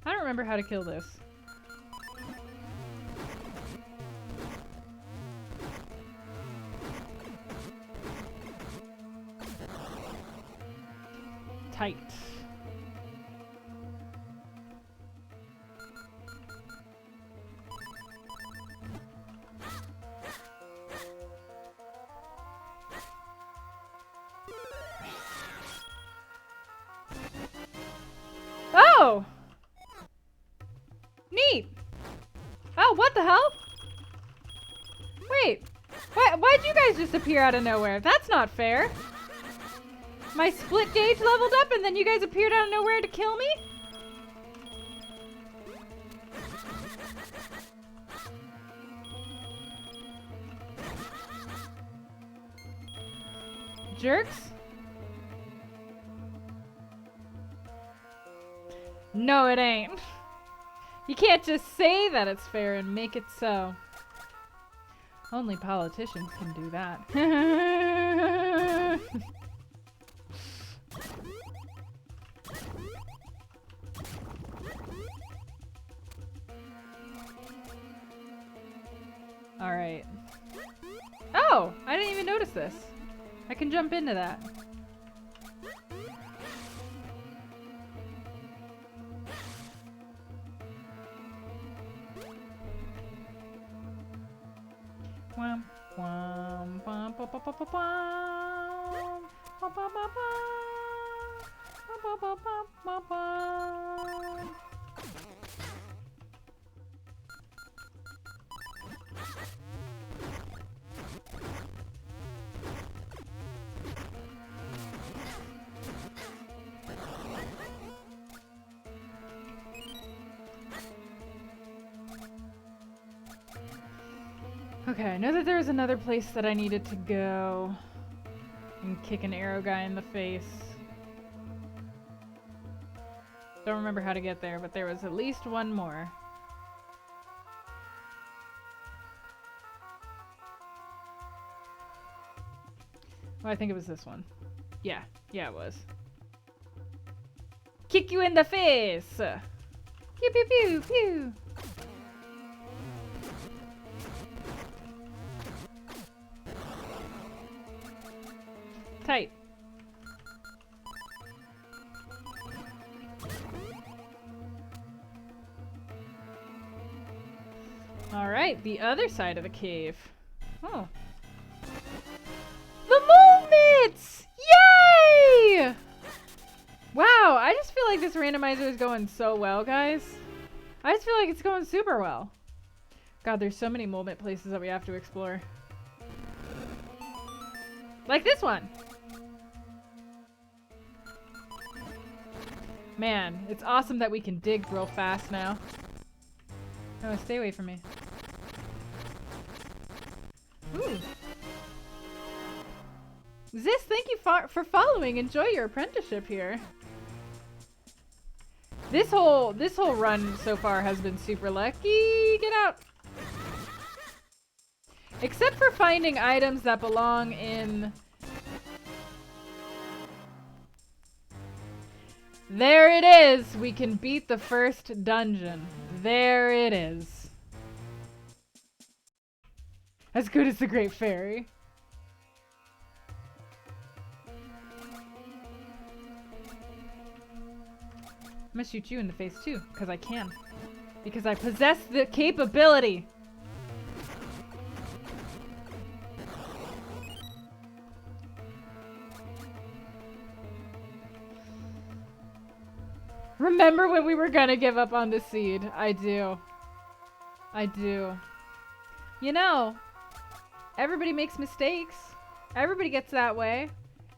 I don't remember how to kill this. Tight. Oh! Neat! Oh, what the hell? Wait, why'd you guys just appear out of nowhere? That's not fair. My split gauge leveled up and then you guys appeared out of nowhere to kill me? Jerks? No, it ain't. You can't just say that it's fair and make it so. Only politicians can do that. Alright. Oh! I didn't even notice this. I can jump into that. Wham, wham, bum, bum, bum, bum, bum, bum. Bum, bum, bum, bum. Bum, bum, bum, bum, bum. Okay, I know that there was another place that I needed to go and kick an arrow guy in the face. Don't remember how to get there, but there was at least one more. Well, I think it was this one. Yeah, it was. Kick you in the face! Pew pew pew pew! Tight. Alright, the other side of the cave. Oh. The movements! Yay! Wow, I just feel like this randomizer is going so well, guys. I just feel like it's going super well. God, there's so many movement places that we have to explore. Like this one! Man, it's awesome that we can dig real fast now. No, stay away from me. Ooh. Ziz, thank you for following. Enjoy your apprenticeship here. This whole run so far has been super lucky. Get out. Except for finding items that belong in... There it is! We can beat the first dungeon. There it is. As good as the Great Fairy. I'm gonna shoot you in the face too, because I can. Because I possess the capability. Remember when we were gonna give up on the seed? I do. I do. You know, everybody makes mistakes. Everybody gets that way.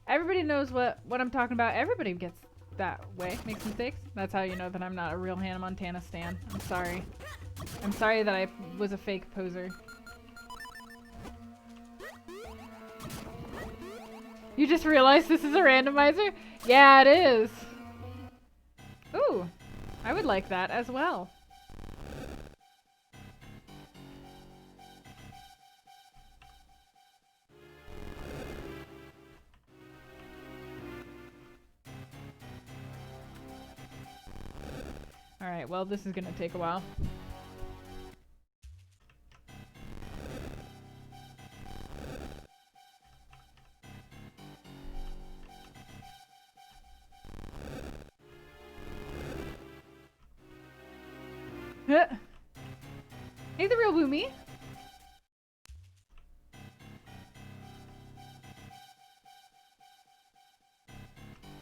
Everybody knows what I'm talking about. Everybody gets that way. Makes mistakes. That's how you know that I'm not a real Hannah Montana stan. I'm sorry. I'm sorry that I was a fake poser. You just realized this is a randomizer? Yeah, it is. Ooh, I would like that as well. Alright, well, this is gonna take a while. Hey, the real Boomy.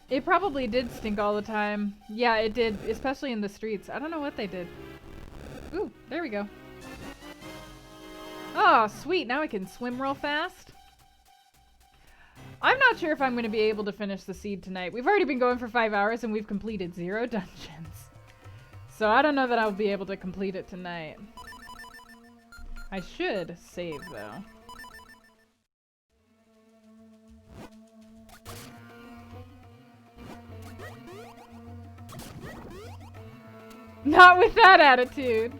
It probably did stink all the time. Yeah, it did, especially in the streets. I don't know what they did. Ooh, there we go. Oh, sweet. Now I can swim real fast. I'm not sure if I'm going to be able to finish the seed tonight. We've already been going for 5 hours and we've completed 0 dungeons. So I don't know that I'll be able to complete it tonight. I should save, though. Not with that attitude!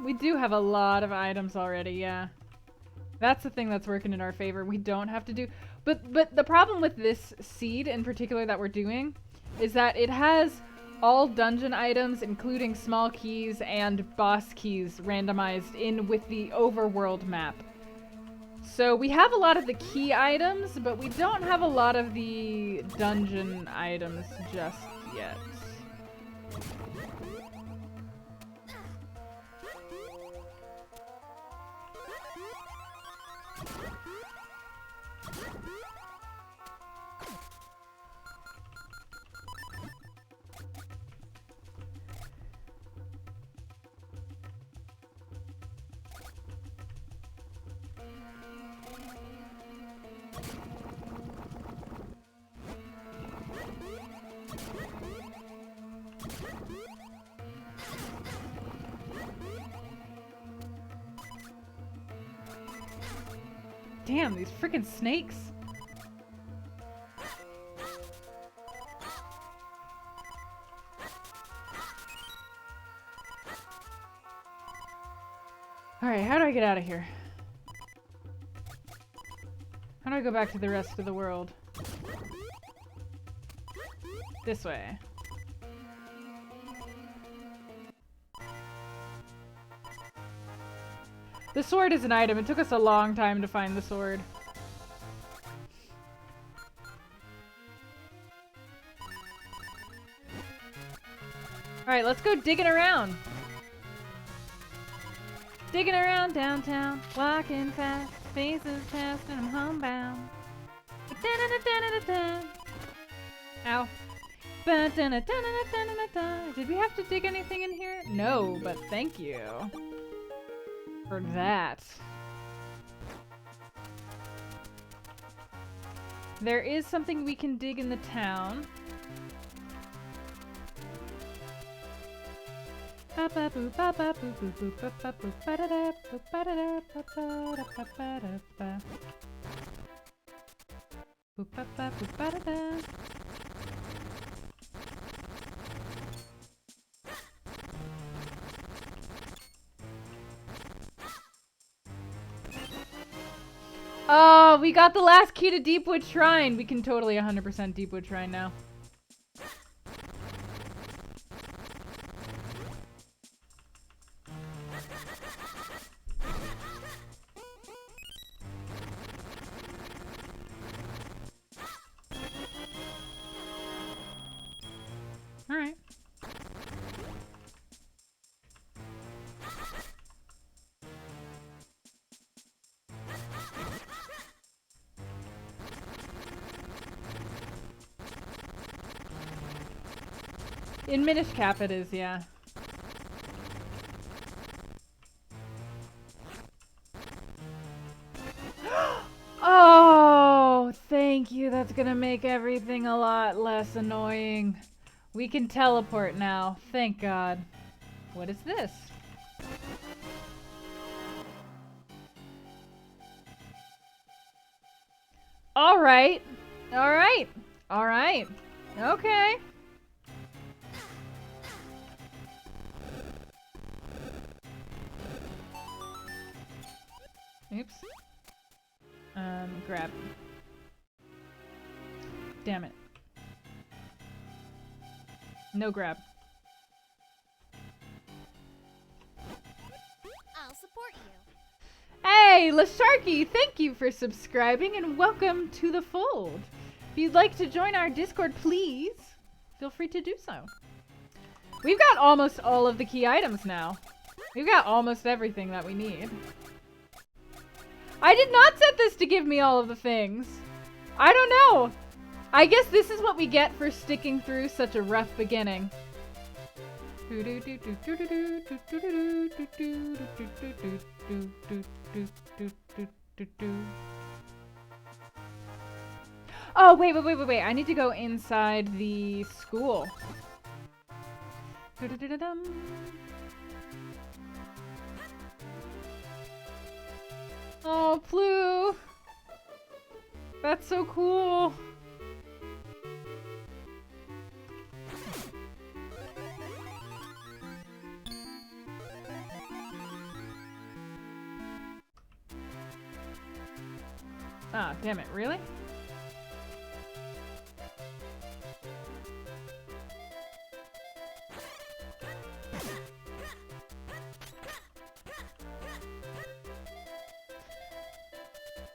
We do have a lot of items already, yeah. That's the thing that's working in our favor. We don't have to do... But the problem with this seed in particular that we're doing is that it has all dungeon items, including small keys and boss keys, randomized in with the overworld map. So we have a lot of the key items, but we don't have a lot of the dungeon items just yet. Damn, these freaking snakes. Alright, how do I get out of here? How do I go back to the rest of the world? This way. The sword is an item. It took us a long time to find the sword. Alright, let's go digging around. Digging around downtown, walking fast, faces past, and I'm homebound. Ow. Did we have to dig anything in here? No, but thank you for that. There is something we can dig in the town. Oh, we got the last key to Deepwood Shrine. We can totally 100% Deepwood Shrine now. Alright. In Minish Cap it is, yeah. Oh, thank you. That's gonna make everything a lot less annoying. We can teleport now. Thank God. What is this? All right. All right. All right. Okay. Oops. Grab. Damn it. No grab. I'll support you. Hey, LaSharky, thank you for subscribing and welcome to the fold. If you'd like to join our Discord, please feel free to do so. We've got almost all of the key items now. We've got almost everything that we need. I did not set this to give me all of the things. I don't know. I guess this is what we get for sticking through such a rough beginning. Oh, wait. I need to go inside the school. Oh, Plue! That's so cool! Ah, damn it, really?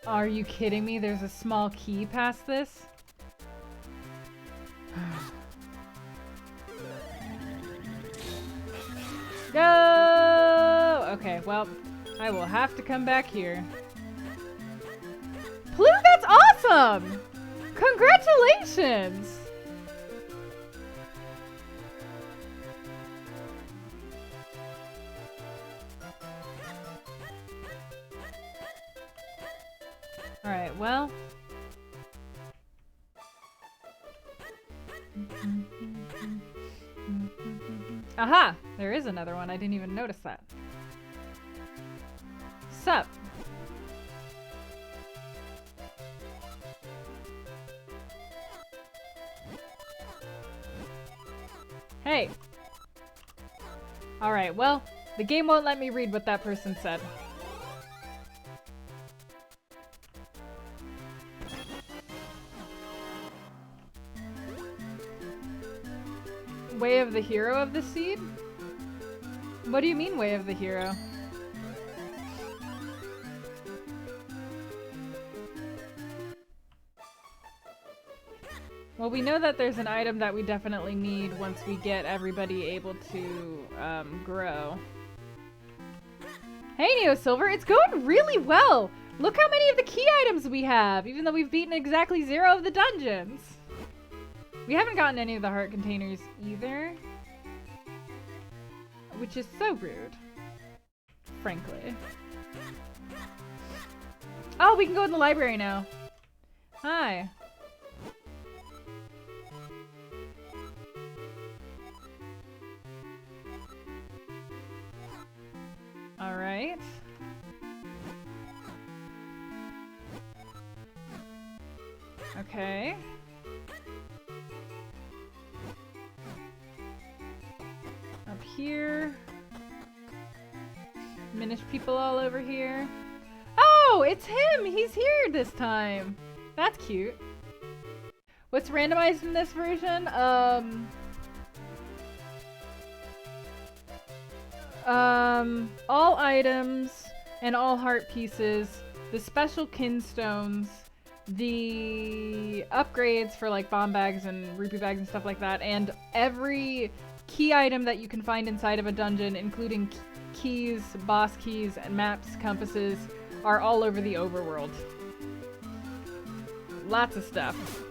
Are you kidding me? There's a small key past this? No! Okay, well, I will have to come back here. Blue, that's awesome! Congratulations! Alright, well. Aha! There is another one. I didn't even notice that. Sup? Hey! Alright, well, the game won't let me read what that person said. Way of the hero of the seed? What do you mean, way of the hero? Well, we know that there's an item that we definitely need once we get everybody able to grow. Hey, Neo Silver, it's going really well! Look how many of the key items we have, even though we've beaten exactly 0 of the dungeons. We haven't gotten any of the heart containers either, which is so rude, frankly. Oh, we can go in the library now. Hi. All right. Okay. Up here. Minish people all over here. Oh, it's him! He's here this time. That's cute. What's randomized in this version? All items and all heart pieces, the special kinstones, the upgrades for like bomb bags and rupee bags and stuff like that, and every key item that you can find inside of a dungeon, including keys, boss keys, and maps, compasses, are all over the overworld. Lots of stuff.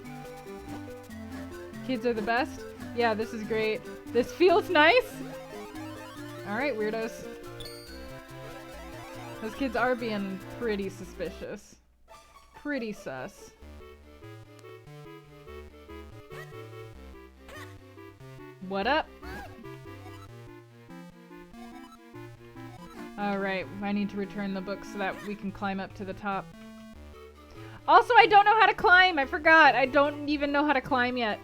Kids are the best. Yeah, this is great. This feels nice. Alright, weirdos. Those kids are being pretty suspicious. Pretty sus. What up? Alright, I need to return the book so that we can climb up to the top. Also, I don't know how to climb! I forgot! I don't even know how to climb yet.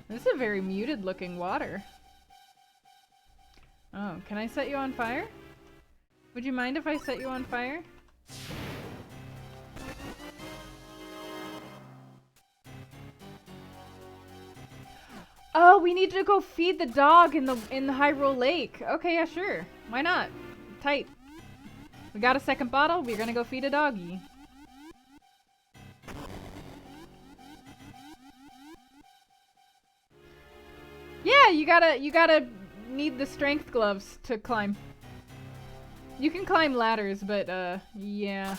This is a very muted looking water. Oh, can I set you on fire? Would you mind if I set you on fire? Oh, we need to go feed the dog in the Hyrule Lake. Okay, yeah, sure. Why not? Tight. We got a second bottle. We're gonna go feed a doggy. Yeah, you gotta need the strength gloves to climb. You can climb ladders, but yeah.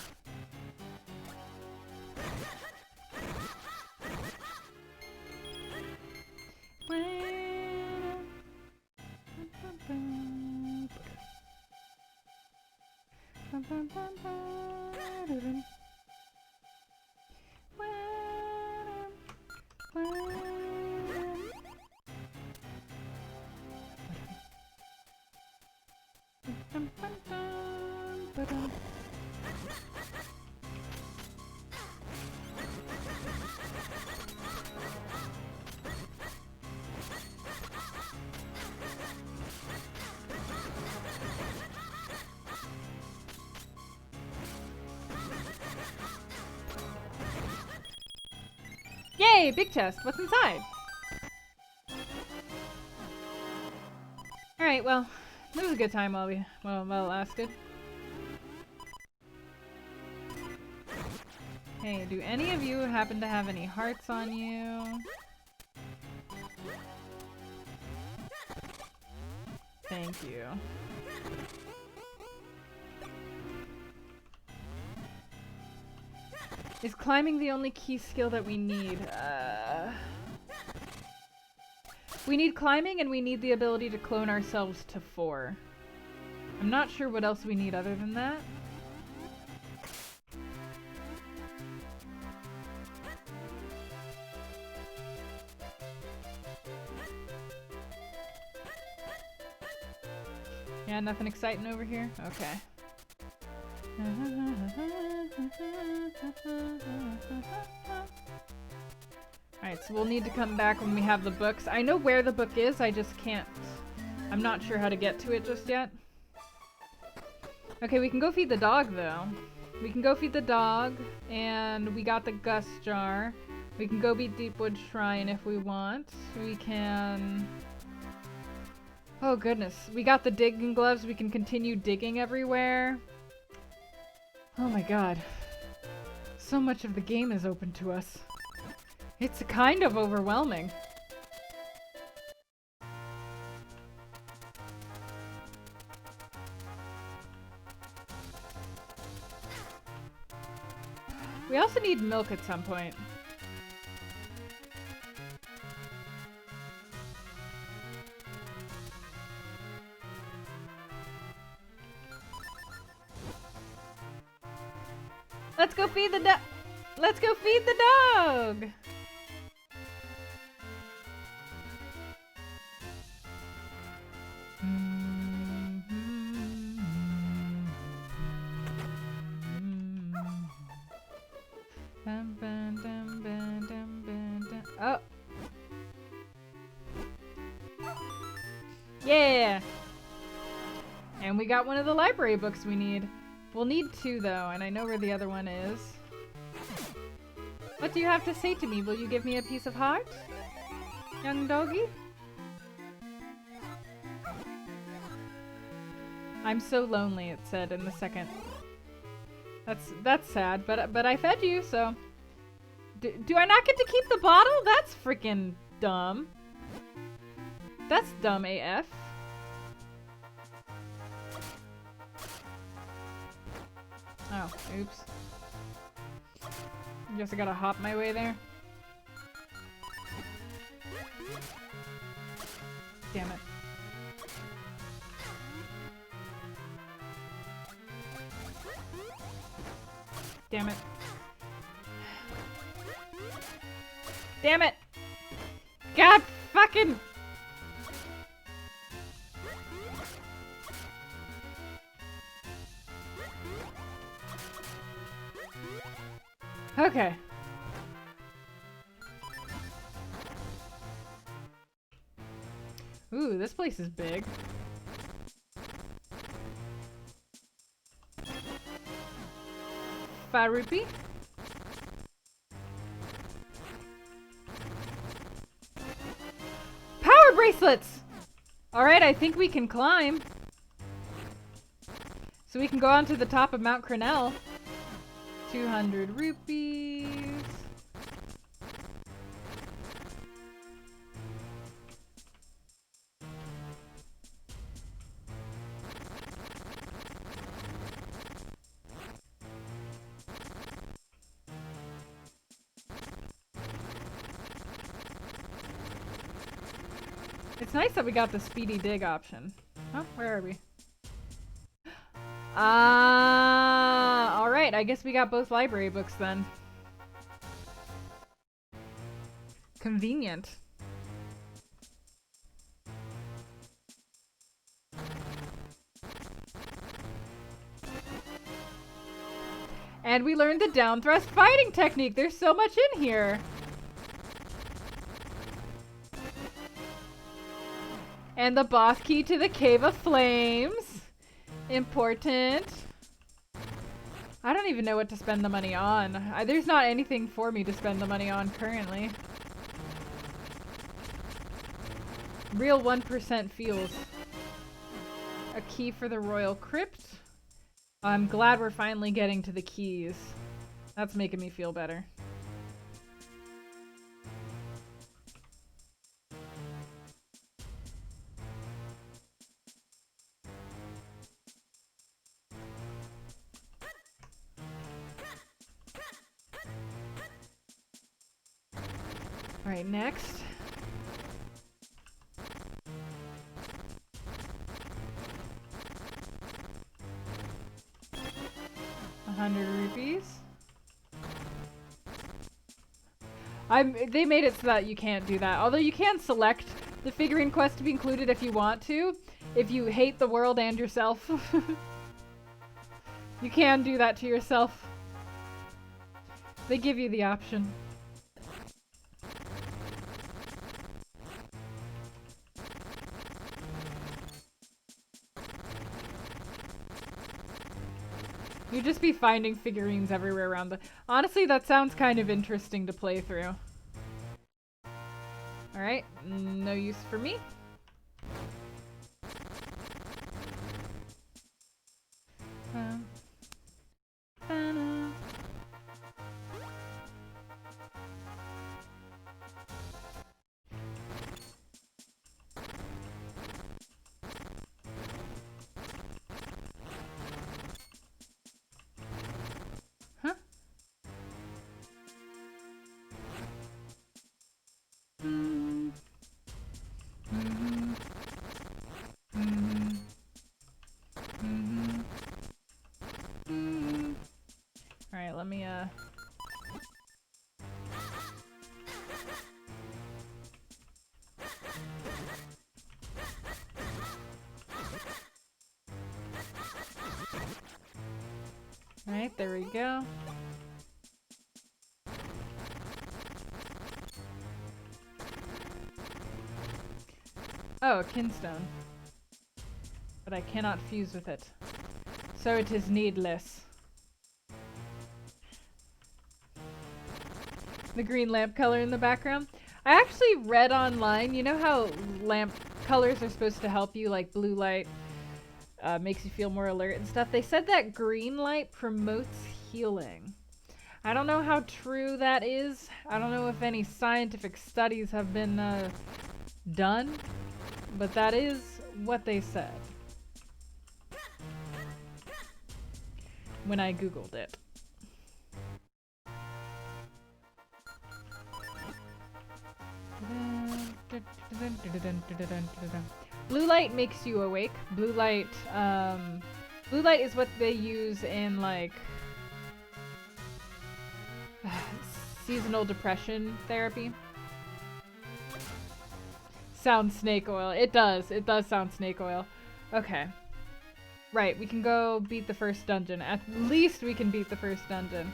Yay! Big chest. What's inside? Alright, well, it was a good time while it lasted. Hey, do any of you happen to have any hearts on you? Thank you. Is climbing the only key skill that we need? We need climbing and we need the ability to clone ourselves to 4. I'm not sure what else we need other than that. Yeah, nothing exciting over here? Okay. Alright, so we'll need to come back when we have the books. I know where the book is, I just can't. I'm not sure how to get to it just yet. Okay, we can go feed the dog though. We can go feed the dog, and we got the Gus jar. We can go beat Deepwood Shrine if we want. We can... Oh goodness, we got the digging gloves. We can continue digging everywhere. Oh my god. So much of the game is open to us. It's kind of overwhelming. We also need milk at some point. Let's go feed the dog. Let's go feed the dog. Oh. Yeah. And we got one of the library books we need. We'll need 2 though, and I know where the other one is. What do you have to say to me? Will you give me a piece of heart? Young doggy? I'm so lonely, it said in the second. That's sad, but I fed you, so... Do I not get to keep the bottle? That's freaking dumb. That's dumb AF. Oh, oops. Guess I gotta hop my way there. Damn it. Damn it. Damn it! God fucking... Okay. Ooh, this place is big. Rupee. Power bracelets! Alright, I think we can climb. So we can go onto the top of Mount Crenell. 200 rupees. It's nice that we got the speedy dig option. Oh, where are we? Alright, I guess we got both library books then. Convenient. And we learned the down thrust fighting technique. There's so much in here. And the boss key to the Cave of Flames. Important. I don't even know what to spend the money on. There's not anything for me to spend the money on currently. Real 1% feels. A key for the Royal Crypt. I'm glad we're finally getting to the keys. That's making me feel better. All right, next. ₹100. They made it so that you can't do that. Although you can select the figurine quest to be included if you want to. If you hate the world and yourself. You can do that to yourself. They give you the option. You'd just be finding figurines everywhere around the... Honestly, that sounds kind of interesting to play through. Alright, no use for me. Huh? Alright, let me Alright, there we go. Oh, a kinstone. But I cannot fuse with it. So it is needless. The green lamp color in the background. I actually read online, you know how lamp colors are supposed to help you, like blue light makes you feel more alert and stuff? They said that green light promotes healing. I don't know how true that is. I don't know if any scientific studies have been done, but that is what they said when I googled it. Blue light makes you awake. Blue light is what they use in like seasonal depression therapy. Sounds snake oil. It does sound snake oil. Okay. Right, we can go beat the first dungeon. At least we can beat the first dungeon.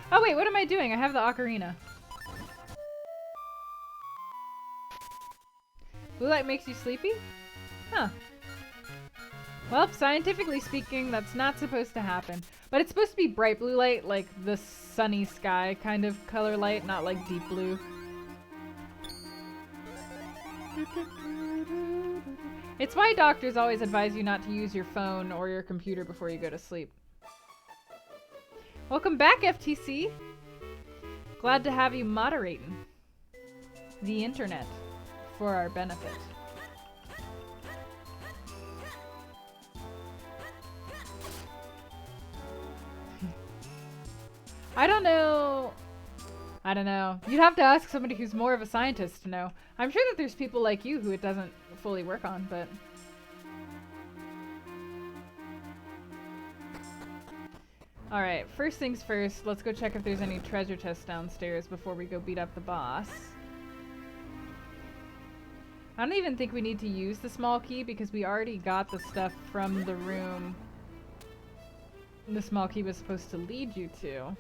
Oh wait, what am I doing? I have the ocarina. Blue light makes you sleepy? Huh. Well, scientifically speaking, that's not supposed to happen. But it's supposed to be bright blue light, like the sunny sky kind of color light, not like deep blue. It's why doctors always advise you not to use your phone or your computer before you go to sleep. Welcome back, FTC. Glad to have you moderating the internet for our benefit. I don't know. You'd have to ask somebody who's more of a scientist to know. I'm sure that there's people like you who it doesn't fully work on, but... Alright, first things first, let's go check if there's any treasure chests downstairs before we go beat up the boss. I don't even think we need to use the small key because we already got the stuff from the room the small key was supposed to lead you to.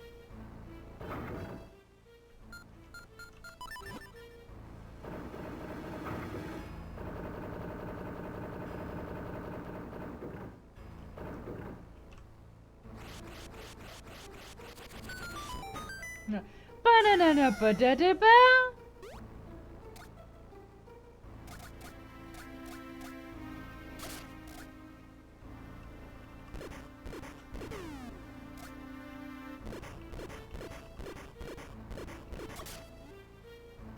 Ba-na-na-na, ba-da-da-ba.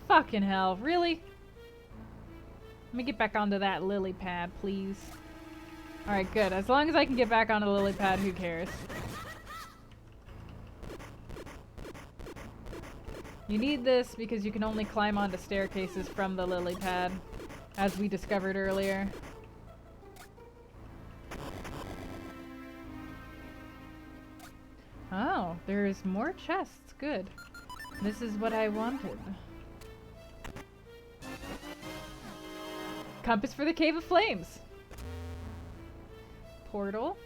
Fucking hell, really? Let me get back onto that lily pad, please. Alright, good. As long as I can get back onto the lily pad, who cares? You need this because you can only climb onto staircases from the lily pad, as we discovered earlier. Oh, there's more chests. Good. This is what I wanted. Compass for the Cave of Flames. Portal.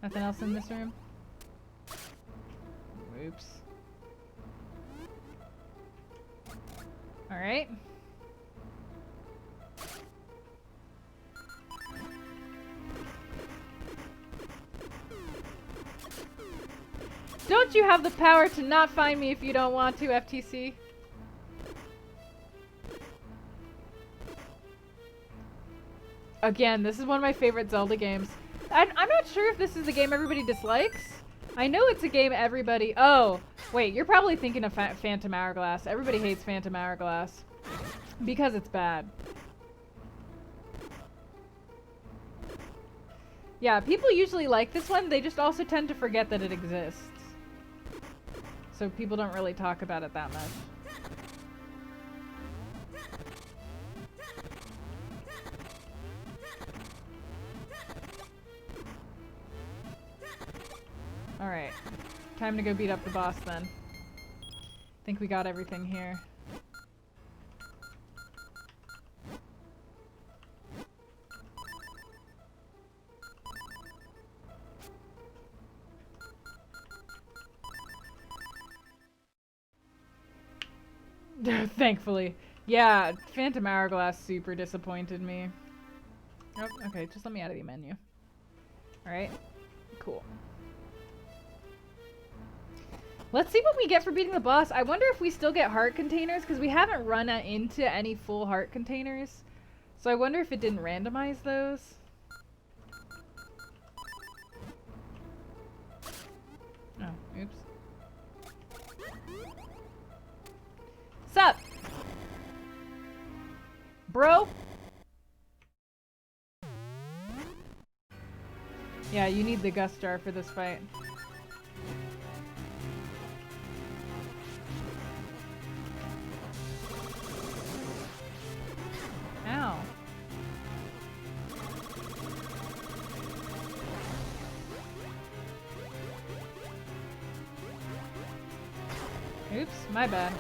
Nothing else in this room? Oops. Alright. Don't you have the power to not find me if you don't want to, FTC? Again, this is one of my favorite Zelda games. I'm not sure if this is a game everybody dislikes. I know it's a game everybody... Oh, wait, you're probably thinking of Phantom Hourglass. Everybody hates Phantom Hourglass. Because it's bad. Yeah, people usually like this one. They just also tend to forget that it exists. So people don't really talk about it that much. Alright. Time to go beat up the boss then. Think we got everything here. Thankfully. Yeah, Phantom Hourglass super disappointed me. Oh, okay, just let me out of the menu. Alright, cool. Let's see what we get for beating the boss. I wonder if we still get heart containers, because we haven't run into any full heart containers. So I wonder if it didn't randomize those. Oh, oops. Sup? Bro? Yeah, you need the gust jar for this fight. Ow. Oops, my bad.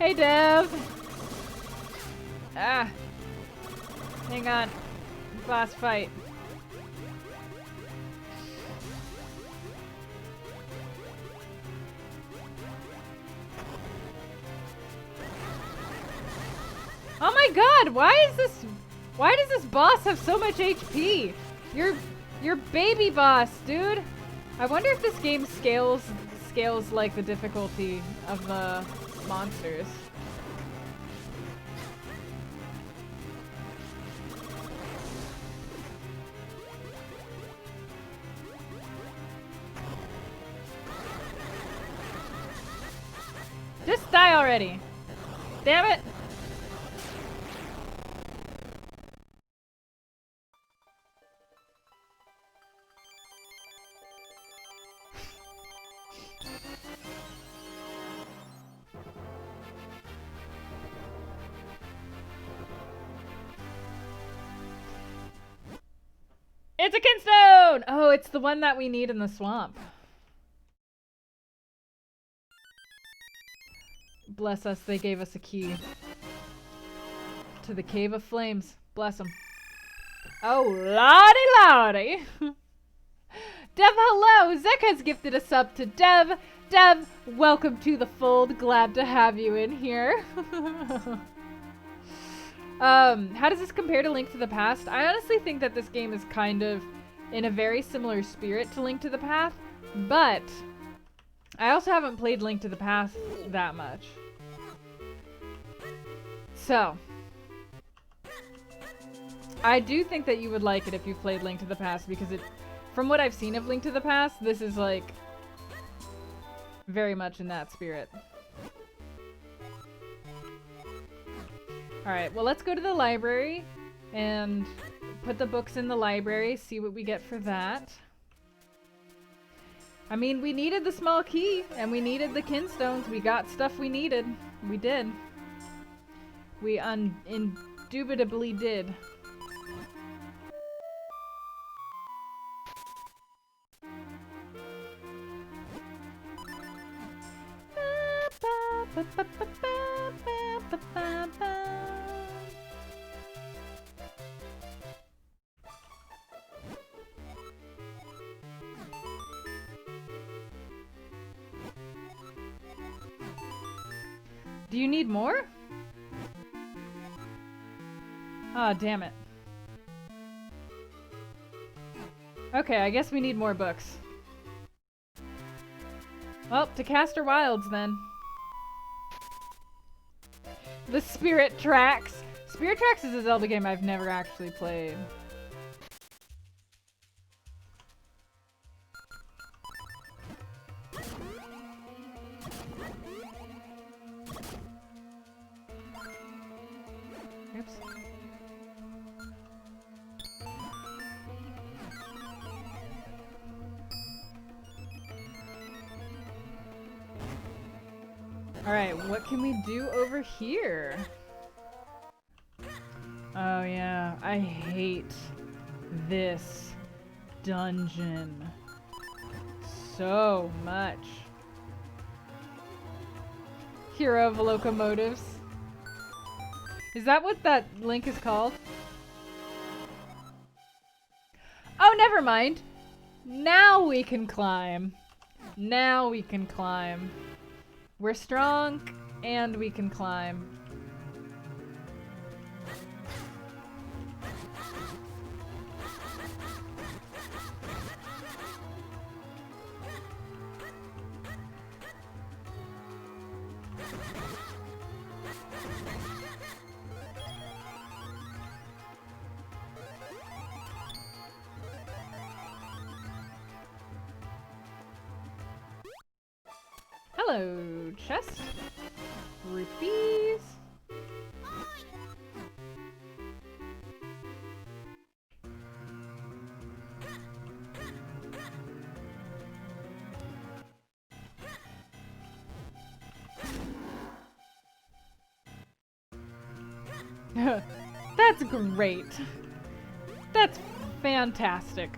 Hey, Dev! Ah! Hang on. Boss fight. Oh my god! Why does this boss have so much HP? You're baby boss, dude! I wonder if this game scales like the difficulty of the monsters. Die already. Damn it. It's a kinstone! Oh, it's the one that we need in the swamp. Bless us, they gave us a key. To the Cave of Flames. Bless them. Oh, lordy lordy! Dev, hello! Zek has gifted a sub to Dev. Dev, welcome to the fold. Glad to have you in here. How does this compare to Link to the Past? I honestly think that this game is kind of in a very similar spirit to Link to the Past, but I also haven't played Link to the Past that much. So, I do think that you would like it if you've played Link to the Past, because from what I've seen of Link to the Past, this is like very much in that spirit. Alright, well let's go to the library and put the books in the library, see what we get for that. I mean, we needed the small key, and we needed the kinstones. We got stuff we needed. We did. We indubitably did. Do you need more? Ah, oh, damn it. Okay, I guess we need more books. Well, to Caster Wilds then. The Spirit Tracks. Spirit Tracks is a Zelda game I've never actually played. Oops. Alright, what can we do over here? Oh yeah, I hate this dungeon so much. Hero of Locomotives. Is that what that link is called? Oh, never mind. Now we can climb. Now we can climb. We're strong and we can climb. Hello, chest. Rupees. That's great. That's fantastic.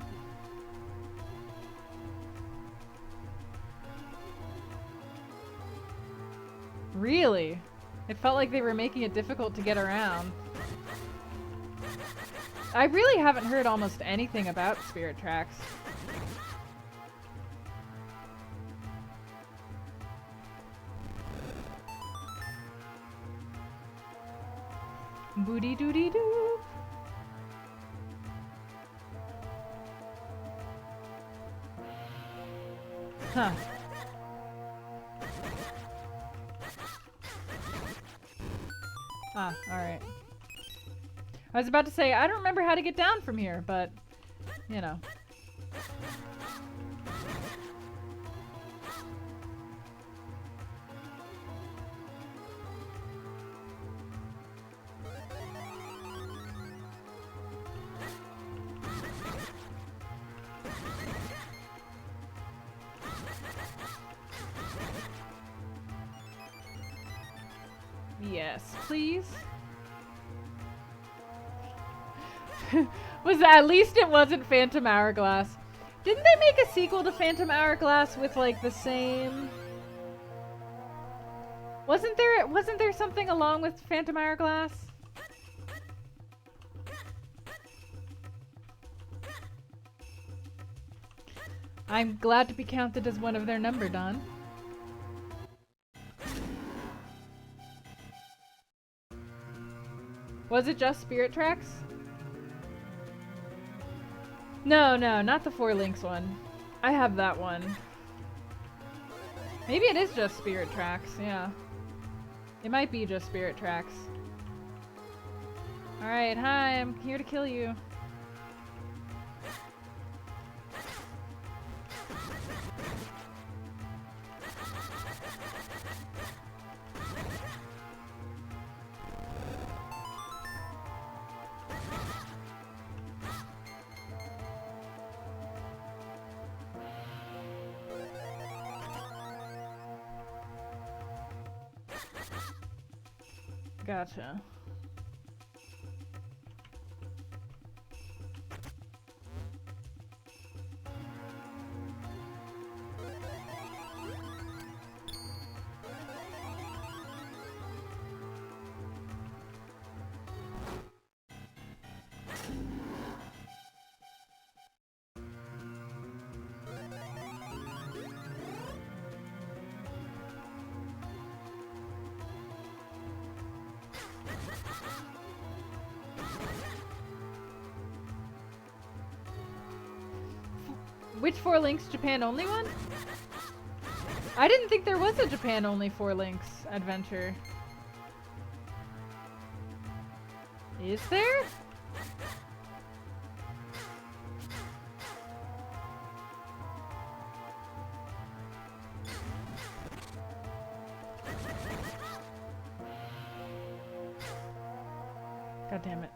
Really? It felt like they were making it difficult to get around. I really haven't heard almost anything about Spirit Tracks. Booty doody doo. Huh. Ah, alright. I was about to say, I don't remember how to get down from here, but, you know. Yes, please. Was that, at least it wasn't Phantom Hourglass. Didn't they make a sequel to Phantom Hourglass with like the same? Wasn't there something along with Phantom Hourglass? I'm glad to be counted as one of their number, Don. Was it just Spirit Tracks? No, not the 4 Links one. I have that one. Maybe it is just Spirit Tracks, yeah. It might be just Spirit Tracks. Alright, hi, I'm here to kill you. Gotcha. Which 4 Links Japan only one? I didn't think there was a Japan only 4 Links adventure. Is there? God damn it.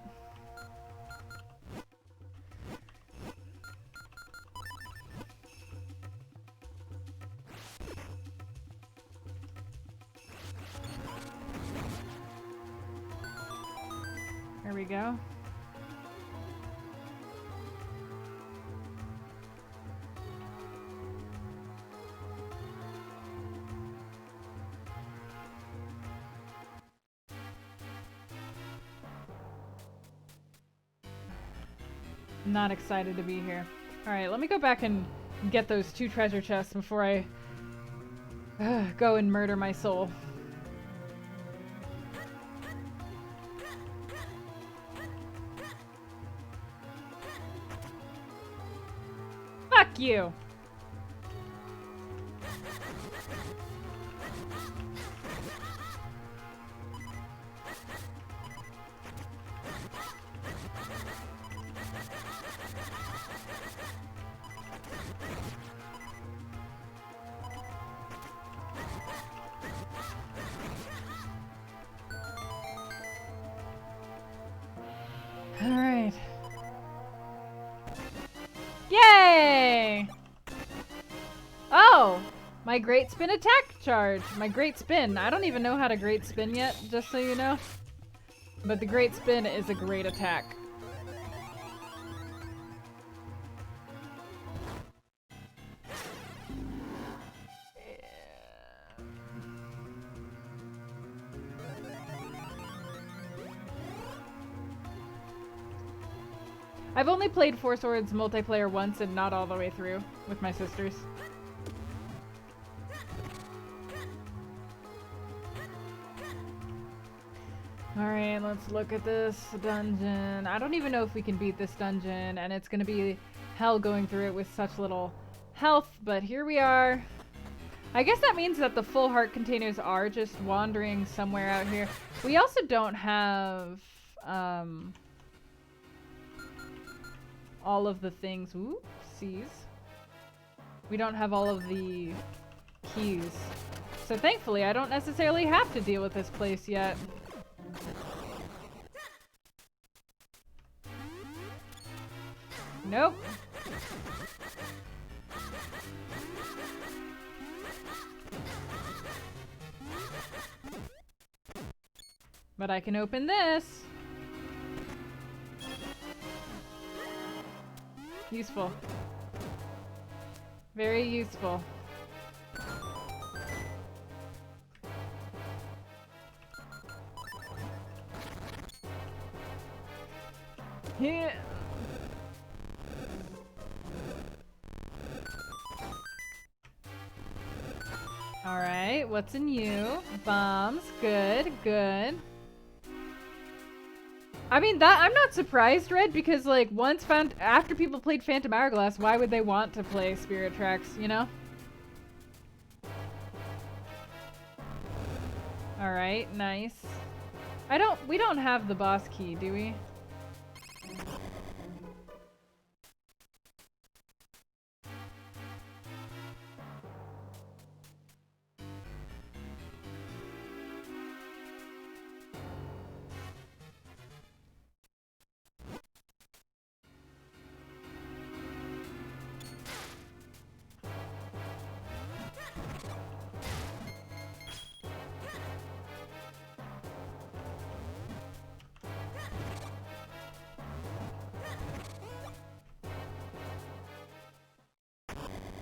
There we go. I'm not excited to be here. Alright, let me go back and get those 2 treasure chests before I go and murder my soul. Fuck you! Alright. Yay! Oh! My great spin attack charge. My great spin. I don't even know how to great spin yet, just so you know. But the great spin is a great attack. I've only played Four Swords multiplayer once and not all the way through with my sisters. Alright, let's look at this dungeon. I don't even know if we can beat this dungeon, and it's gonna be hell going through it with such little health, but here we are. I guess that means that the full heart containers are just wandering somewhere out here. We also don't have, all of the things. Oopsies. We don't have all of the keys. So thankfully, I don't necessarily have to deal with this place yet. Nope. But I can open this. Useful. Very useful. Yeah. Alright, what's in you? Bombs. Good, good. I mean, I'm not surprised, Red, because, like, after people played Phantom Hourglass, why would they want to play Spirit Tracks, you know? Alright, nice. We don't have the boss key, do we?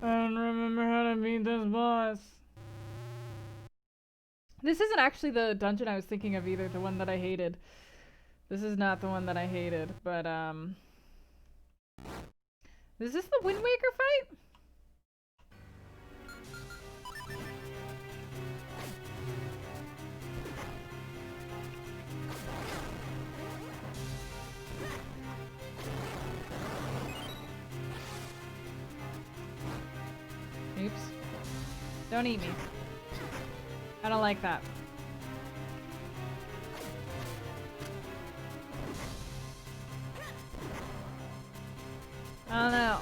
I don't remember how to beat this boss. This isn't actually the dungeon I was thinking of either, the one that I hated. This is not the one that I hated, but is this the Wind Waker fight? Oops. Don't eat me. I don't like that. I don't know.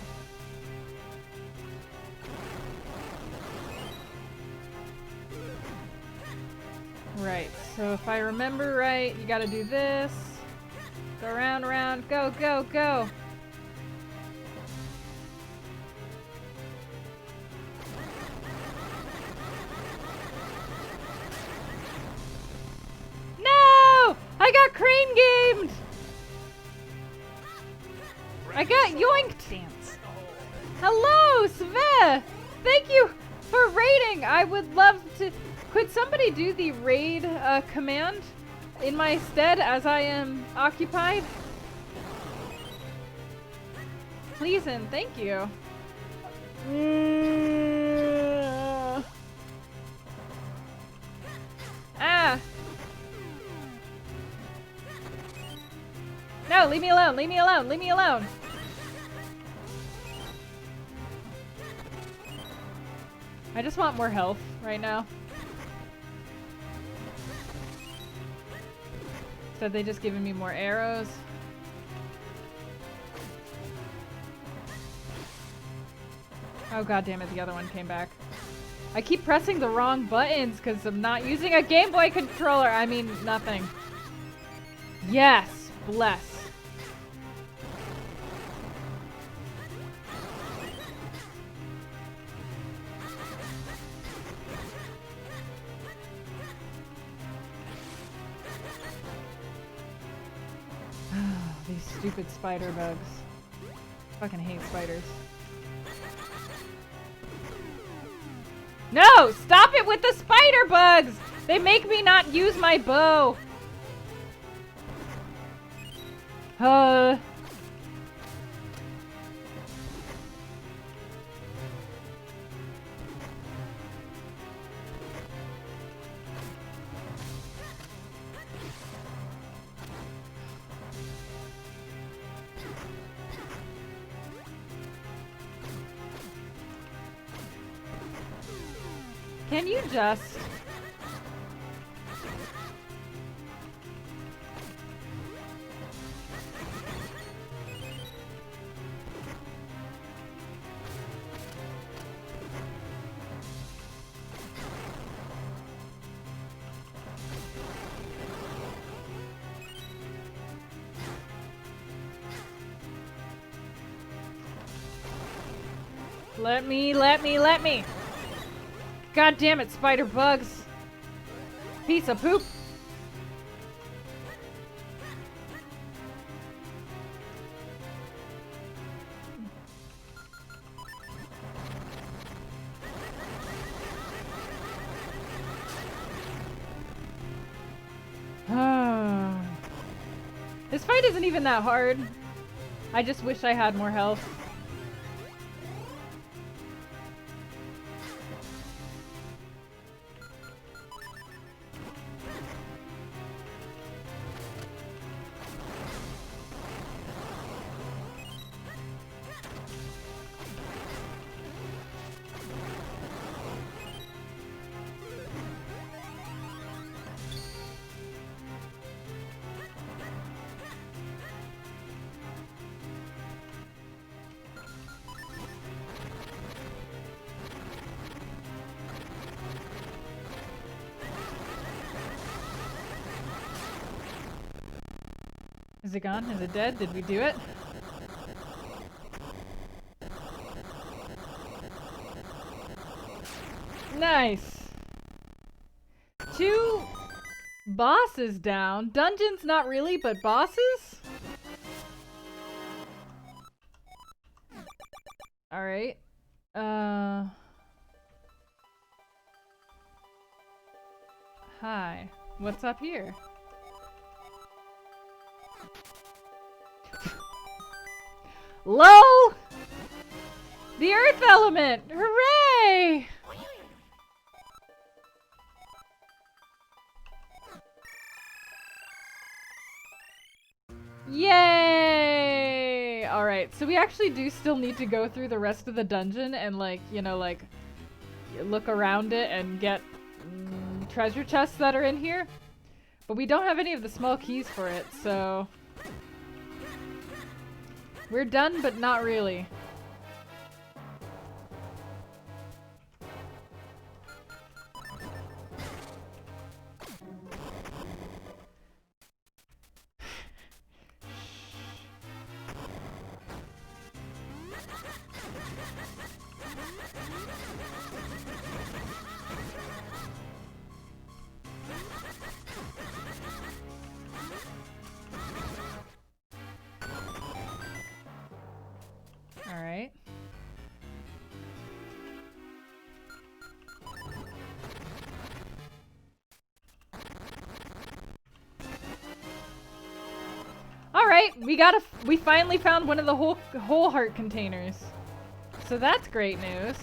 Right, so if I remember right, you gotta do this. Go around, around, go, go, go! No! I got crane gamed! I got yoinked! Dance. Hello, Sve! Thank you for raiding! I would love to... Could somebody do the raid command in my stead as I am occupied? Please and thank you. Ah! No, leave me alone, leave me alone, leave me alone! I just want more health right now. Instead they just giving me more arrows. Oh god damn it, the other one came back. I keep pressing the wrong buttons because I'm not using a Game Boy controller. I mean, nothing. Yes, bless. These stupid spider bugs. Fucking hate spiders. No! Stop it with the spider bugs! They make me not use my bow! Can you just... Let me! God damn it, spider bugs! Piece of poop! fight isn't even that hard. I just wish I had more health. Is it gone? Is it dead? Did we do it? Nice! 2 bosses down. Dungeons not really, but bosses? Alright. Hi. What's up here? Low! The earth element! Hooray! Yay! Alright, so we actually do still need to go through the rest of the dungeon and like, you know, like look around it and get treasure chests that are in here. But we don't have any of the small keys for it, so we're done, but not really. Alright. Alright, we finally found one of the whole heart containers. So that's great news.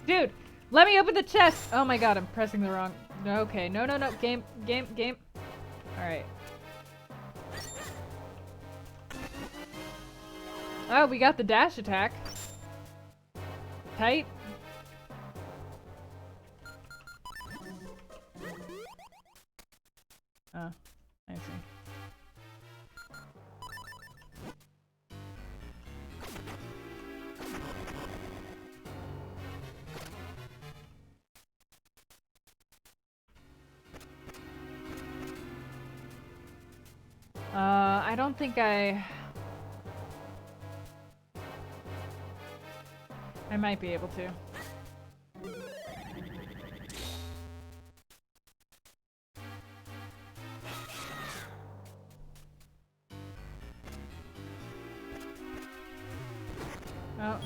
Dude, let me open the chest! Oh my god, I'm pressing the wrong... Okay, no. Game. Alright. Oh, we got the dash attack. Tight. Oh, I see. I don't think I might be able to. Oh.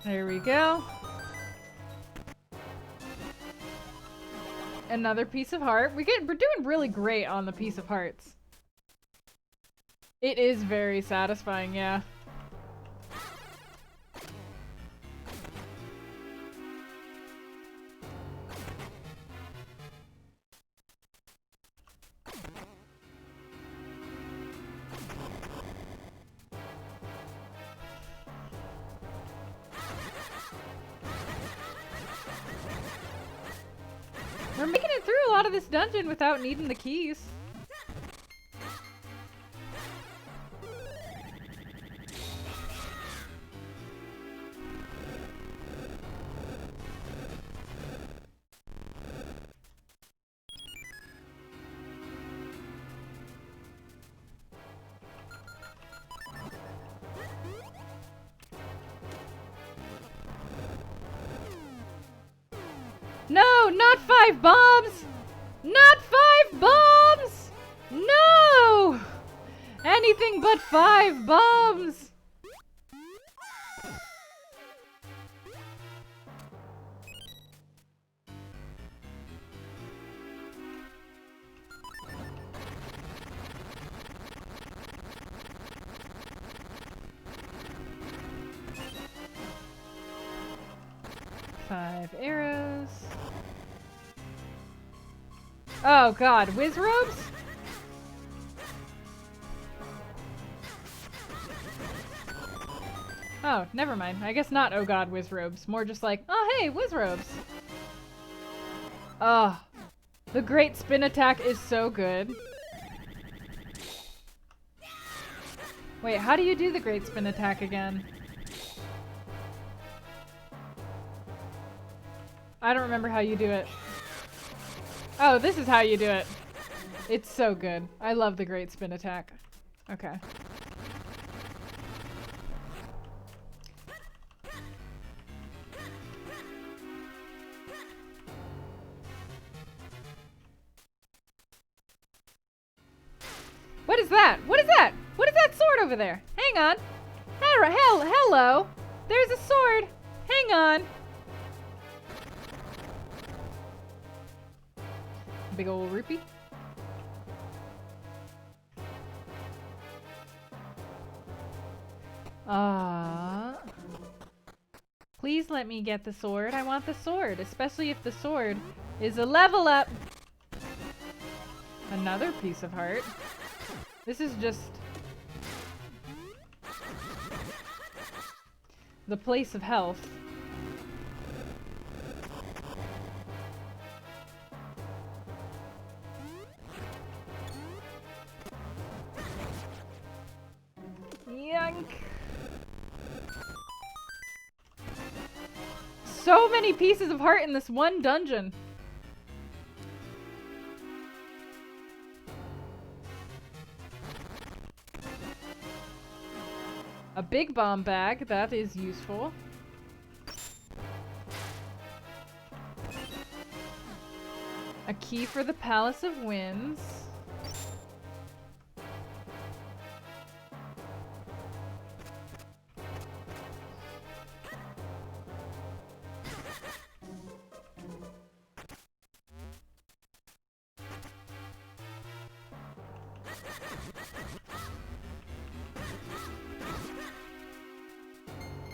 There we go. Another piece of heart. We're doing really great on the piece of hearts. It is very satisfying, yeah. We're making it through a lot of this dungeon without needing the keys. No, not 5 bombs! Not 5 bombs! No! Anything but 5 bombs! Five arrows. Oh god, whiz robes? Oh, never mind. I guess not oh god, whiz robes. More just like, oh hey, whiz robes. Oh, the great spin attack is so good. Wait, how do you do the great spin attack again? I don't remember how you do it. Oh, this is how you do it. It's so good. I love the great spin attack. Okay. What is that? What is that? What is that sword over there? Hang on. Hello. There's a sword. Hang on. Big ol' rupee. Please let me get the sword. I want the sword, especially if the sword is a level up. Another piece of heart. This is just the place of health. Yank. So many pieces of heart in this one dungeon. A big bomb bag, that is useful. A key for the Palace of Winds.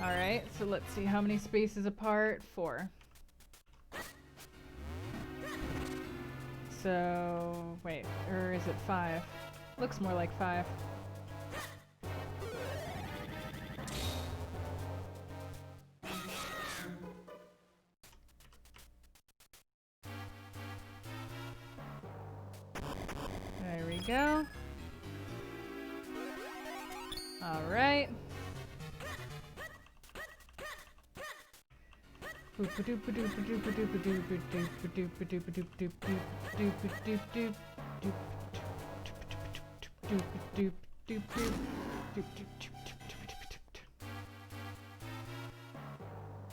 Alright, so let's see how many spaces apart. 4. So, wait, or is it 5? Looks more like 5. There we go. Alright.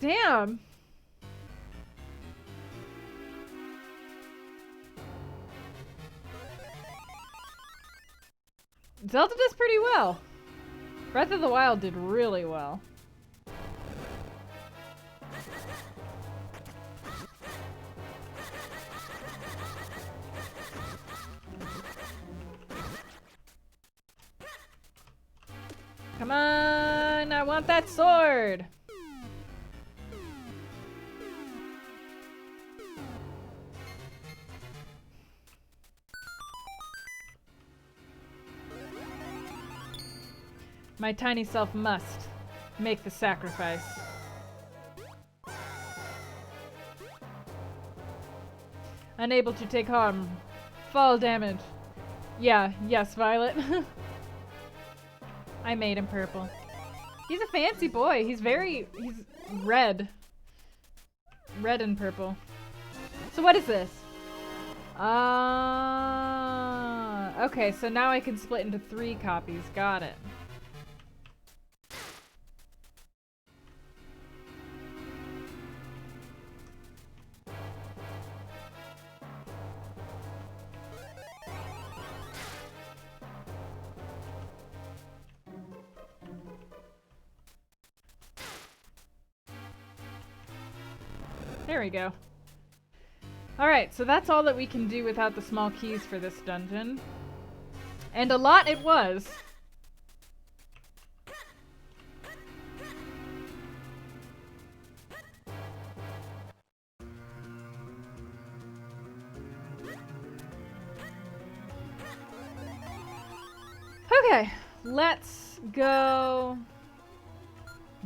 Damn. Zelda does pretty well. Breath of the Wild did really well. Come on, I want that sword. My tiny self must make the sacrifice. Unable to take harm. Fall damage. Yeah, yes, Violet. I made him purple. He's a fancy boy. He's red. Red and purple. So what is this? Okay, so now I can split into 3 copies. Got it. There we go. Alright, so that's all that we can do without the small keys for this dungeon. And a lot it was. Okay, let's go.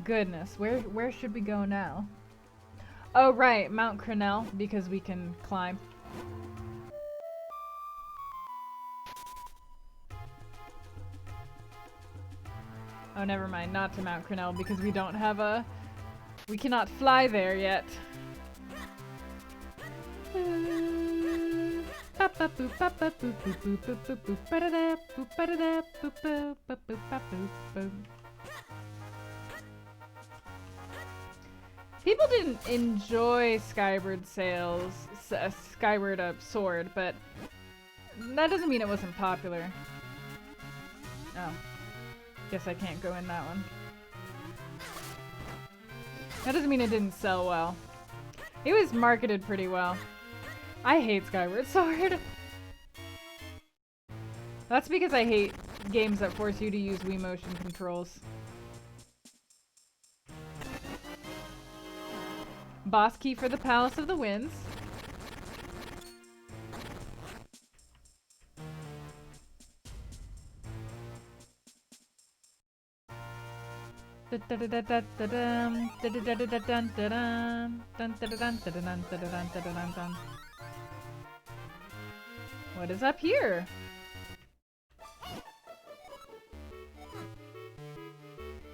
Goodness, where should we go now? Oh right, Mount Crenel, because we can climb. Oh, never mind, not to Mount Crenel, because we don't have a... We cannot fly there yet. People didn't enjoy Skyward Sails, Skyward Sword, but that doesn't mean it wasn't popular. Oh. Guess I can't go in that one. That doesn't mean it didn't sell well. It was marketed pretty well. I hate Skyward Sword. That's because I hate games that force you to use Wii motion controls. Boss key for the Palace of the Winds. What is up here?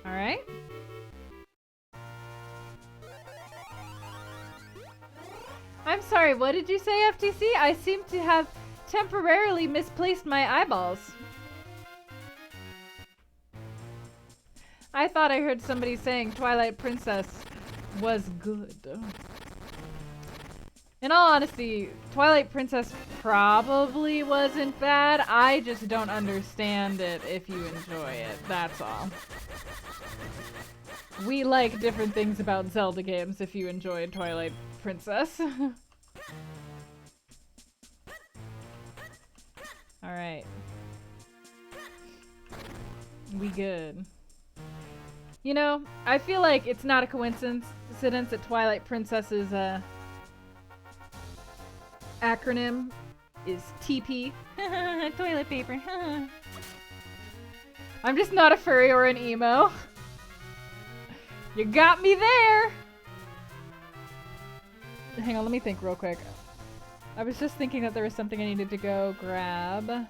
All right. I'm sorry, what did you say, FTC? I seem to have temporarily misplaced my eyeballs. I thought I heard somebody saying Twilight Princess was good. In all honesty, Twilight Princess probably wasn't bad. I just don't understand it if you enjoy it. That's all. We like different things about Zelda games if you enjoyed Twilight Princess. Alright. We good. You know, I feel like it's not a coincidence that Twilight Princess's acronym is TP. Toilet paper. I'm just not a furry or an emo. You got me there! Hang on, let me think real quick. I was just thinking that there was something I needed to go grab.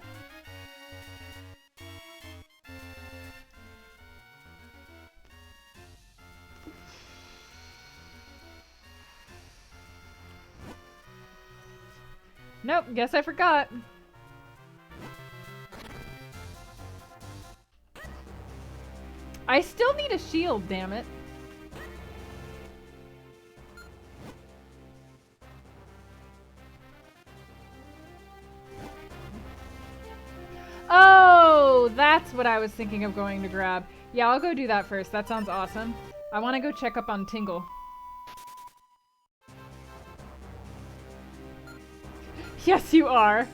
Nope, guess I forgot. I still need a shield, damn it. Oh, that's what I was thinking of going to grab. Yeah, I'll go do that first. That sounds awesome. I want to go check up on Tingle. Yes, you are.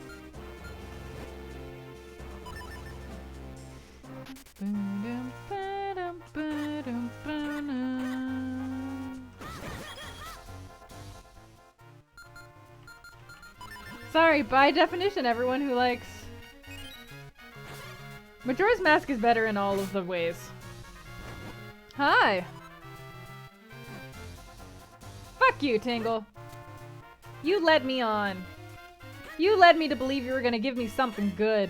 Sorry, by definition, everyone who likes... Majora's Mask is better in all of the ways. Hi! Fuck you, Tingle. You led me on. You led me to believe you were gonna give me something good.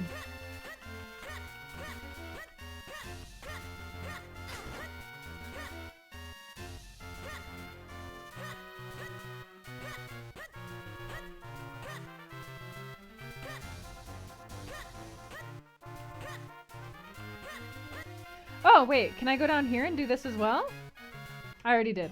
Oh, wait, can I go down here and do this as well? I already did.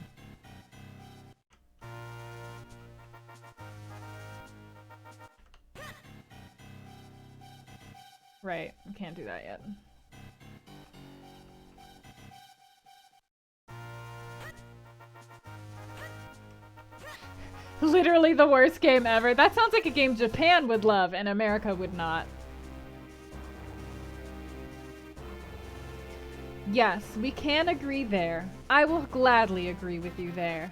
Right, can't do that yet. Literally the worst game ever. That sounds like a game Japan would love and America would not. Yes, we can agree there. I will gladly agree with you there.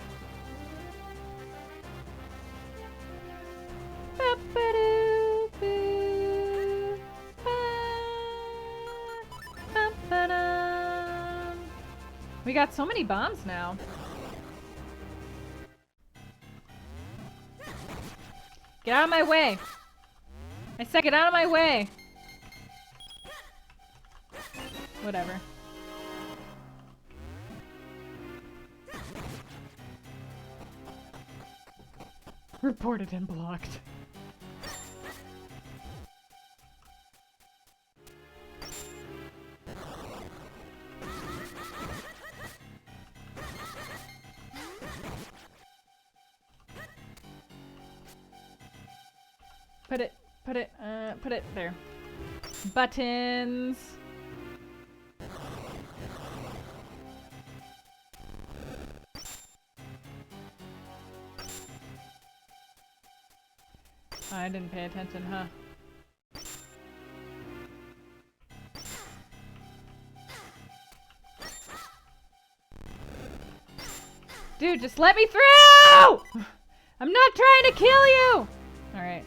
We got so many bombs now. Get out of my way. I said get out of my way. Whatever. Reported and blocked. Put it there. Buttons. I didn't pay attention, huh? Dude, just let me through! I'm not trying to kill you! Alright.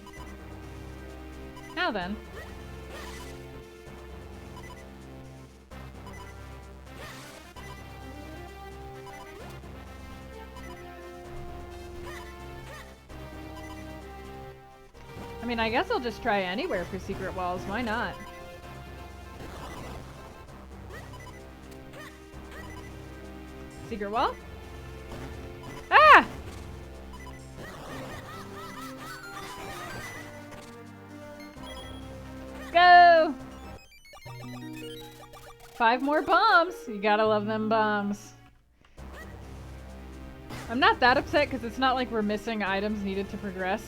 Now then. I mean, I guess I'll just try anywhere for secret walls. Why not? Secret wall? Ah! Go! 5 more bombs. You gotta love them bombs. I'm not that upset because it's not like we're missing items needed to progress.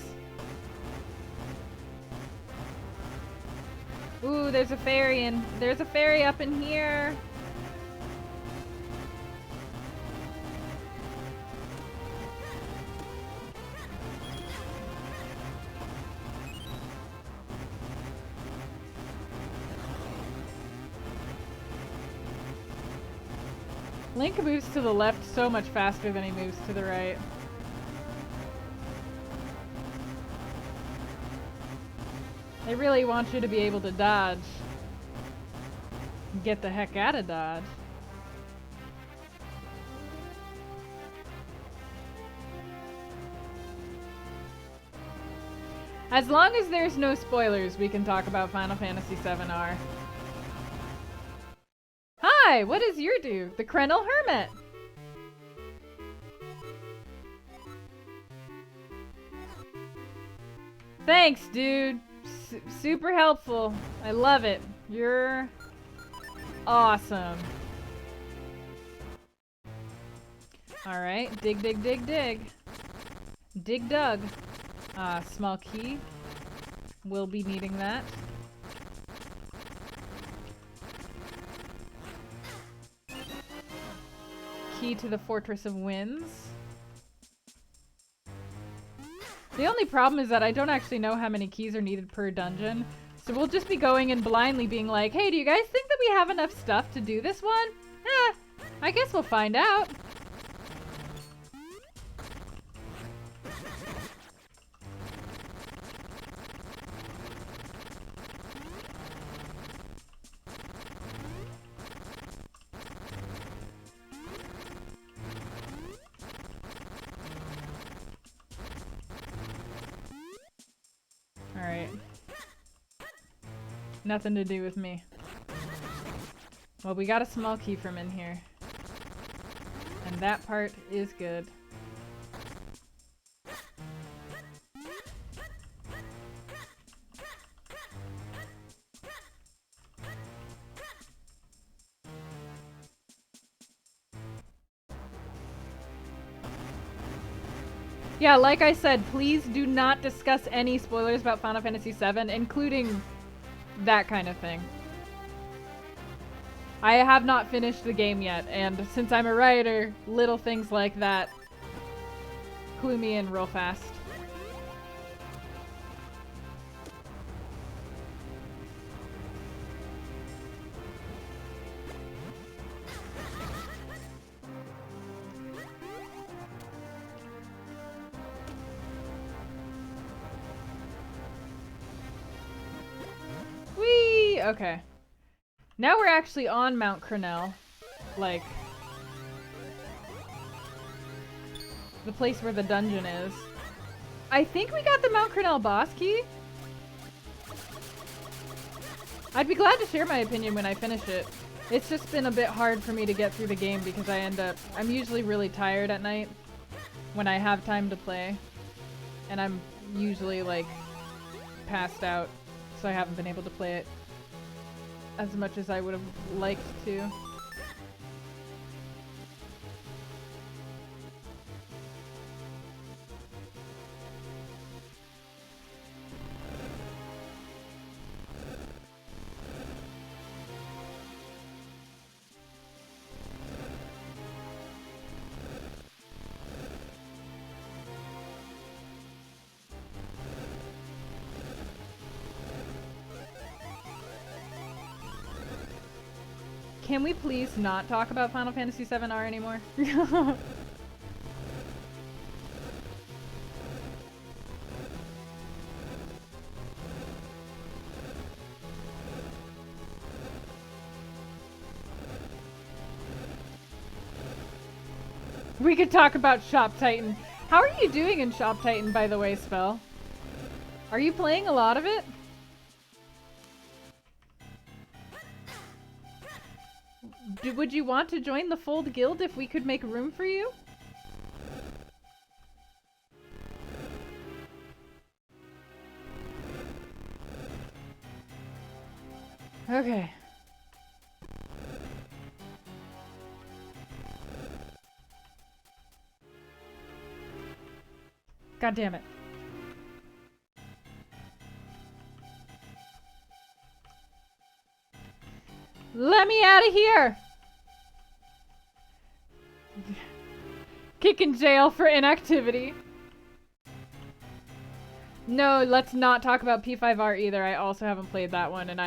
Ooh, there's a fairy and there's a fairy up in here. Link moves to the left so much faster than he moves to the right. They really want you to be able to dodge. Get the heck out of dodge. As long as there's no spoilers, we can talk about Final Fantasy VII-R. Hi, what does your do? The Krenel Hermit. Thanks, dude. Super helpful. I love it. You're awesome. Alright, dig, dig, dig, dig. Dig dug. Small key. We'll be needing that. Key to the Fortress of Winds. The only problem is that I don't actually know how many keys are needed per dungeon. So we'll just be going in blindly being like, hey, do you guys think that we have enough stuff to do this one? I guess we'll find out. Alright. Nothing to do with me. Well, we got a small key from in here. And that part is good. Yeah, like I said, please do not discuss any spoilers about Final Fantasy VII, including that kind of thing. I have not finished the game yet, and since I'm a writer, little things like that clue me in real fast. Whee! Okay. Now we're actually on Mount Crenel. Like, the place where the dungeon is. I think we got the Mount Crenel boss key. I'd be glad to share my opinion when I finish it. It's just been a bit hard for me to get through the game because I'm usually really tired at night when I have time to play. And I'm usually like passed out, so I haven't been able to play it as much as I would have liked to. Can we please not talk about Final Fantasy VII R anymore? We could talk about Shop Titan. How are you doing in Shop Titan, by the way, Spell? Are you playing a lot of it? Would you want to join the Fold Guild if we could make room for you? Okay. God damn it. Let me out of here! Kick in jail for inactivity. No, let's not talk about P5R either. I also haven't played that one, and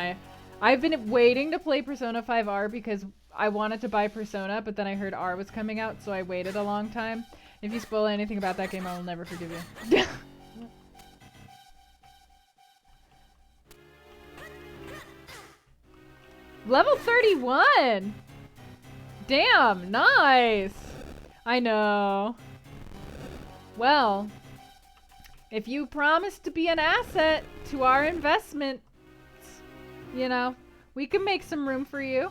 I've been waiting to play Persona 5R because I wanted to buy Persona, but then I heard R was coming out, so I waited a long time. If you spoil anything about that game, I will never forgive you. Level 31! Damn, nice! I know. Well, if you promise to be an asset to our investments, you know, we can make some room for you.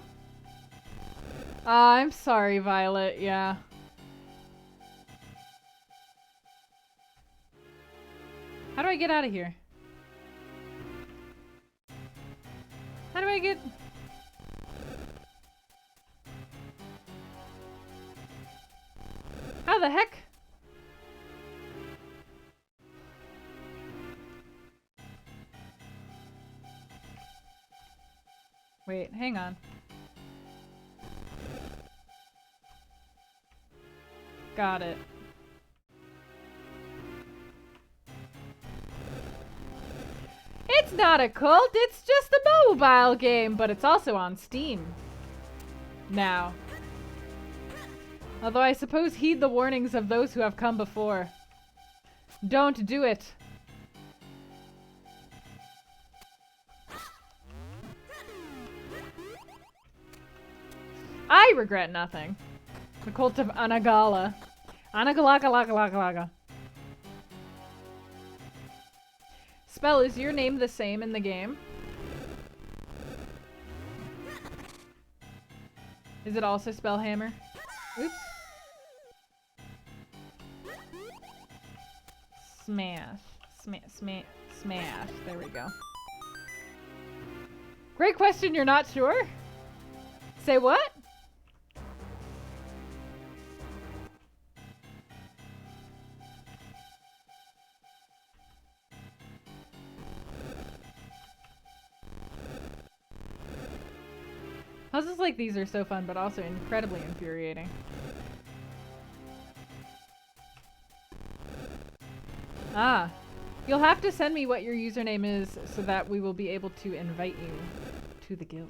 I'm sorry, Violet, yeah. How do I get out of here? How do I get... How the heck? Wait, hang on. Got it. It's not a cult, it's just a mobile game, but it's also on Steam now. Although I suppose heed the warnings of those who have come before. Don't do it. I regret nothing. The cult of Anagala. Anagalaga. Spell, is your name the same in the game? Is it also Spellhammer? Oops. Smash. Smash. There we go. Great question, you're not sure? Say what? Puzzles like these are so fun, but also incredibly infuriating. Ah. You'll have to send me what your username is so that we will be able to invite you to the guild.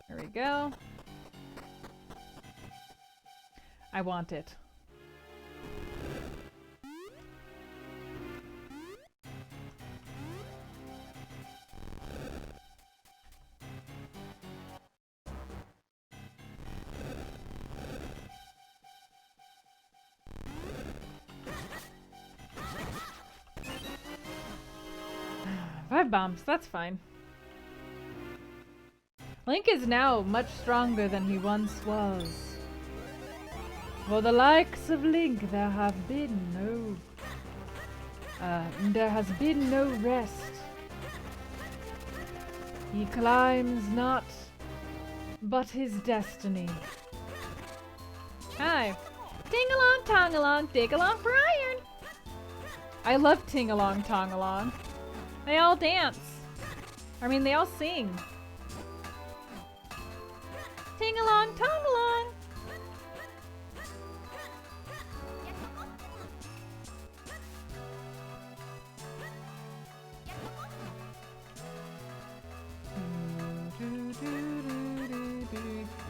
There we go. I want it. Five bombs, that's fine. Link is now much stronger than he once was. For the likes of Link, there has been no rest. He climbs not, but his destiny. Hi. Ting-along, tong-along, dig-along for iron. I love ting-along, tong-along. They all dance. I mean, they all sing. Ting-along, tong-along.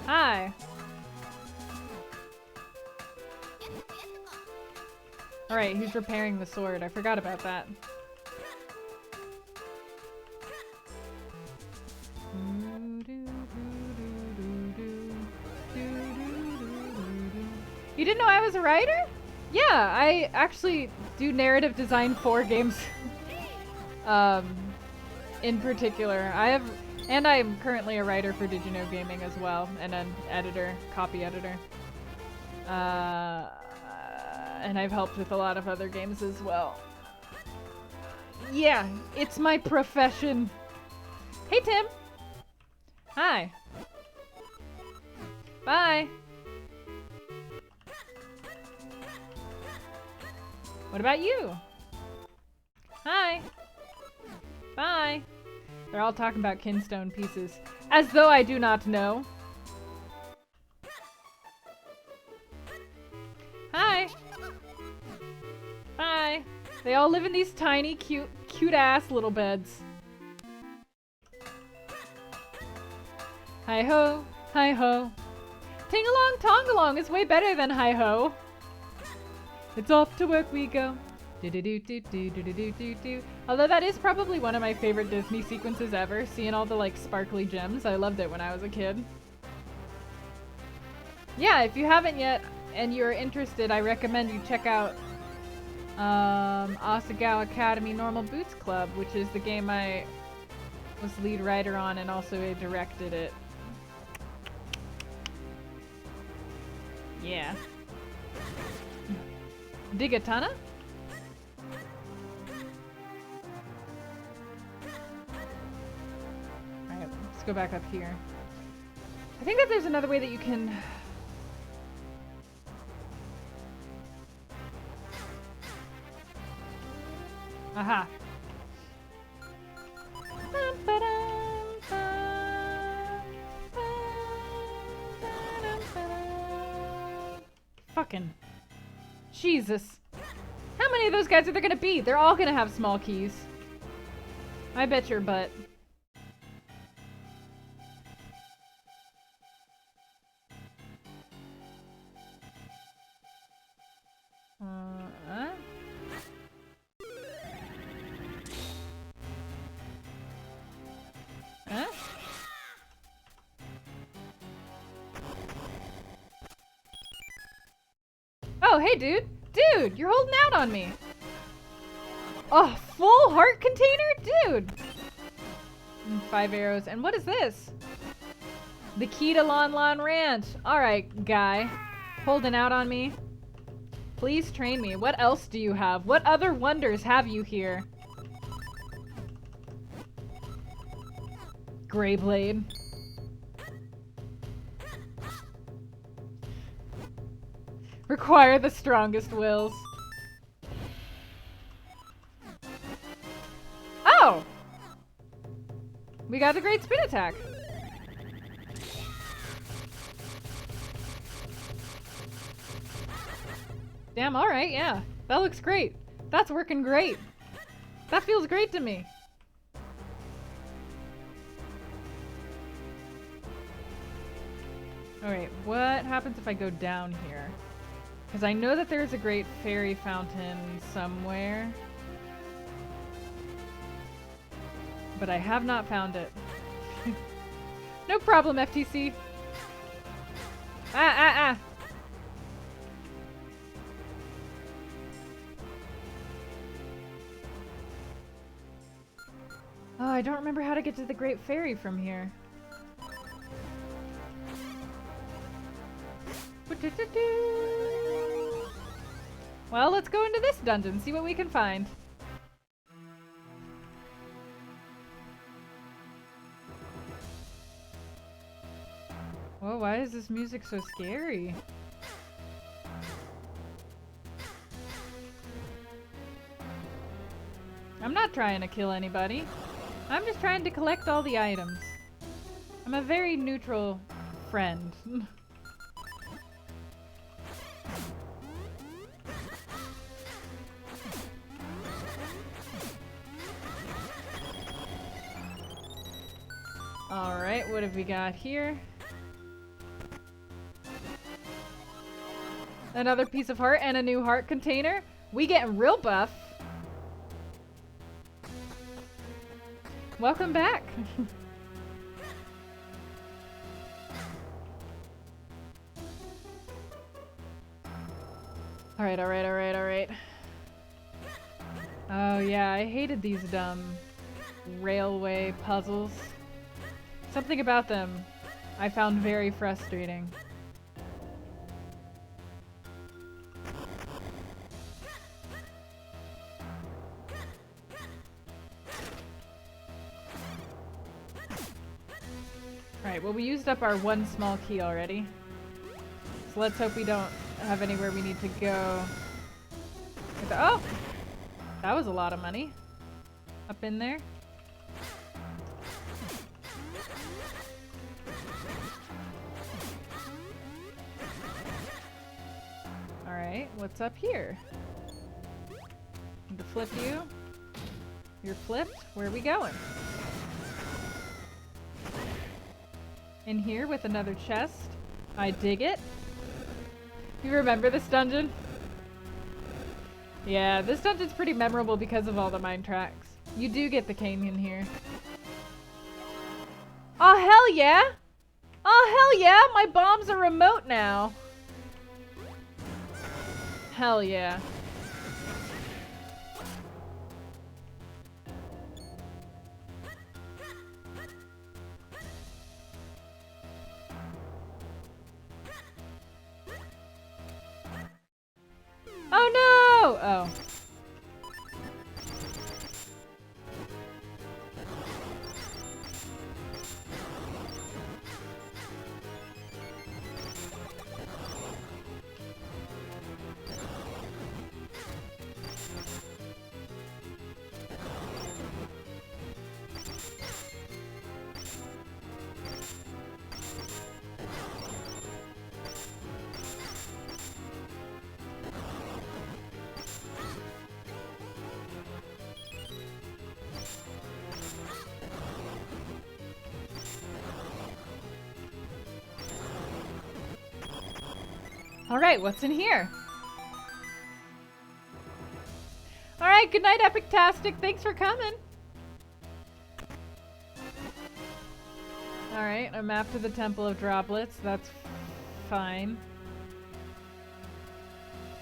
Hi. Alright, he's repairing the sword. I forgot about that. You didn't know I was a writer? Yeah, I actually do narrative design for games. In particular, and I'm currently a writer for Did You Know Gaming as well, and an editor, copy editor. And I've helped with a lot of other games as well. Yeah, it's my profession. Hey, Tim. Hi. Bye. What about you? Hi. Bye. They're all talking about kinstone pieces. As though I do not know. Hi. Bye. They all live in these tiny, cute ass little beds. Hi ho, hi ho. Ting-along, tong-along is way better than hi ho. It's off to work we go. Do-do-do-do-do-do-do-do-do. Although that is probably one of my favorite Disney sequences ever, seeing all the like sparkly gems. I loved it when I was a kid. Yeah, if you haven't yet and you're interested, I recommend you check out Asagao Academy Normal Boots Club, which is the game I was lead writer on and also I directed it. Yeah. Digatana? Alright, let's go back up here. I think that there's another way that you can... Aha! Fucking Jesus. How many of those guys are there gonna be? They're all gonna have small keys. I bet your butt. Huh? Oh, hey, dude. Dude, you're holding out on me. Oh, full heart container? Dude. And 5 arrows. And what is this? The key to Lon Lon Ranch. Alright, guy. Holding out on me. Please train me. What else do you have? What other wonders have you here? Greyblade. Require the strongest wills. Oh! We got the great spin attack. Damn, alright, yeah. That looks great. That's working great. That feels great to me. Alright, what happens if I go down here? Because I know that there's a great fairy fountain somewhere. But I have not found it. No problem, FTC. Ah. Oh, I don't remember how to get to the Great Fairy from here. Well, let's go into this dungeon, see what we can find. Whoa, why is this music so scary? I'm not trying to kill anybody. I'm just trying to collect all the items. I'm a very neutral friend. Alright, what have we got here? Another piece of heart and a new heart container. We getting real buff. Welcome back. Alright. Oh yeah, I hated these dumb railway puzzles. Something about them I found very frustrating. Alright, well we used up our one small key already. So let's hope we don't have anywhere we need to go. Oh! That was a lot of money. Up in there. Alright, what's up here? Need to flip you. You're flipped. Where are we going? In here with another chest. I dig it. You remember this dungeon? Yeah, this dungeon's pretty memorable because of all the mine tracks. You do get the cane in here. Oh, hell yeah! Oh, hell yeah! My bomb's a remote now. Hell yeah. Oh no! Oh. Alright, what's in here? Alright, good night, Epictastic. Thanks for coming. Alright, a map to the Temple of Droplets. That's fine.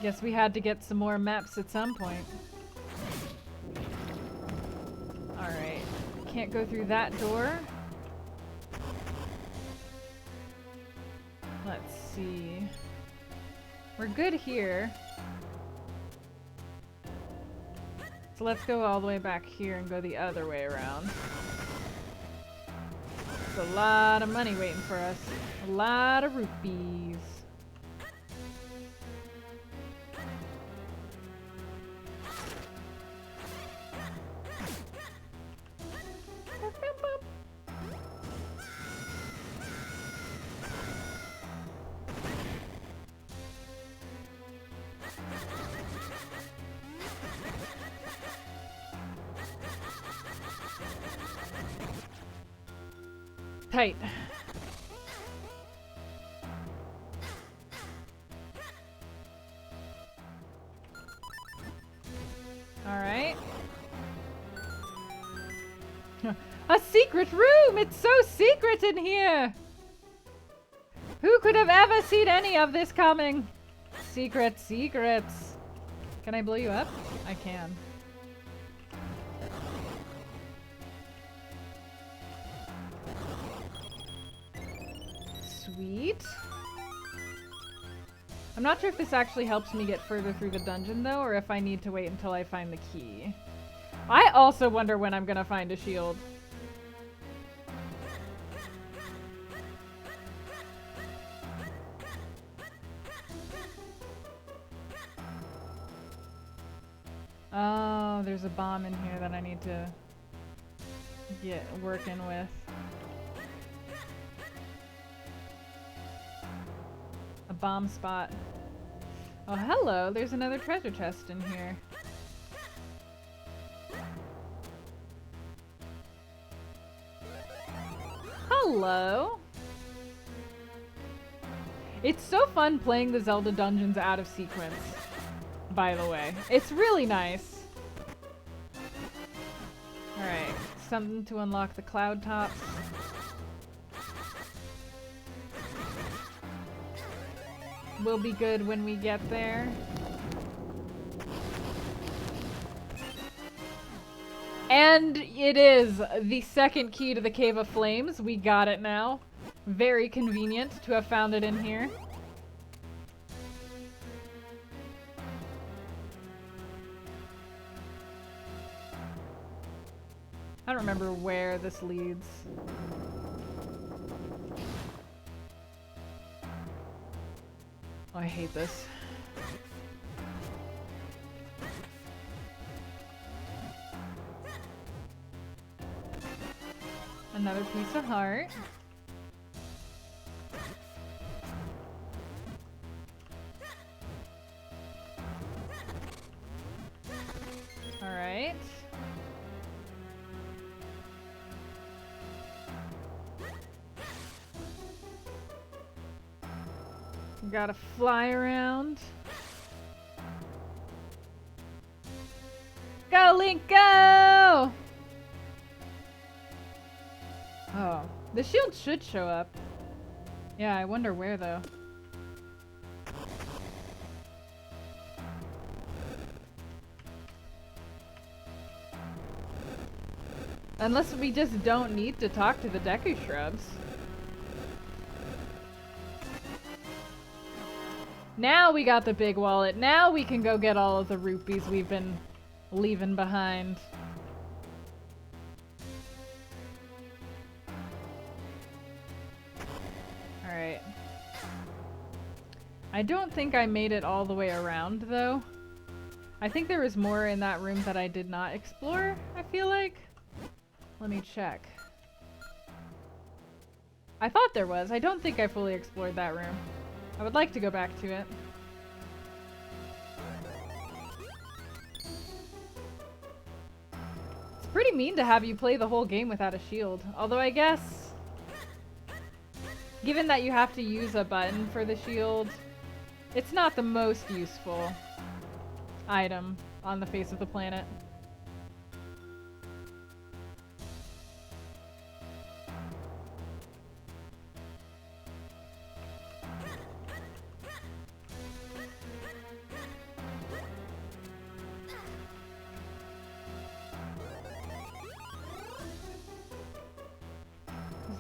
Guess we had to get some more maps at some point. Alright, can't go through that door. Let's see. We're good here. So let's go all the way back here and go the other way around. There's a lot of money waiting for us. A lot of rupees. Tight. Alright. A secret room! It's so secret in here! Who could have ever seen any of this coming? Secrets. Can I blow you up? I can. Sweet. I'm not sure if this actually helps me get further through the dungeon though, or if I need to wait until I find the key. I also wonder when I'm gonna find a shield. Oh, there's a bomb in here that I need to get working with. A bomb spot. Oh, hello. There's another treasure chest in here. Hello. It's so fun playing the Zelda dungeons out of sequence, by the way. It's really nice. Alright, something to unlock the cloud tops. We'll be good when we get there. And it is the second key to the Cave of Flames. We got it now. Very convenient to have found it in here. I don't remember where this leads. Oh, I hate this. Another piece of heart. All right. Gotta fly around. Go, Link, go! Oh, the shield should show up. Yeah, I wonder where though. Unless we just don't need to talk to the Deku Shrubs. Now we got the big wallet. Now we can go get all of the rupees we've been leaving behind. Alright. I don't think I made it all the way around though. I think there was more in that room that I did not explore, I feel like. Let me check. I thought there was. I don't think I fully explored that room. I would like to go back to it. It's pretty mean to have you play the whole game without a shield. Although I guess, given that you have to use a button for the shield, it's not the most useful item on the face of the planet.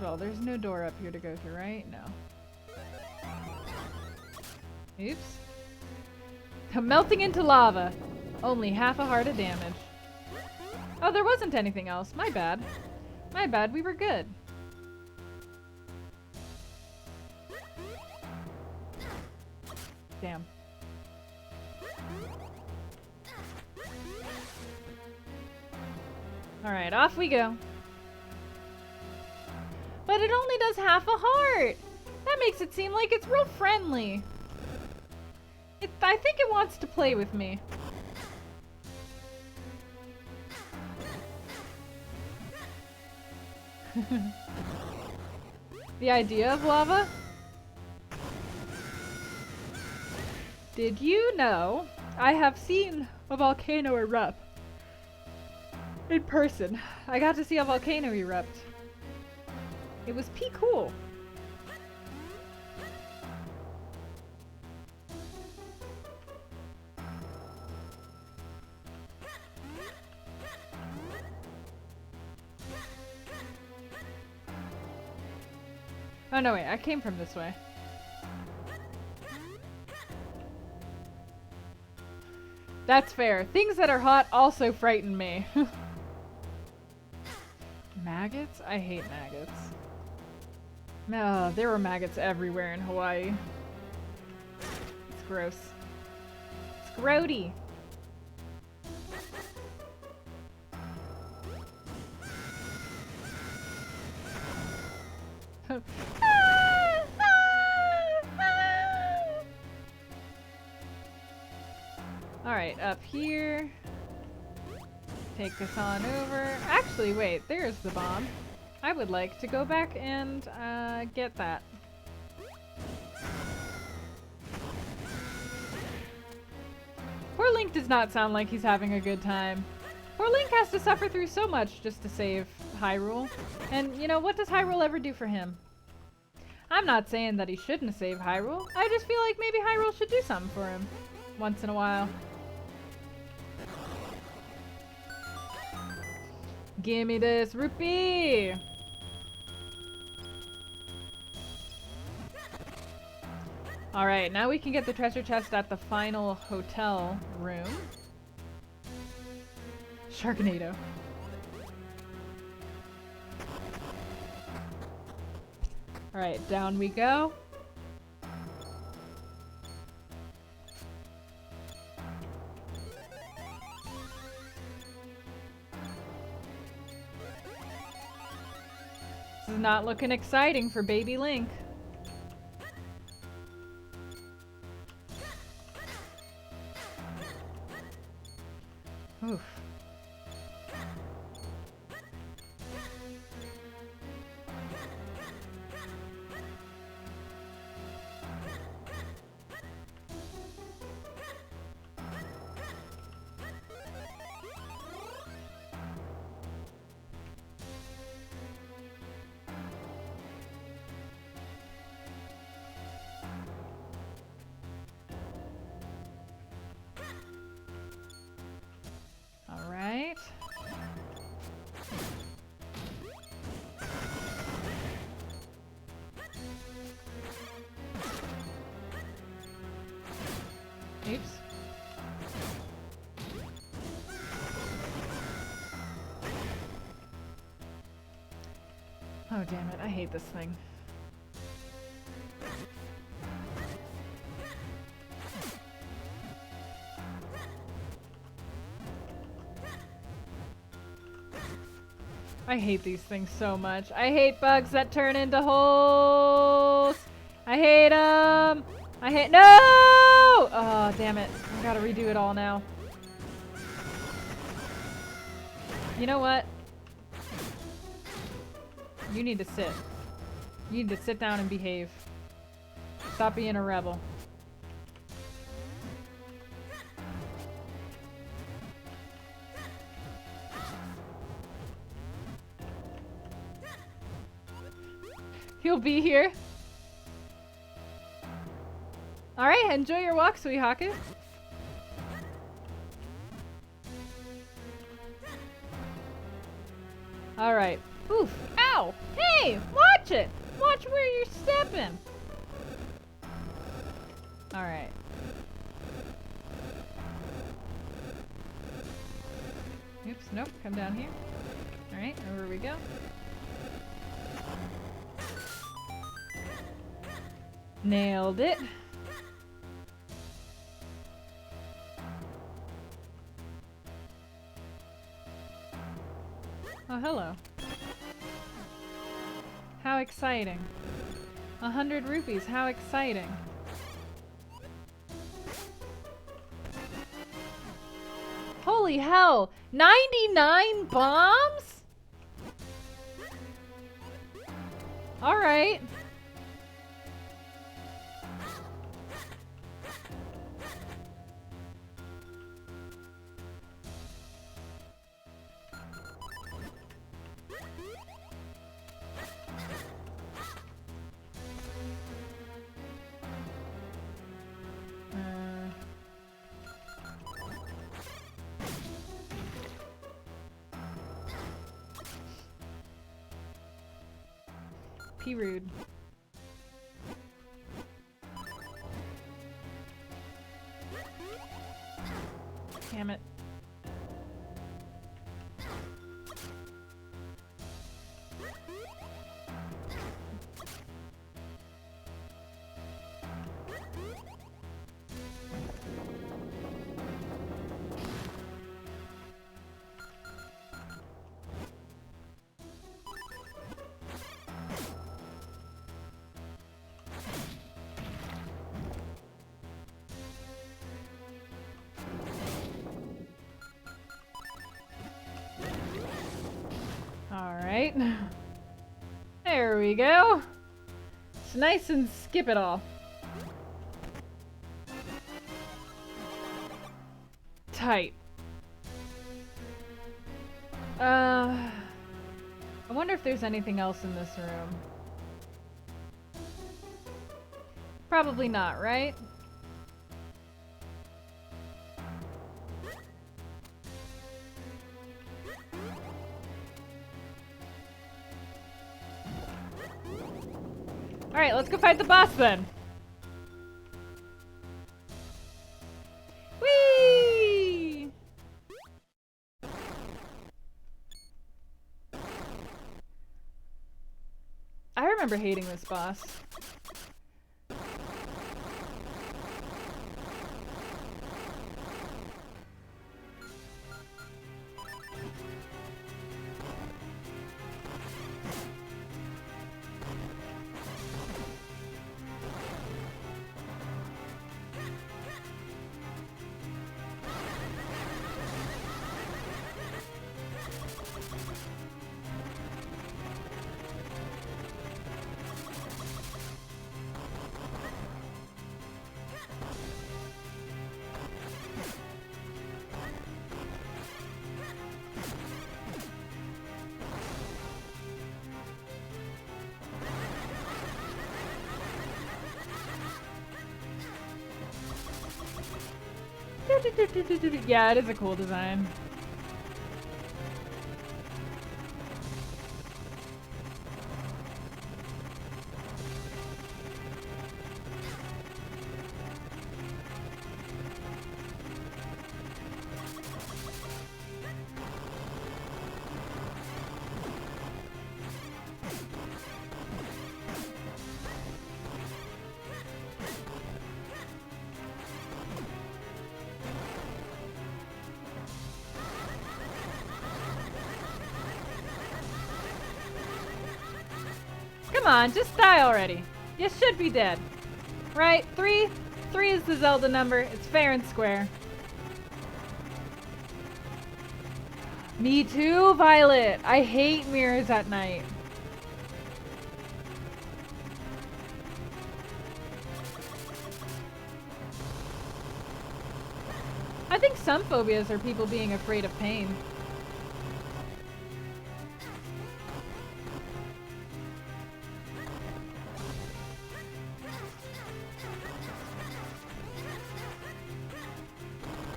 Well, there's no door up here to go through, right? No. Oops. I'm melting into lava. Only half a heart of damage. Oh, there wasn't anything else. My bad. My bad, we were good. Damn. Alright, off we go. But it only does half a heart! That makes it seem like it's real friendly. I think it wants to play with me. the idea of lava. Did you know I have seen a volcano erupt in person? I got to see a volcano erupt. It was pee cool. Oh no, wait, I came from this way. That's fair. Things that are hot also frighten me. Maggots? I hate maggots. There were maggots everywhere in Hawaii. It's gross. It's grody. Alright, up here. Take this on over. Actually, wait, there's the bomb. I would like to go back and get that. Poor Link does not sound like he's having a good time. Poor Link has to suffer through so much just to save Hyrule. And, you know, what does Hyrule ever do for him? I'm not saying that he shouldn't save Hyrule. I just feel like maybe Hyrule should do something for him once in a while. Gimme this rupee! Alright, now we can get the treasure chest at the final hotel room. Sharknado. Alright, down we go. This is not looking exciting for baby Link. Oof. Alright. Oops. Oh, damn it. I hate this thing. I hate these things so much. I hate bugs that turn into holes. I hate them. I hate— no! Oh, damn it. I gotta redo it all now. You know what? You need to sit. You need to sit down and behave. Stop being a rebel. He'll be here. Alright, enjoy your walk, sweet Haku. Alright. Oof. Ow! Hey! Watch it! Watch where you're stepping! Alright. Oops, nope. Come down here. Alright, over we go. Nailed it. Oh, hello. How exciting. 100 rupees, how exciting. Holy hell! 99 bombs? Alright. P-Rude. Damn it. Alright. There we go. It's nice and skip it all. Tight. I wonder if there's anything else in this room. Probably not, right? Alright, let's go fight the boss then. Whee! I remember hating this boss. Yeah, it is a cool design. Come on, just die already. You should be dead. Right? 3? 3 is the Zelda number. It's fair and square. Me too, Violet. I hate mirrors at night. I think some phobias are people being afraid of pain.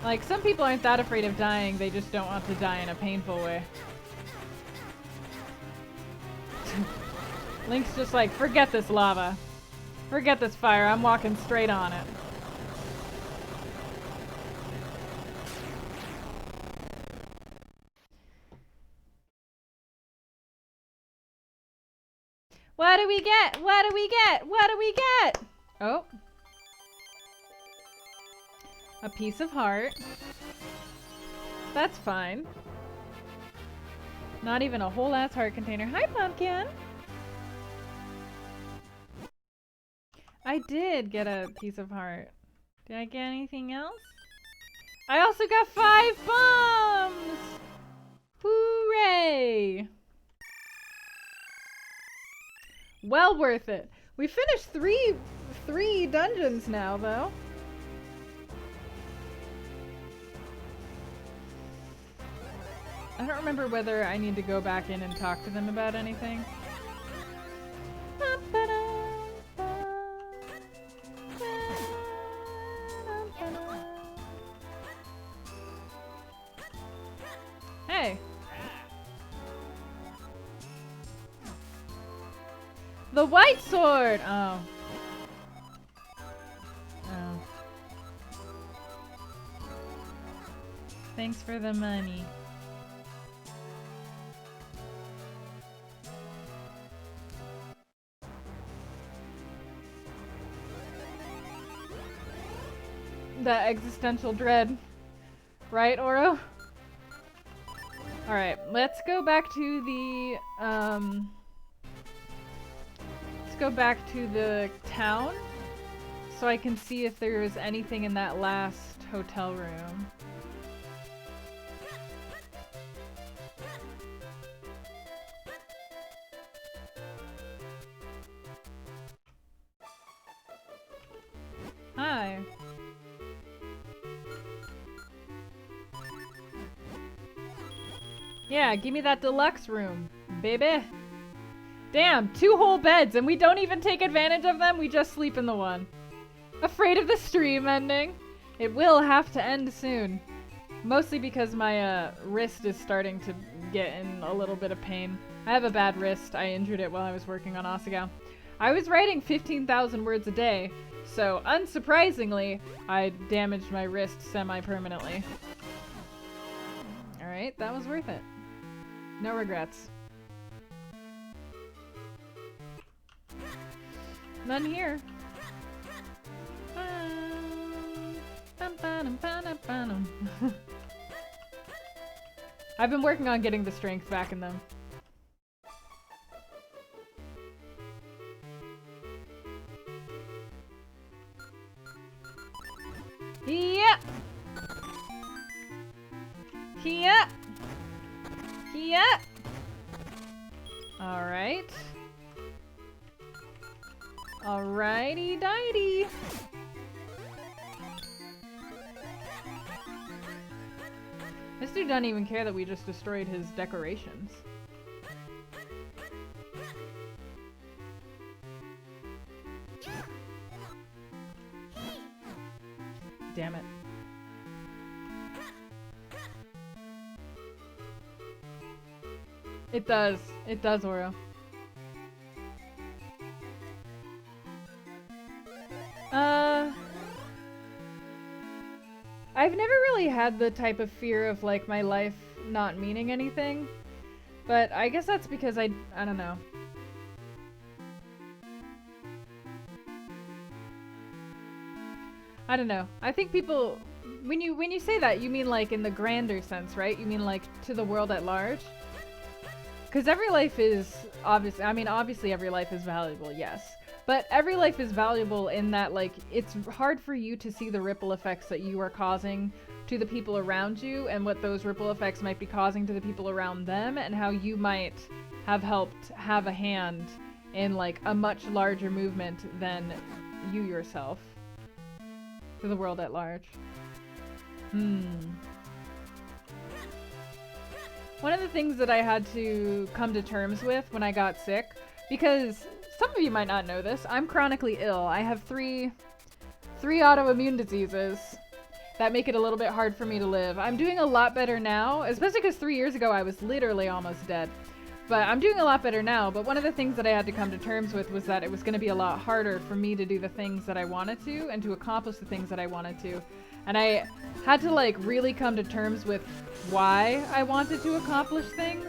Like, some people aren't that afraid of dying, they just don't want to die in a painful way. Link's just like, forget this lava. Forget this fire, I'm walking straight on it. What do we get? What do we get? What do we get? Oh. A piece of heart. That's fine. Not even a whole ass heart container. Hi, Pumpkin! I did get a piece of heart. Did I get anything else? I also got 5 bombs! Hooray! Well worth it. We finished three dungeons now, though. I don't remember whether I need to go back in and talk to them about anything. Hey! The white sword! Oh. Oh. Thanks for the money. That existential dread. Right, Oro? Alright, let's go back to the, let's go back to the town so I can see if there is anything in that last hotel room. Hi. Yeah, give me that deluxe room, baby. Damn, 2 whole beds and we don't even take advantage of them, we just sleep in the one. Afraid of the stream ending? It will have to end soon. Mostly because my wrist is starting to get in a little bit of pain. I have a bad wrist, I injured it while I was working on Asagao. I was writing 15,000 words a day, so unsurprisingly, I damaged my wrist semi-permanently. Alright, that was worth it. No regrets. None here. I've been working on getting the strength back in them. Yeah. Yeah. Yeah. All right. Alrighty dighty. This dude doesn't even care that we just destroyed his decorations. Damn it. It does. It does, Oro. I've never really had the type of fear of like my life not meaning anything, but I guess that's because I don't know. I don't know. I think people, when you say that, you mean like in the grander sense, right? You mean like to the world at large? Because every life is obviously every life is valuable, yes. But every life is valuable in that, like, it's hard for you to see the ripple effects that you are causing to the people around you and what those ripple effects might be causing to the people around them and how you might have helped have a hand in, like, a much larger movement than you yourself. To the world at large. One of the things that I had to come to terms with when I got sick, because some of you might not know this, I'm chronically ill. I have three autoimmune diseases that make it a little bit hard for me to live. I'm doing a lot better now, especially because 3 years ago I was literally almost dead. But I'm doing a lot better now, but one of the things that I had to come to terms with was that it was going to be a lot harder for me to do the things that I wanted to and to accomplish the things that I wanted to. And I had to like really come to terms with why I wanted to accomplish things.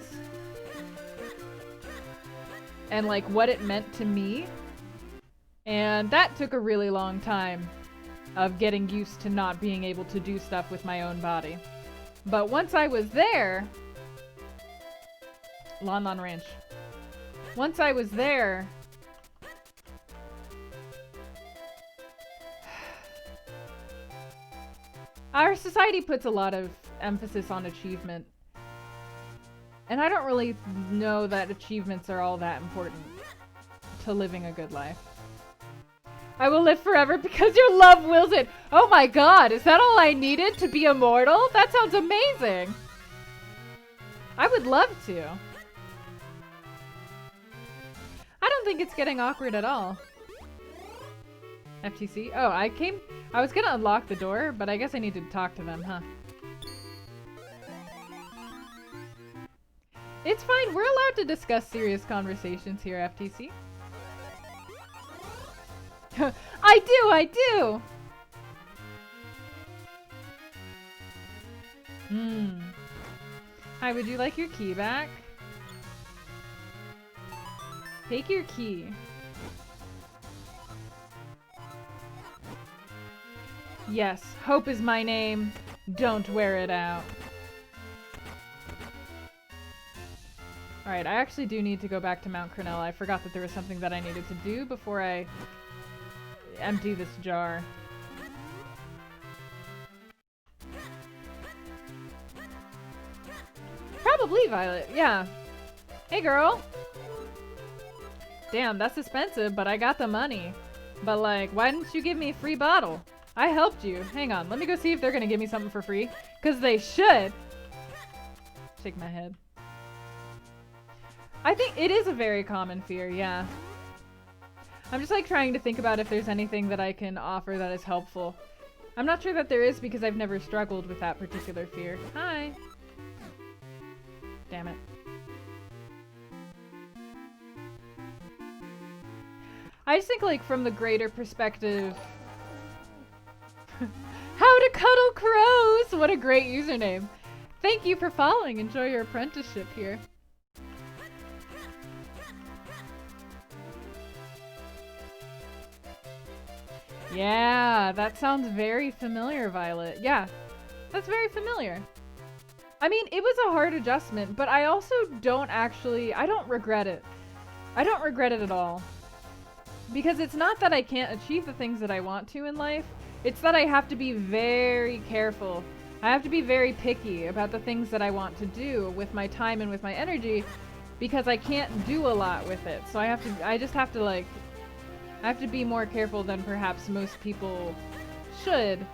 And like what it meant to me. And that took a really long time of getting used to not being able to do stuff with my own body. But once I was there, Lon Ranch. Once I was there, our society puts a lot of emphasis on achievement. And I don't really know that achievements are all that important to living a good life. I will live forever because your love wills it. Oh my god, is that all I needed to be immortal? That sounds amazing. I would love to. I don't think it's getting awkward at all. FTC? Oh, I was gonna unlock the door, but I guess I need to talk to them, huh? It's fine, we're allowed to discuss serious conversations here, FTC. I do! Hi, would you like your key back? Take your key. Yes, hope is my name. Don't wear it out. Alright, I actually do need to go back to Mount Cronella. I forgot that there was something that I needed to do before I empty this jar. Probably Violet, yeah. Hey girl! Damn, that's expensive, but I got the money. But like, why didn't you give me a free bottle? I helped you. Hang on, let me go see if they're gonna give me something for free. Cause they should! Shake my head. I think it is a very common fear, yeah. I'm just like trying to think about if there's anything that I can offer that is helpful. I'm not sure that there is because I've never struggled with that particular fear. Hi! Damn it. I just think like from the greater perspective... How to cuddle crows! What a great username. Thank you for following. Enjoy your apprenticeship here. Yeah, that sounds very familiar, Violet. Yeah, that's very familiar. I mean, it was a hard adjustment, but I also don't I don't regret it. I don't regret it at all. Because it's not that I can't achieve the things that I want to in life, it's that I have to be very careful. I have to be very picky about the things that I want to do with my time and with my energy, because I can't do a lot with it. So I just have to like, I have to be more careful than perhaps most people should,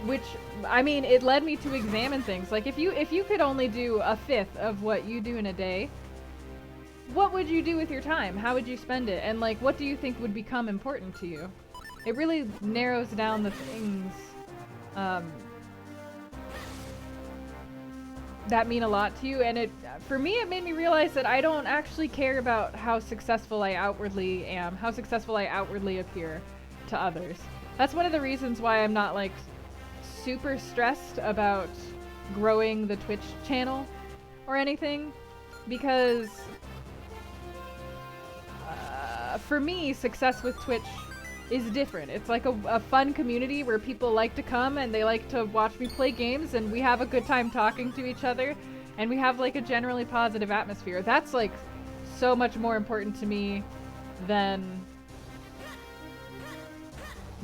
which, I mean, it led me to examine things. Like, if you could only do a fifth of what you do in a day, what would you do with your time? How would you spend it? And, like, what do you think would become important to you? It really narrows down the things that mean a lot to you. And for me, it made me realize that I don't actually care about how successful I outwardly am, how successful I outwardly appear to others. That's one of the reasons why I'm not, like, super stressed about growing the Twitch channel or anything, because for me, success with Twitch is different. It's like a fun community where people like to come and they like to watch me play games, and we have a good time talking to each other, and we have like a generally positive atmosphere. That's like so much more important to me than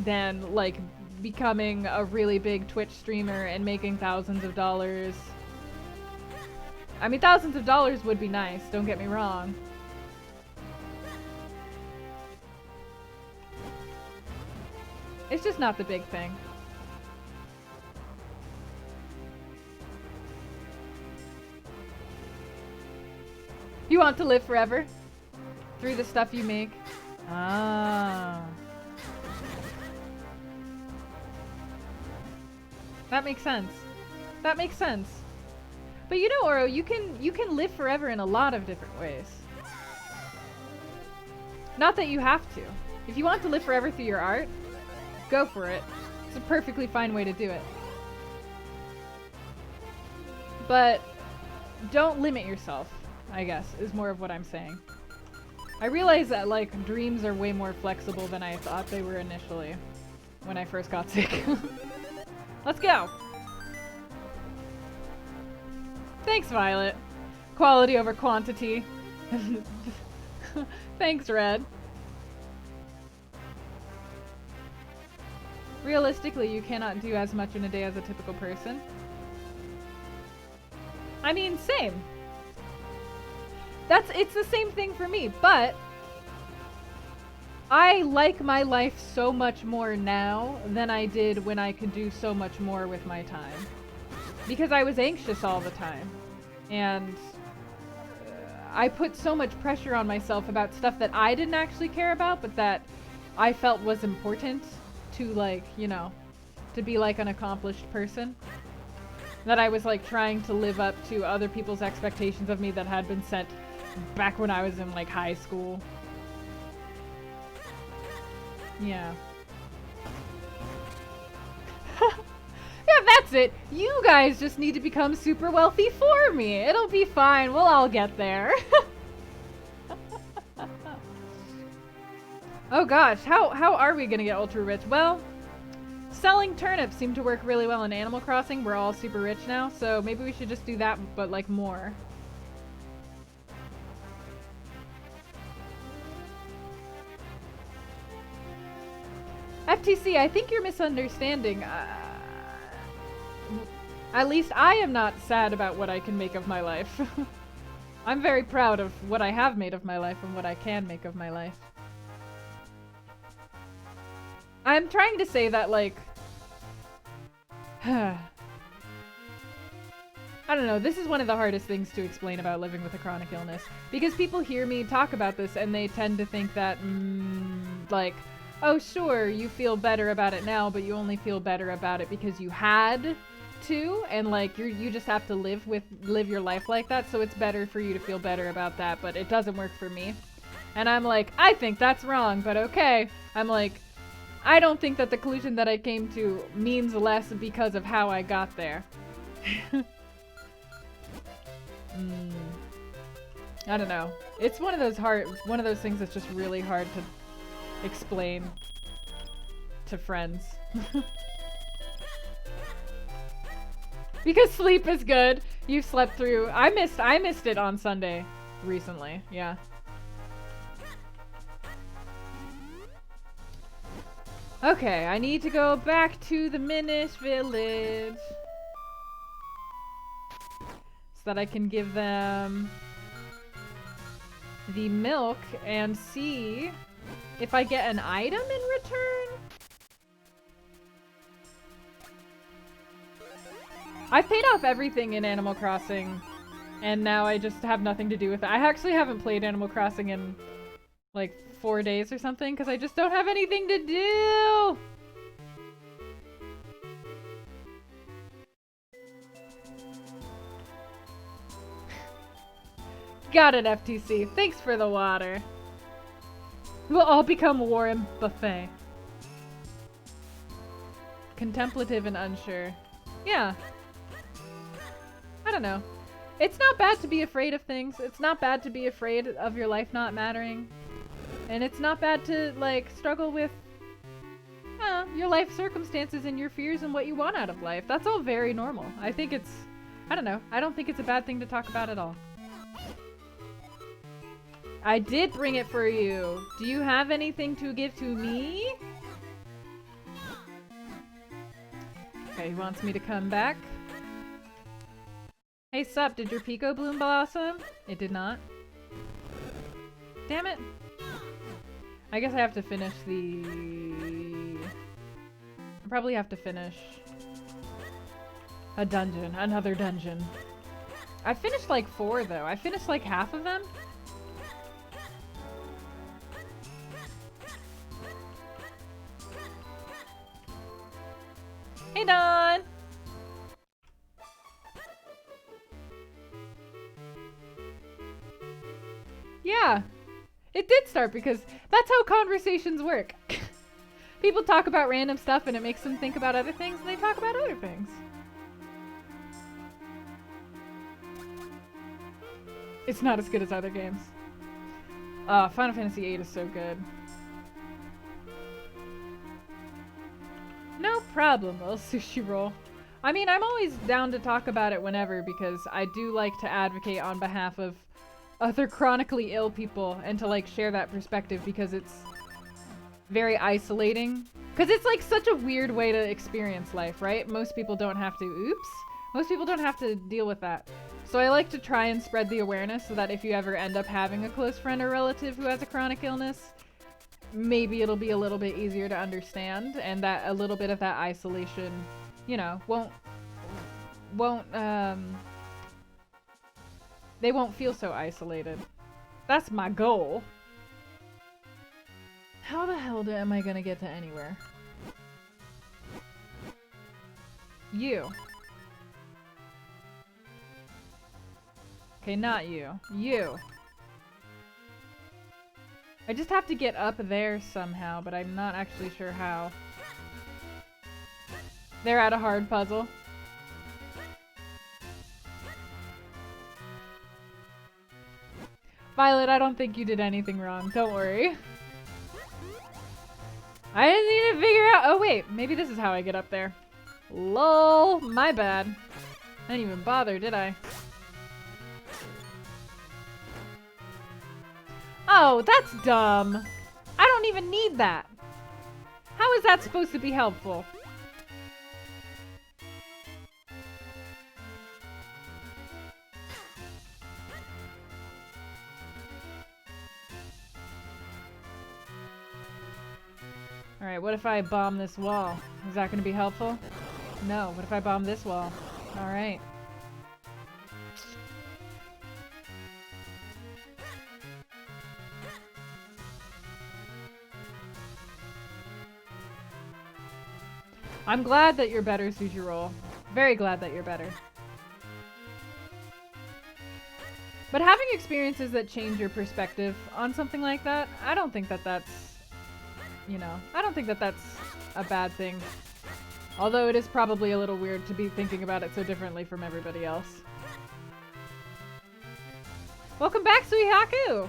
like becoming a really big Twitch streamer and making thousands of dollars. I mean, thousands of dollars would be nice, don't get me wrong. It's just not the big thing. You want to live forever? Through the stuff you make? Ah. That makes sense. That makes sense. But you know, Oro, you can live forever in a lot of different ways. Not that you have to. If you want to live forever through your art, go for it. It's a perfectly fine way to do it. But don't limit yourself, I guess, is more of what I'm saying. I realize that, like, dreams are way more flexible than I thought they were initially when I first got sick. Let's go! Thanks, Violet. Quality over quantity. Thanks, Red. Realistically, you cannot do as much in a day as a typical person. I mean, same. It's the same thing for me, but I like my life so much more now than I did when I could do so much more with my time. Because I was anxious all the time. And I put so much pressure on myself about stuff that I didn't actually care about, but that I felt was important to, like, you know, to be like an accomplished person. That I was like trying to live up to other people's expectations of me that had been set back when I was in like high school. Yeah. Yeah, that's it. You guys just need to become super wealthy for me. It'll be fine. We'll all get there. Oh gosh, how are we gonna get ultra rich? Well, selling turnips seem to work really well in Animal Crossing. We're all super rich now, so maybe we should just do that, but like more. FTC, I think you're misunderstanding. At least I am not sad about what I can make of my life. I'm very proud of what I have made of my life and what I can make of my life. I'm trying to say that, like... I don't know, this is one of the hardest things to explain about living with a chronic illness. Because people hear me talk about this and they tend to think that, like... Oh, sure, you feel better about it now, but you only feel better about it because you had to, and like you just have to live your life like that, so it's better for you to feel better about that, but it doesn't work for me. And I'm like, I think that's wrong, but okay. I'm like, I don't think that the conclusion that I came to means less because of how I got there. I don't know. It's one of those things that's just really hard to explain to friends. Because sleep is good. You slept through. I missed it on Sunday recently. Yeah. Okay, I need to go back to the Minish village so that I can give them the milk and see if I get an item in return. I've paid off everything in Animal Crossing, and now I just have nothing to do with it. I actually haven't played Animal Crossing in like 4 days or something, because I just don't have anything to do! Got it, FTC. Thanks for the water. We'll all become Warren Buffet. Contemplative and unsure. Yeah. I don't know. It's not bad to be afraid of things. It's not bad to be afraid of your life not mattering. And it's not bad to, like, struggle with your life circumstances and your fears and what you want out of life. That's all very normal. I think it's... I don't know. I don't think it's a bad thing to talk about at all. I did bring it for you. Do you have anything to give to me? Okay, he wants me to come back. Hey, sup, did your Pico bloom blossom? It did not. Damn it. I guess I have to finish the... I probably have to finish a dungeon, another dungeon. I finished like 4 though. I finished like half of them. Hey, Don! Yeah, it did start because that's how conversations work. People talk about random stuff and it makes them think about other things and they talk about other things. It's not as good as other games. Final Fantasy VIII is so good. No problem, little sushi roll. I mean, I'm always down to talk about it whenever because I do like to advocate on behalf of other chronically ill people and to like share that perspective because it's very isolating. Because it's like such a weird way to experience life, right? Most people don't have to, most people don't have to deal with that. So I like to try and spread the awareness so that if you ever end up having a close friend or relative who has a chronic illness, maybe it'll be a little bit easier to understand and that a little bit of that isolation, you know, they won't feel so isolated. That's my goal. How the hell am I gonna get to anywhere? You. Okay, not you. You. I just have to get up there somehow, but I'm not actually sure how. They're at a hard puzzle. Violet, I don't think you did anything wrong. Don't worry. I just need to figure out— oh wait, maybe this is how I get up there. Lol, my bad. I didn't even bother, did I? Oh, that's dumb. I don't even need that. How is that supposed to be helpful? Alright, what if I bomb this wall? Is that going to be helpful? No. What if I bomb this wall? Alright. I'm glad that you're better, Sushi-Roll. Very glad that you're better. But having experiences that change your perspective on something like that, I don't think that that's, you know, I don't think that that's a bad thing. Although it is probably a little weird to be thinking about it so differently from everybody else. Welcome back, Suihaku!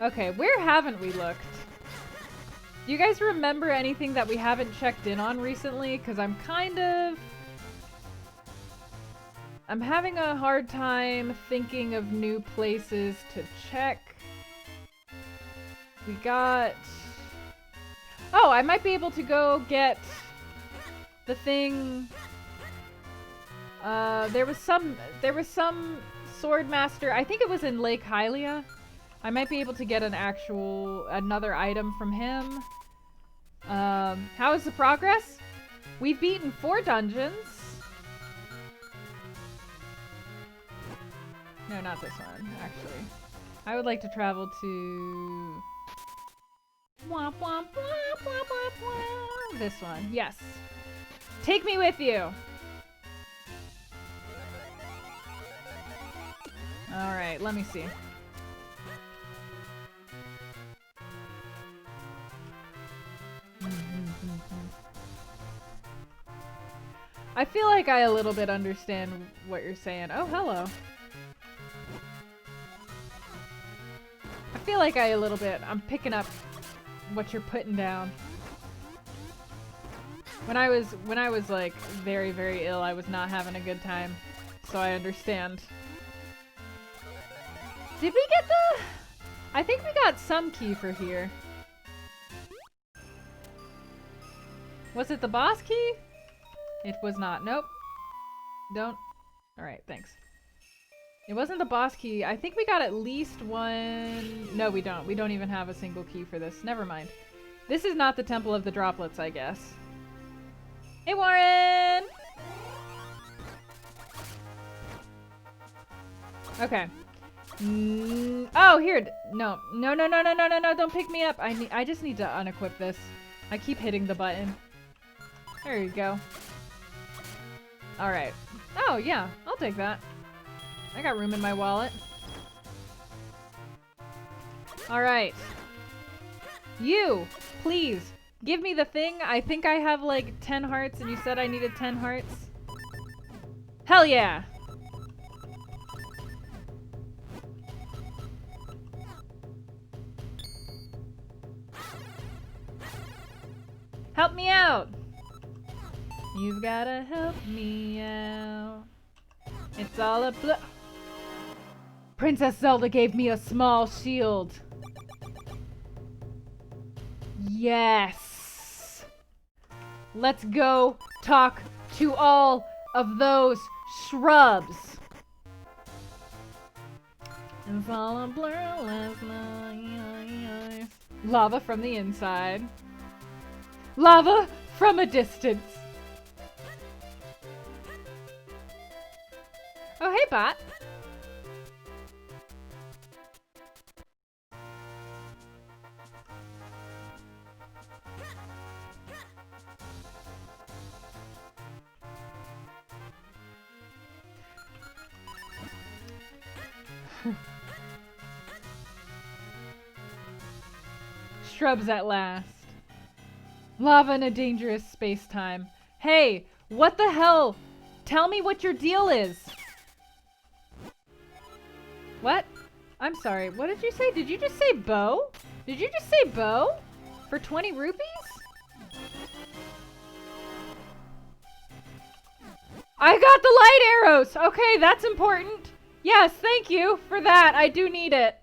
Okay, where haven't we looked? Do you guys remember anything that we haven't checked in on recently? Because I'm having a hard time thinking of new places to check. We got... oh, I might be able to go get the thing... there was some Swordmaster, I think it was in Lake Hylia. I might be able to get another item from him. How is the progress? We've beaten 4 dungeons. No, not this one, actually. I would like to travel to... womp, womp, womp, womp, womp, womp. This one, yes. Take me with you! Alright, let me see. I feel like I a little bit understand what you're saying. Oh, hello. I feel like I'm picking up what you're putting down. When I was like very, very ill, I was not having a good time. So I understand. Did we get the... I think we got some key for here. Was it the boss key? It was not. Nope. Don't. Alright, thanks. It wasn't the boss key. I think we got at least one... no, we don't. We don't even have a single key for this. Never mind. This is not the Temple of the Droplets, I guess. Hey, Warren! Okay. Oh, here. No. No, no, no, no, no, no, no. Don't pick me up. I just need to unequip this. I keep hitting the button. There you go. Alright. Oh, yeah. I'll take that. I got room in my wallet. Alright. You, please, give me the thing. I think I have like 10 hearts and you said I needed 10 hearts. Hell yeah! Help me out! You've gotta help me out. It's all a Princess Zelda gave me a small shield. Yes! Let's go talk to all of those shrubs. It's all a blur last night. Lava from the inside. Lava from a distance. Oh, hey, bot. Shrubs at last. Lava in a dangerous space-time. Hey, what the hell? Tell me what your deal is. What? I'm sorry, what did you say? Did you just say bow? Did you just say bow? For 20 rupees? I got the light arrows! Okay, that's important. Yes, thank you for that. I do need it.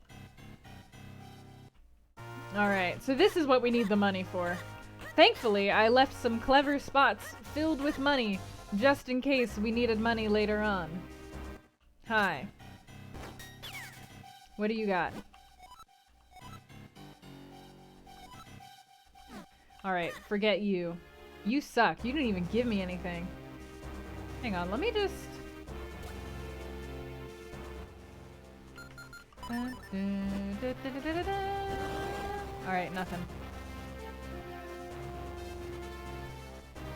Alright, so this is what we need the money for. Thankfully, I left some clever spots filled with money, just in case we needed money later on. Hi. What do you got? Alright, forget you. You suck. You didn't even give me anything. Hang on, let me just... Alright, nothing.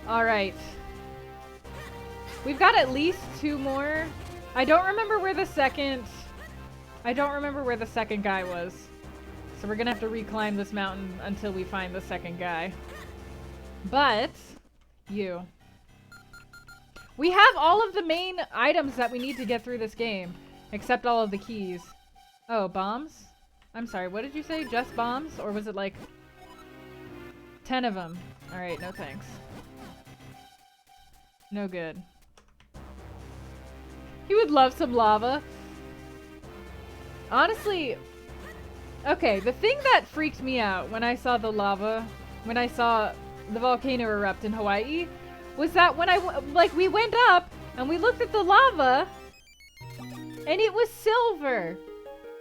Alright. We've got at least 2 more. I don't remember where the second guy was. So we're gonna have to reclimb this mountain until we find the second guy. But, you. We have all of the main items that we need to get through this game. Except all of the keys. Oh, bombs? I'm sorry, what did you say? Just bombs? Or was it like 10 of them? Alright, no thanks. No good. He would love some lava. Honestly, okay, the thing that freaked me out when I saw the lava, when I saw the volcano erupt in Hawaii, was that when we went up and we looked at the lava and it was silver.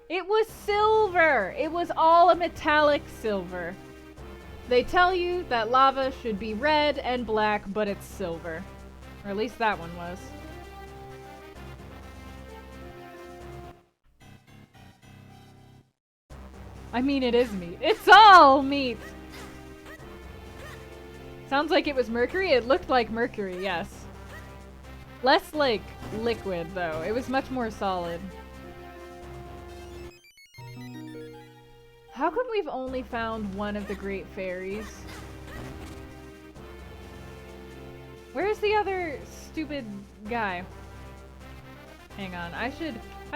It was silver. It was all a metallic silver. They tell you that lava should be red and black, but it's silver. Or at least that one was. I mean, it is meat. It's all meat! Sounds like it was mercury. It looked like mercury, yes. Less like liquid, though. It was much more solid. How come we've only found one of the great fairies? Where's the other stupid guy? Hang on, I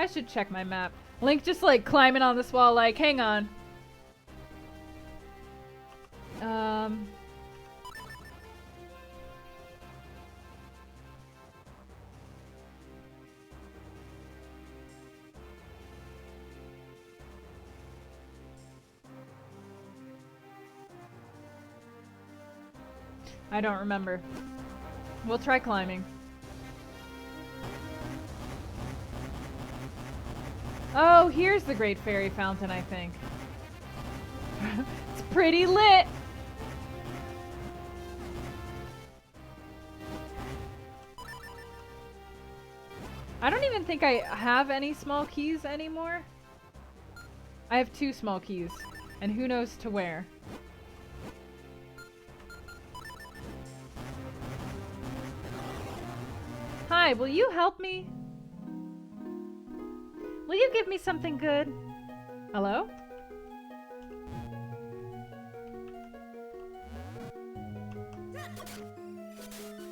should check my map. Link just like climbing on this wall like, hang on. I don't remember. We'll try climbing. Oh, here's the Great Fairy Fountain, I think. It's pretty lit! I don't even think I have any small keys anymore. I have 2 small keys, and who knows to where. Hi, will you help me? Will you give me something good? Hello?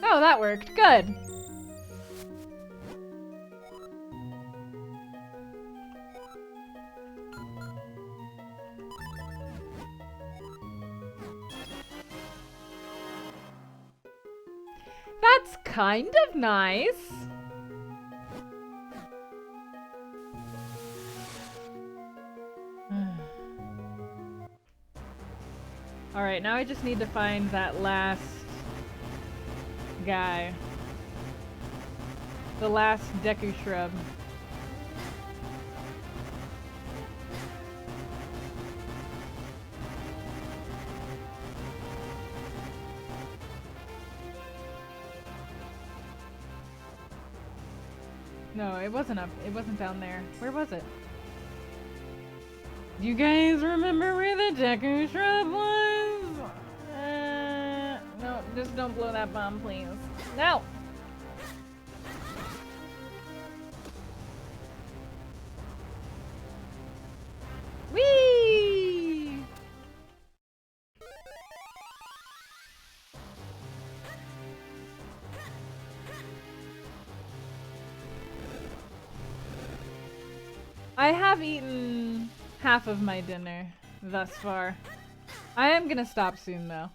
Oh, that worked. Good. That's kind of nice. Alright, now I just need to find that last guy. The last Deku Shrub. No, it wasn't up. It wasn't down there. Where was it? Do you guys remember where the Deku Shrub was? No, just don't blow that bomb, please. No! I have eaten half of my dinner thus far. I am gonna stop soon though.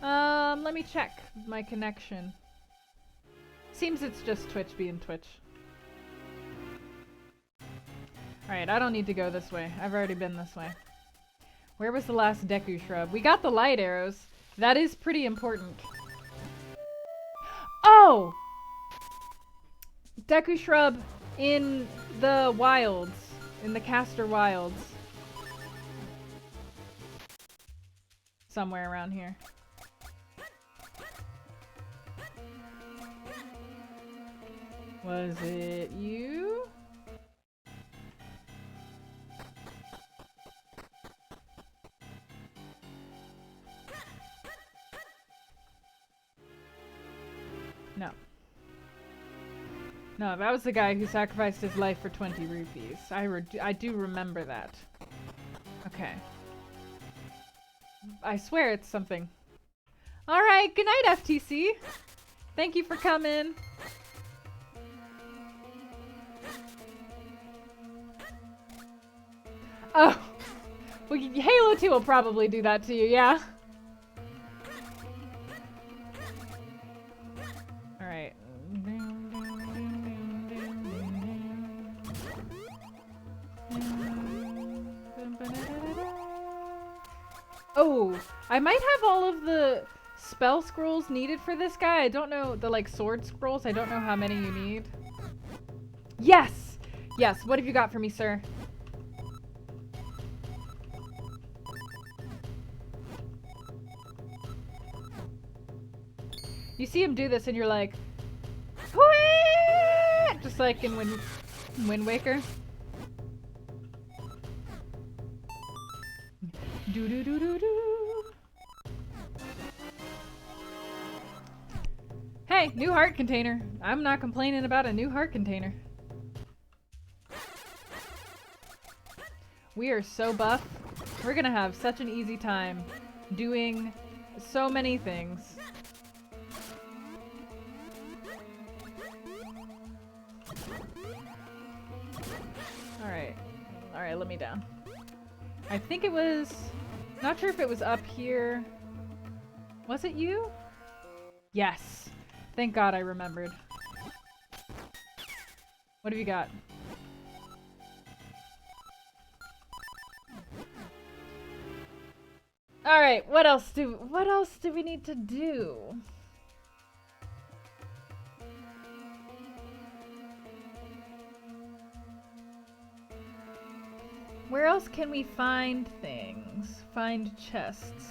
Let me check my connection. Seems it's just Twitch being Twitch. Alright, I don't need to go this way. I've already been this way. Where was the last Deku Shrub? We got the light arrows. That is pretty important. Oh! Deku Shrub in the wilds. In the Caster Wilds. Somewhere around here. Was it you? No. No, that was the guy who sacrificed his life for 20 rupees. I do remember that. Okay. I swear it's something. Alright, good night, FTC. Thank you for coming. Oh. Well, Halo 2 will probably do that to you, yeah? Alright. Oh, I might have all of the spell scrolls needed for this guy. I don't know, the like sword scrolls. I don't know how many you need. Yes! Yes, what have you got for me, sir? You see him do this and you're like, Whee! Just like in Wind Waker. Do do do do do. Hey, new heart container. I'm not complaining about a new heart container. We are so buff. We're gonna have such an easy time doing so many things. Alright. Alright, let me down. I think it was... Not sure if it was up here. Was it you? Yes. Thank God I remembered. What have you got? Alright, what else do we need to do? Where else can we find things? Find chests.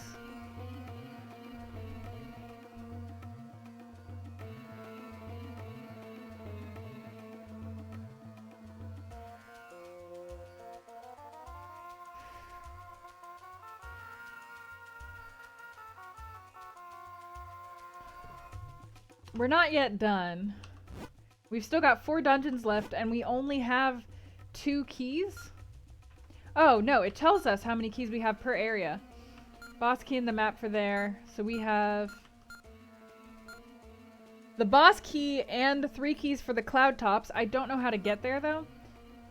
We're not yet done. We've still got 4 dungeons left and we only have 2 keys? Oh, no, it tells us how many keys we have per area. Boss key in the map for there. So we have the boss key and 3 keys for the cloud tops. I don't know how to get there, though.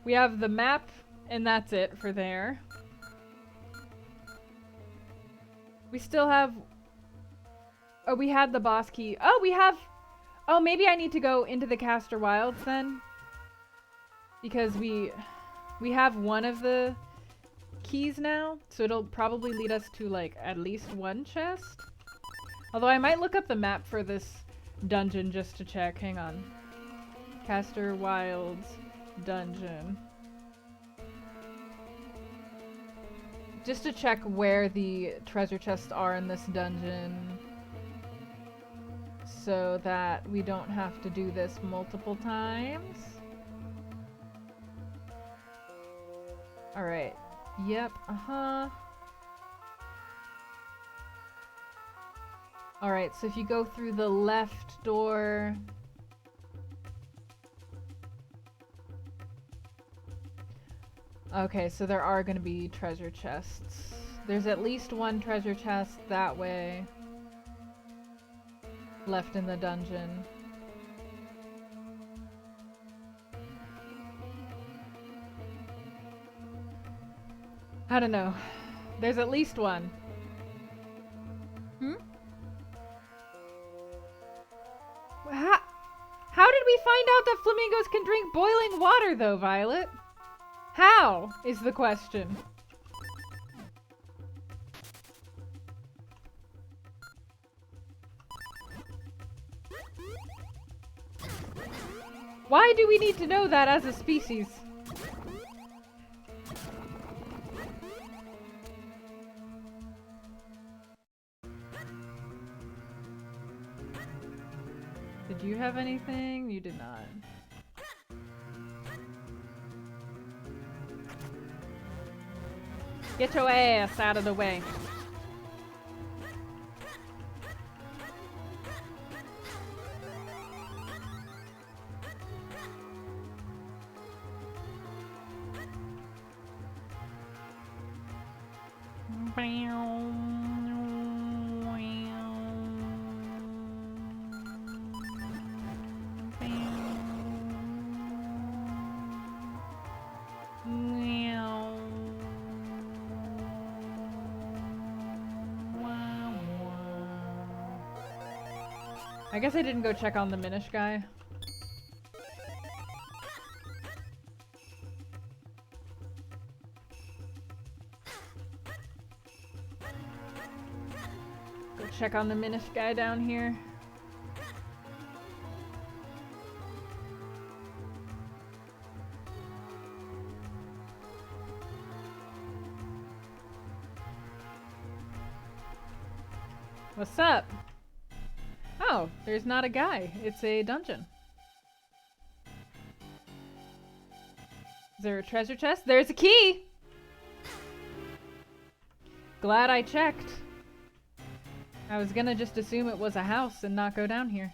We have the map, and that's it for there. We still have... Oh, we had the boss key. Oh, we have... Oh, maybe I need to go into the Caster Wilds, then. Because we have one of the keys now, so it'll probably lead us to like at least one chest. Although I might look up the map for this dungeon just to check. Hang on. Caster Wilds dungeon. Just to check where the treasure chests are in this dungeon so that we don't have to do this multiple times. Alright. Yep, uh-huh. Alright, so if you go through the left door... Okay, so there are gonna be treasure chests. There's at least one treasure chest that way. Left in the dungeon. I don't know. There's at least one. Hmm? How did we find out that flamingos can drink boiling water, though, Violet? How is the question. Why do we need to know that as a species? Did you have anything? You did not. Get your ass out of the way. I guess I didn't go check on the Minish guy. Go check on the Minish guy down here. What's up? Oh, there's not a guy. It's a dungeon. Is there a treasure chest? There's a key! Glad I checked. I was gonna just assume it was a house and not go down here.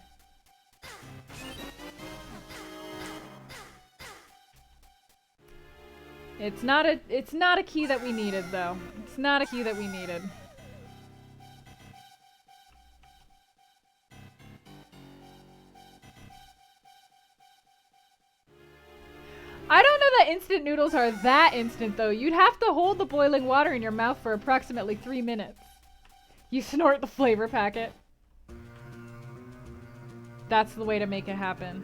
It's not a key that we needed, though. It's not a key that we needed. I don't know that instant noodles are that instant, though. You'd have to hold the boiling water in your mouth for approximately 3 minutes. You snort the flavor packet. That's the way to make it happen.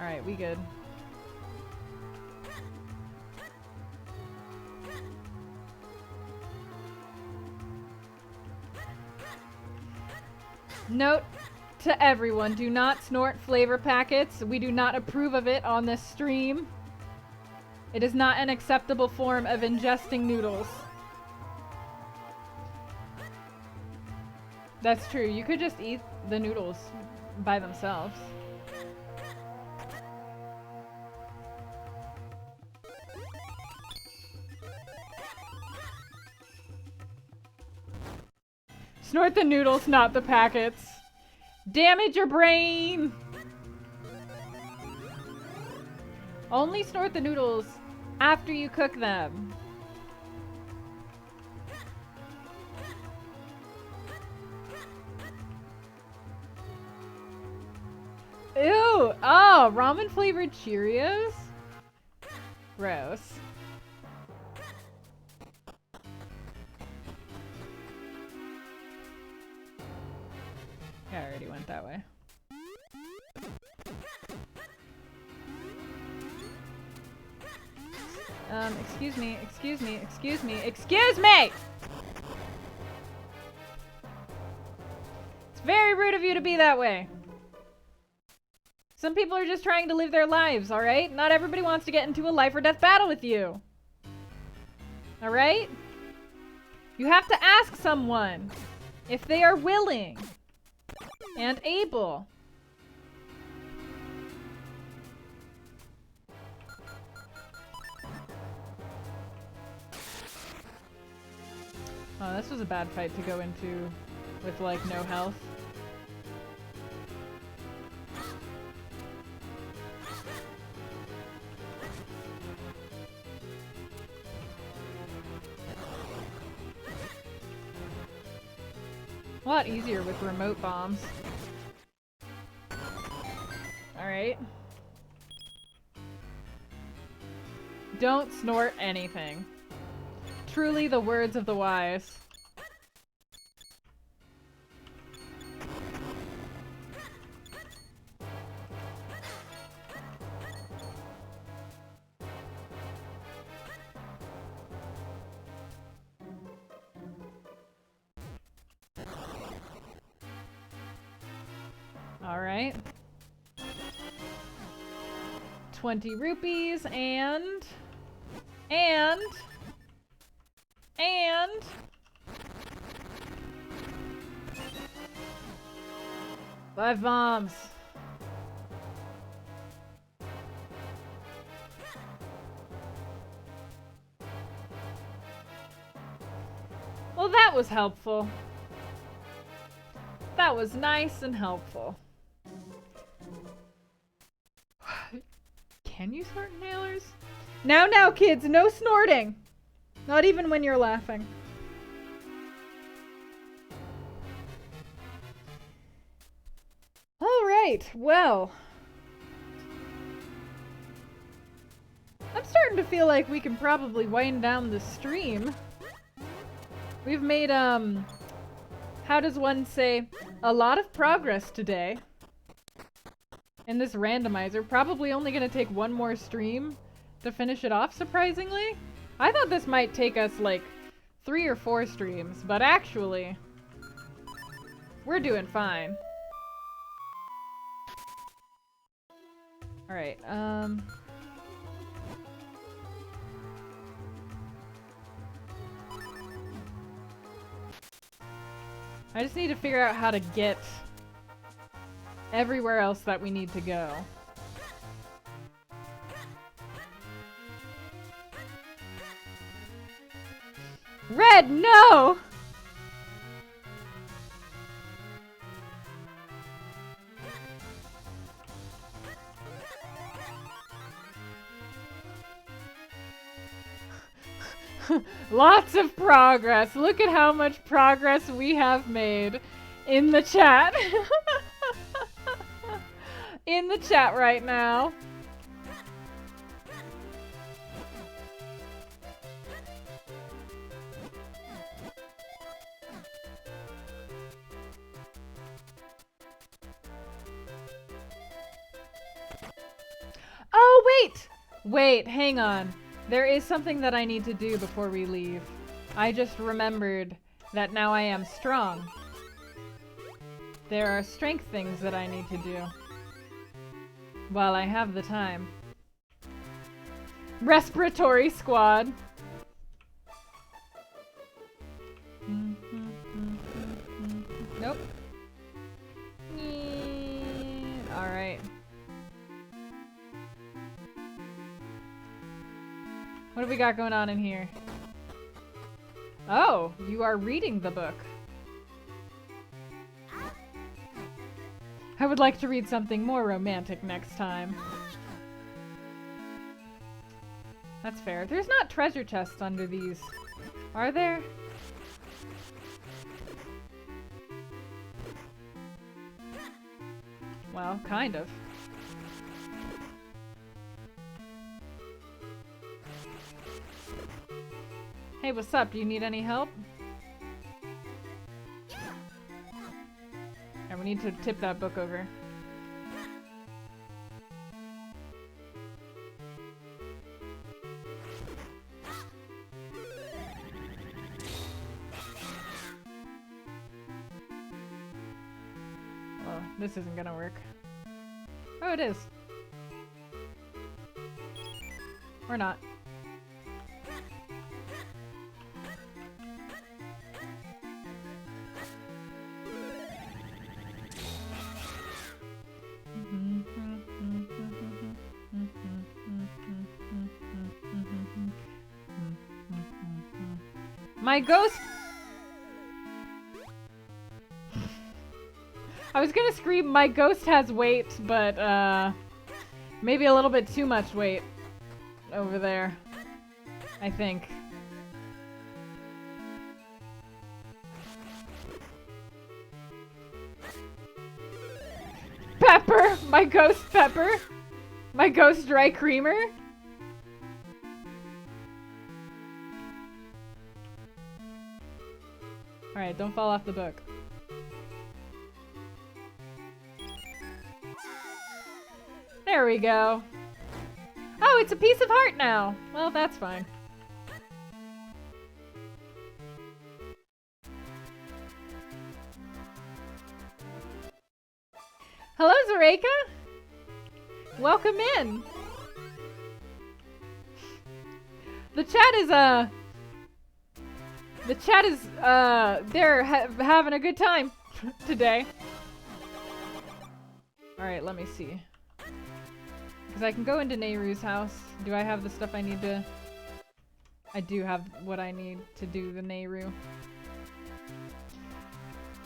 Alright, we good. Note to everyone, do not snort flavor packets. We do not approve of it on this stream. It is not an acceptable form of ingesting noodles. That's true. You could just eat the noodles by themselves. Snort the noodles, not the packets. Damage your brain! Only snort the noodles after you cook them. Ew! Oh, ramen flavored Cheerios? Gross. Yeah, I already went that way. Excuse me, excuse me, excuse me, excuse me! It's very rude of you to be that way. Some people are just trying to live their lives, alright? Not everybody wants to get into a life or death battle with you. Alright? You have to ask someone if they are willing and able. Oh, this was a bad fight to go into with, like, no health. A lot easier with remote bombs. Alright. Don't snort anything. Truly the words of the wise. Alright. 20 rupees and 5 bombs. Well, that was helpful. That was nice and helpful. Can you snort inhalers? Now, kids, no snorting. Not even when you're laughing. All right, well. I'm starting to feel like we can probably wind down the stream. We've made, how does one say, a lot of progress today. In this randomizer, probably only gonna take one more stream to finish it off, surprisingly. I thought this might take us like 3 or 4 streams, but actually, we're doing fine. Alright, I just need to figure out how to get everywhere else that we need to go. Red, no! Lots of progress. Look at how much progress we have made in the chat. In the chat right now. Oh, wait! Wait, hang on. There is something that I need to do before we leave. I just remembered that now I am strong. There are strength things that I need to do. While I have the time. Respiratory squad. Nope. Alright. What have we got going on in here? Oh, you are reading the book. I would like to read something more romantic next time. That's fair. There's not treasure chests under these, are there? Well, kind of. Hey, what's up? Do you need any help? And we need to tip that book over. Well, this isn't gonna work. Oh, it is. Or not. My ghost... I was gonna scream, my ghost has weight, but, maybe a little bit too much weight over there, I think. Pepper! My ghost Pepper! My ghost dry creamer! Alright, don't fall off the book. There we go. Oh, it's a piece of heart now. Well, that's fine. Hello, Zareka. Welcome in. The chat is, they're having a good time today. Alright, let me see. Because I can go into Nehru's house. Do I have the stuff I need to... I do have what I need to do the Nehru.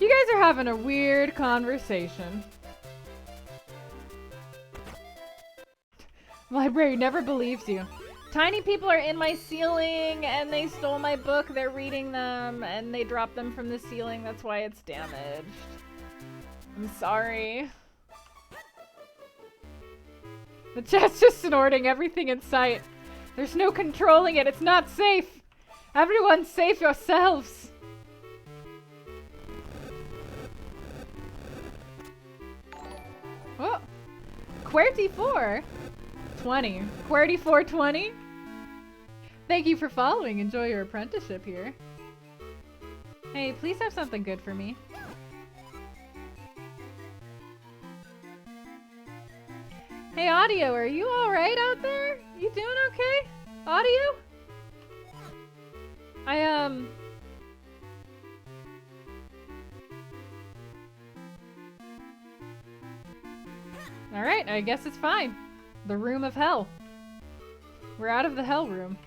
You guys are having a weird conversation. Library never believes you. Tiny people are in my ceiling and they stole my book. They're reading them and they dropped them from the ceiling. That's why it's damaged. I'm sorry. The chat's just snorting everything in sight. There's no controlling it. It's not safe. Everyone save yourselves. Oh. QWERTY4? 20. QWERTY4 20? Thank you for following. Enjoy your apprenticeship here. Hey, please have something good for me. Hey, Audio, are you alright out there? You doing okay? Audio? Alright, I guess it's fine. The room of hell. We're out of the hell room.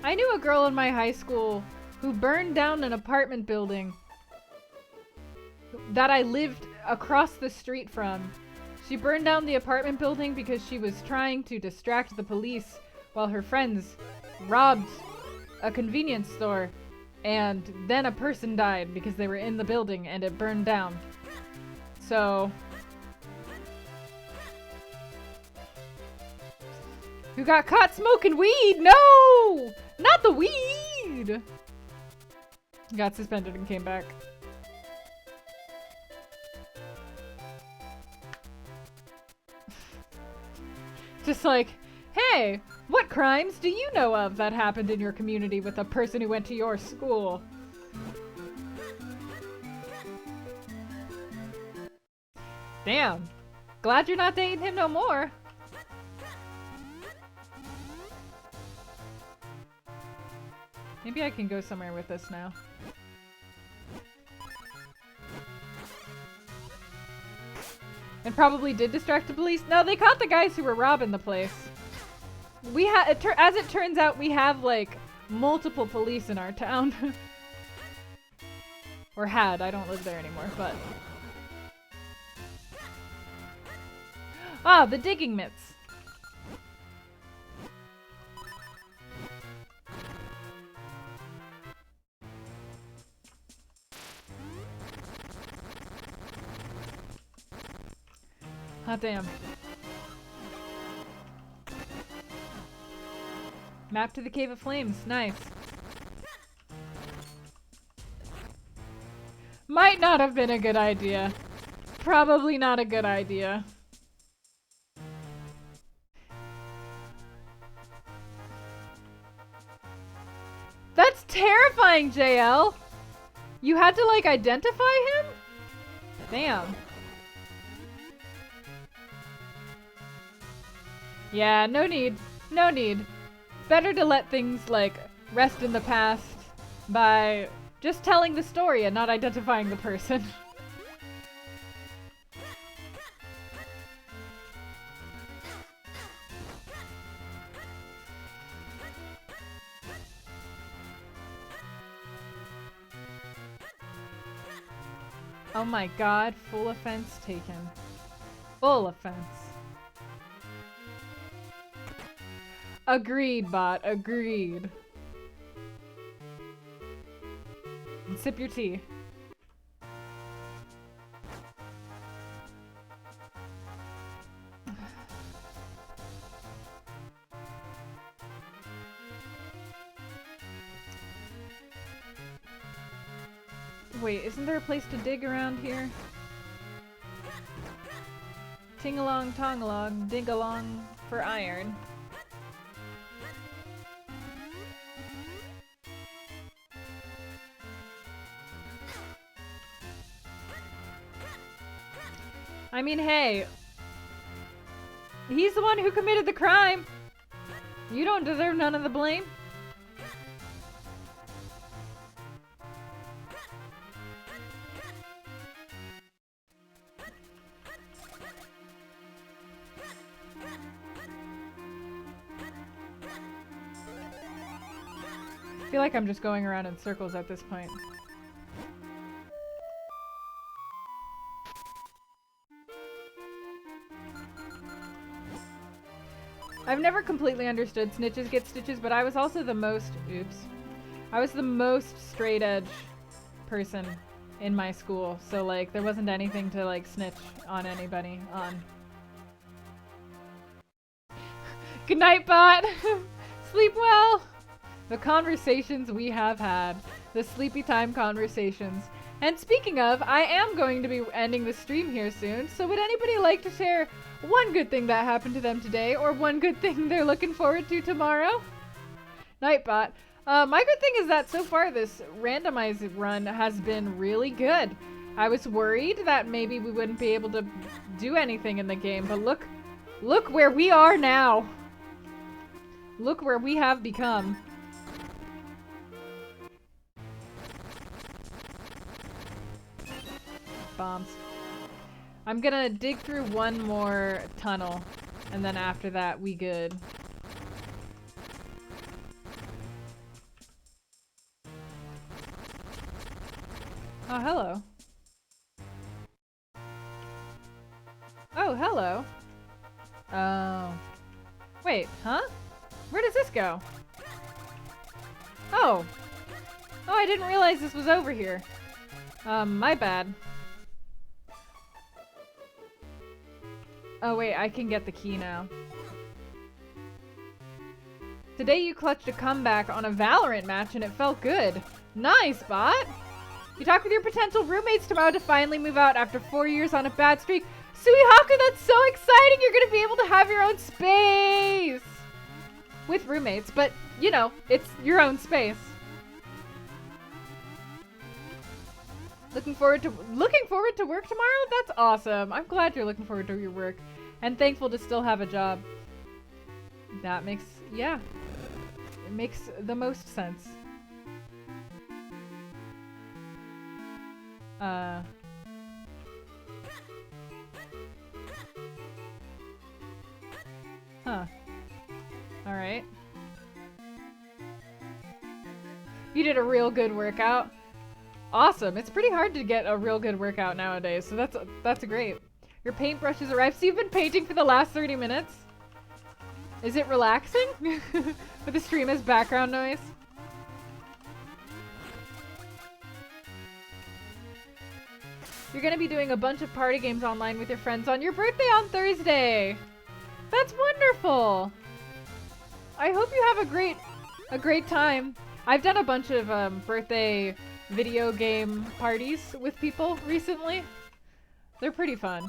I knew a girl in my high school who burned down an apartment building that I lived across the street from. She burned down the apartment building because she was trying to distract the police while her friends robbed a convenience store, and then a person died because they were in the building and it burned down. So... who got caught smoking weed? No! Not the weed! Got suspended and came back. Just like, hey, what crimes do you know of that happened in your community with a person who went to your school? Damn. Glad you're not dating him no more. Maybe I can go somewhere with this now. And probably did distract the police. No, they caught the guys who were robbing the place. We as it turns out, we have like multiple police in our town. Or had. I don't live there anymore, but... ah, the digging mitts. Hot damn. Map to the Cave of Flames. Nice. Might not have been a good idea. Probably not a good idea. That's terrifying, JL! You had to, like, identify him? Damn. Yeah, no need. No need. Better to let things, like, rest in the past by just telling the story and not identifying the person. Oh my god, full offense taken. Full offense. Agreed, bot. Agreed. And sip your tea. Wait, isn't there a place to dig around here? Ting-along, tong-along, dig-along for iron. I mean, hey. He's the one who committed the crime. You don't deserve none of the blame. I feel like I'm just going around in circles at this point. I've never completely understood snitches get stitches, but I was also the most, I was the most straight edge person in my school. So like there wasn't anything to like snitch on anybody on. Good night, bot. Sleep well. The conversations we have had. The sleepy time conversations. And speaking of, I am going to be ending the stream here soon, so would anybody like to share one good thing that happened to them today, or one good thing they're looking forward to tomorrow? Nightbot. My good thing is that so far this randomized run has been really good. I was worried that maybe we wouldn't be able to do anything in the game, but look where we are now. Look where we have become. Bombs. I'm gonna dig through one more tunnel, and then after that, we good. Oh, hello. Oh, hello. Oh. Wait, huh? Where does this go? Oh. Oh, I didn't realize this was over here. My bad. Oh wait, I can get the key now. Today you clutched a comeback on a Valorant match and it felt good. Nice, bot! You talk with your potential roommates tomorrow to finally move out after 4 years on a bad streak. Suihaka, that's so exciting! You're gonna be able to have your own space! With roommates, but, you know, it's your own space. Looking forward to work tomorrow? That's awesome. I'm glad you're looking forward to your work. And thankful to still have a job. That makes, yeah. It makes the most sense. Huh. Alright. You did a real good workout. Awesome. It's pretty hard to get a real good workout nowadays, so that's great. Your paintbrushes arrived, so you've been painting for the last 30 minutes? Is it relaxing? With the stream as background noise? You're gonna be doing a bunch of party games online with your friends on your birthday on Thursday! That's wonderful! I hope you have a great time. I've done a bunch of birthday video game parties with people recently. They're pretty fun.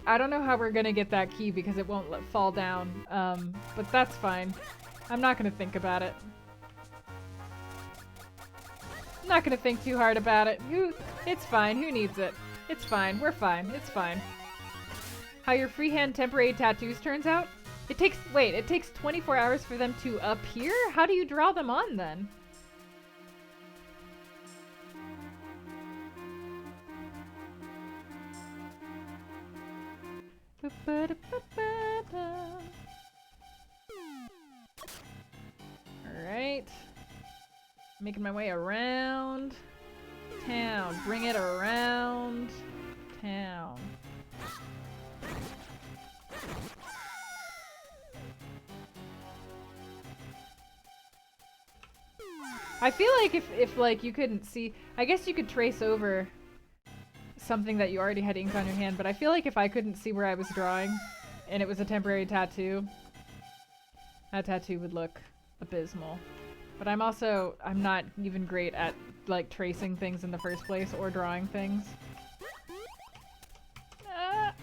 I don't know how we're gonna get that key because it won't fall down, but that's fine. I'm not gonna think about it. I'm not gonna think too hard about it. It's fine. Who needs it? It's fine. We're fine. It's fine. How your freehand temporary tattoos turns out? It takes 24 hours for them to appear? How do you draw them on then? Alright. Making my way around town. Bring it around town. I feel like if like you couldn't see, I guess you could trace over something that you already had ink on your hand, but I feel like if I couldn't see where I was drawing and it was a temporary tattoo, that tattoo would look abysmal. But I'm not even great at like tracing things in the first place or drawing things.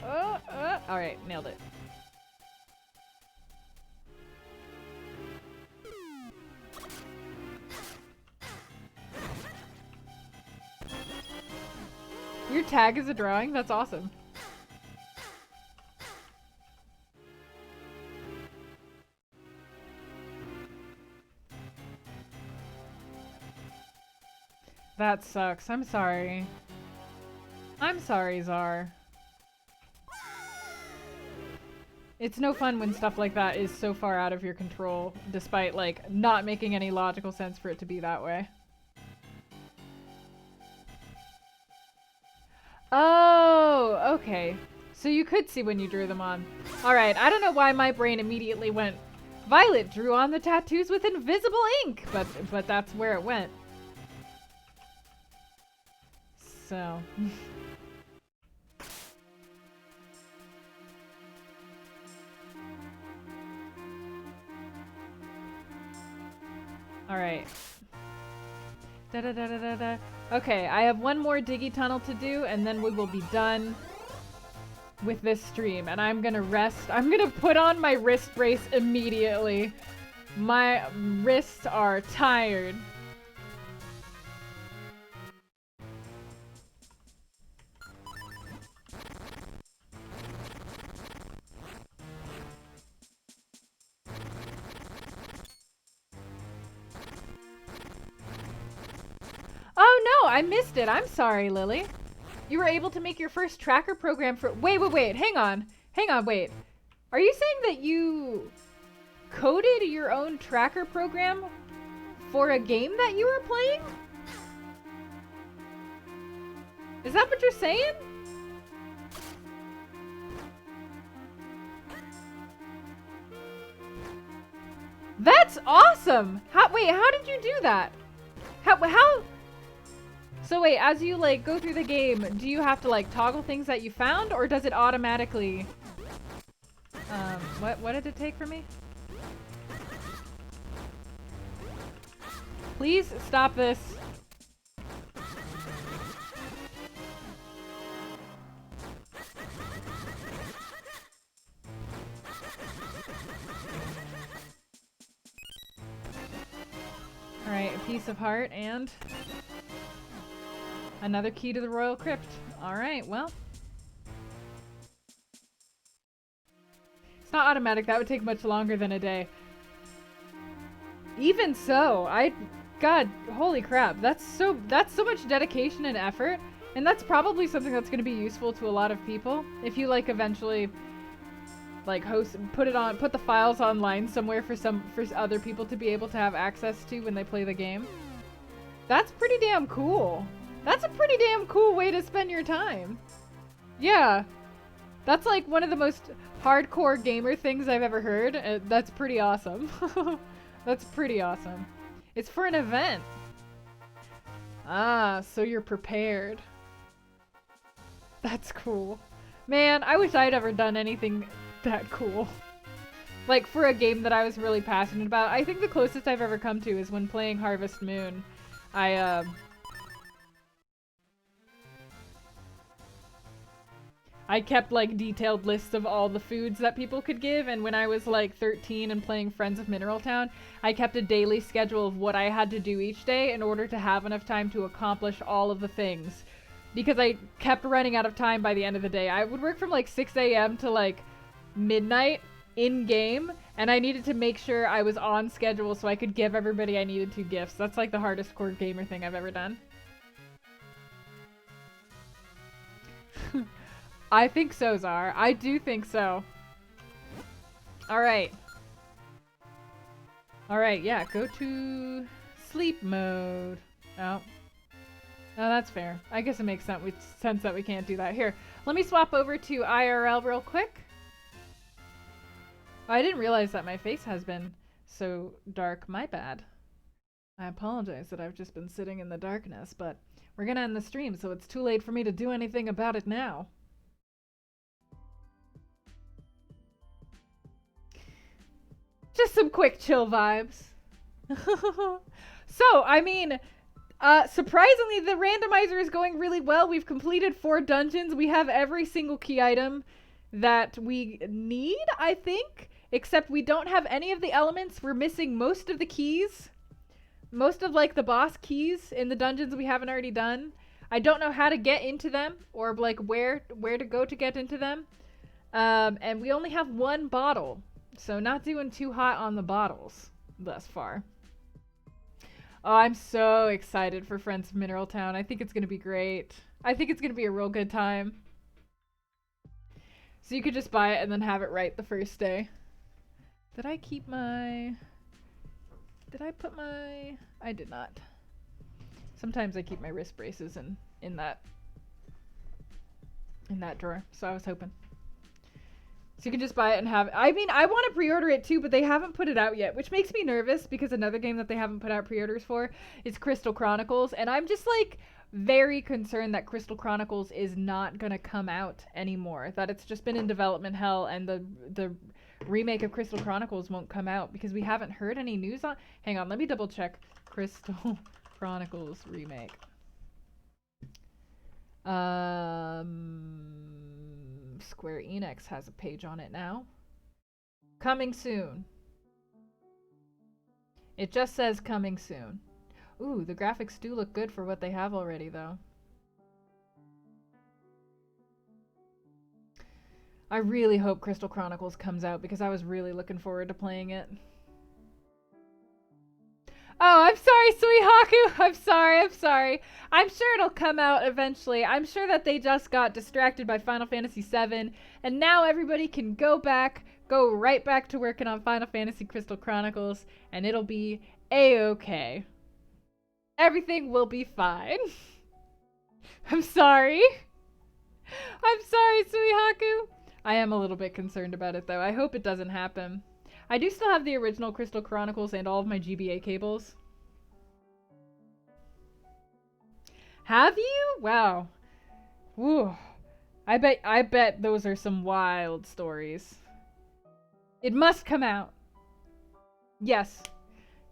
Alright, nailed it. Your tag is a drawing? That's awesome. That sucks. I'm sorry. I'm sorry, Czar. It's no fun when stuff like that is so far out of your control, despite, like, not making any logical sense for it to be that way. Oh, okay. So you could see when you drew them on. Alright, I don't know why my brain immediately went, Violet drew on the tattoos with invisible ink, but that's where it went. So... Alright. Da-da-da-da-da-da. Okay, I have one more diggy tunnel to do, and then we will be done with this stream. And I'm gonna rest. I'm gonna put on my wrist brace immediately. My wrists are tired. Oh no, I missed it. I'm sorry, Lily. You were able to make your first tracker program for— Wait, hang on. Wait. Are you saying that you coded your own tracker program for a game that you were playing? Is that what you're saying? That's awesome! How did you do that? How? So wait, as you like go through the game, do you have to like toggle things that you found, or does it automatically? What did it take from me? Please stop this. All right, a piece of heart and another key to the Royal Crypt. All right, well. It's not automatic. That would take much longer than a day. Even so, God, holy crap. That's so much dedication and effort. And that's probably something that's going to be useful to a lot of people. If you like eventually like put the files online somewhere for other people to be able to have access to when they play the game. That's pretty damn cool. That's a pretty damn cool way to spend your time. Yeah. That's like one of the most hardcore gamer things I've ever heard. That's pretty awesome. That's pretty awesome. It's for an event. Ah, so you're prepared. That's cool. Man, I wish I'd ever done anything that cool. Like for a game that I was really passionate about. I think the closest I've ever come to is when playing Harvest Moon. I kept like detailed lists of all the foods that people could give, and when I was like 13 and playing Friends of Mineral Town, I kept a daily schedule of what I had to do each day in order to have enough time to accomplish all of the things. Because I kept running out of time by the end of the day. I would work from like 6 a.m. to like midnight in game, and I needed to make sure I was on schedule so I could give everybody I needed to gifts. That's like the hardest core gamer thing I've ever done. I think so, Czar. I do think so. Alright. Alright, yeah, go to sleep mode. Oh. No, that's fair. I guess it makes sense that we can't do that. Here, let me swap over to IRL real quick. I didn't realize that my face has been so dark. My bad. I apologize that I've just been sitting in the darkness, but we're gonna end the stream, so it's too late for me to do anything about it now. Just some quick chill vibes. So, I mean, surprisingly, the randomizer is going really well. We've completed 4 dungeons. We have every single key item that we need, I think, except we don't have any of the elements. We're missing most of the keys. Most of, like, the boss keys in the dungeons we haven't already done. I don't know how to get into them or, like, where to go to get into them. And we only have 1 bottle, so not doing too hot on the bottles thus far. Oh, I'm so excited for Friends of Mineral Town. I think it's going to be great. I think it's going to be a real good time. So you could just buy it and then have it right the first day. Did I keep my... Did I put my... I did not. Sometimes I keep my wrist braces in that drawer, so I was hoping. So you can just buy it and have it. I mean, I want to pre-order it too, but they haven't put it out yet, which makes me nervous because another game that they haven't put out pre-orders for is Crystal Chronicles, and I'm just like very concerned that Crystal Chronicles is not gonna come out anymore. That it's just been in development hell, and the remake of Crystal Chronicles won't come out because we haven't heard any news on. Hang on, let me double check Crystal Chronicles remake. Square Enix has a page on it now. Coming soon. It just says coming soon. Ooh, the graphics do look good for what they have already, though. I really hope Crystal Chronicles comes out because I was really looking forward to playing it. Oh, I'm sorry, Suihaku. I'm sorry. I'm sure it'll come out eventually. I'm sure that they just got distracted by Final Fantasy VII, and now everybody can go right back to working on Final Fantasy Crystal Chronicles, and it'll be a-okay. Everything will be fine. I'm sorry. I'm sorry, Suihaku. I am a little bit concerned about it, though. I hope it doesn't happen. I do still have the original Crystal Chronicles and all of my GBA cables. Have you? Wow. Woo. I bet those are some wild stories. It must come out. Yes.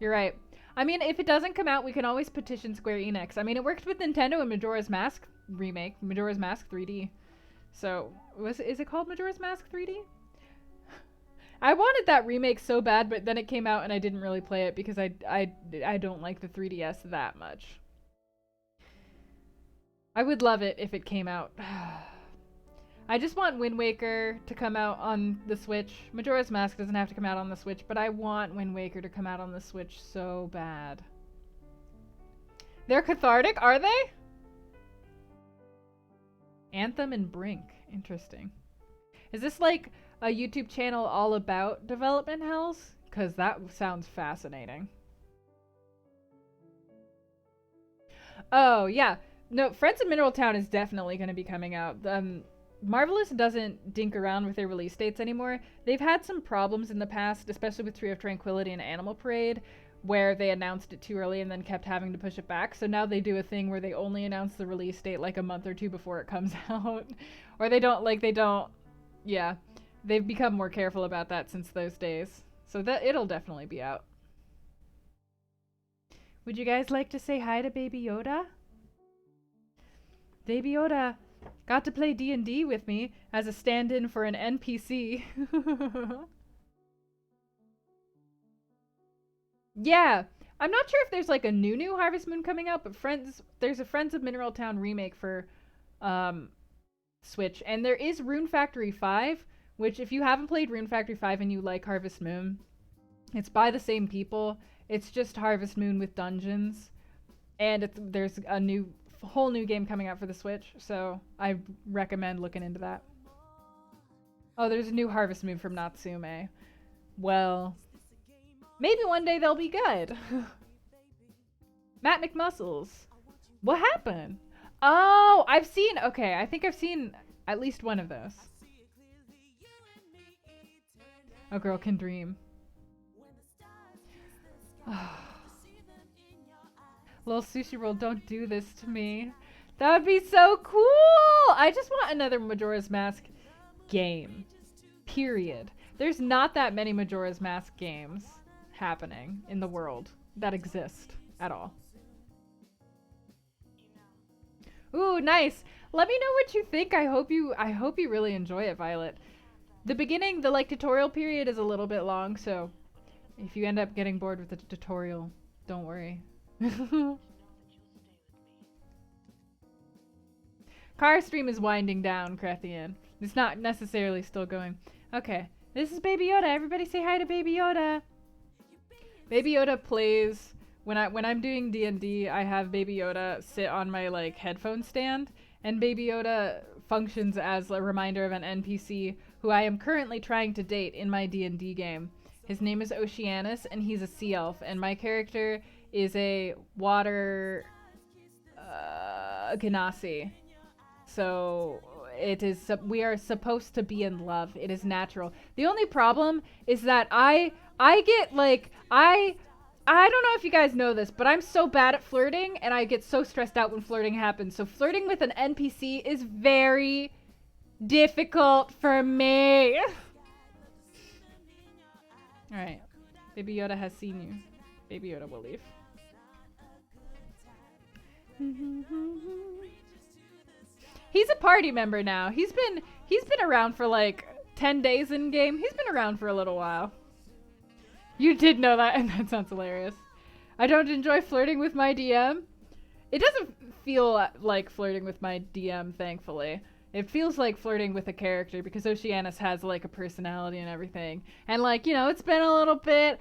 You're right. I mean, if it doesn't come out, we can always petition Square Enix. I mean, it worked with Nintendo and Majora's Mask remake, Majora's Mask 3D. So, is it called Majora's Mask 3D? I wanted that remake so bad, but then it came out and I didn't really play it because I don't like the 3DS that much. I would love it if it came out. I just want Wind Waker to come out on the Switch. Majora's Mask doesn't have to come out on the Switch, but I want Wind Waker to come out on the Switch so bad. They're cathartic, are they? Anthem and Brink. Interesting. Is this like a YouTube channel all about development hells? Because that sounds fascinating. Oh, yeah. No, Friends of Mineral Town is definitely going to be coming out. Marvelous doesn't dink around with their release dates anymore. They've had some problems in the past, especially with Tree of Tranquility and Animal Parade, where they announced it too early and then kept having to push it back. So now they do a thing where they only announce the release date like a month or two before it comes out. Or they don't, yeah. They've become more careful about that since those days. So that it'll definitely be out. Would you guys like to say hi to Baby Yoda? Baby Yoda got to play D&D with me as a stand-in for an NPC. Yeah, I'm not sure if there's like a new Harvest Moon coming out, but there's a Friends of Mineral Town remake for Switch, and there is Rune Factory 5, which if you haven't played Rune Factory 5 and you like Harvest Moon, it's by the same people. It's just Harvest Moon with dungeons, and there's a whole new game coming out for the Switch, so I recommend looking into that. Oh, there's a new Harvest Moon from Natsume. Well, maybe one day they'll be good. Matt McMuscles. What happened? Oh, I think I've seen at least one of those. A girl can dream. Little Sushi Roll, don't do this to me. That would be so cool! I just want another Majora's Mask game. Period. There's not that many Majora's Mask games happening in the world. that exist at all. Ooh, nice. Let me know what you think. I hope you really enjoy it, Violet. The beginning, the like tutorial period is a little bit long, so if you end up getting bored with the tutorial, don't worry. Cara stream is winding down, Krethian. It's not necessarily still going. Okay, this is Baby Yoda. Everybody say hi to Baby Yoda. Baby Yoda plays when I'm doing D&D. I have Baby Yoda sit on my like headphone stand, and Baby Yoda functions as a reminder of an NPC who I am currently trying to date in my D&D game. His name is Oceanus, and he's a sea elf, and my character is a water Ganassi. So it is. We are supposed to be in love. It is natural. The only problem is that I get like I don't know if you guys know this, but I'm so bad at flirting, and I get so stressed out when flirting happens. So flirting with an NPC is very difficult for me. Alright. Baby Yoda has seen you. Baby Yoda will leave. He's a party member now. He's been around for like 10 days in game. He's been around for a little while. You did know that, and that sounds hilarious. I don't enjoy flirting with my DM. It doesn't feel like flirting with my DM, thankfully. It feels like flirting with a character because Oceanus has like a personality and everything. And like, you know, it's been a little bit.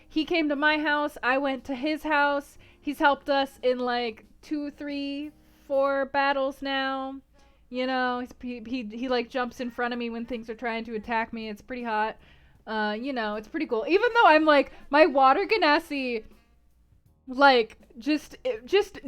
He came to my house, I went to his house. He's helped us in like 2, 3, 4 battles now. You know, he like jumps in front of me when things are trying to attack me. It's pretty hot. You know, it's pretty cool. Even though I'm like, my water Ganassi like just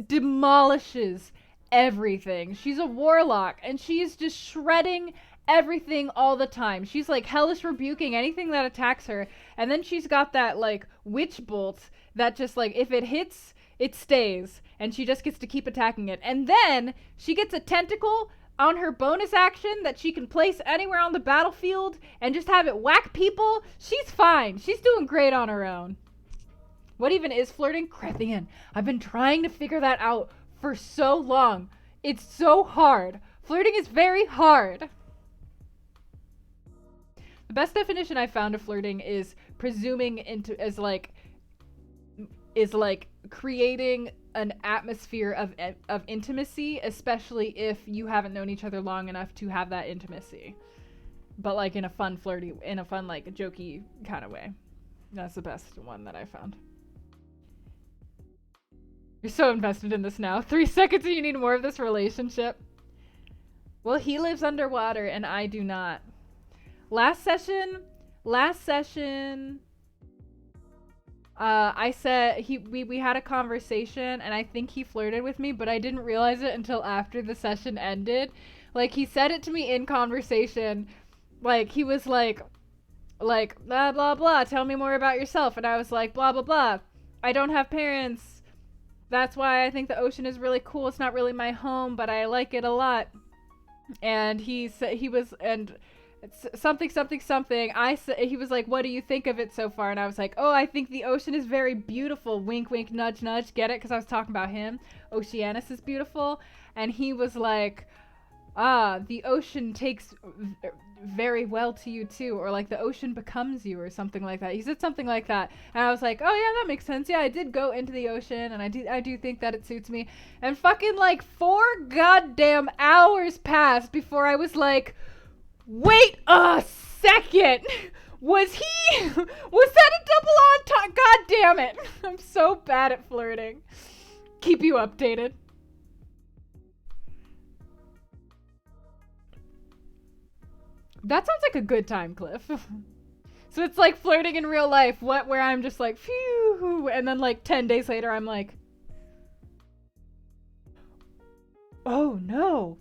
demolishes everything. She's a warlock, and she's just shredding everything all the time. She's like hellish rebuking anything that attacks her, and then she's got that like witch bolt that just like if it hits, it stays, and she just gets to keep attacking it. And then she gets a tentacle on her bonus action that she can place anywhere on the battlefield and just have it whack people. She's fine. She's doing great on her own. What even is flirting? Krethian. I've been trying to figure that out for so long. It's so hard. Flirting is very hard. The best definition I found of flirting is presuming into is like creating an atmosphere of intimacy, especially if you haven't known each other long enough to have that intimacy. But like in a fun flirty, in a fun like jokey kind of way. That's the best one that I found. You're so invested in this now. 3 seconds and you need more of this relationship. Well, he lives underwater and I do not. Last session, I said we had a conversation and I think he flirted with me, but I didn't realize it until after the session ended. Like he said it to me in conversation. Like he was like blah blah blah, tell me more about yourself, and I was like blah blah blah. I don't have parents. That's why I think the ocean is really cool. It's not really my home, but I like it a lot. And he said he was and something. He was like, what do you think of it so far? And I was like, oh, I think the ocean is very beautiful. Wink, wink, nudge, nudge. Get it? Because I was talking about him. Oceanus is beautiful. And he was like, the ocean takes very well to you too, or like the ocean becomes you, or something like that. He said something like that, and I was like, oh yeah, that makes sense. Yeah, I did go into the ocean, and I do think that it suits me. And fucking like 4 goddamn hours passed before I was like, wait a second, was that a double on? God damn it! I'm so bad at flirting. Keep you updated. That sounds like a good time, Cliff. So it's like flirting in real life, where I'm just like, phew, and then like 10 days later, I'm like, oh no.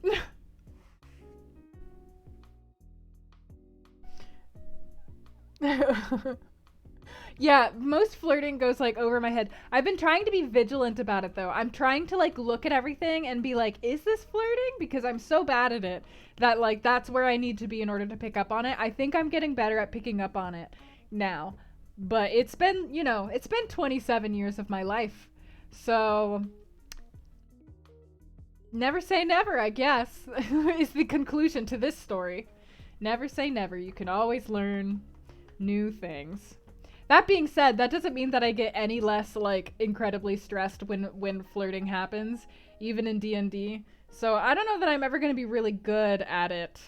Yeah, most flirting goes like over my head. I've been trying to be vigilant about it though. I'm trying to like look at everything and be like, is this flirting? Because I'm so bad at it that like that's where I need to be in order to pick up on it. I think I'm getting better at picking up on it now. But it's been, you know, it's been 27 years of my life. So never say never, I guess, is the conclusion to this story. Never say never. You can always learn new things. That being said, that doesn't mean that I get any less, like, incredibly stressed when flirting happens, even in D&D. So I don't know that I'm ever going to be really good at it.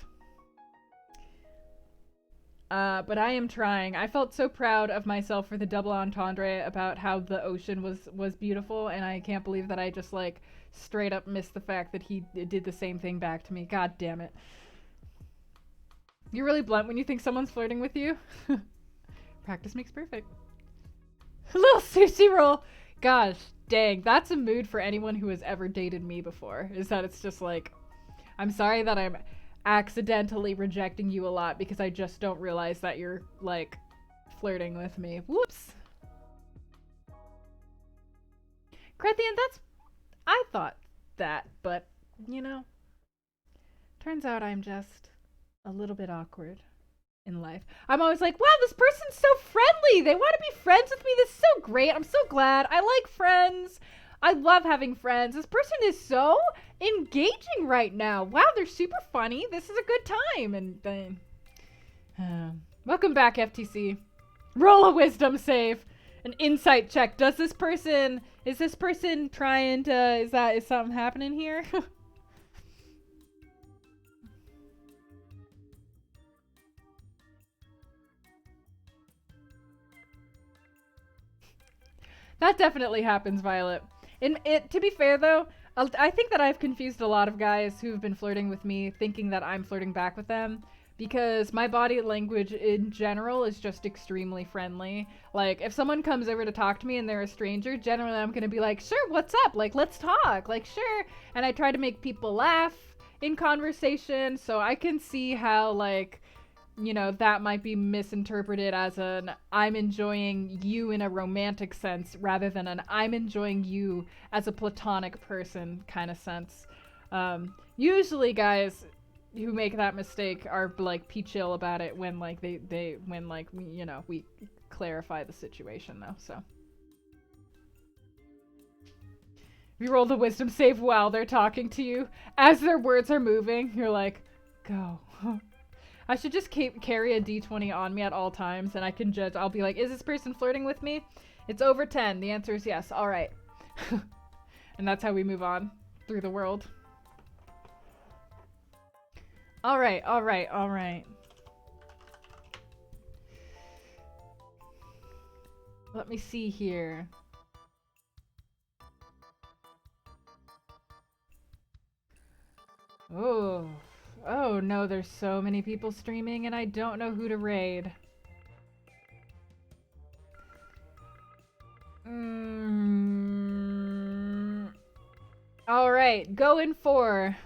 But I am trying. I felt so proud of myself for the double entendre about how the ocean was beautiful, and I can't believe that I just, like, straight up missed the fact that he did the same thing back to me. God damn it. You're really blunt when you think someone's flirting with you. Practice makes perfect. Little sushi roll. Gosh, dang. That's a mood for anyone who has ever dated me before. Is that it's just like, I'm sorry that I'm accidentally rejecting you a lot because I just don't realize that you're, like, flirting with me. Whoops. Crethian, I thought that, but, you know, turns out I'm just a little bit awkward in life. I'm always like, wow, this person's so friendly. They want to be friends with me. This is so great. I'm so glad. I like friends. I love having friends. This person is so engaging right now. Wow, they're super funny. This is a good time. And then, welcome back, FTC. Roll a wisdom save. An insight check. Is this person trying to, is something happening here? That definitely happens, Violet. To be fair, though, I think that I've confused a lot of guys who've been flirting with me thinking that I'm flirting back with them because my body language in general is just extremely friendly. Like, if someone comes over to talk to me and they're a stranger, generally I'm going to be like, sure, what's up? Like, let's talk. Like, sure. And I try to make people laugh in conversation, so I can see how, like, you know, that might be misinterpreted as an I'm enjoying you in a romantic sense rather than an I'm enjoying you as a platonic person kind of sense. Usually guys who make that mistake are like chill about it when like when like, you know, we clarify the situation though, so. You roll the wisdom save while they're talking to you. As their words are moving, you're like, go. I should just carry a d20 on me at all times, and I can judge. I'll be like, is this person flirting with me? It's over 10. The answer is yes. All right. And that's how we move on through the world. All right, all right, all right. Let me see here. Oh. Oh no, there's so many people streaming and I don't know who to raid. Alright, going for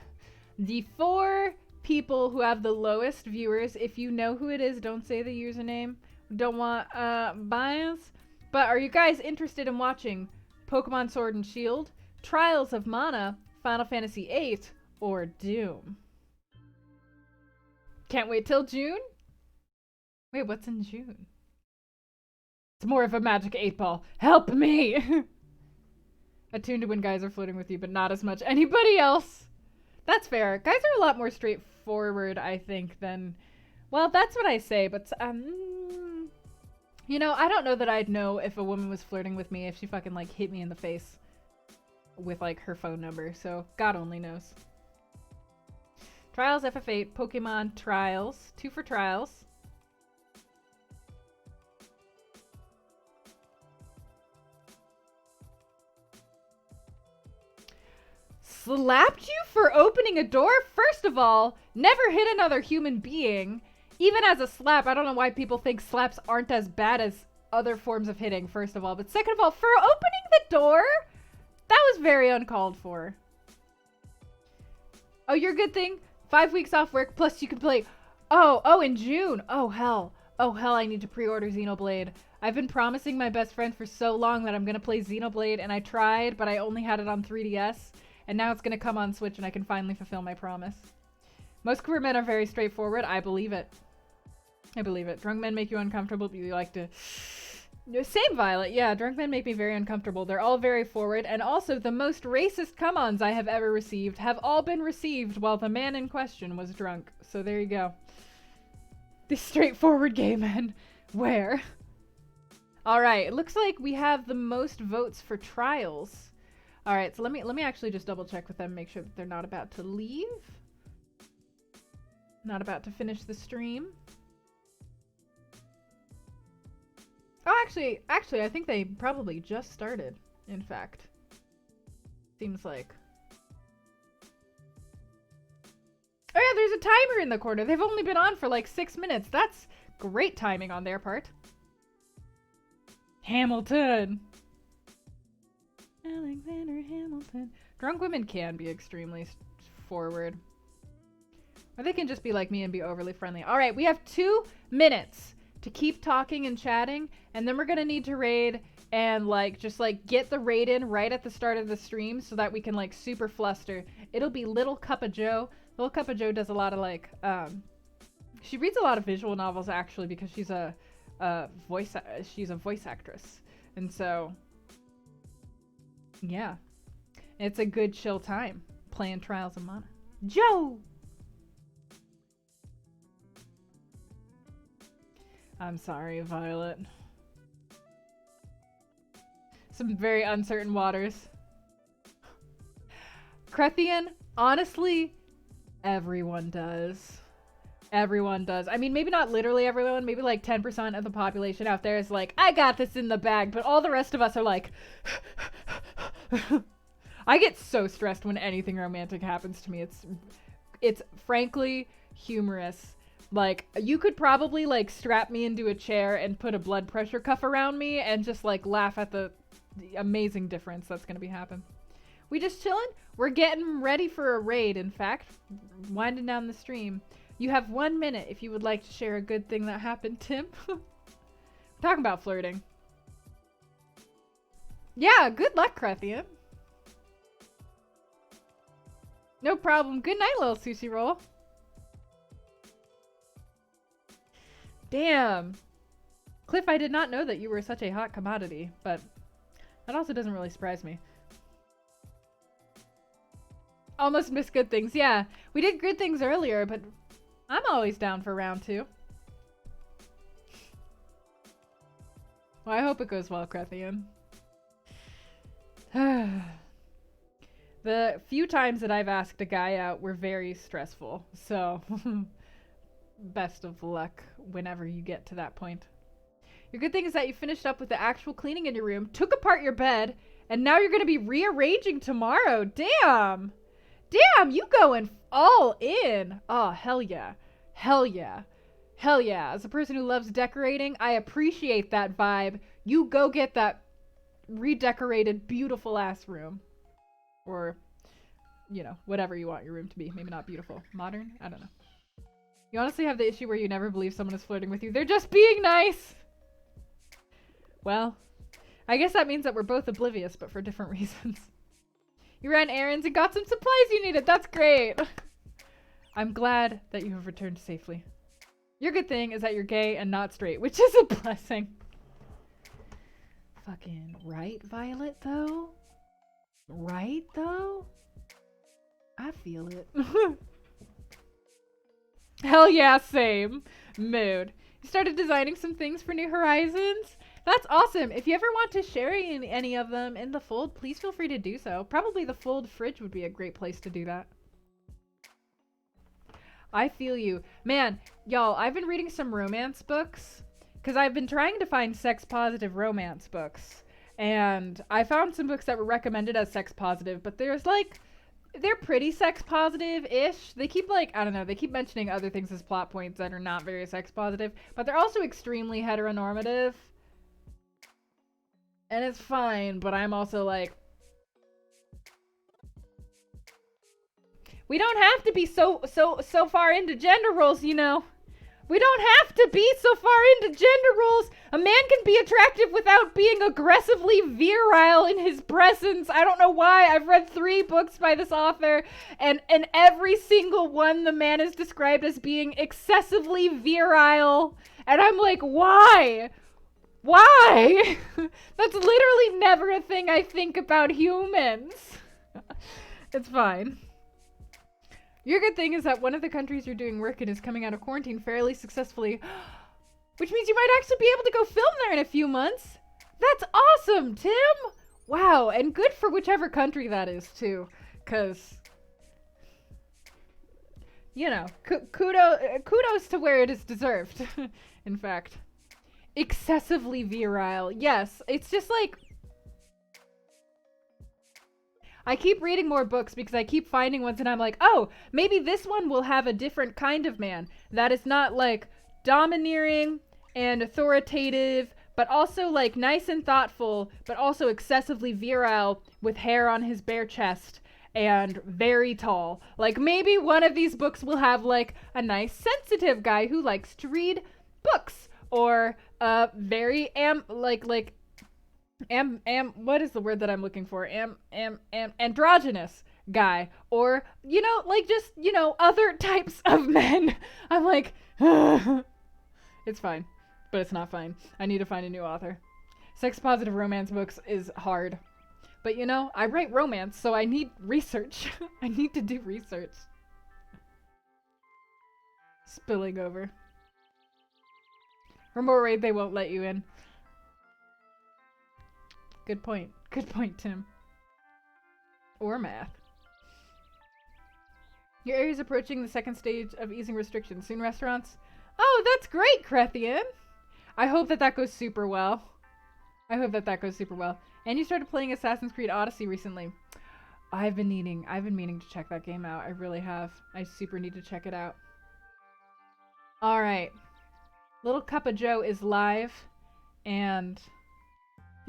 the 4 people who have the lowest viewers. If you know who it is, don't say the username. Don't want bias. But are you guys interested in watching Pokemon Sword and Shield, Trials of Mana, Final Fantasy VIII, or Doom? Can't wait till June? Wait, what's in June? It's more of a magic 8-ball. Help me! Attuned to when guys are flirting with you, but not as much anybody else. That's fair. Guys are a lot more straightforward, I think, than... Well, that's what I say, but... You know, I don't know that I'd know if a woman was flirting with me if she fucking, like, hit me in the face with, like, her phone number, so God only knows. Trials FF8, Pokemon Trials. 2 for Trials. Slapped you for opening a door? First of all, never hit another human being. Even as a slap, I don't know why people think slaps aren't as bad as other forms of hitting, first of all. But second of all, for opening the door? That was very uncalled for. Oh, your good thing? 5 weeks off work, plus you can play... Oh, in June. Oh, hell. Oh, hell, I need to pre-order Xenoblade. I've been promising my best friend for so long that I'm going to play Xenoblade, and I tried, but I only had it on 3DS, and now it's going to come on Switch, and I can finally fulfill my promise. Most queer men are very straightforward. I believe it. I believe it. Drunk men make you uncomfortable, but you like to Same, Violet. Yeah, drunk men make me very uncomfortable. They're all very forward, and also the most racist come-ons I have ever received have all been received while the man in question was drunk. So there you go. The straightforward gay men. Where? Alright, it looks like we have the most votes for trials. Alright, so let me actually just double check with them, make sure that they're not about to leave. Not about to finish the stream. Oh, actually, I think they probably just started, in fact. Seems like. Oh yeah, there's a timer in the corner. They've only been on for like 6 minutes. That's great timing on their part. Hamilton. Alexander Hamilton. Drunk women can be extremely forward. Or they can just be like me and be overly friendly. All right, we have 2 minutes to keep talking and chatting, and then we're gonna need to raid and like just like get the raid in right at the start of the stream so that we can like super fluster. It'll be Little Cup of Joe. Little Cup of Joe does a lot of like she reads a lot of visual novels actually because she's a voice actress, and so yeah, it's a good chill time playing Trials of Mana. Joe. I'm sorry, Violet. Some very uncertain waters. Crethian, honestly, everyone does. Everyone does. I mean, maybe not literally everyone. Maybe like 10% of the population out there is like, I got this in the bag. But all the rest of us are like... I get so stressed when anything romantic happens to me. It's frankly humorous. Like, you could probably, like, strap me into a chair and put a blood pressure cuff around me and just, like, laugh at the amazing difference that's gonna be happening. We just chilling? We're getting ready for a raid, in fact. Winding down the stream. You have 1 minute if you would like to share a good thing that happened, Tim. Talking about flirting. Yeah, good luck, Crethian. No problem. Good night, little sushi roll. Damn. Cliff, I did not know that you were such a hot commodity, but that also doesn't really surprise me. Almost missed good things. Yeah, we did good things earlier, but I'm always down for round 2. Well, I hope it goes well, Crethian. The few times that I've asked a guy out were very stressful, so... Best of luck whenever you get to that point. Your good thing is that you finished up with the actual cleaning in your room, took apart your bed, and now you're going to be rearranging tomorrow. Damn! Damn, you going all in. Oh, hell yeah. Hell yeah. Hell yeah. As a person who loves decorating, I appreciate that vibe. You go get that redecorated, beautiful ass room. Or, you know, whatever you want your room to be. Maybe not beautiful. Modern? I don't know. You honestly have the issue where you never believe someone is flirting with you. They're just being nice! Well, I guess that means that we're both oblivious, but for different reasons. You ran errands and got some supplies you needed. That's great! I'm glad that you have returned safely. Your good thing is that you're gay and not straight, which is a blessing. Fucking right, Violet, though? Right, though? I feel it. Hell yeah, same. Mood. You started designing some things for New Horizons? That's awesome. If you ever want to share any of them in the fold, please feel free to do so. Probably the fold fridge would be a great place to do that. I feel you. Man, y'all, I've been reading some romance books because I've been trying to find sex-positive romance books. And I found some books that were recommended as sex-positive, but there's like... They're pretty sex-positive-ish. They keep, like, I don't know, they keep mentioning other things as plot points that are not very sex-positive, but they're also extremely heteronormative. And it's fine, but I'm also like... We don't have to be so far into gender roles, you know? We don't have to be so far into gender roles. A man can be attractive without being aggressively virile in his presence. I don't know why. I've read 3 books by this author, and in every single one, the man is described as being excessively virile. And I'm like, why? Why? That's literally never a thing I think about humans. It's fine. Your good thing is that one of the countries you're doing work in is coming out of quarantine fairly successfully, which means you might actually be able to go film there in a few months. That's awesome, Tim! Wow, and good for whichever country that is, too. Because, you know, kudos to where it is deserved, in fact. Excessively virile. Yes, it's just like... I keep reading more books because I keep finding ones and I'm like, oh, maybe this one will have a different kind of man that is not like domineering and authoritative, but also like nice and thoughtful, but also excessively virile with hair on his bare chest and very tall. Like maybe one of these books will have like a nice sensitive guy who likes to read books, or a very what is the word that I'm looking for? Androgynous guy, or, you know, like just, you know, other types of men. I'm like, it's fine, but it's not fine. I need to find a new author. Sex positive romance books is hard, but you know, I write romance, so I need research. I need to do research. Spilling over. Or more raid, they won't let you in. Good point. Good point, Tim. Or math. Your area is approaching the second stage of easing restrictions. Soon restaurants? Oh, that's great, Crethian! I hope that goes super well. I hope that goes super well. And you started playing Assassin's Creed Odyssey recently. I've been meaning to check that game out. I really have. I super need to check it out. Alright. Little Cup of Joe is live, and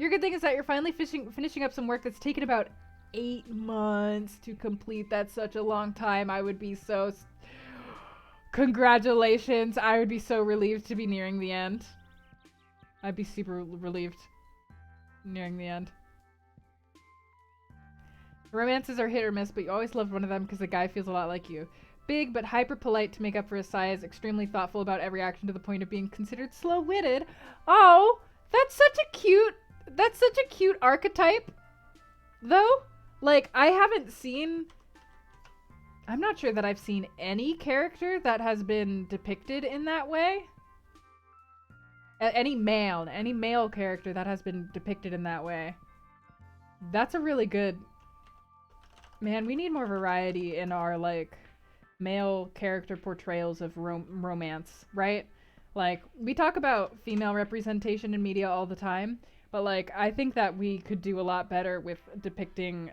your good thing is that you're finally finishing up some work that's taken about 8 months to complete. That's such a long time. I would be so... Congratulations. I would be so relieved to be nearing the end. I'd be super relieved nearing the end. Romances are hit or miss, but you always loved one of them because the guy feels a lot like you. Big but hyper polite to make up for his size, extremely thoughtful about every action to the point of being considered slow-witted. Oh, that's such a cute archetype, though. Like, I'm not sure that I've seen any character that has been depicted in that way. Any male character that has been depicted in that way. That's a really good... Man, we need more variety in our, like, male character portrayals of romance, right? Like, we talk about female representation in media all the time, but, like, I think that we could do a lot better with depicting...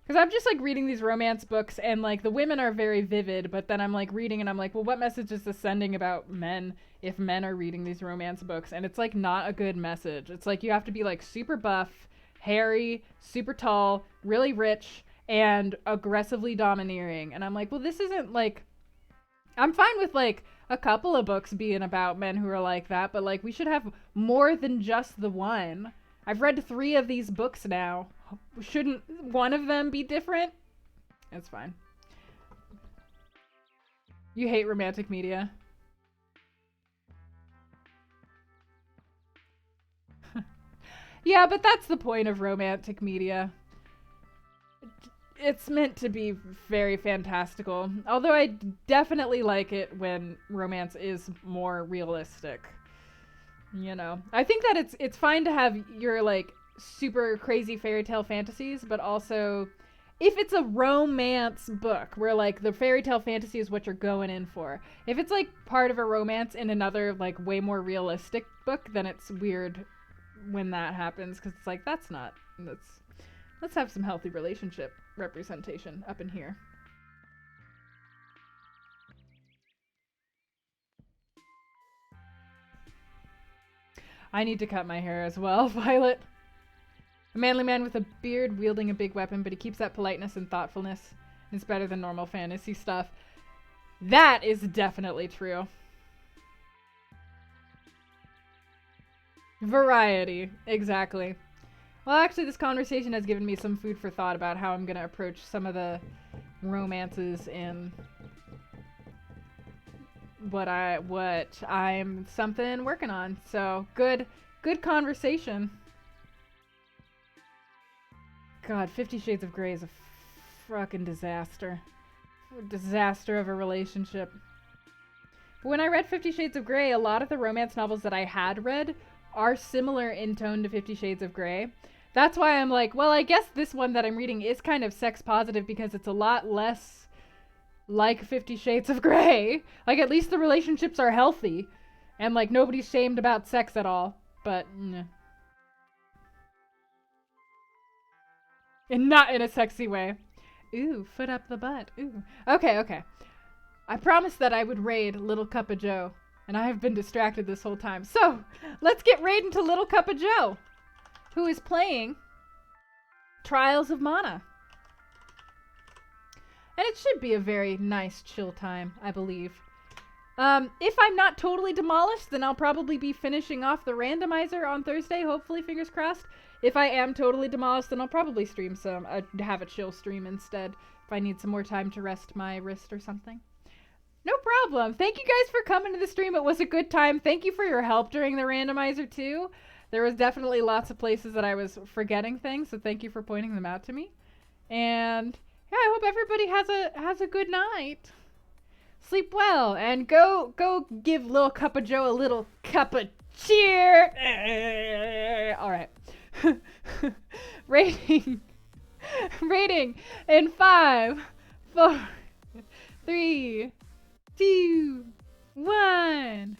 Because I'm just, like, reading these romance books, and, like, the women are very vivid, but then I'm, like, reading, and I'm like, well, what message is this sending about men if men are reading these romance books? And it's, like, not a good message. It's, like, you have to be, like, super buff, hairy, super tall, really rich, and aggressively domineering. And I'm like, well, this isn't, like... I'm fine with, like, a couple of books being about men who are like that, but, like, we should have more than just the one. I've read 3 of these books now. Shouldn't one of them be different? It's fine. You hate romantic media. Yeah, but that's the point of romantic media. It's meant to be very fantastical. Although I definitely like it when romance is more realistic. You know, I think that it's fine to have your, like, super crazy fairy tale fantasies, but also if it's a romance book where, like, the fairy tale fantasy is what you're going in for. If it's, like, part of a romance in another, like, way more realistic book, then it's weird when that happens, because it's like, let's have some healthy relationship representation up in here. I need to cut my hair as well, Violet. A manly man with a beard wielding a big weapon, but he keeps that politeness and thoughtfulness. It's better than normal fantasy stuff. That is definitely true. Variety, exactly. Well, actually, this conversation has given me some food for thought about how I'm going to approach some of the romances in what I'm something working on. So good conversation. God, 50 Shades of Grey is a fucking disaster. A disaster of a relationship. But when I read 50 Shades of Grey, a lot of the romance novels that I had read are similar in tone to 50 Shades of Grey. That's why I'm like, well, I guess this one that I'm reading is kind of sex positive because it's a lot less like 50 Shades of Grey. Like, at least the relationships are healthy. And, like, nobody's shamed about sex at all. But, nah. And not in a sexy way. Ooh, foot up the butt. Ooh. Okay. I promised that I would raid Little Cup of Joe. And I have been distracted this whole time. So, let's get raiding to Little Cup of Joe, who is playing Trials of Mana. And it should be a very nice, chill time, I believe. If I'm not totally demolished, then I'll probably be finishing off the randomizer on Thursday, hopefully, fingers crossed. If I am totally demolished, then I'll probably stream some, have a chill stream instead, if I need some more time to rest my wrist or something. No problem. Thank you guys for coming to the stream. It was a good time. Thank you for your help during the randomizer, too. There was definitely lots of places that I was forgetting things, so thank you for pointing them out to me. And yeah, I hope everybody has a good night. Sleep well, and go give Little Cup of Joe a little cup of cheer. All right. Rating in 5, 4, 3, 2, 1.